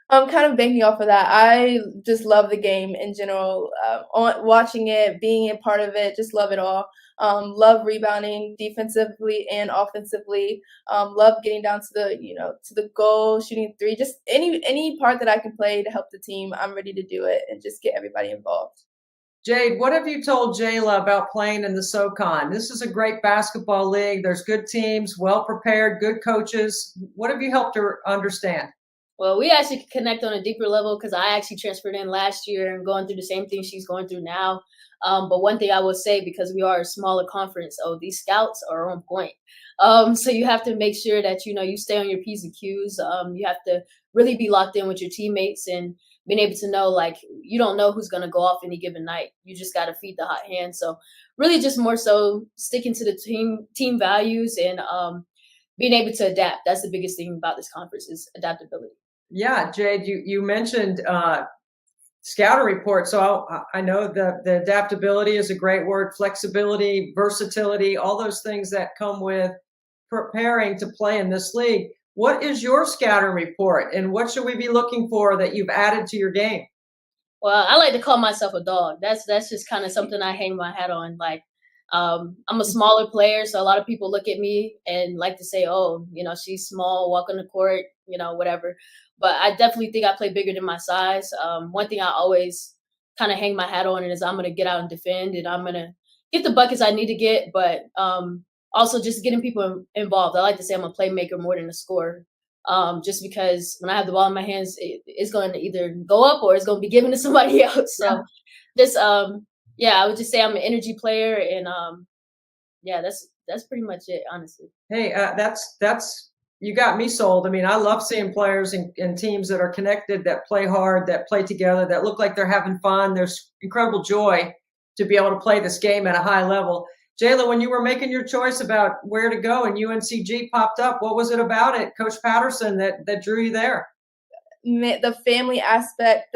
Kind of banking off of that. I just love the game in general. Watching it, being a part of it, just love it all. Love rebounding defensively and offensively. Love getting down to the goal, shooting three. Just any part that I can play to help the team, I'm ready to do it and just get everybody involved. Jade, what have you told Jayla about playing in the SoCon? This is a great basketball league. There's good teams, well prepared, good coaches. What have you helped her understand? Well, we actually could connect on a deeper level because I actually transferred in last year and going through the same thing she's going through now. But one thing I will say, because we are a smaller conference, these scouts are on point. So you have to make sure that, you stay on your P's and Q's. You have to really be locked in with your teammates and being able to know, like, you don't know who's going to go off any given night. You just got to feed the hot hand. So really just more so sticking to the team values and being able to adapt. That's the biggest thing about this conference is adaptability. Yeah, Jade, you mentioned scouting report. So I know the adaptability is a great word, flexibility, versatility, all those things that come with preparing to play in this league. What is your scouting report and what should we be looking for that you've added to your game? Well, I like to call myself a dog. That's just kind of something I hang my hat on. Like, I'm a smaller player, so a lot of people look at me and like to say, oh, she's small, walk on the court, whatever. But I definitely think I play bigger than my size. One thing I always kind of hang my hat on is I'm going to get out and defend and I'm going to get the buckets I need to get, but also just getting people involved. I like to say I'm a playmaker more than a scorer, just because when I have the ball in my hands, it's going to either go up or it's going to be given to somebody else. So just, I would just say I'm an energy player and that's pretty much it, honestly. Hey, that's you got me sold. I mean, I love seeing players and teams that are connected, that play hard, that play together, that look like they're having fun. There's incredible joy to be able to play this game at a high level. Jayla, when you were making your choice about where to go and UNCG popped up, what was it about it, Coach Peterson, that drew you there? The family aspect,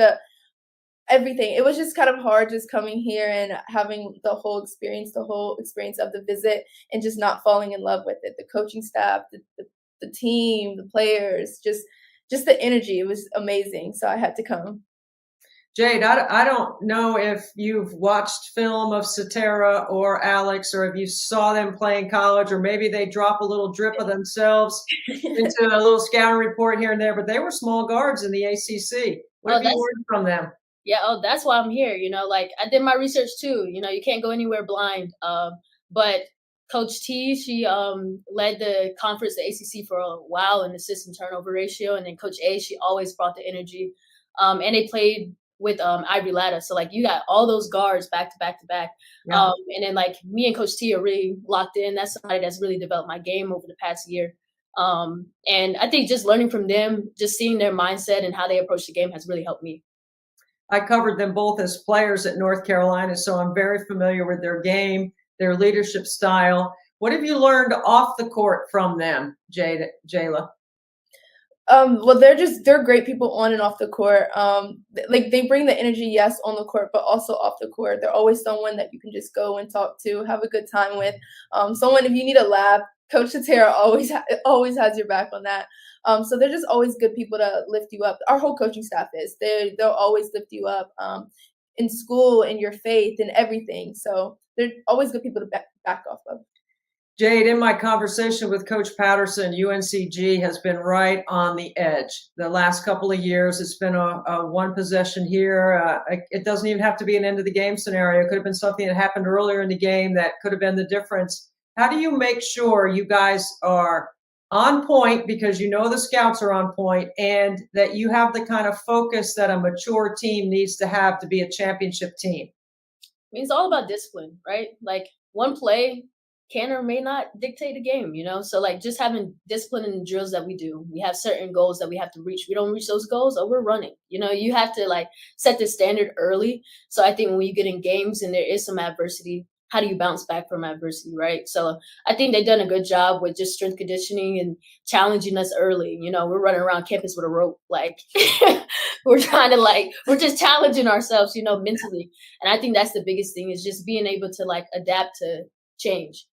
everything. It was just kind of hard just coming here and having the whole experience of the visit and just not falling in love with it. The coaching staff, the team, the players, just the energy. It was amazing. So I had to come. Jade, I don't know if you've watched film of Satara or Alex, or if you saw them play in college, or maybe they drop a little drip of themselves into a little scouting report here and there, but they were small guards in the ACC. What have you learned from them? Yeah, that's why I'm here. Like I did my research too. You can't go anywhere blind. But Coach T, she led the conference, the ACC, for a while in assist and turnover ratio. And then Coach A, she always brought the energy. And they played with Ivy Latta. So, like, you got all those guards back to back to back. Yeah. And then, like, me and Coach T are really locked in. That's somebody that's really developed my game over the past year. And I think just learning from them, just seeing their mindset and how they approach the game has really helped me. I covered them both as players at North Carolina, so I'm very familiar with their game, their leadership style. What have you learned off the court from them, Jayla? Well, they're great people on and off the court. Like they bring the energy, yes, on the court, but also off the court. They're always someone that you can just go and talk to, have a good time with. Someone, if you need a laugh, Coach Satara always has your back on that. So they're just always good people to lift you up. Our whole coaching staff is. They'll always lift you up. in school, in your faith, and everything. So they're always good people to back off of. Jade, in my conversation with Coach Peterson, UNCG has been right on the edge. The last couple of years, it's been a one possession here. It doesn't even have to be an end of the game scenario. It could have been something that happened earlier in the game that could have been the difference. How do you make sure you guys are on point, because you know the scouts are on point, and that you have the kind of focus that a mature team needs to have to be a championship team? I mean, it's all about discipline, right? Like one play can or may not dictate a game, you know? So like just having discipline in the drills that we do. We have certain goals that we have to reach. We don't reach those goals, we're running. You know, you have to like set the standard early. So I think when you get in games and there is some adversity, how do you bounce back from adversity, right? So I think they've done a good job with just strength conditioning and challenging us early. You know, we're running around campus with a rope. Like we're trying to we're just challenging ourselves, you know, mentally. And I think that's the biggest thing, is just being able to like adapt to change.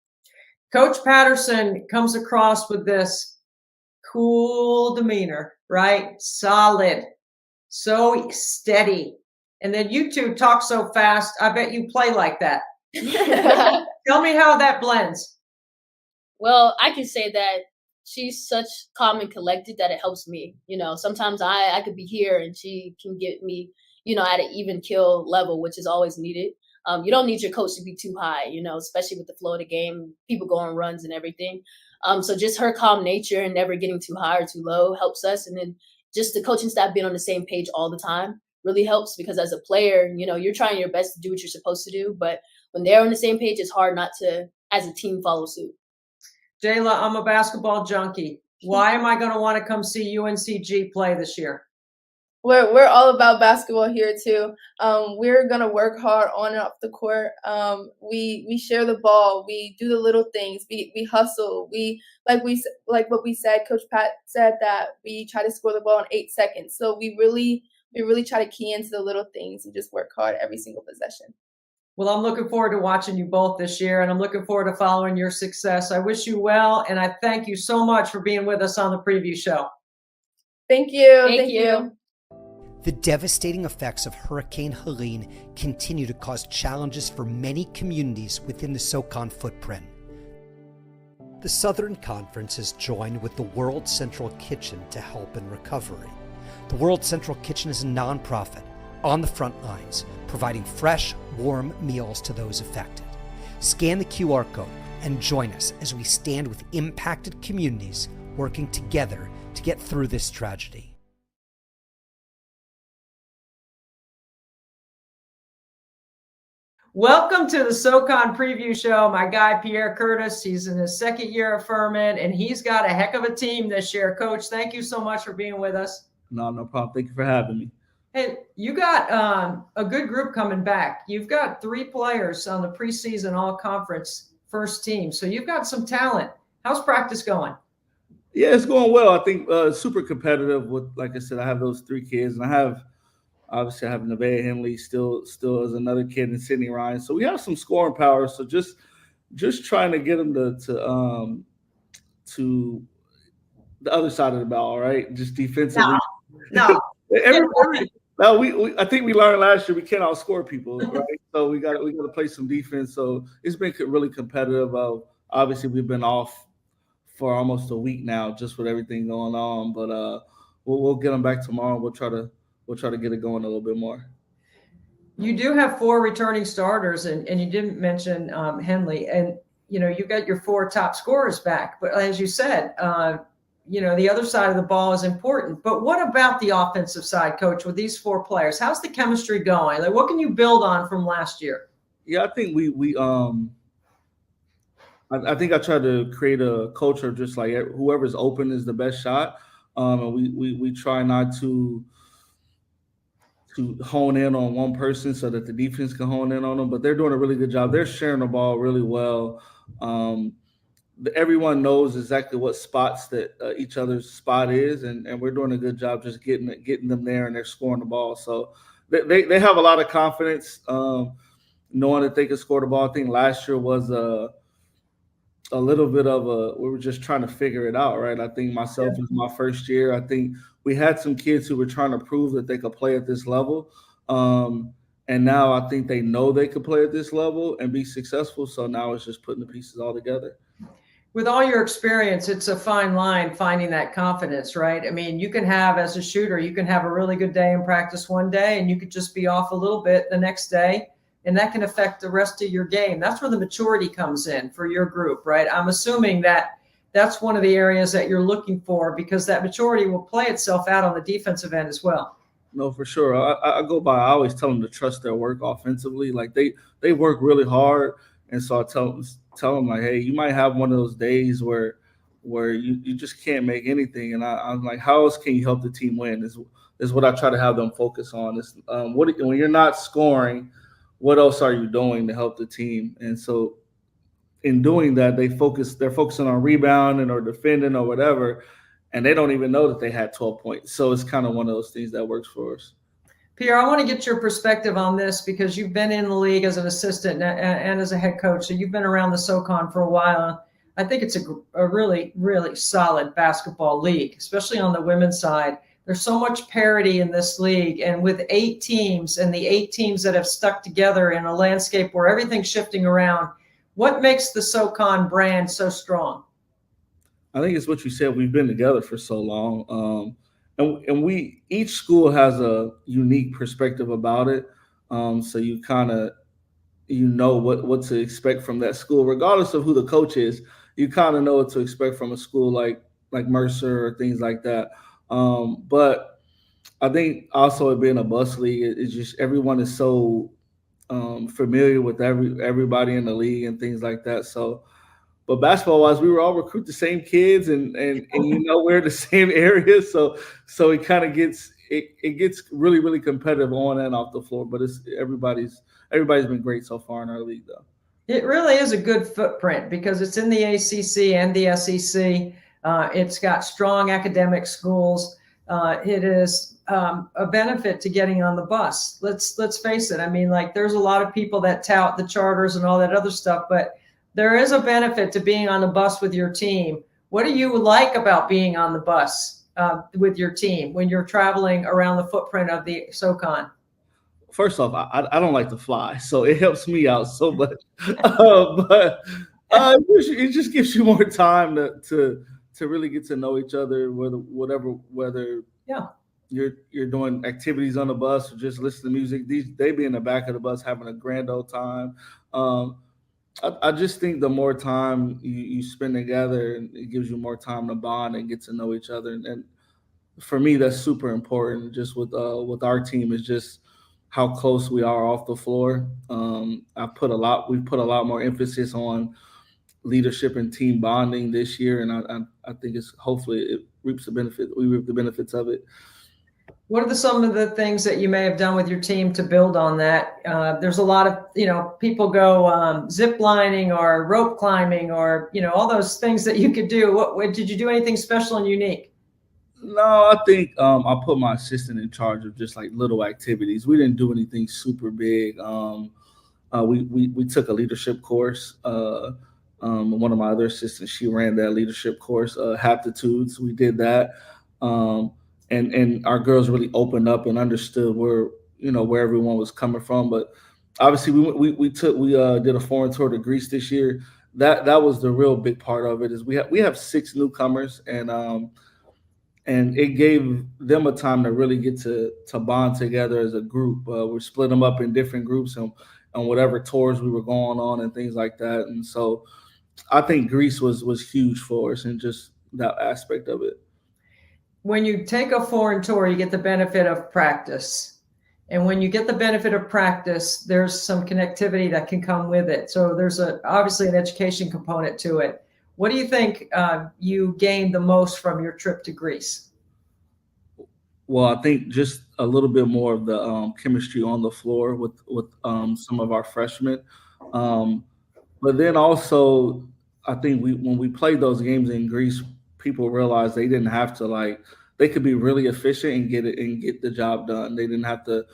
Coach Peterson comes across with this cool demeanor, right? Solid, so steady. And then you two talk so fast, I bet you play like that. Tell me how that blends. Well, I can say that she's such calm and collected that it helps me. You know, sometimes I could be here and she can get me, you know, at an even kill level, which is always needed. You don't need your coach to be too high, you know, especially with the flow of the game, people go on runs and everything. So just her calm nature and never getting too high or too low helps us. And then just the coaching staff being on the same page all the time really helps, because as a player, you know, you're trying your best to do what you're supposed to do. But when they're on the same page, it's hard not to, as a team, follow suit. Jayla, I'm a basketball junkie. Why am I going to want to come see UNCG play this year? We're all about basketball here too. We're gonna work hard on and off the court. We share the ball. We do the little things. We hustle. We like what we said. Coach Pat said that we try to score the ball in 8 seconds. So we really try to key into the little things and just work hard every single possession. Well, I'm looking forward to watching you both this year, and I'm looking forward to following your success. I wish you well, and I thank you so much for being with us on the preview show. Thank you. Thank you. The devastating effects of Hurricane Helene continue to cause challenges for many communities within the SoCon footprint. The Southern Conference has joined with the World Central Kitchen to help in recovery. The World Central Kitchen is a nonprofit on the front lines, providing fresh, warm meals to those affected. Scan the QR code and join us as we stand with impacted communities working together to get through this tragedy. Welcome to the SoCon preview show. My guy, Pierre Curtis, he's in his second year of Furman, and he's got a heck of a team this year. Coach, thank you so much for being with us. No problem. Thank you for having me. Hey, you got a good group coming back. You've got 3 players on the preseason all-conference first team, so you've got some talent. How's practice going? Yeah, it's going well. I think super competitive with, like I said, I have those 3 kids, and I have Nevaeh Henley still as another kid, and Sydney Ryan. So we have some scoring power. So just trying to get them to the other side of the ball, right? Just defensively. No. I think we learned last year we can't outscore people, right? So we got to play some defense. So it's been really competitive. Obviously, we've been off for almost a week now, just with everything going on. But we'll get them back tomorrow. We'll try to get it going a little bit more. You do have 4 returning starters, and you didn't mention Henley, and you got your 4 top scorers back. But as you said, the other side of the ball is important. But what about the offensive side, Coach, with these 4 players? How's the chemistry going? Like, what can you build on from last year? Yeah, I think I think I try to create a culture just like whoever's open is the best shot. And we try not to hone in on one person so that the defense can hone in on them, but they're doing a really good job. They're sharing the ball really well. Everyone knows exactly what spots that each other's spot is, and we're doing a good job just getting them there, and they're scoring the ball. So they have a lot of confidence, knowing that they can score the ball. I think last year was a little bit of we were just trying to figure it out, right? I think myself was my first year. I think we had some kids who were trying to prove that they could play at this level. And now I think they know they could play at this level and be successful. So now it's just putting the pieces all together. With all your experience, it's a fine line finding that confidence, right? I mean, you can have, as a shooter, you can have a really good day in practice one day and you could just be off a little bit the next day, and that can affect the rest of your game. That's where the maturity comes in for your group, right? I'm assuming that that's one of the areas that you're looking for, because that maturity will play itself out on the defensive end as well. No, for sure. I always tell them to trust their work offensively. Like they work really hard. And so I tell them like, hey, you might have one of those days where you just can't make anything. And I'm like, how else can you help the team win is what I try to have them focus on. Is when you're not scoring, what else are you doing to help the team? And so in doing that, they're focusing on rebounding or defending or whatever, and they don't even know that they had 12 points. So it's kind of one of those things that works for us. Pierre, I want to get your perspective on this, because you've been in the league as an assistant and as a head coach. So you've been around the SoCon for a while. I think it's a really, really solid basketball league, especially on the women's side. There's so much parity in this league. And with 8 teams and the 8 teams that have stuck together in a landscape where everything's shifting around, what makes the SoCon brand so strong? I think it's what you said. We've been together for so long. And we each school has a unique perspective about it. So you kind of what to expect from that school, regardless of who the coach is. You kind of know what to expect from a school like Mercer or things like that. But I think also it being a bus league, it's just everyone is so familiar with everybody in the league and things like that. So. But basketball-wise, we were all recruit the same kids, and we're in the same area, so it kind of gets really, really competitive on and off the floor. But everybody's been great so far in our league, though. It really is a good footprint because it's in the ACC and the SEC. It's got strong academic schools. It is a benefit to getting on the bus. Let's face it. I mean, like, there's a lot of people that tout the charters and all that other stuff, but there is a benefit to being on the bus with your team. What do you like about being on the bus with your team when you're traveling around the footprint of the SoCon? First off, I don't like to fly, so it helps me out so much. But it just gives you more time to really get to know each other, whether you're doing activities on the bus or just listening to music. They be in the back of the bus having a grand old time. I just think the more time you spend together, it gives you more time to bond and get to know each other. And for me, that's super important. Just with our team, is just how close we are off the floor. We've put a lot more emphasis on leadership and team bonding this year, and I think hopefully it reaps the benefit. We reap the benefits of it. What are some of the things that you may have done with your team to build on that? There's a lot of, people go zip lining or rope climbing or, all those things that you could do. What did you do anything special and unique? No, I think I put my assistant in charge of just like little activities. We didn't do anything super big. We took a leadership course. One of my other assistants, she ran that leadership course, Haptitudes. We did that. And our girls really opened up and understood where everyone was coming from. But obviously we did a foreign tour to Greece this year. That was the real big part of it. Is we have 6 newcomers, and it gave them a time to really get to bond together as a group. We split them up in different groups and on whatever tours we were going on and things like that. And so I think Greece was huge for us and just that aspect of it. When you take a foreign tour, you get the benefit of practice. And when you get the benefit of practice, there's some connectivity that can come with it. So there's obviously an education component to it. What do you think you gained the most from your trip to Greece? Well, I think just a little bit more of the chemistry on the floor with some of our freshmen. But then also, I think when we played those games in Greece, people realized they didn't have to they could be really efficient and get the job done. They didn't have to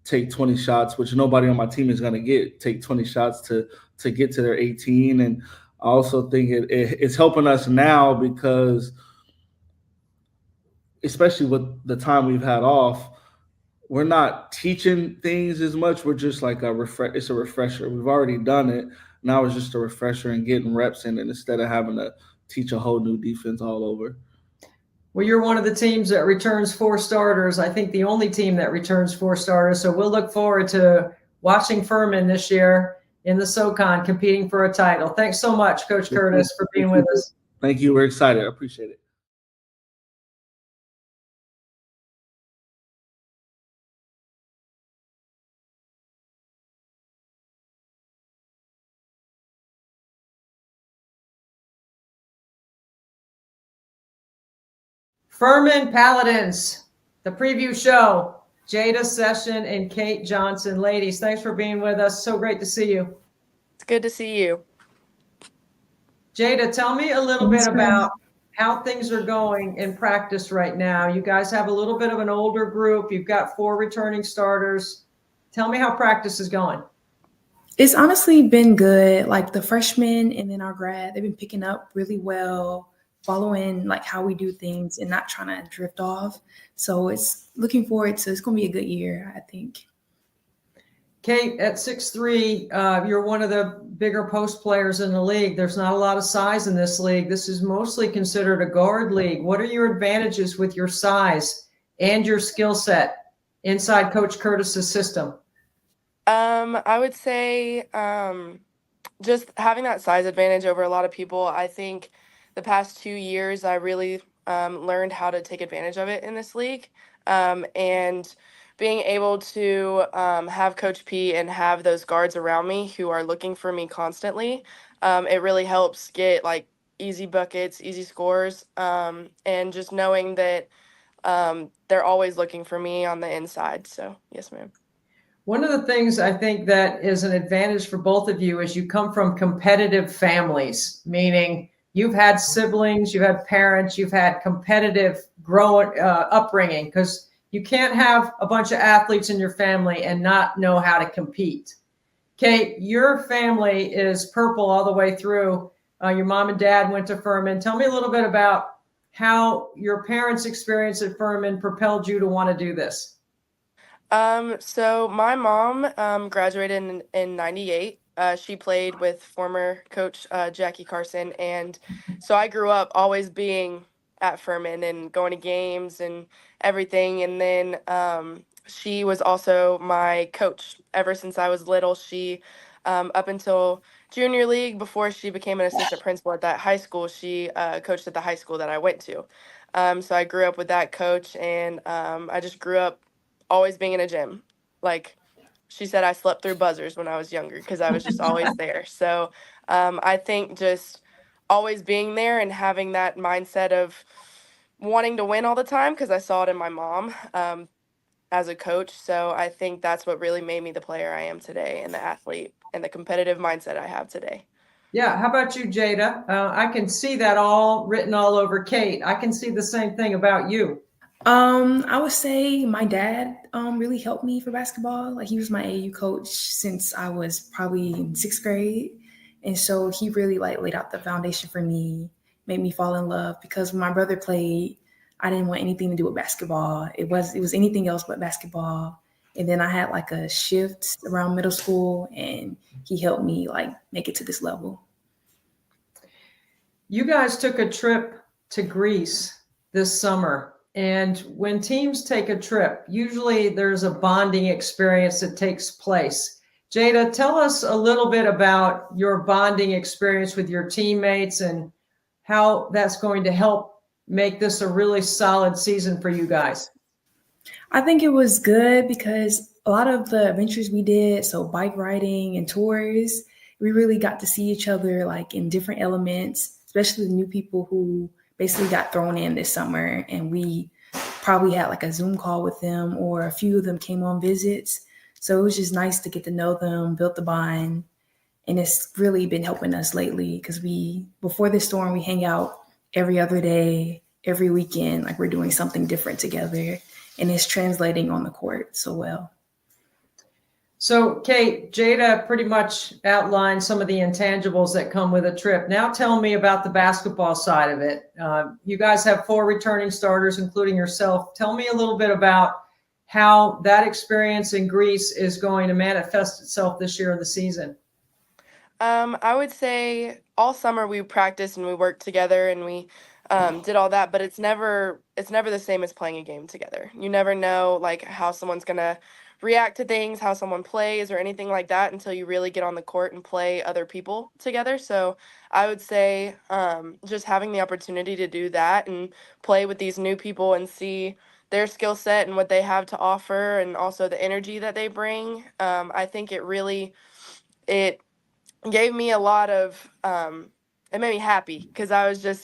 take 20 shots, which nobody on my team is going to take 20 shots to get to their 18. And I also think it's helping us now because, especially with the time we've had off, we're not teaching things as much. We're just like it's a refresher. We've already done it. Now it's just a refresher and getting reps in it instead of having to teach a whole new defense all over. Well, you're one of the teams that returns 4 starters. I think the only team that returns 4 starters. So we'll look forward to watching Furman this year in the SoCon competing for a title. Thanks so much, Coach Curtis, for being with us. Thank you. We're excited. I appreciate it. Furman Paladins, the preview show. Jada Session and Kate Johnson. Ladies, thanks for being with us. So great to see you. It's good to see you. Jada, tell me a little bit about how things are going in practice right now. You guys have a little bit of an older group. You've got 4 returning starters. Tell me how practice is going. It's honestly been good. Like the freshmen and then our grad, they've been picking up really well, following like how we do things and not trying to drift off. So it's looking forward to, it's going to be a good year, I think. Kate, at 6'3", you're one of the bigger post players in the league. There's not a lot of size in this league. This is mostly considered a guard league. What are your advantages with your size and your skill set inside Coach Curtis's system? I would say just having that size advantage over a lot of people. I think the past 2 years, I really learned how to take advantage of it in this league. And being able to have Coach P and have those guards around me who are looking for me constantly, it really helps get like easy buckets, easy scores, and just knowing that they're always looking for me on the inside. So, yes, ma'am. One of the things I think that is an advantage for both of you is you come from competitive families, meaning you've had siblings, you've had parents, you've had competitive upbringing, because you can't have a bunch of athletes in your family and not know how to compete. Kate, your family is purple all the way through. Your mom and dad went to Furman. Tell me a little bit about how your parents' experience at Furman propelled you to want to do this. So my mom graduated in 98. She played with former coach Jackie Carson, and so I grew up always being at Furman and going to games and everything. And then she was also my coach ever since I was little. She up until junior league, before she became an assistant principal at that high school, she coached at the high school that I went to. So I grew up with that coach, and I just grew up always being in a gym. Like she said, I slept through buzzers when I was younger because I was just always there. So I think just always being there and having that mindset of wanting to win all the time, because I saw it in my mom as a coach. So I think that's what really made me the player I am today, and the athlete and the competitive mindset I have today. Yeah. How about you, Jada? I can see that all written all over Kate. I can see the same thing about you. I would say my dad really helped me for basketball. Like he was my AU coach since I was probably in 6th grade. And so he really like laid out the foundation for me, made me fall in love, because when my brother played, I didn't want anything to do with basketball. It was anything else but basketball. And then I had like a shift around middle school, and he helped me like make it to this level. You guys took a trip to Greece this summer. And when teams take a trip, usually there's a bonding experience that takes place. Jada, tell us a little bit about your bonding experience with your teammates and how that's going to help make this a really solid season for you guys. I think it was good because a lot of the adventures we did, so bike riding and tours, we really got to see each other like in different elements, especially the new people who basically got thrown in this summer, and we probably had like a Zoom call with them, or a few of them came on visits. So it was just nice to get to know them, build the bond. And it's really been helping us lately because before this storm, we hang out every other day, every weekend, like we're doing something different together, and it's translating on the court so well. So, Kate, Jada pretty much outlined some of the intangibles that come with a trip. Now tell me about the basketball side of it. You guys have 4 returning starters, including yourself. Tell me a little bit about how that experience in Greece is going to manifest itself this year in the season? I would say all summer we practiced and we worked together and we did all that, but it's never the same as playing a game together. You never know like how someone's gonna react to things, how someone plays or anything like that until you really get on the court and play other people together. So I would say just having the opportunity to do that and play with these new people and see their skill set and what they have to offer and also the energy that they bring. I think it gave me a lot of it made me happy because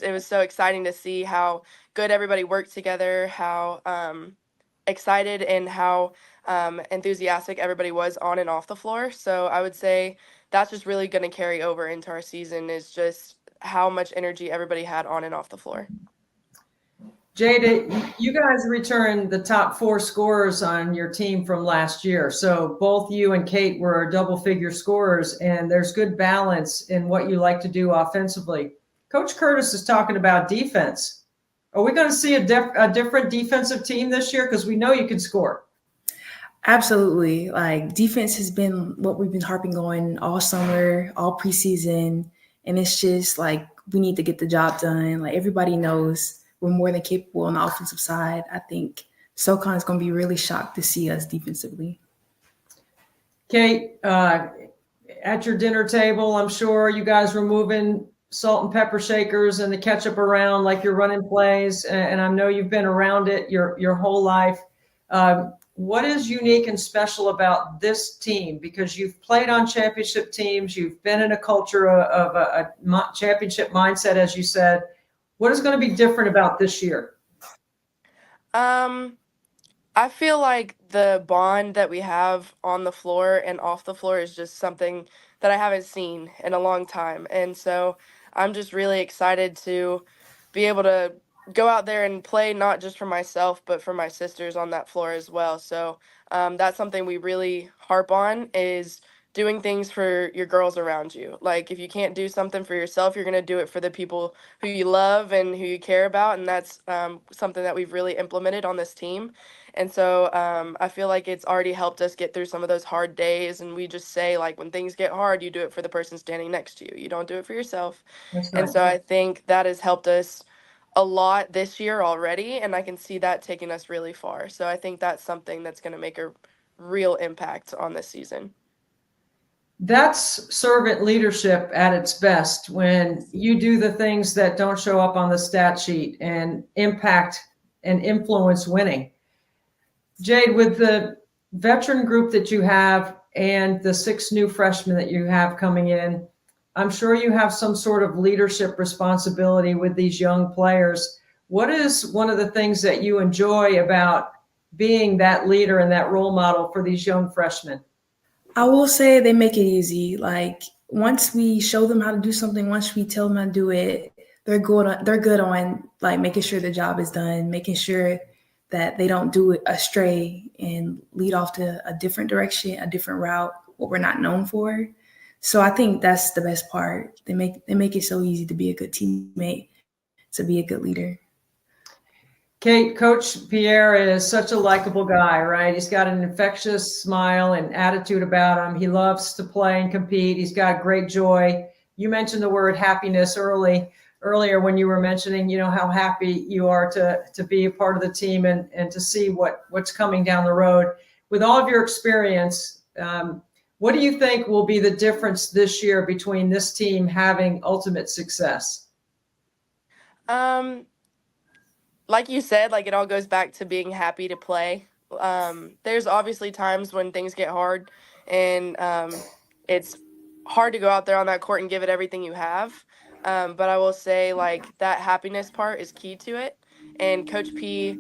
it was so exciting to see how good everybody worked together, how excited and how enthusiastic everybody was on and off the floor. So I would say that's just really going to carry over into our season is just how much energy everybody had on and off the floor. Jaden, you guys returned the top 4 scorers on your team from last year. So both you and Kate were double-figure scorers, and there's good balance in what you like to do offensively. Coach Curtis is talking about defense. Are we going to see a different defensive team this year? Because we know you can score. Absolutely. Like defense has been what we've been harping on all summer, all preseason. And it's just like we need to get the job done. Like everybody knows we're more than capable on the offensive side. I think SoCon is going to be really shocked to see us defensively. Kate, at your dinner table, I'm sure you guys were moving salt and pepper shakers and the ketchup around like you're running plays. And I know you've been around it your whole life. What is unique and special about this team? Because you've played on championship teams. You've been in a culture of a championship mindset, as you said. What is going to be different about this year? I feel like the bond that we have on the floor and off the floor is just something that I haven't seen in a long time. And so I'm just really excited to be able to go out there and play not just for myself, but for my sisters on that floor as well. So that's something we really harp on is doing things for your girls around you. Like if you can't do something for yourself, you're going to do it for the people who you love and who you care about. And that's something that we've really implemented on this team. And so I feel like it's already helped us get through some of those hard days. And we just say, like, when things get hard, you do it for the person standing next to you. You don't do it for yourself. That's And right. so I think that has helped us a lot this year already. And I can see that taking us really far. So I think that's something that's going to make a real impact on this season. That's servant leadership at its best when you do the things that don't show up on the stat sheet and impact and influence winning. Jade, with the veteran group that you have and the 6 new freshmen that you have coming in, I'm sure you have some sort of leadership responsibility with these young players. What is one of the things that you enjoy about being that leader and that role model for these young freshmen? I will say they make it easy. Like once we show them how to do something, once we tell them how to do it, they're good on like making sure the job is done, making sure that they don't do it astray and lead off to a different direction, a different route, what we're not known for. So I think that's the best part. They make it so easy to be a good teammate, to be a good leader. Kate, Coach Pierre is such a likable guy, right? He's got an infectious smile and attitude about him. He loves to play and compete. He's got great joy. You mentioned the word happiness earlier when you were mentioning, how happy you are to be a part of the team and to see what's coming down the road. With all of your experience, what do you think will be the difference this year between this team having ultimate success? Like you said, like it all goes back to being happy to play. There's obviously times when things get hard and it's hard to go out there on that court and give it everything you have. But I will say like that happiness part is key to it. And Coach P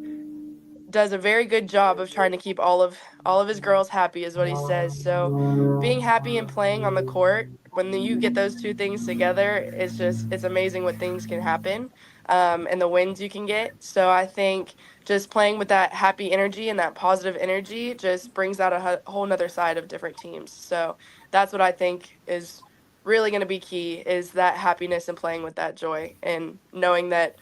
does a very good job of trying to keep all of his girls happy is what he says. So being happy and playing on the court, when you get those two things together, it's amazing what things can happen and the wins you can get. So I think just playing with that happy energy and that positive energy just brings out a whole nother side of different teams. So that's what I think is really going to be key is that happiness and playing with that joy and knowing that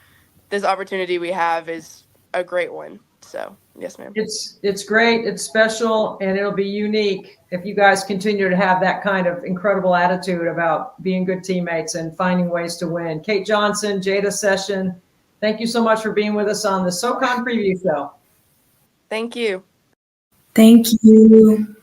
this opportunity we have is a great one. So Yes, ma'am. It's great. It's special, and it'll be unique if you guys continue to have that kind of incredible attitude about being good teammates and finding ways to win. Kate Johnson, Jada Session, thank you so much for being with us on the SoCon Preview Show. Thank you. Thank you.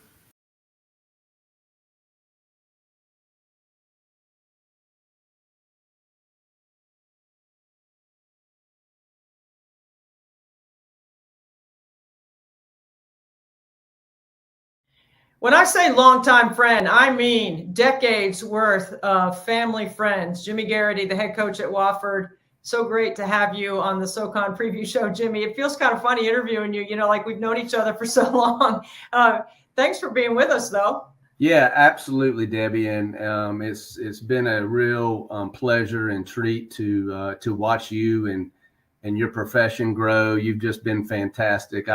When I say longtime friend, I mean decades worth of family friends. Jimmy Garrett, the head coach at Wofford. So great to have you on the SoCon Preview Show, Jimmy. It feels kind of funny interviewing you, like we've known each other for so long. Thanks for being with us, though. Yeah, absolutely, Debbie. And it's been a real pleasure and treat to watch you and your profession grow. You've just been fantastic.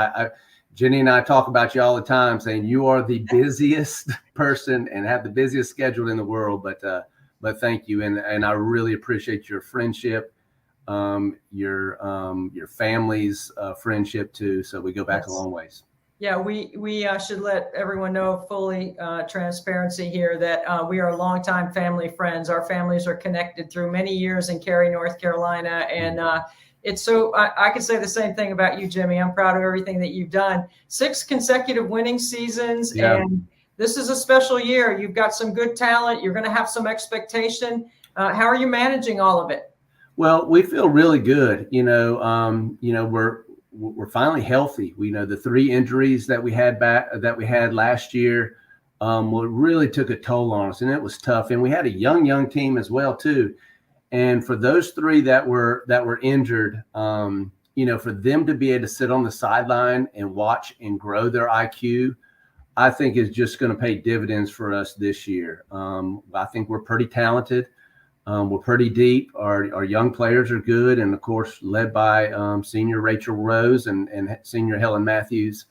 Jenny and I talk about you all the time, saying you are the busiest person and have the busiest schedule in the world. But thank you, and I really appreciate your friendship, your family's friendship too. So we go back a long ways. Yeah, we should let everyone know fully transparency here that we are longtime family friends. Our families are connected through many years in Cary, North Carolina, and it's so I could say the same thing about you, Jimmy. I'm proud of everything that you've done. 6 consecutive winning seasons, and this is a special year. You've got some good talent. You're going to have some expectation. How are you managing all of it? Well, we feel really good. We're finally healthy. We know the 3 injuries that we had last year really took a toll on us, and it was tough. And we had a young team as well too. And for those 3 that were injured, for them to be able to sit on the sideline and watch and grow their IQ, I think is just going to pay dividends for us this year. I think we're pretty talented. We're pretty deep. Our young players are good, and of course, led by senior Rachel Rose and senior Helen Matthews.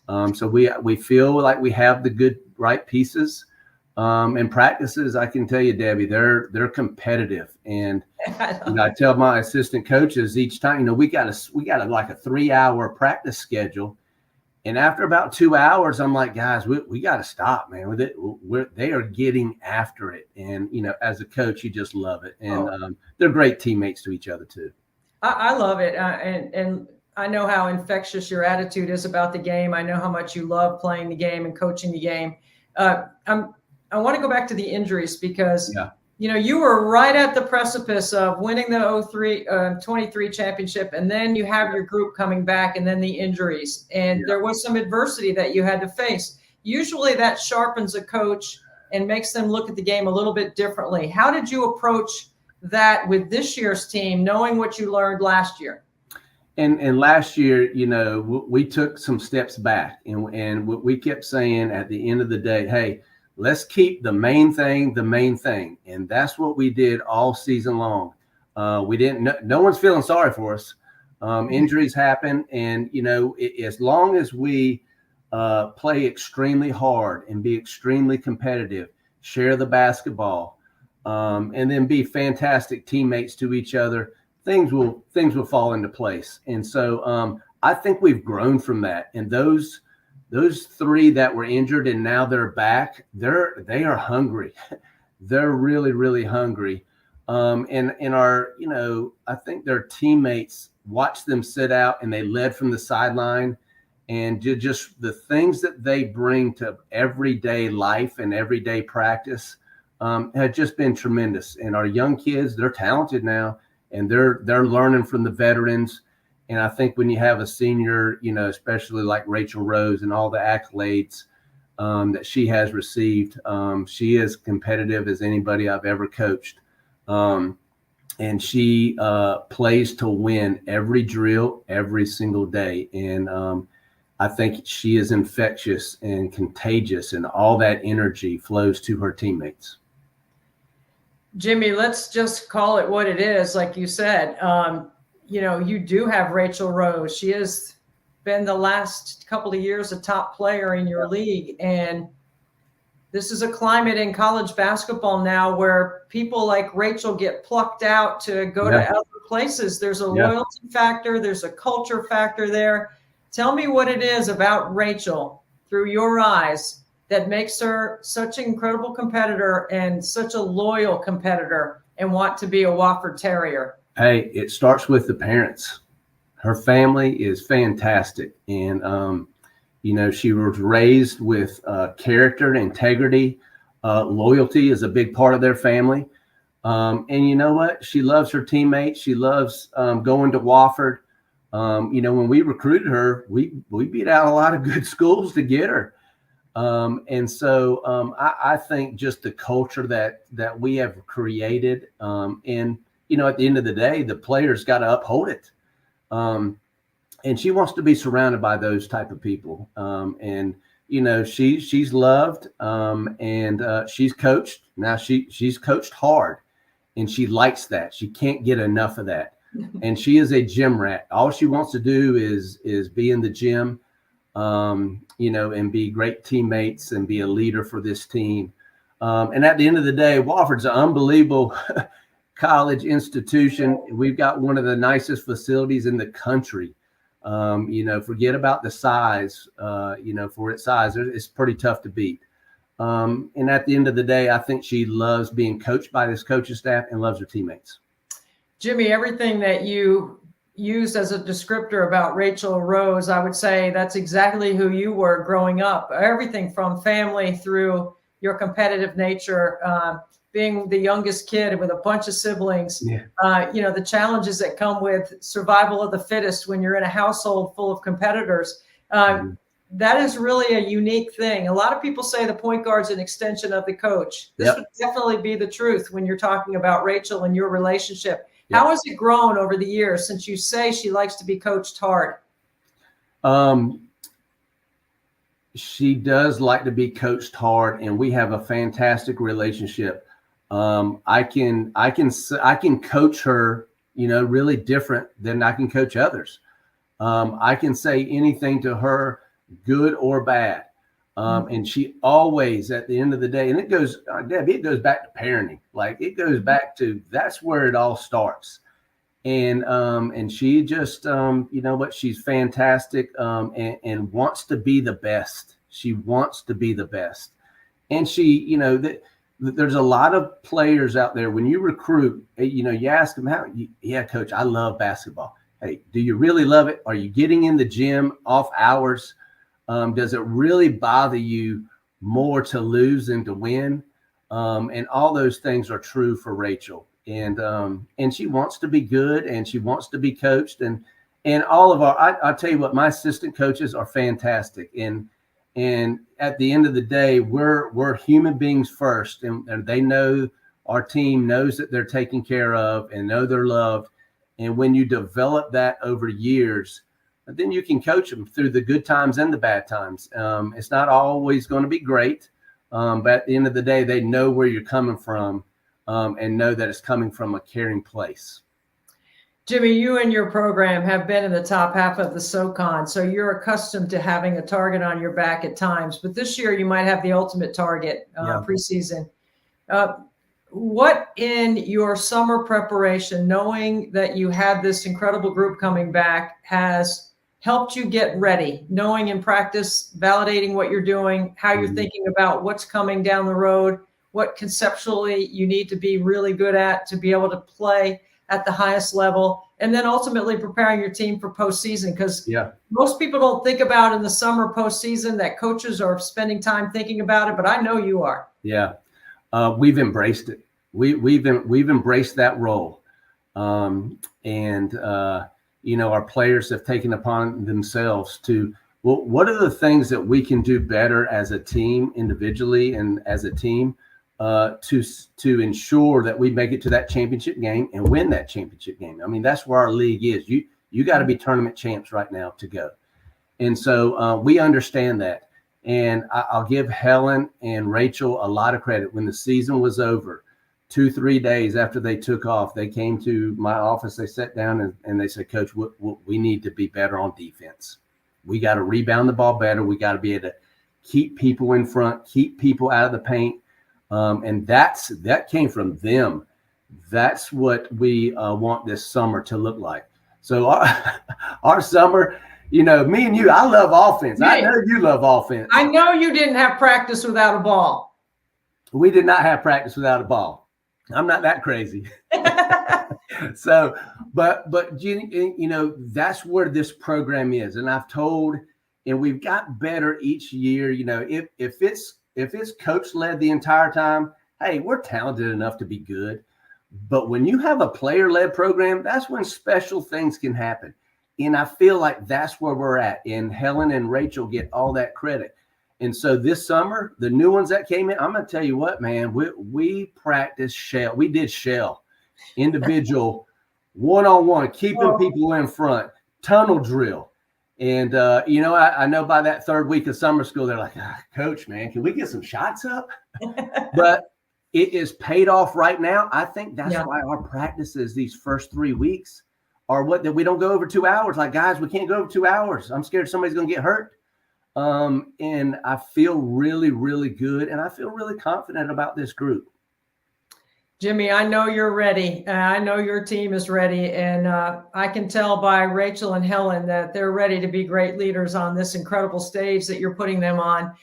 So we feel like we have the right pieces. And practices, I can tell you, Debbie, they're competitive. And I tell my assistant coaches each time, we got like a 3-hour practice schedule. And after about 2 hours, I'm like, guys, we got to stop, man. They are getting after it. And, as a coach, you just love it. And they're great teammates to each other, too. I love it. And I know how infectious your attitude is about the game. I know how much you love playing the game and coaching the game. I want to go back to the injuries because, you were right at the precipice of winning the 23 championship, and then you have your group coming back and then the injuries. And there was some adversity that you had to face. Usually that sharpens a coach and makes them look at the game a little bit differently. How did you approach that with this year's team, knowing what you learned last year? And last year, we took some steps back, and we kept saying at the end of the day, hey, let's keep the main thing. And that's what we did all season long. No one's feeling sorry for us. Injuries happen. And, as long as we play extremely hard and be extremely competitive, share the basketball, and then be fantastic teammates to each other, things will fall into place. And so I think we've grown from that. And those 3 that were injured and now they're back, they are hungry. They're really, really hungry. And our, I think their teammates watched them sit out and they led from the sideline, and just the things that they bring to everyday life and everyday practice have just been tremendous. And our young kids, they're talented now, and they're learning from the veterans. And I think when you have a senior, especially like Rachel Rose and all the accolades that she has received, she is competitive as anybody I've ever coached. And she plays to win every drill, every single day. And I think she is infectious and contagious, and all that energy flows to her teammates. Jimmy, let's just call it what it is. Like you said, you do have Rachel Rose. She has been the last couple of years a top player in your league. And this is a climate in college basketball now where people like Rachel get plucked out to go to other places. There's a loyalty factor. There's a culture factor there. Tell me what it is about Rachel through your eyes that makes her such an incredible competitor and such a loyal competitor and want to be a Wofford Terrier. Hey, it starts with the parents. Her family is fantastic. And, she was raised with character, integrity, loyalty is a big part of their family. And you know what? She loves her teammates. She loves going to Wofford. When we recruited her, we beat out a lot of good schools to get her. And so I think just the culture that we have created, and, at the end of the day, the players got to uphold it. And she wants to be surrounded by those type of people. She's loved, and she's coached. Now she's coached hard, and she likes that. She can't get enough of that. And she is a gym rat. All she wants to do is be in the gym, and be great teammates and be a leader for this team. And at the end of the day, Wofford's an unbelievable college institution. We've got one of the nicest facilities in the country. Forget about the size, for its size, it's pretty tough to beat. And at the end of the day, I think she loves being coached by this coaching staff and loves her teammates. Jimmy, everything that you used as a descriptor about Rachel Rose, I would say that's exactly who you were growing up. Everything from family through your competitive nature, being the youngest kid with a bunch of siblings, the challenges that come with survival of the fittest when you're in a household full of competitors. That is really a unique thing. A lot of people say the point guard's an extension of the coach. This would definitely be the truth when you're talking about Rachel and your relationship. How has it grown over the years since you say she likes to be coached hard? She does like to be coached hard, and we have a fantastic relationship. I can coach her, really different than I can coach others. I can say anything to her, good or bad. And she always, at the end of the day, and it goes, Debbie, it goes back to parenting. Like it goes back to, that's where it all starts. And she just, she's fantastic, and wants to be the best. She wants to be the best. And she, there's a lot of players out there. When you recruit, you ask them yeah, coach, I love basketball. Hey, do you really love it? Are you getting in the gym off hours? Does it really bother you more to lose than to win? And all those things are true for Rachel. And she wants to be good, and she wants to be coached. And all of I'll tell you what, my assistant coaches are fantastic. And at the end of the day, we're human beings first, and they know, our team knows that they're taken care of and know they're loved. And when you develop that over years, then you can coach them through the good times and the bad times. It's not always going to be great, but at the end of the day, they know where you're coming from, and know that it's coming from a caring place. Jimmy, you and your program have been in the top half of the SoCon, so you're accustomed to having a target on your back at times. But this year, you might have the ultimate target preseason. What in your summer preparation, knowing that you had this incredible group coming back, has helped you get ready, knowing in practice, validating what you're doing, how you're thinking about what's coming down the road, what conceptually you need to be really good at to be able to play at the highest level, and then ultimately preparing your team for postseason? Because most people don't think about in the summer postseason that coaches are spending time thinking about it, but I know you are. Yeah, we've embraced it. We've embraced that role, our players have taken upon themselves to, well, what are the things that we can do better as a team, individually and as a team, to ensure that we make it to that championship game and win that championship game. I mean, that's where our league is. You got to be tournament champs right now to go. And so we understand that. And I'll give Helen and Rachel a lot of credit. When the season was over, 2-3 days after they took off, they came to my office, they sat down and they said, Coach, we need to be better on defense. We got to rebound the ball better. We got to be able to keep people in front, keep people out of the paint. And that came from them. That's what we want this summer to look like. So our summer, You know, me and you, I love offense. I Hey. know you love offense. I know you didn't have practice without a ball. We did not have practice without a ball. I'm not that crazy. So, but you know, that's where this program is. And I've told, and we've got better each year. You know, if it's coach led the entire time, hey, we're talented enough to be good. But when you have a player led program, that's when special things can happen. And I feel like that's where we're at. And Helen and Rachel get all that credit. And so this summer, the new ones that came in, I'm going to tell you what, man, we practiced shell. We did shell, individual, one-on-one, keeping people in front, tunnel drill. And, you know, I know by that third week of summer school, they're like, Coach, man, can we get some shots up? But it is paid off right now. I think that's why our practices these first 3 weeks are that we don't go over 2 hours. Like, guys, we can't go over 2 hours. I'm scared somebody's going to get hurt. And I feel really, really good. And I feel really confident about this group. Jimmy, I know you're ready. I know your team is ready. And I can tell by Rachel and Helen that they're ready to be great leaders on this incredible stage that you're putting them on.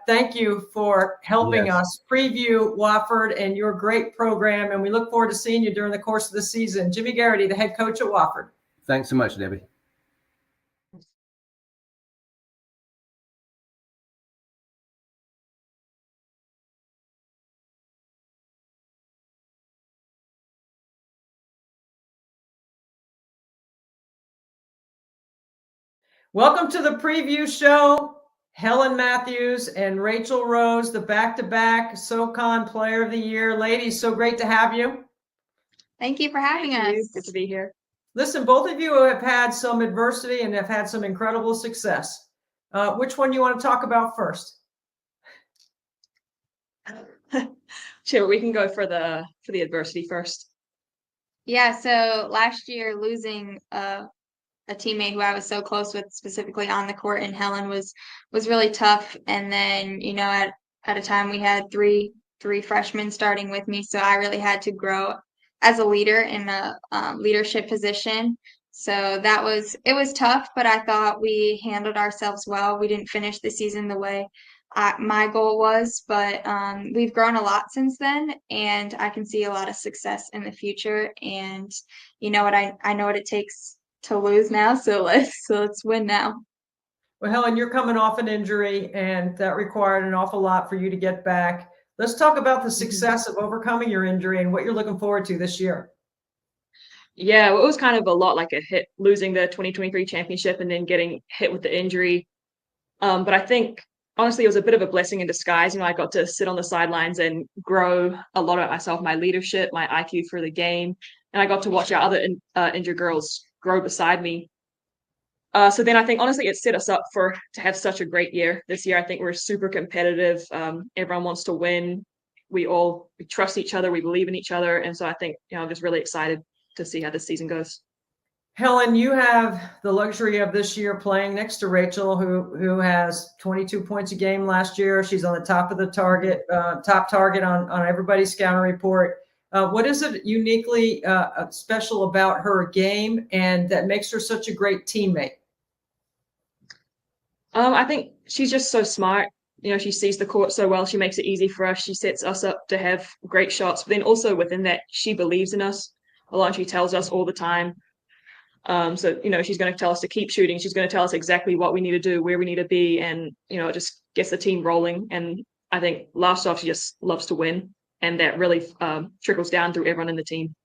Thank you for helping us preview Wofford and your great program. And we look forward to seeing you during the course of the season. Jimmy Garrett, the head coach at Wofford. Thanks so much, Debbie. Welcome to the preview show. Helen Matthews and Rachel Rose, the back-to-back SoCon Player of the Year. Ladies, so great to have you. Thank you for having us. Good to be here. Listen, both of you have had some adversity and have had some incredible success. Which one you want to talk about first? Sure, we can go for the adversity first. Yeah, so last year losing a teammate who I was so close with, specifically on the court, and Helen was really tough. And then, you know, at a time we had three freshmen starting with me, so I really had to grow as a leader in a leadership position. So it was tough, but I thought we handled ourselves well. We didn't finish the season the way my goal was, but we've grown a lot since then, and I can see a lot of success in the future. And you know what, I know what it takes to lose now, so let's win now. Well, Helen, you're coming off an injury, and that required an awful lot for you to get back. Let's talk about the success of overcoming your injury and what you're looking forward to this year. Yeah, well, it was kind of a lot like a hit, losing the 2023 championship and then getting hit with the injury. But I think, honestly, it was a bit of a blessing in disguise. You know, I got to sit on the sidelines and grow a lot of myself, my leadership, my IQ for the game. And I got to watch our other injured girls grow beside me. So then I think, honestly, it set us up to have such a great year this year. I think we're super competitive. Everyone wants to win. We trust each other. We believe in each other. And so I think, you know, I'm just really excited to see how this season goes. Helen, you have the luxury of this year playing next to Rachel, who has 22 points a game last year. She's on the top of the top target on everybody's scouting report. What is it uniquely special about her game and that makes her such a great teammate? I think she's just so smart. You know, she sees the court so well. She makes it easy for us. She sets us up to have great shots. But then also within that, she believes in us a lot. She tells us all the time. So, you know, she's going to tell us to keep shooting. She's going to tell us exactly what we need to do, where we need to be. And, you know, it just gets the team rolling. And I think last off, she just loves to win. And that really trickles down through everyone in the team.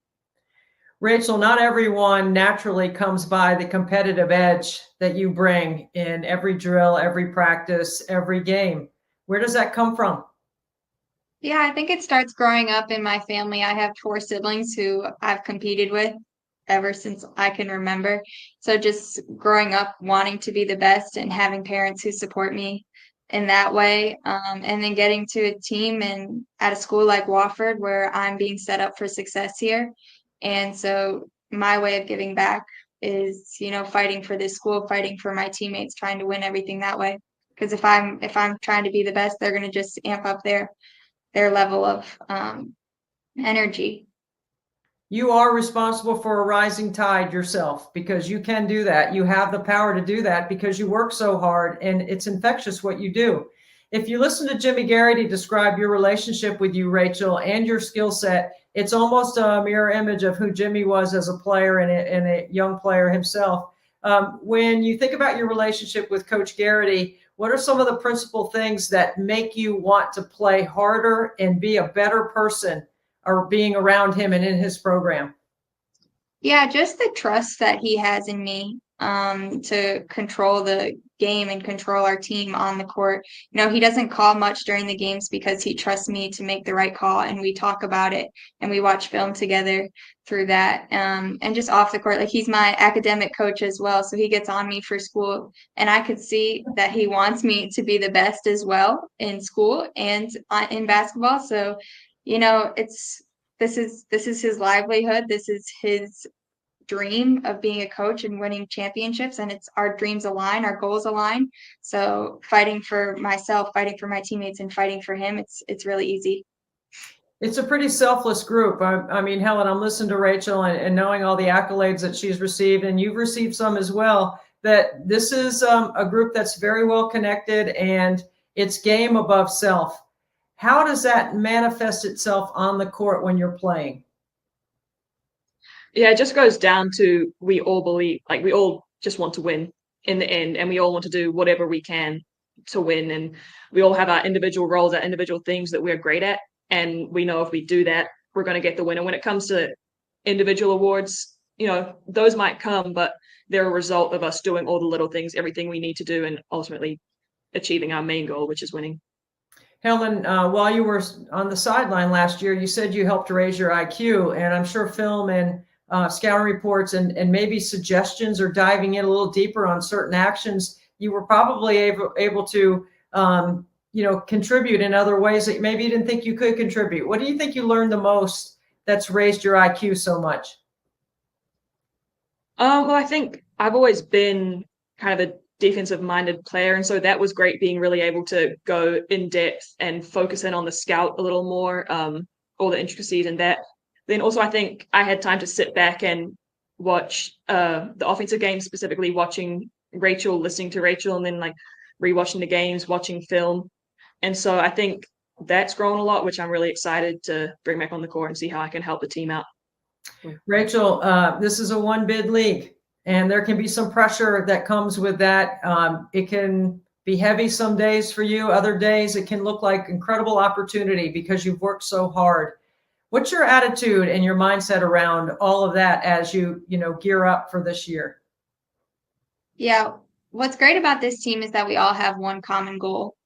Rachel, not everyone naturally comes by the competitive edge that you bring in every drill, every practice, every game. Where does that come from? Yeah, I think it starts growing up in my family. I have 4 siblings who I've competed with ever since I can remember. So just growing up wanting to be the best and having parents who support me in that way. And then getting to a team and at a school like Wofford where I'm being set up for success here. And so my way of giving back is, you know, fighting for this school, fighting for my teammates, trying to win everything that way. Because if I'm trying to be the best, they're going to just amp up their level of energy. you are responsible for a rising tide yourself, because you can do that. You have the power to do that because you work so hard, and it's infectious what you do. If you listen to Jimmy Garrity describe your relationship with you, Rachel, and your skill set, it's almost a mirror image of who Jimmy was as a player and a young player himself. When you think about your relationship with Coach Garrity, what are some of the principal things that make you want to play harder and be a better person, or being around him and in his program? Yeah, just the trust that he has in me to control the game and control our team on the court. You know, he doesn't call much during the games because he trusts me to make the right call, and we talk about it and we watch film together through that. And just off the court, like, he's my academic coach as well, so he gets on me for school, and I could see that he wants me to be the best as well in school and in basketball. So, you know, this is his livelihood. This is his dream of being a coach and winning championships, and it's our dreams align, our goals align. So fighting for myself, fighting for my teammates, and fighting for him, it's really easy. It's a pretty selfless group. I mean, Helen, I'm listening to Rachel and knowing all the accolades that she's received, and you've received some as well, that this is a group that's very well connected, and it's game above self. How does that manifest itself on the court when you're playing? Yeah, it just goes down to, we all believe, like, we all just want to win in the end, and we all want to do whatever we can to win. And we all have our individual roles, our individual things that we're great at. And we know if we do that, we're going to get the win. And when it comes to individual awards, you know, those might come, but they're a result of us doing all the little things, everything we need to do, and ultimately achieving our main goal, which is winning. Helen, while you were on the sideline last year, you said you helped raise your IQ, and I'm sure film and scouting reports and maybe suggestions or diving in a little deeper on certain actions, you were probably able to contribute in other ways that maybe you didn't think you could contribute. What do you think you learned the most that's raised your IQ so much? Well, I think I've always been kind of a defensive-minded player, and so that was great, being really able to go in depth and focus in on the scout a little more, all the intricacies in that. Then also, I think I had time to sit back and watch the offensive game, specifically watching Rachel, listening to Rachel, and then like rewatching the games, watching film. And so I think that's grown a lot, which I'm really excited to bring back on the court and see how I can help the team out. Rachel, this is a one bid league, and there can be some pressure that comes with that. It can be heavy some days for you. Other days it can look like incredible opportunity because you've worked so hard. What's your attitude and your mindset around all of that as you gear up for this year? Yeah, what's great about this team is that we all have one common goal.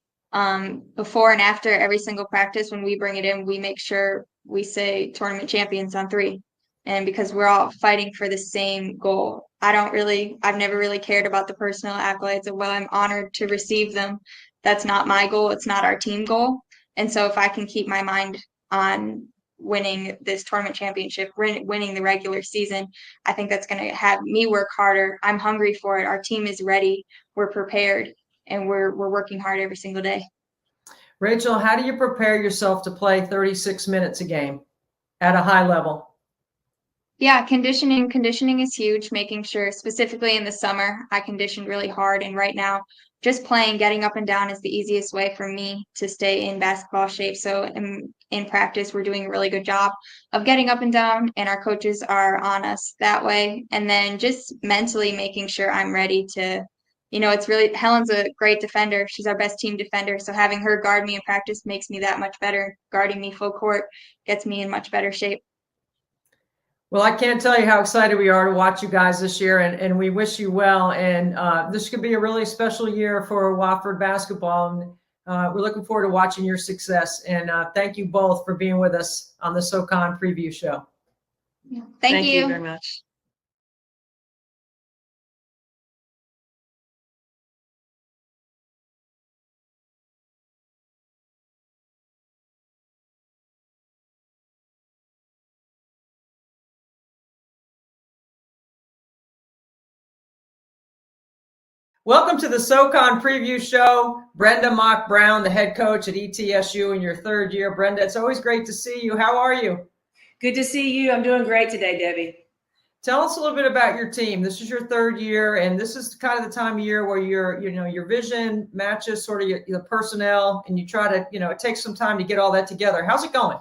Before and after every single practice, when we bring it in, we make sure we say tournament champions on 3. And because we're all fighting for the same goal. I've never really cared about the personal accolades, and while I'm honored to receive them, that's not my goal. It's not our team goal. And so if I can keep my mind on winning this tournament championship, winning the regular season, I think that's going to have me work harder. I'm hungry for it. Our team is ready. We're prepared, and we're working hard every single day. Rachel, how do you prepare yourself to play 36 minutes a game at a high level? Yeah, conditioning is huge, making sure, specifically in the summer, I conditioned really hard. And right now, just playing, getting up and down is the easiest way for me to stay in basketball shape. So in practice, we're doing a really good job of getting up and down, and our coaches are on us that way. And then just mentally making sure I'm ready to, it's really, Helen's a great defender. She's our best team defender. So having her guard me in practice makes me that much better. Guarding me full court gets me in much better shape. Well, I can't tell you how excited we are to watch you guys this year, and we wish you well. And this could be a really special year for Wofford basketball. And we're looking forward to watching your success. And thank you both for being with us on the SoCon preview show. Thank you very much. Welcome to the SoCon preview show. Brenda Mock Brown, the head coach at ETSU in your 3rd year. Brenda, it's always great to see you. How are you? Good to see you. I'm doing great today, Debbie. Tell us a little bit about your team. This is your third year, and this is kind of the time of year where your vision matches sort of the personnel, and you try to, it takes some time to get all that together. How's it going?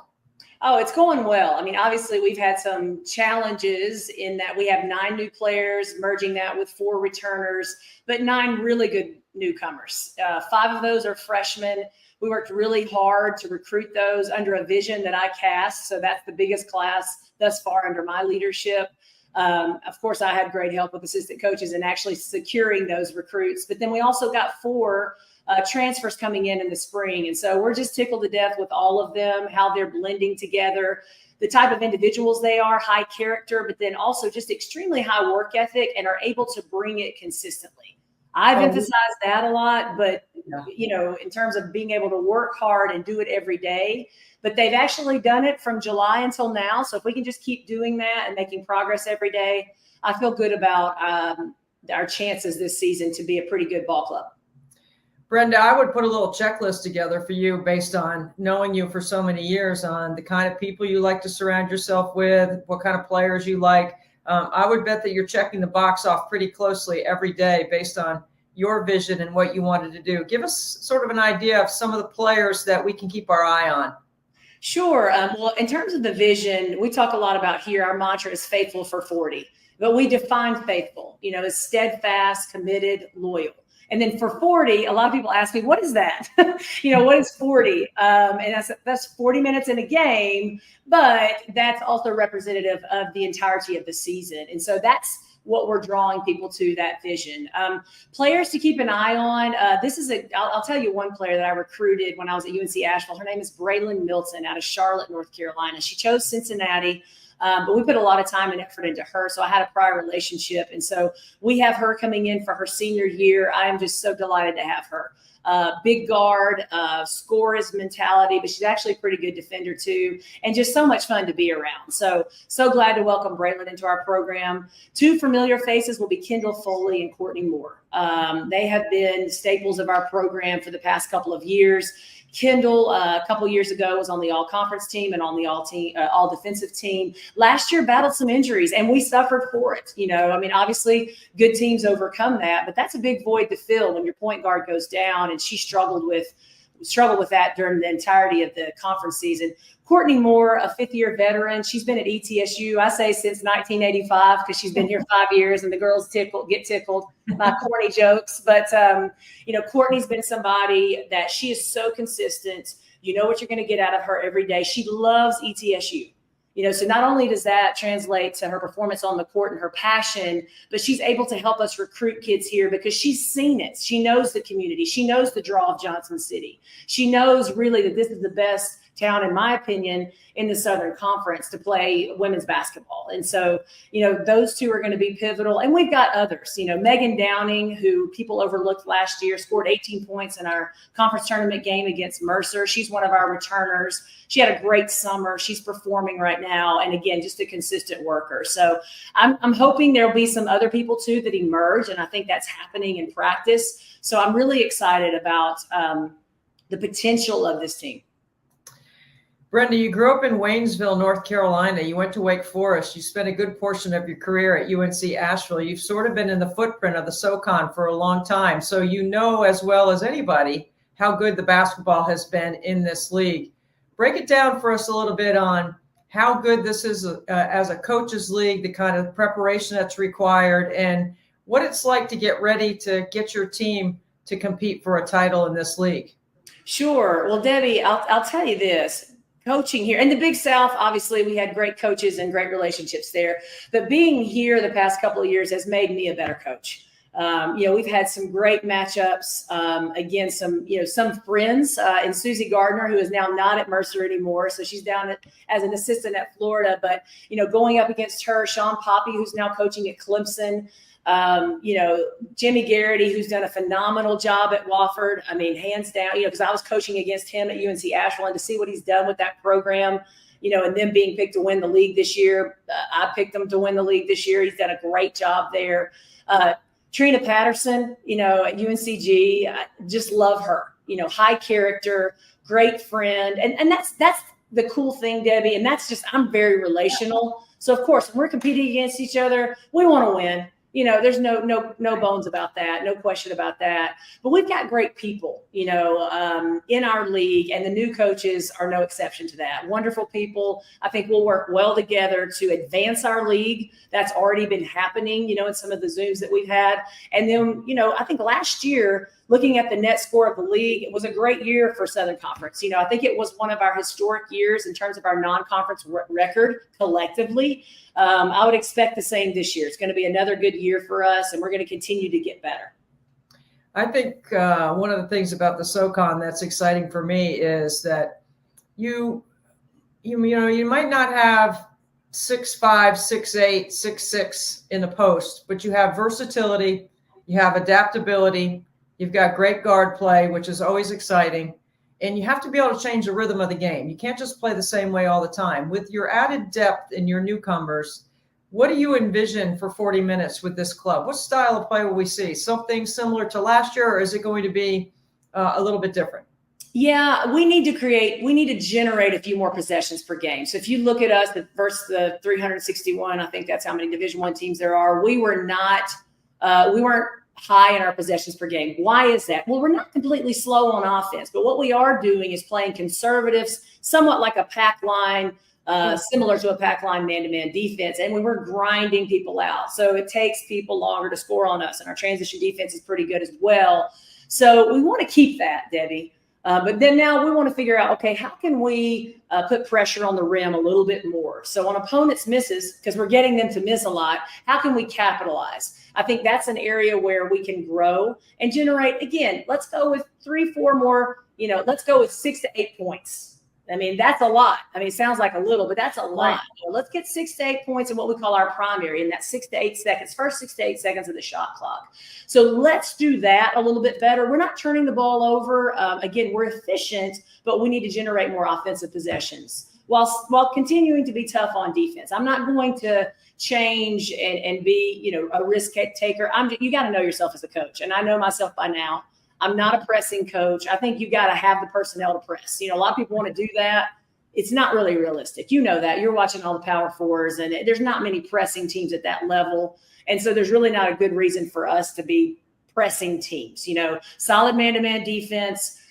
Oh, it's going well. I mean, obviously we've had some challenges in that we have 9 new players, merging that with 4 returners, but 9 really good newcomers. 5 of those are freshmen. We worked really hard to recruit those under a vision that I cast. So that's the biggest class thus far under my leadership. Of course, I had great help with assistant coaches in actually securing those recruits. But then we also got 4 transfers coming in the spring. And so we're just tickled to death with all of them, how they're blending together, the type of individuals they are, high character, but then also just extremely high work ethic and are able to bring it consistently. I've emphasized that a lot, but in terms of being able to work hard and do it every day, but they've actually done it from July until now. So if we can just keep doing that and making progress every day, I feel good about our chances this season to be a pretty good ball club. Brenda, I would put a little checklist together for you based on knowing you for so many years on the kind of people you like to surround yourself with, what kind of players you like. I would bet that you're checking the box off pretty closely every day based on your vision and what you wanted to do. Give us sort of an idea of some of the players that we can keep our eye on. Sure. Well, in terms of the vision, we talk a lot about here, our mantra is faithful for 40, but we define faithful, as steadfast, committed, loyal. And then for 40, a lot of people ask me, what is that? What is 40? And that's 40 minutes in a game, but that's also representative of the entirety of the season. And so that's what we're drawing people to, that vision. Players to keep an eye on. I'll tell you one player that I recruited when I was at UNC Asheville. Her name is Rylan Milton out of Charlotte, North Carolina. She chose Cincinnati. But we put a lot of time and effort into her. So I had a prior relationship. And so we have her coming in for her senior year. I am just so delighted to have her. Big guard, scorer's mentality, but she's actually a pretty good defender too. And just so much fun to be around. So glad to welcome Rylan into our program. 2 familiar faces will be Kendall Foley and Courtney Moore. They have been staples of our program for the past couple of years. Kendall, a couple years ago, was on the all-conference team and on the all-defensive team. Last year, battled some injuries, and we suffered for it. Obviously, good teams overcome that, but that's a big void to fill when your point guard goes down, and she struggled with that during the entirety of the conference season. Courtney Moore, a 5th-year veteran. She's been at ETSU, I say, since 1985 because she's been here 5 years, and the girls get tickled by corny jokes. But, Courtney's been somebody that she is so consistent. You know what you're going to get out of her every day. She loves ETSU. So not only does that translate to her performance on the court and her passion, but she's able to help us recruit kids here because she's seen it. She knows the community. She knows the draw of Johnson City. She knows really that this is the best town, in my opinion, in the Southern Conference to play women's basketball. And so, those 2 are going to be pivotal. And we've got others, Megan Downing, who people overlooked last year, scored 18 points in our conference tournament game against Mercer. She's one of our returners. She had a great summer. She's performing right now. And again, just a consistent worker. So I'm hoping there'll be some other people too that emerge. And I think that's happening in practice. So I'm really excited about the potential of this team. Brenda, you grew up in Waynesville, North Carolina. You went to Wake Forest. You spent a good portion of your career at UNC Asheville. You've sort of been in the footprint of the SoCon for a long time. So you know as well as anybody how good the basketball has been in this league. Break it down for us a little bit on how good this is as a coaches league, the kind of preparation that's required, and what it's like to get ready to get your team to compete for a title in this league. Sure. Well, Debbie, I'll tell you this. Coaching here in the Big South, obviously we had great coaches and great relationships there, but being here the past couple of years has made me a better coach. We've had some great matchups against some friends in Susie Gardner, who is now not at Mercer anymore. So she's down as an assistant at Florida, but, going up against her, Sean Poppy, who's now coaching at Clemson, Jimmy Garrett, who's done a phenomenal job at Wofford. I mean, hands down, because I was coaching against him at UNC Asheville, and to see what he's done with that program, and them being picked to win the league this year. I picked them to win the league this year. He's done a great job there. Trina Peterson, at UNCG, I just love her, high character, great friend. And that's the cool thing, Debbie, and that's just, I'm very relational. So of course, when we're competing against each other, we want to win. There's no bones about that, no question about that. But we've got great people, in our league, and the new coaches are no exception to that. Wonderful people. I think we'll work well together to advance our league. That's already been happening, in some of the Zooms that we've had. And then, I think last year, looking at the net score of the league, it was a great year for Southern Conference. I think it was one of our historic years in terms of our non-conference record collectively. I would expect the same this year. It's going to be another good year for us, and we're going to continue to get better. I think one of the things about the SoCon that's exciting for me is that you might not have 6'5", 6'8", 6'6" in the post, but you have versatility, you have adaptability, you've got great guard play, which is always exciting. And you have to be able to change the rhythm of the game. You can't just play the same way all the time. With your added depth and your newcomers, what do you envision for 40 minutes with this club? What style of play will we see? Something similar to last year, or is it going to be a little bit different? Yeah, we need to generate a few more possessions per game. So if you look at us versus the 361, I think that's how many Division I teams there are. We weren't high in our possessions per game. Why is that? Well, we're not completely slow on offense, but what we are doing is playing conservatives, somewhat like a pack line, similar to a pack line man-to-man defense. And when we're grinding people out, so it takes people longer to score on us, and our transition defense is pretty good as well. So we want to keep that, Debbie. But then now we want to figure out, okay, how can we put pressure on the rim a little bit more? So on opponents' misses, because we're getting them to miss a lot, how can we capitalize? I think that's an area where we can grow and generate. Again, let's go with 3-4 more, let's go with 6 to 8 points. I mean, that's a lot. I mean, it sounds like a little, but that's a lot. Right. Let's get 6 to 8 points in what we call our primary, in that 6 to 8 seconds, first 6 to 8 seconds of the shot clock. So let's do that a little bit better. We're not turning the ball over. Again, we're efficient, but we need to generate more offensive possessions while continuing to be tough on defense. I'm not going to change and be, a risk taker. You got to know yourself as a coach, and I know myself by now. I'm not a pressing coach. I think you got to have the personnel to press. A lot of people want to do that. It's not really realistic. You know that. You're watching all the Power Fours, and there's not many pressing teams at that level. And so there's really not a good reason for us to be pressing teams. Solid man-to-man defense,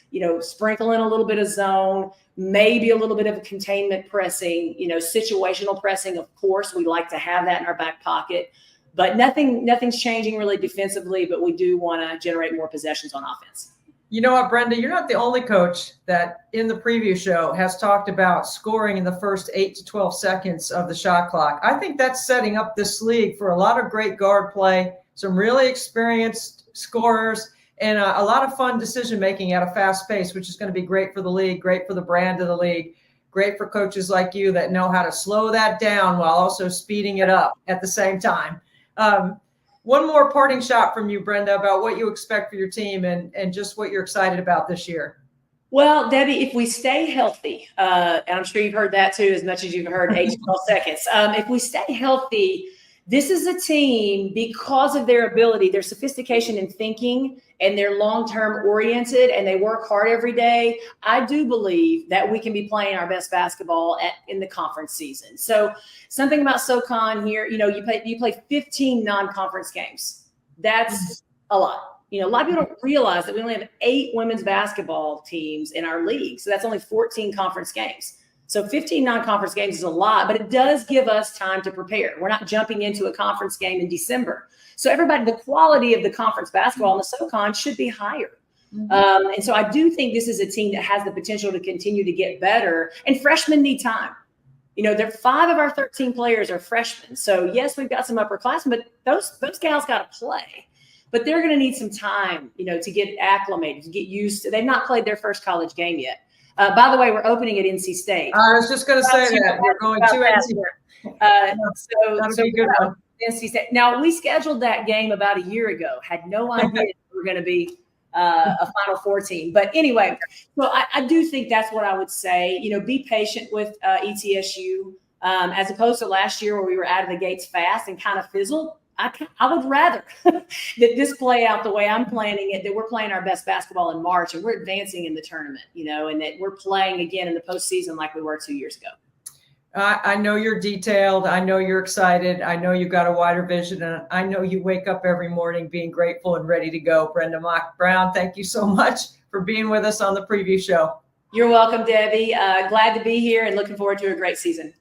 sprinkle in a little bit of zone, maybe a little bit of containment pressing, situational pressing. Of course, we like to have that in our back pocket. But nothing's changing really defensively, but we do want to generate more possessions on offense. You know what, Brenda? You're not the only coach that in the preview show has talked about scoring in the first 8 to 12 seconds of the shot clock. I think that's setting up this league for a lot of great guard play, some really experienced scorers, and a lot of fun decision-making at a fast pace, which is going to be great for the league, great for the brand of the league, great for coaches like you that know how to slow that down while also speeding it up at the same time. One more parting shot from you, Brenda, about what you expect for your team and just what you're excited about this year. Well, Debbie, if we stay healthy, and I'm sure you've heard that too, as much as you've heard 8 to 12 seconds. If we stay healthy, this is a team, because of their ability, their sophistication in thinking, and they're long-term oriented, and they work hard every day. I do believe that we can be playing our best basketball in the conference season. So something about SoCon here, you play 15 non-conference games. That's a lot. A lot of people don't realize that we only have 8 women's basketball teams in our league. So that's only 14 conference games. So 15 non-conference games is a lot, but it does give us time to prepare. We're not jumping into a conference game in December. So the quality of the conference basketball in the SoCon should be higher. And so I do think this is a team that has the potential to continue to get better, and freshmen need time. They're 5 of our 13 players are freshmen. So yes, we've got some upperclassmen, but those gals got to play. But they're going to need some time, to get acclimated, to get used to. They've not played their first college game yet. By the way, we're opening at NC State. I was just going to say that. We're going to NC. So good one. NC State. Now, we scheduled that game about a year ago. Had no idea we were going to be a Final Four team. But anyway, so I do think that's what I would say. Be patient with ETSU as opposed to last year where we were out of the gates fast and kind of fizzled. I would rather that this play out the way I'm planning it, that we're playing our best basketball in March and we're advancing in the tournament, and that we're playing again in the postseason like we were 2 years ago. I know you're detailed. I know you're excited. I know you've got a wider vision. And I know you wake up every morning being grateful and ready to go. Brenda Mock-Brown, thank you so much for being with us on the preview show. You're welcome, Debbie. Glad to be here and looking forward to a great season.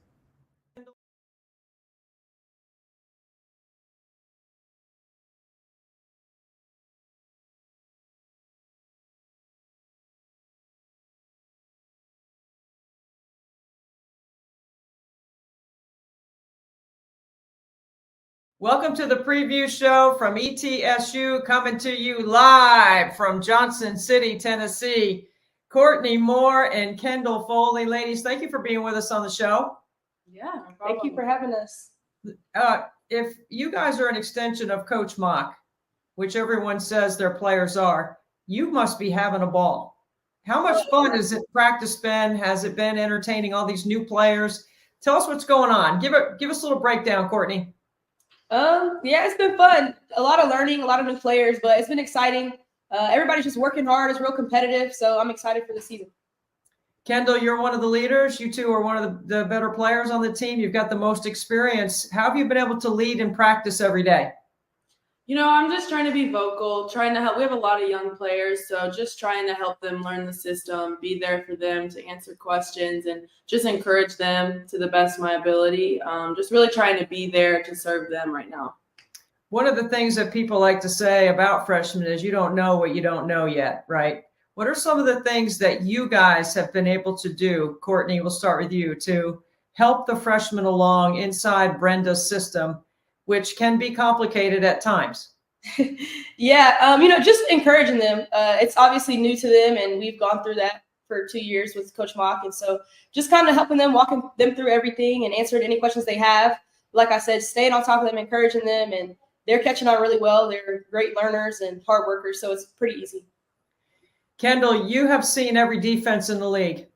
Welcome to the preview show from ETSU, coming to you live from Johnson City, Tennessee. Courtney Moore and Kendall Foley. Ladies, thank you for being with us on the show. Yeah, thank you for having us. If you guys are an extension of Coach Mock, which everyone says their players are, you must be having a ball. How much fun has it practice been? Has it been entertaining all these new players? Tell us what's going on. Give us a little breakdown, Courtney. Yeah, it's been fun. A lot of learning, a lot of new players, but it's been exciting. Everybody's just working hard. It's real competitive, so I'm excited for the season. Kendall, you're one of the leaders. You two are one of the better players on the team. You've got the most experience. How have you been able to lead in practice every day? I'm just trying to be vocal, trying to help. We have a lot of young players, so just trying to help them learn the system, be there for them to answer questions, and just encourage them to the best of my ability. Just really trying to be there to serve them right now. One of the things that people like to say about freshmen is you don't know what you don't know yet, right? What are some of the things that you guys have been able to do? Courtney, we'll start with you, to help the freshmen along inside Brenda's system, which can be complicated at times. Yeah, just encouraging them. It's obviously new to them, and we've gone through that for 2 years with Coach Mock. And so just kind of helping them, walking them through everything and answering any questions they have. Like I said, staying on top of them, encouraging them, and they're catching on really well. They're great learners and hard workers, so it's pretty easy. Kendall, you have seen every defense in the league.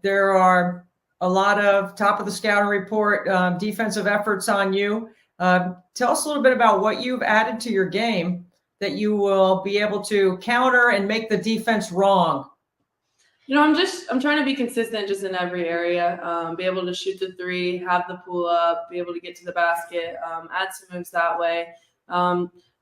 There are a lot of top of the scouting report defensive efforts on you. Tell us a little bit about what you've added to your game that you will be able to counter and make the defense wrong. I'm trying to be consistent just in every area, be able to shoot the three, have the pull up, be able to get to the basket, add some moves that way.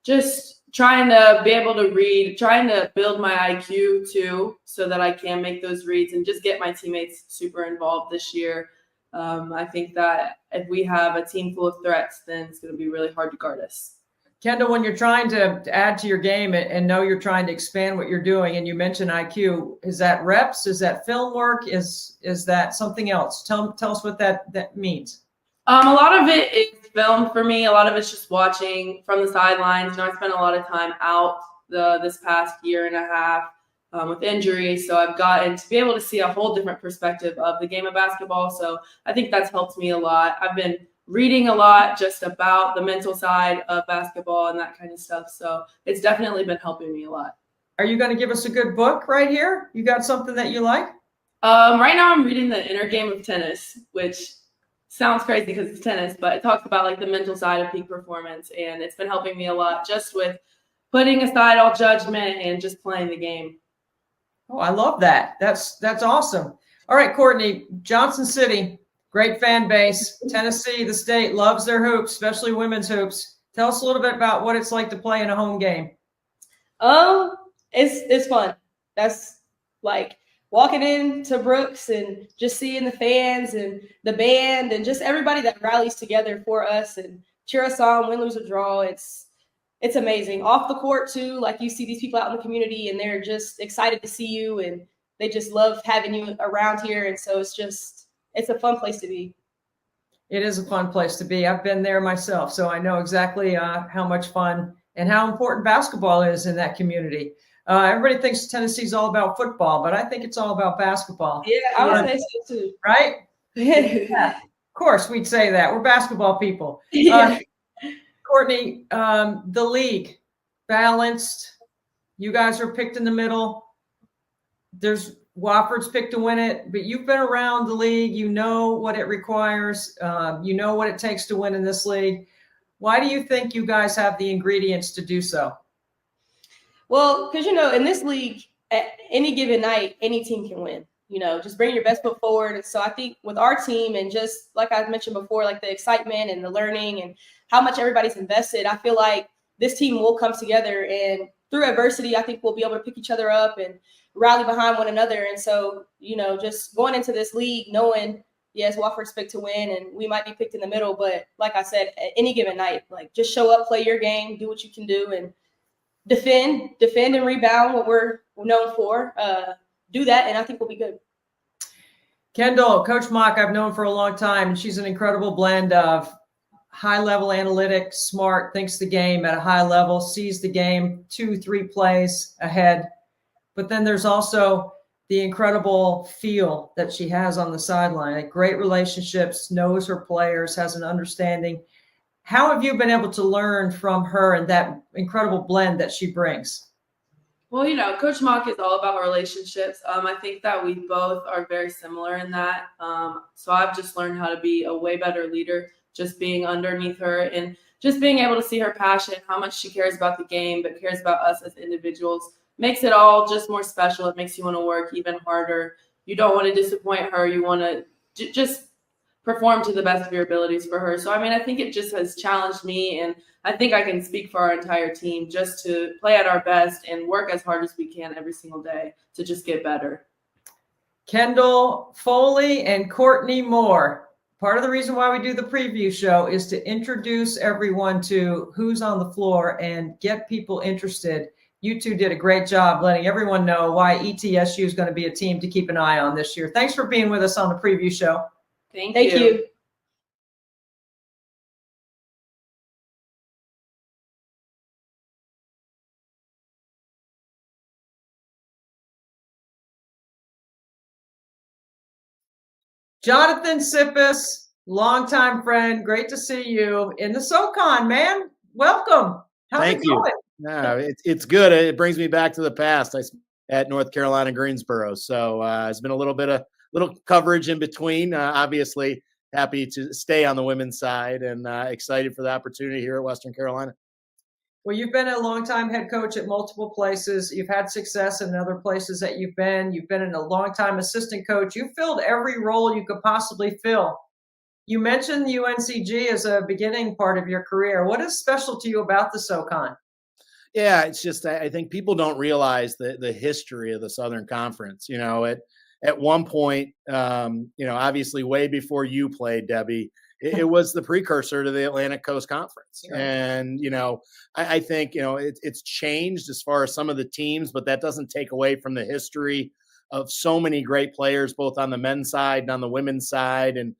Just trying to be able to read, trying to build my IQ too, so that I can make those reads and just get my teammates super involved this year. I think that if we have a team full of threats, then it's going to be really hard to guard us. Kendall, when you're trying to add to your game and know you're trying to expand what you're doing, and you mentioned IQ, is that reps? Is that film work? Is that something else? Tell us what that means. A lot of it is film for me. A lot of it's just watching from the sidelines. I spent a lot of time out this past year and a half with injuries, so I've gotten to be able to see a whole different perspective of the game of basketball. So I think that's helped me a lot. I've been reading a lot just about the mental side of basketball and that kind of stuff. So it's definitely been helping me a lot. Are you going to give us a good book right here? You got something that you like? Right now I'm reading The Inner Game of Tennis, which sounds crazy because it's tennis, but it talks about like the mental side of peak performance. And it's been helping me a lot just with putting aside all judgment and just playing the game. Oh, I love that. That's awesome. All right, Courtney, Johnson City, great fan base. Tennessee, the state, loves their hoops, especially women's hoops. Tell us a little bit about what it's like to play in a home game. It's fun. That's like walking into Brooks and just seeing the fans and the band and just everybody that rallies together for us and cheer us on, win, lose, or draw. It's amazing. Off the court too, like you see these people out in the community and they're just excited to see you and they just love having you around here. And so it's a fun place to be. It is a fun place to be. I've been there myself, so I know exactly how much fun and how important basketball is in that community. Everybody thinks Tennessee's all about football, but I think it's all about basketball. Yeah, I would say so too. Right? Yeah. Of course, we'd say that. We're basketball people. Courtney, the league, balanced. You guys are picked in the middle. There's Wofford's picked to win it, but you've been around the league. You know what it requires. You know what it takes to win in this league. Why do you think you guys have the ingredients to do so? Well, because, in this league, at any given night, any team can win. Just bring your best foot forward. And so I think with our team and just like I mentioned before, like the excitement and the learning and how much everybody's invested, I feel like this team will come together. And through adversity, I think we'll be able to pick each other up and rally behind one another. And so, just going into this league knowing, yes, Wofford's picked to win and we might be picked in the middle. But like I said, at any given night, like just show up, play your game, do what you can do, and defend and rebound, what we're known for. Do that, and I think we'll be good. Kendall, Coach Mock, I've known for a long time, and she's an incredible blend of high-level analytics, smart, thinks the game at a high level, sees the game 2-3 plays ahead. But then there's also the incredible feel that she has on the sideline. Like great relationships, knows her players, has an understanding. How have you been able to learn from her and that incredible blend that she brings? Well, Coach Mock is all about relationships. I think that we both are very similar in that. So I've just learned how to be a way better leader, just being underneath her and just being able to see her passion, how much she cares about the game, but cares about us as individuals. Makes it all just more special. It makes you want to work even harder. You don't want to disappoint her. You want to just perform to the best of your abilities for her. So, I think it just has challenged me, and I think I can speak for our entire team just to play at our best and work as hard as we can every single day to just get better. Kendall Foley and Courtney Moore. Part of the reason why we do the preview show is to introduce everyone to who's on the floor and get people interested. You two did a great job letting everyone know why ETSU is going to be a team to keep an eye on this year. Thanks for being with us on the preview show. Thank you. Jonathan Sippis, longtime friend. Great to see you in the SoCon, man. Welcome. How's Thank it you. going? No, it's good. It brings me back to the past. I at North Carolina, Greensboro. So it's been a little coverage in between. Obviously, happy to stay on the women's side and excited for the opportunity here at Western Carolina. Well, you've been a longtime head coach at multiple places. You've had success in other places that you've been. You've been a longtime assistant coach. You've filled every role you could possibly fill. You mentioned UNCG as a beginning part of your career. What is special to you about the SoCon? Yeah, it's just I think people don't realize the history of the Southern Conference. At one point, obviously way before you played, Debbie, it was the precursor to the Atlantic Coast Conference. Sure. And, I think, it's changed as far as some of the teams, but that doesn't take away from the history of so many great players, both on the men's side and on the women's side. And,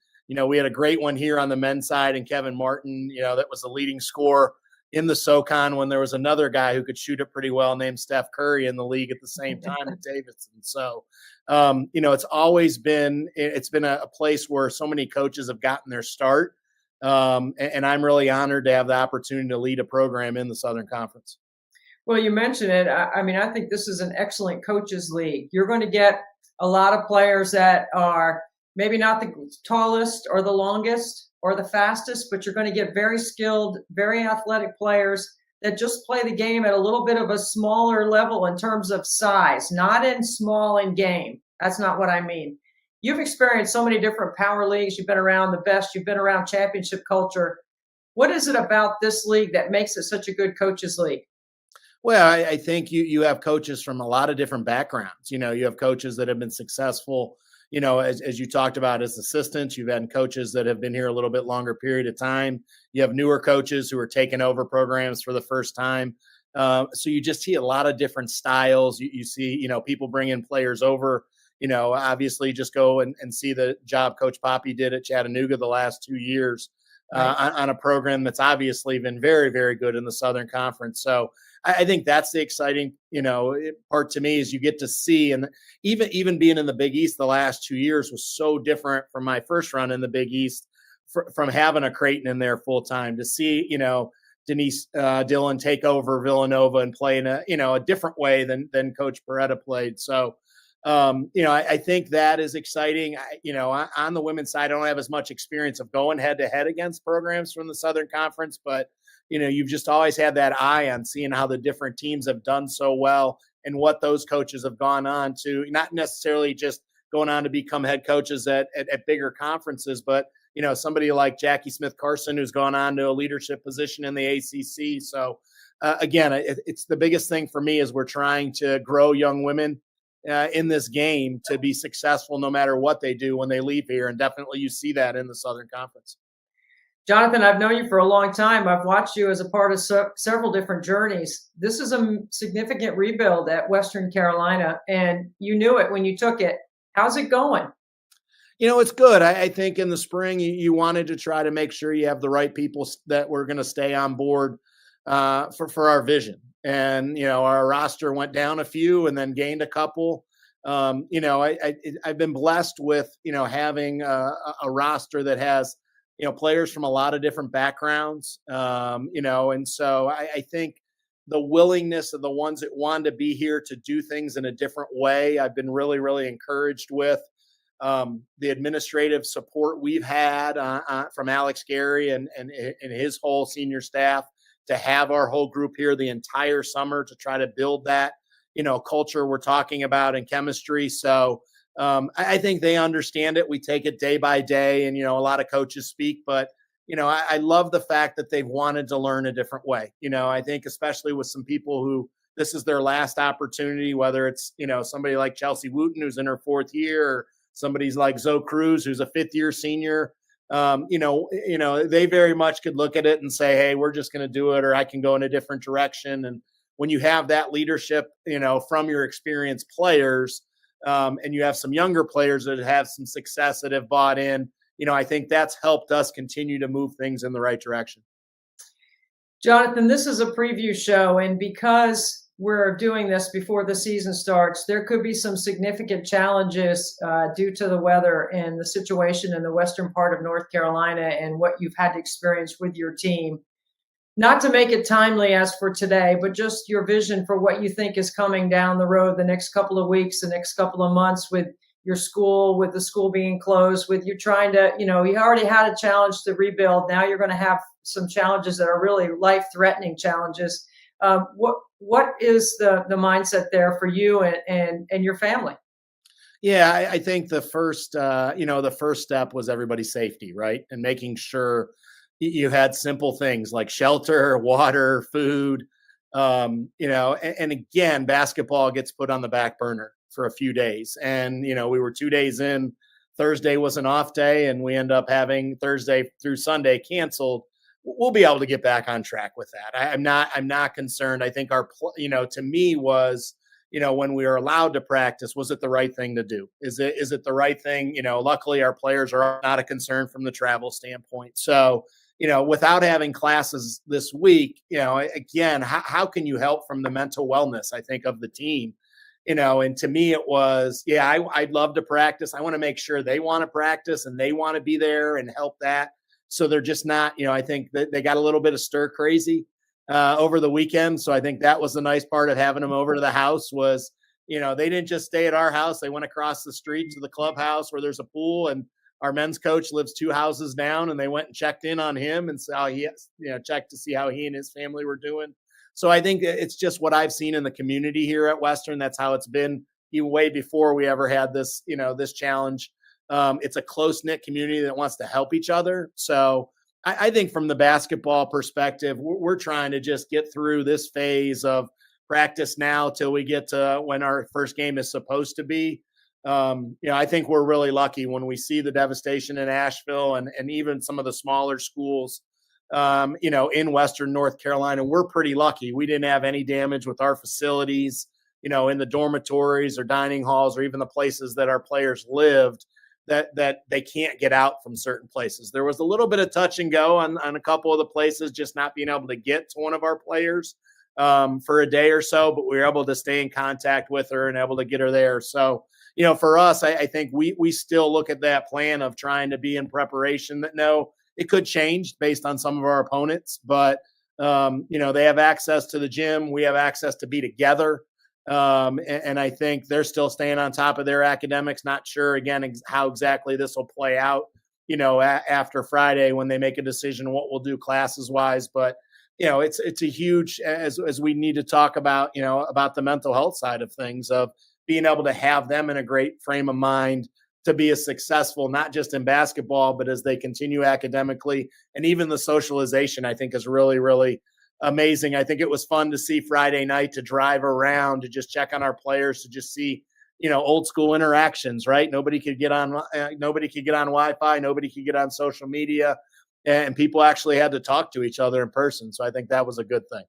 we had a great one here on the men's side, and Kevin Martin, that was the leading scorer in the SoCon when there was another guy who could shoot it pretty well named Steph Curry in the league at the same time at Davidson. So, it's always been a place where so many coaches have gotten their start. And I'm really honored to have the opportunity to lead a program in the Southern Conference. Well, you mentioned it. I think this is an excellent coaches league. You're going to get a lot of players that are maybe not the tallest or the longest or the fastest, but you're going to get very skilled, very athletic players that just play the game at a little bit of a smaller level in terms of size, not in small in game. That's not what I mean. You've experienced so many different power leagues. You've been around the best. You've been around championship culture. What is it about this league that makes it such a good coaches league? Well, I think you have coaches from a lot of different backgrounds. You have coaches that have been successful, as you talked about as assistants. You've had coaches that have been here a little bit longer period of time. You have newer coaches who are taking over programs for the first time. So you just see a lot of different styles. You see, people bringing players over. Obviously just go and see the job Coach Poppy did at Chattanooga the last 2 years on a program that's obviously been very, very good in the Southern Conference. So I think that's the exciting, part to me is you get to see, and even being in the Big East the last 2 years was so different from my first run in the Big East from having a Creighton in there full time to see, Denise Dillon take over Villanova and play in a different way than Coach Beretta played. So, I think that is exciting. On the women's side, I don't have as much experience of going head to head against programs from the Southern Conference, but you've just always had that eye on seeing how the different teams have done so well and what those coaches have gone on to, not necessarily just going on to become head coaches at bigger conferences, but somebody like Jackie Smith Carson, who's gone on to a leadership position in the ACC. So again, it's the biggest thing for me is we're trying to grow young women in this game to be successful no matter what they do when they leave here. And definitely you see that in the Southern Conference. Jonathan, I've known you for a long time. I've watched you as a part of several different journeys. This is a significant rebuild at Western Carolina, and you knew it when you took it. How's it going? It's good. I think in the spring you wanted to try to make sure you have the right people that were going to stay on board for our vision. And, our roster went down a few and then gained a couple. I've been blessed with, having a roster that has, players from a lot of different backgrounds, and so I think the willingness of the ones that wanted to be here to do things in a different way, I've been really, really encouraged with. The administrative support we've had from Alex Gary and his whole senior staff to have our whole group here the entire summer to try to build that, culture we're talking about in chemistry. So I think they understand it. We take it day by day and, a lot of coaches speak, but, I love the fact that they've wanted to learn a different way. I think especially with some people who this is their last opportunity, whether it's, somebody like Chelsea Wooten, who's in her 4th year, or somebody's like Zoe Cruz, who's a 5th-year senior. They very much could look at it and say, hey, we're just going to do it, or I can go in a different direction. And when you have that leadership, from your experienced players, and you have some younger players that have some success that have bought in, I think that's helped us continue to move things in the right direction. Jonathan, this is a preview show, and because we're doing this before the season starts, there could be some significant challenges due to the weather and the situation in the western part of North Carolina and what you've had to experience with your team. Not to make it timely as for today, but just your vision for what you think is coming down the road the next couple of weeks, the next couple of months with your school, with the school being closed, with you trying to, you already had a challenge to rebuild. Now you're going to have some challenges that are really life-threatening challenges. What is the mindset there for you and your family? Yeah, I think the first step was everybody's safety, right? And making sure you had simple things like shelter, water, food, and again, basketball gets put on the back burner for a few days. And, we were 2 days in, Thursday was an off day, and we end up having Thursday through Sunday canceled. We'll be able to get back on track with that. I'm not concerned. I think to me was, when we were allowed to practice, was it the right thing to do? Is it the right thing? Luckily our players are not a concern from the travel standpoint. So, without having classes this week, again, how can you help from the mental wellness, I think, of the team? And to me it was, I'd love to practice. I want to make sure they want to practice and they want to be there and help that. So they're just not, I think that they got a little bit of stir crazy over the weekend. So I think that was the nice part of having them over to the house was, they didn't just stay at our house. They went across the street to the clubhouse where there's a pool, and our men's coach lives 2 houses down, and they went and checked in on him and saw checked to see how he and his family were doing. So I think it's just what I've seen in the community here at Western. That's how it's been even way before we ever had this, this challenge. It's a close-knit community that wants to help each other. So I think from the basketball perspective, we're trying to just get through this phase of practice now till we get to when our first game is supposed to be. I think we're really lucky when we see the devastation in Asheville and even some of the smaller schools, in Western North Carolina. We're pretty lucky. We didn't have any damage with our facilities, in the dormitories or dining halls or even the places that our players lived, that they can't get out from certain places. There was a little bit of touch and go on a couple of the places, just not being able to get to one of our players for a day or so, but we were able to stay in contact with her and able to get her there. So, for us, I think we still look at that plan of trying to be in preparation that it could change based on some of our opponents, but they have access to the gym. We have access to be together. And I think they're still staying on top of their academics. Not sure, again, how exactly this will play out, after Friday when they make a decision what we'll do classes-wise. But, it's a huge, as we need to talk about, about the mental health side of things, of being able to have them in a great frame of mind to be as successful, not just in basketball, but as they continue academically. And even the socialization, I think, is really, really amazing. I think it was fun to see Friday night, to drive around, to just check on our players, to just see, old school interactions, right? Nobody could get on Wi-Fi. Nobody could get on social media, and people actually had to talk to each other in person. So I think that was a good thing.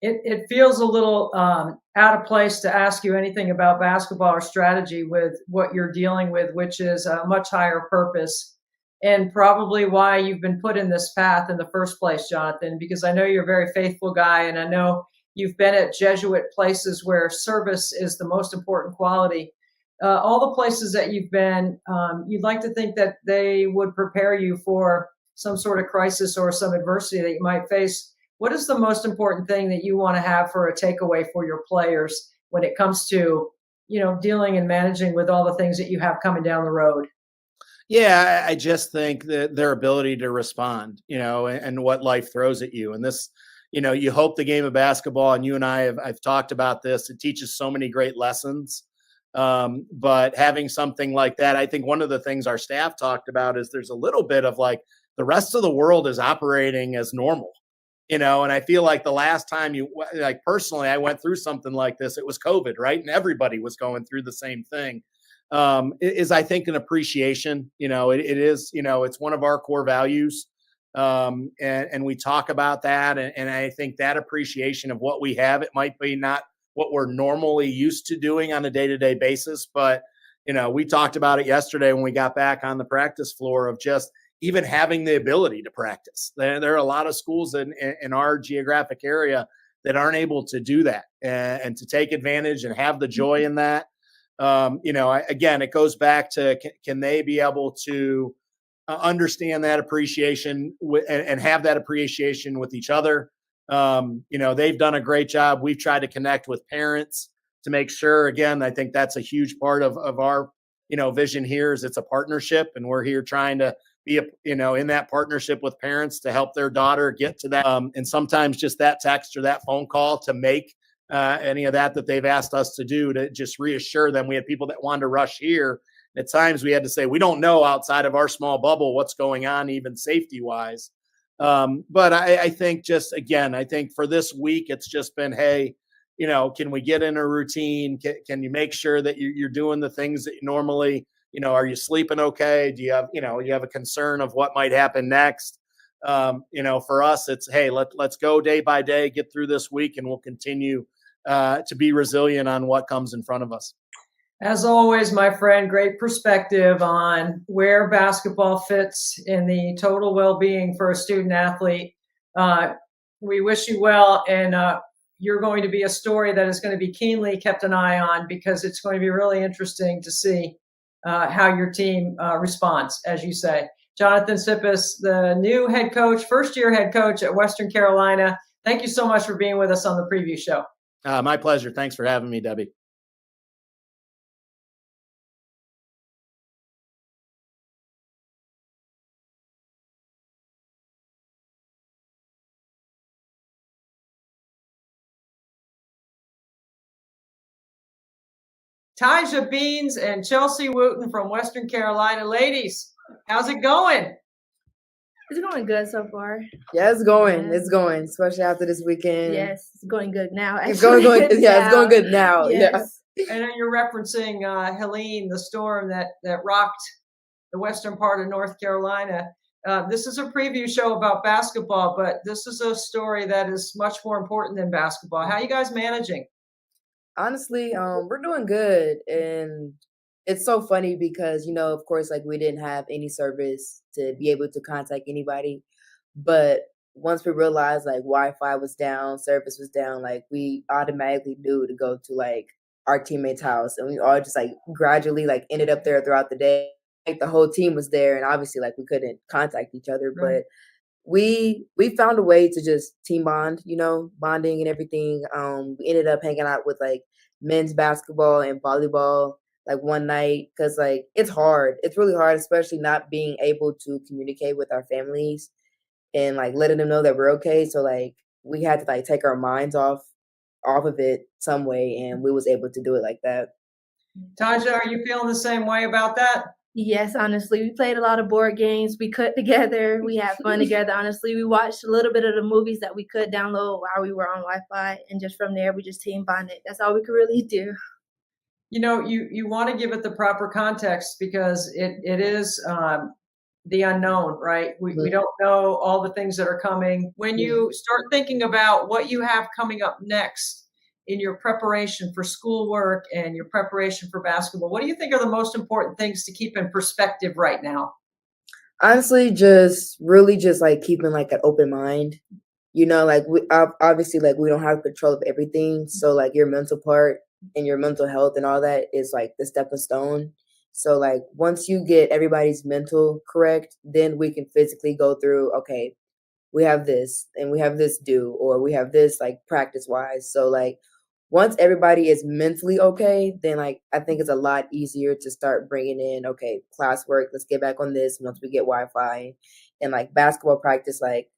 It feels a little out of place to ask you anything about basketball or strategy with what you're dealing with, which is a much higher purpose, and probably why you've been put in this path in the first place, Jonathan, because I know you're a very faithful guy, and I know you've been at Jesuit places where service is the most important quality. All the places that you've been, you'd like to think that they would prepare you for some sort of crisis or some adversity that you might face. What is the most important thing that you want to have for a takeaway for your players when it comes to, dealing and managing with all the things that you have coming down the road? Yeah, I just think that their ability to respond, and what life throws at you. And this, you hope the game of basketball, and you and I've talked about this, it teaches so many great lessons. But having something like that, I think one of the things our staff talked about is there's a little bit of like the rest of the world is operating as normal. And I feel like the last time personally, I went through something like this, it was COVID, right? And everybody was going through the same thing. Is I think an appreciation, it is, it's one of our core values. And we talk about that. And I think that appreciation of what we have, it might be not what we're normally used to doing on a day-to-day basis. But, we talked about it yesterday when we got back on the practice floor of just even having the ability to practice. There are a lot of schools in our geographic area that aren't able to do that, and to take advantage and have the joy in that. Again, it goes back to, can they be able to understand that appreciation and have that appreciation with each other? They've done a great job. We've tried to connect with parents to make sure, again, I think that's a huge part of our, vision here is it's a partnership, and we're here trying to be, in that partnership with parents to help their daughter get to that. And sometimes just that text or that phone call to make any of that they've asked us to do, to just reassure them. We had people that wanted to rush here. At times we had to say, we don't know outside of our small bubble what's going on, even safety wise. But I think I think for this week, it's just been, hey, can we get in a routine? Can you make sure that you're doing the things that you normally, are you sleeping okay? Do you have, you have a concern of what might happen next? For us, it's, hey, let's go day by day, get through this week, and we'll continue to be resilient on what comes in front of us. As always, my friend, great perspective on where basketball fits in the total well-being for a student athlete. We wish you well, and you're going to be a story that is going to be keenly kept an eye on, because it's going to be really interesting to see how your team responds, as you say. Jonathan Sippis, the new head coach, first-year head coach at Western Carolina. Thank you so much for being with us on the preview show. My pleasure. Thanks for having me, Debbie. Tyja Beans and Chelsea Wooten from Western Carolina. Ladies, how's it going? It's going good so far. Yeah, it's going. Yeah. It's going, especially after this weekend. Yes, it's going good now. It's going good. Yeah, it's going good now. Yes. Yeah. I know you're referencing Hien, the storm that rocked the western part of North Carolina. This is a preview show about basketball, but this is a story that is much more important than basketball. How are you guys managing? Honestly, we're doing good, and it's so funny because, of course, like, we didn't have any service to be able to contact anybody, but once we realized like Wi-Fi was down, service was down, like, we automatically knew to go to like our teammate's house, and we all just like gradually like ended up there throughout the day. Like, the whole team was there, and obviously like we couldn't contact each other, Right. but we found a way to just team bond, bonding and everything. We ended up hanging out with like men's basketball and volleyball like one night because like it's hard. It's really hard, especially not being able to communicate with our families and like letting them know that we're okay. So like we had to like take our minds off of it some way, and we was able to do it like that. Taja, are you feeling the same way about that? Yes, honestly, we played a lot of board games. We cooked together. We had fun together. Honestly, we watched a little bit of the movies that we could download while we were on Wi-Fi, and just from there, we just team bonded. That's all we could really do. You know, you want to give it the proper context because it is the unknown, right? We don't know all the things that are coming. When you start thinking about what you have coming up next in your preparation for schoolwork and your preparation for basketball, what do you think are the most important things to keep in perspective right now? Honestly, just really just like keeping like an open mind. You know, like we obviously like we don't have control of everything. So like your mental part and your mental health and all that is like the stepping stone. So like once you get everybody's mental correct, then we can physically go through, okay, we have this and we have this due, or we have this like practice wise. So like once everybody is mentally okay, then like I think it's a lot easier to start bringing in, okay, classwork, let's get back on this once we get Wi-Fi, and like basketball practice. Like,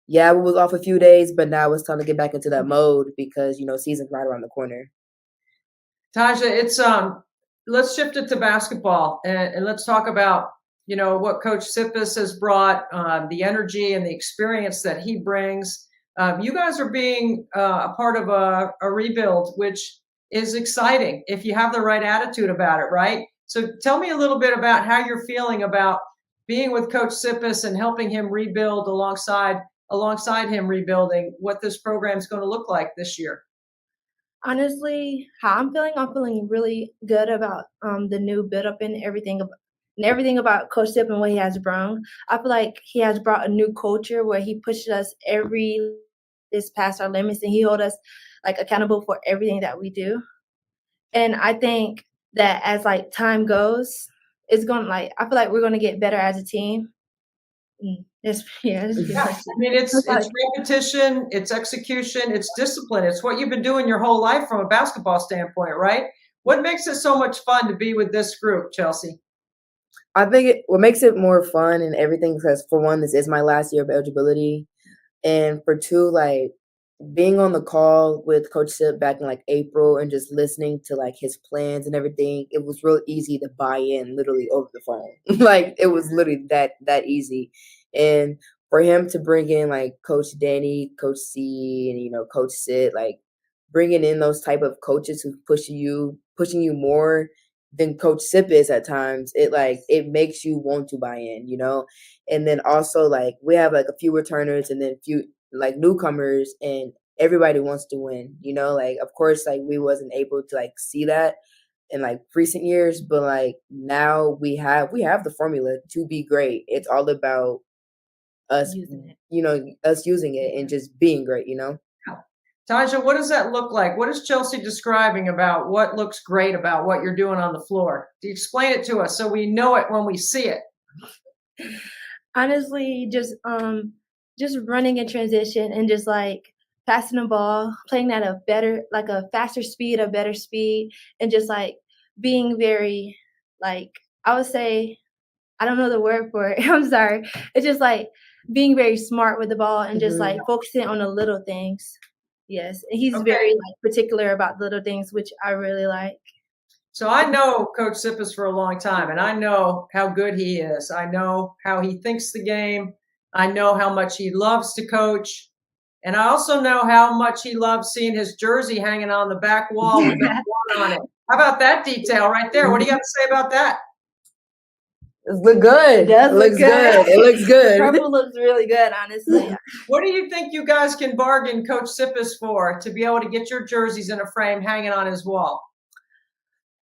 yeah, we was off a few days, but now it's time to get back into that mode because, you know, season's right around the corner. Taja, it's let's shift it to basketball and let's talk about, you know, what Coach Sippis has brought, the energy and the experience that he brings. You guys are being a part of a rebuild, which is exciting if you have the right attitude about it, right? So tell me a little bit about how you're feeling about being with Coach Sippis and helping him rebuild alongside him rebuilding what this program is going to look like this year. Honestly, how I'm feeling really good about the new build up and everything about Coach Sipp and what he has brought. I feel like he has brought a new culture where he pushes us this past our limits, and he hold us like accountable for everything that we do. And I think that as like time goes, it's going to like, I feel like we're going to get better as a team. I mean, it's repetition, it's execution, it's discipline. It's what you've been doing your whole life from a basketball standpoint, right? What makes it so much fun to be with this group, Chelsea? I think what makes it more fun and everything, because for one, this is my last year of eligibility. And for two, like being on the call with Coach Sipp back in like April and just listening to like his plans and everything, it was real easy to buy in literally over the phone. Like it was literally that easy. And for him to bring in like Coach Danny, Coach C, and, you know, Coach Sid, like bringing in those type of coaches who pushing you more than Coach Sipp is at times, it makes you want to buy in, you know? And then also like we have like a few returners and then few like newcomers, and everybody wants to win, you know? Like of course like we wasn't able to like see that in like recent years, but like now we have the formula to be great. It's all about us using it and just being great, you know? Taja, what does that look like? What is Chelsea describing about what looks great about what you're doing on the floor? Do you explain it to us so we know it when we see it? Honestly, just running in transition and just like passing the ball, playing at a faster speed, a better speed, and just like being very like, I would say, I don't know the word for it. I'm sorry. It's just like being very smart with the ball and just like focusing on the little things. Yes, he's very like particular about little things, which I really like. So I know Coach Sippis for a long time, and I know how good he is. I know how he thinks the game. I know how much he loves to coach. And I also know how much he loves seeing his jersey hanging on the back wall with the one on it. How about that detail right there? What do you got to say about that? It looks good. It looks good. It looks good. Purple looks really good, honestly. What do you think you guys can bargain Coach Sippis for to be able to get your jerseys in a frame hanging on his wall?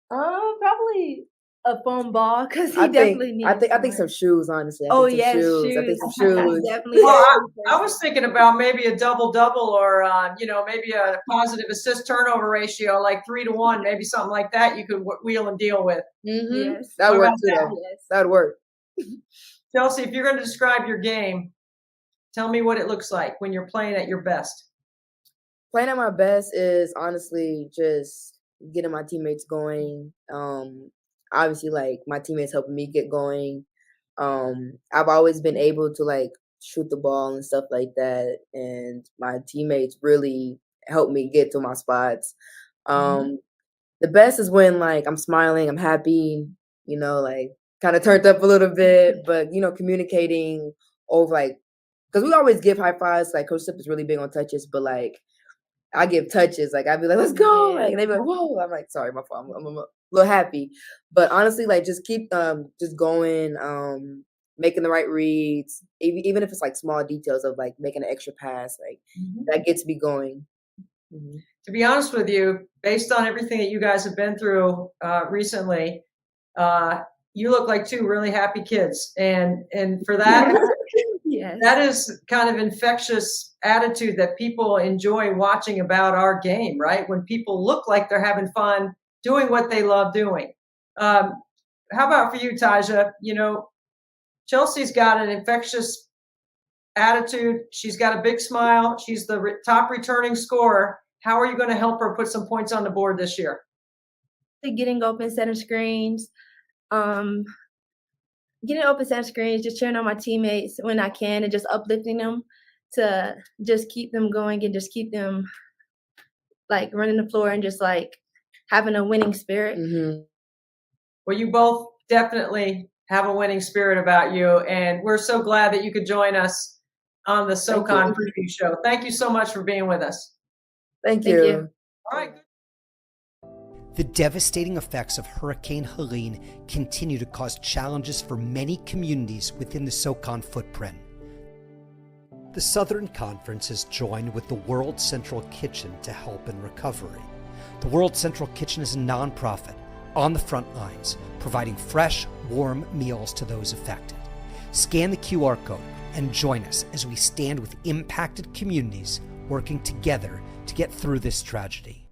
Probably a foam ball because he definitely needs. I think some shoes, honestly. Yes, shoes. I think some shoes. Definitely. I was thinking about maybe a double-double or maybe a positive assist turnover ratio like 3-to-1, maybe something like that you could wheel and deal with. Mm-hmm. Yes. That would work too. Yes. That would work. Chelsea, if you're going to describe your game, tell me what it looks like when you're playing at your best. Playing at my best is honestly just getting my teammates going. Obviously, like my teammates helping me get going. I've always been able to like shoot the ball and stuff like that, and my teammates really helped me get to my spots. The best is when like I'm smiling, I'm happy, like kind of turned up a little bit, but communicating over like, because we always give high fives. Like Coach Tripp is really big on touches, but like I give touches. Like I'd be like, "Let's go!" Like and they'd be like, "Whoa!" I'm like, "Sorry, my fault. I'm a little happy," but honestly, like just keep just going, making the right reads, even if it's like small details of like making an extra pass, like that gets me going. To be honest with you, based on everything that you guys have been through recently, you look like two really happy kids, and for that, that is kind of infectious attitude that people enjoy watching about our game, right? When people look like they're having fun doing what they love doing. How about for you, Taja? Chelsea's got an infectious attitude. She's got a big smile. She's the top returning scorer. How are you going to help her put some points on the board this year? Getting open center screens, just cheering on my teammates when I can, and just uplifting them to just keep them going and just keep them like running the floor and just like having a winning spirit. Well, you both definitely have a winning spirit about you, and we're so glad that you could join us on the SoCon preview show. Thank you so much for being with us. Thank you. All right. The devastating effects of Hurricane Helene continue to cause challenges for many communities within the SoCon footprint. The Southern Conference has joined with the World Central Kitchen to help in recovery. The World Central Kitchen is a nonprofit on the front lines, providing fresh, warm meals to those affected. Scan the QR code and join us as we stand with impacted communities working together to get through this tragedy.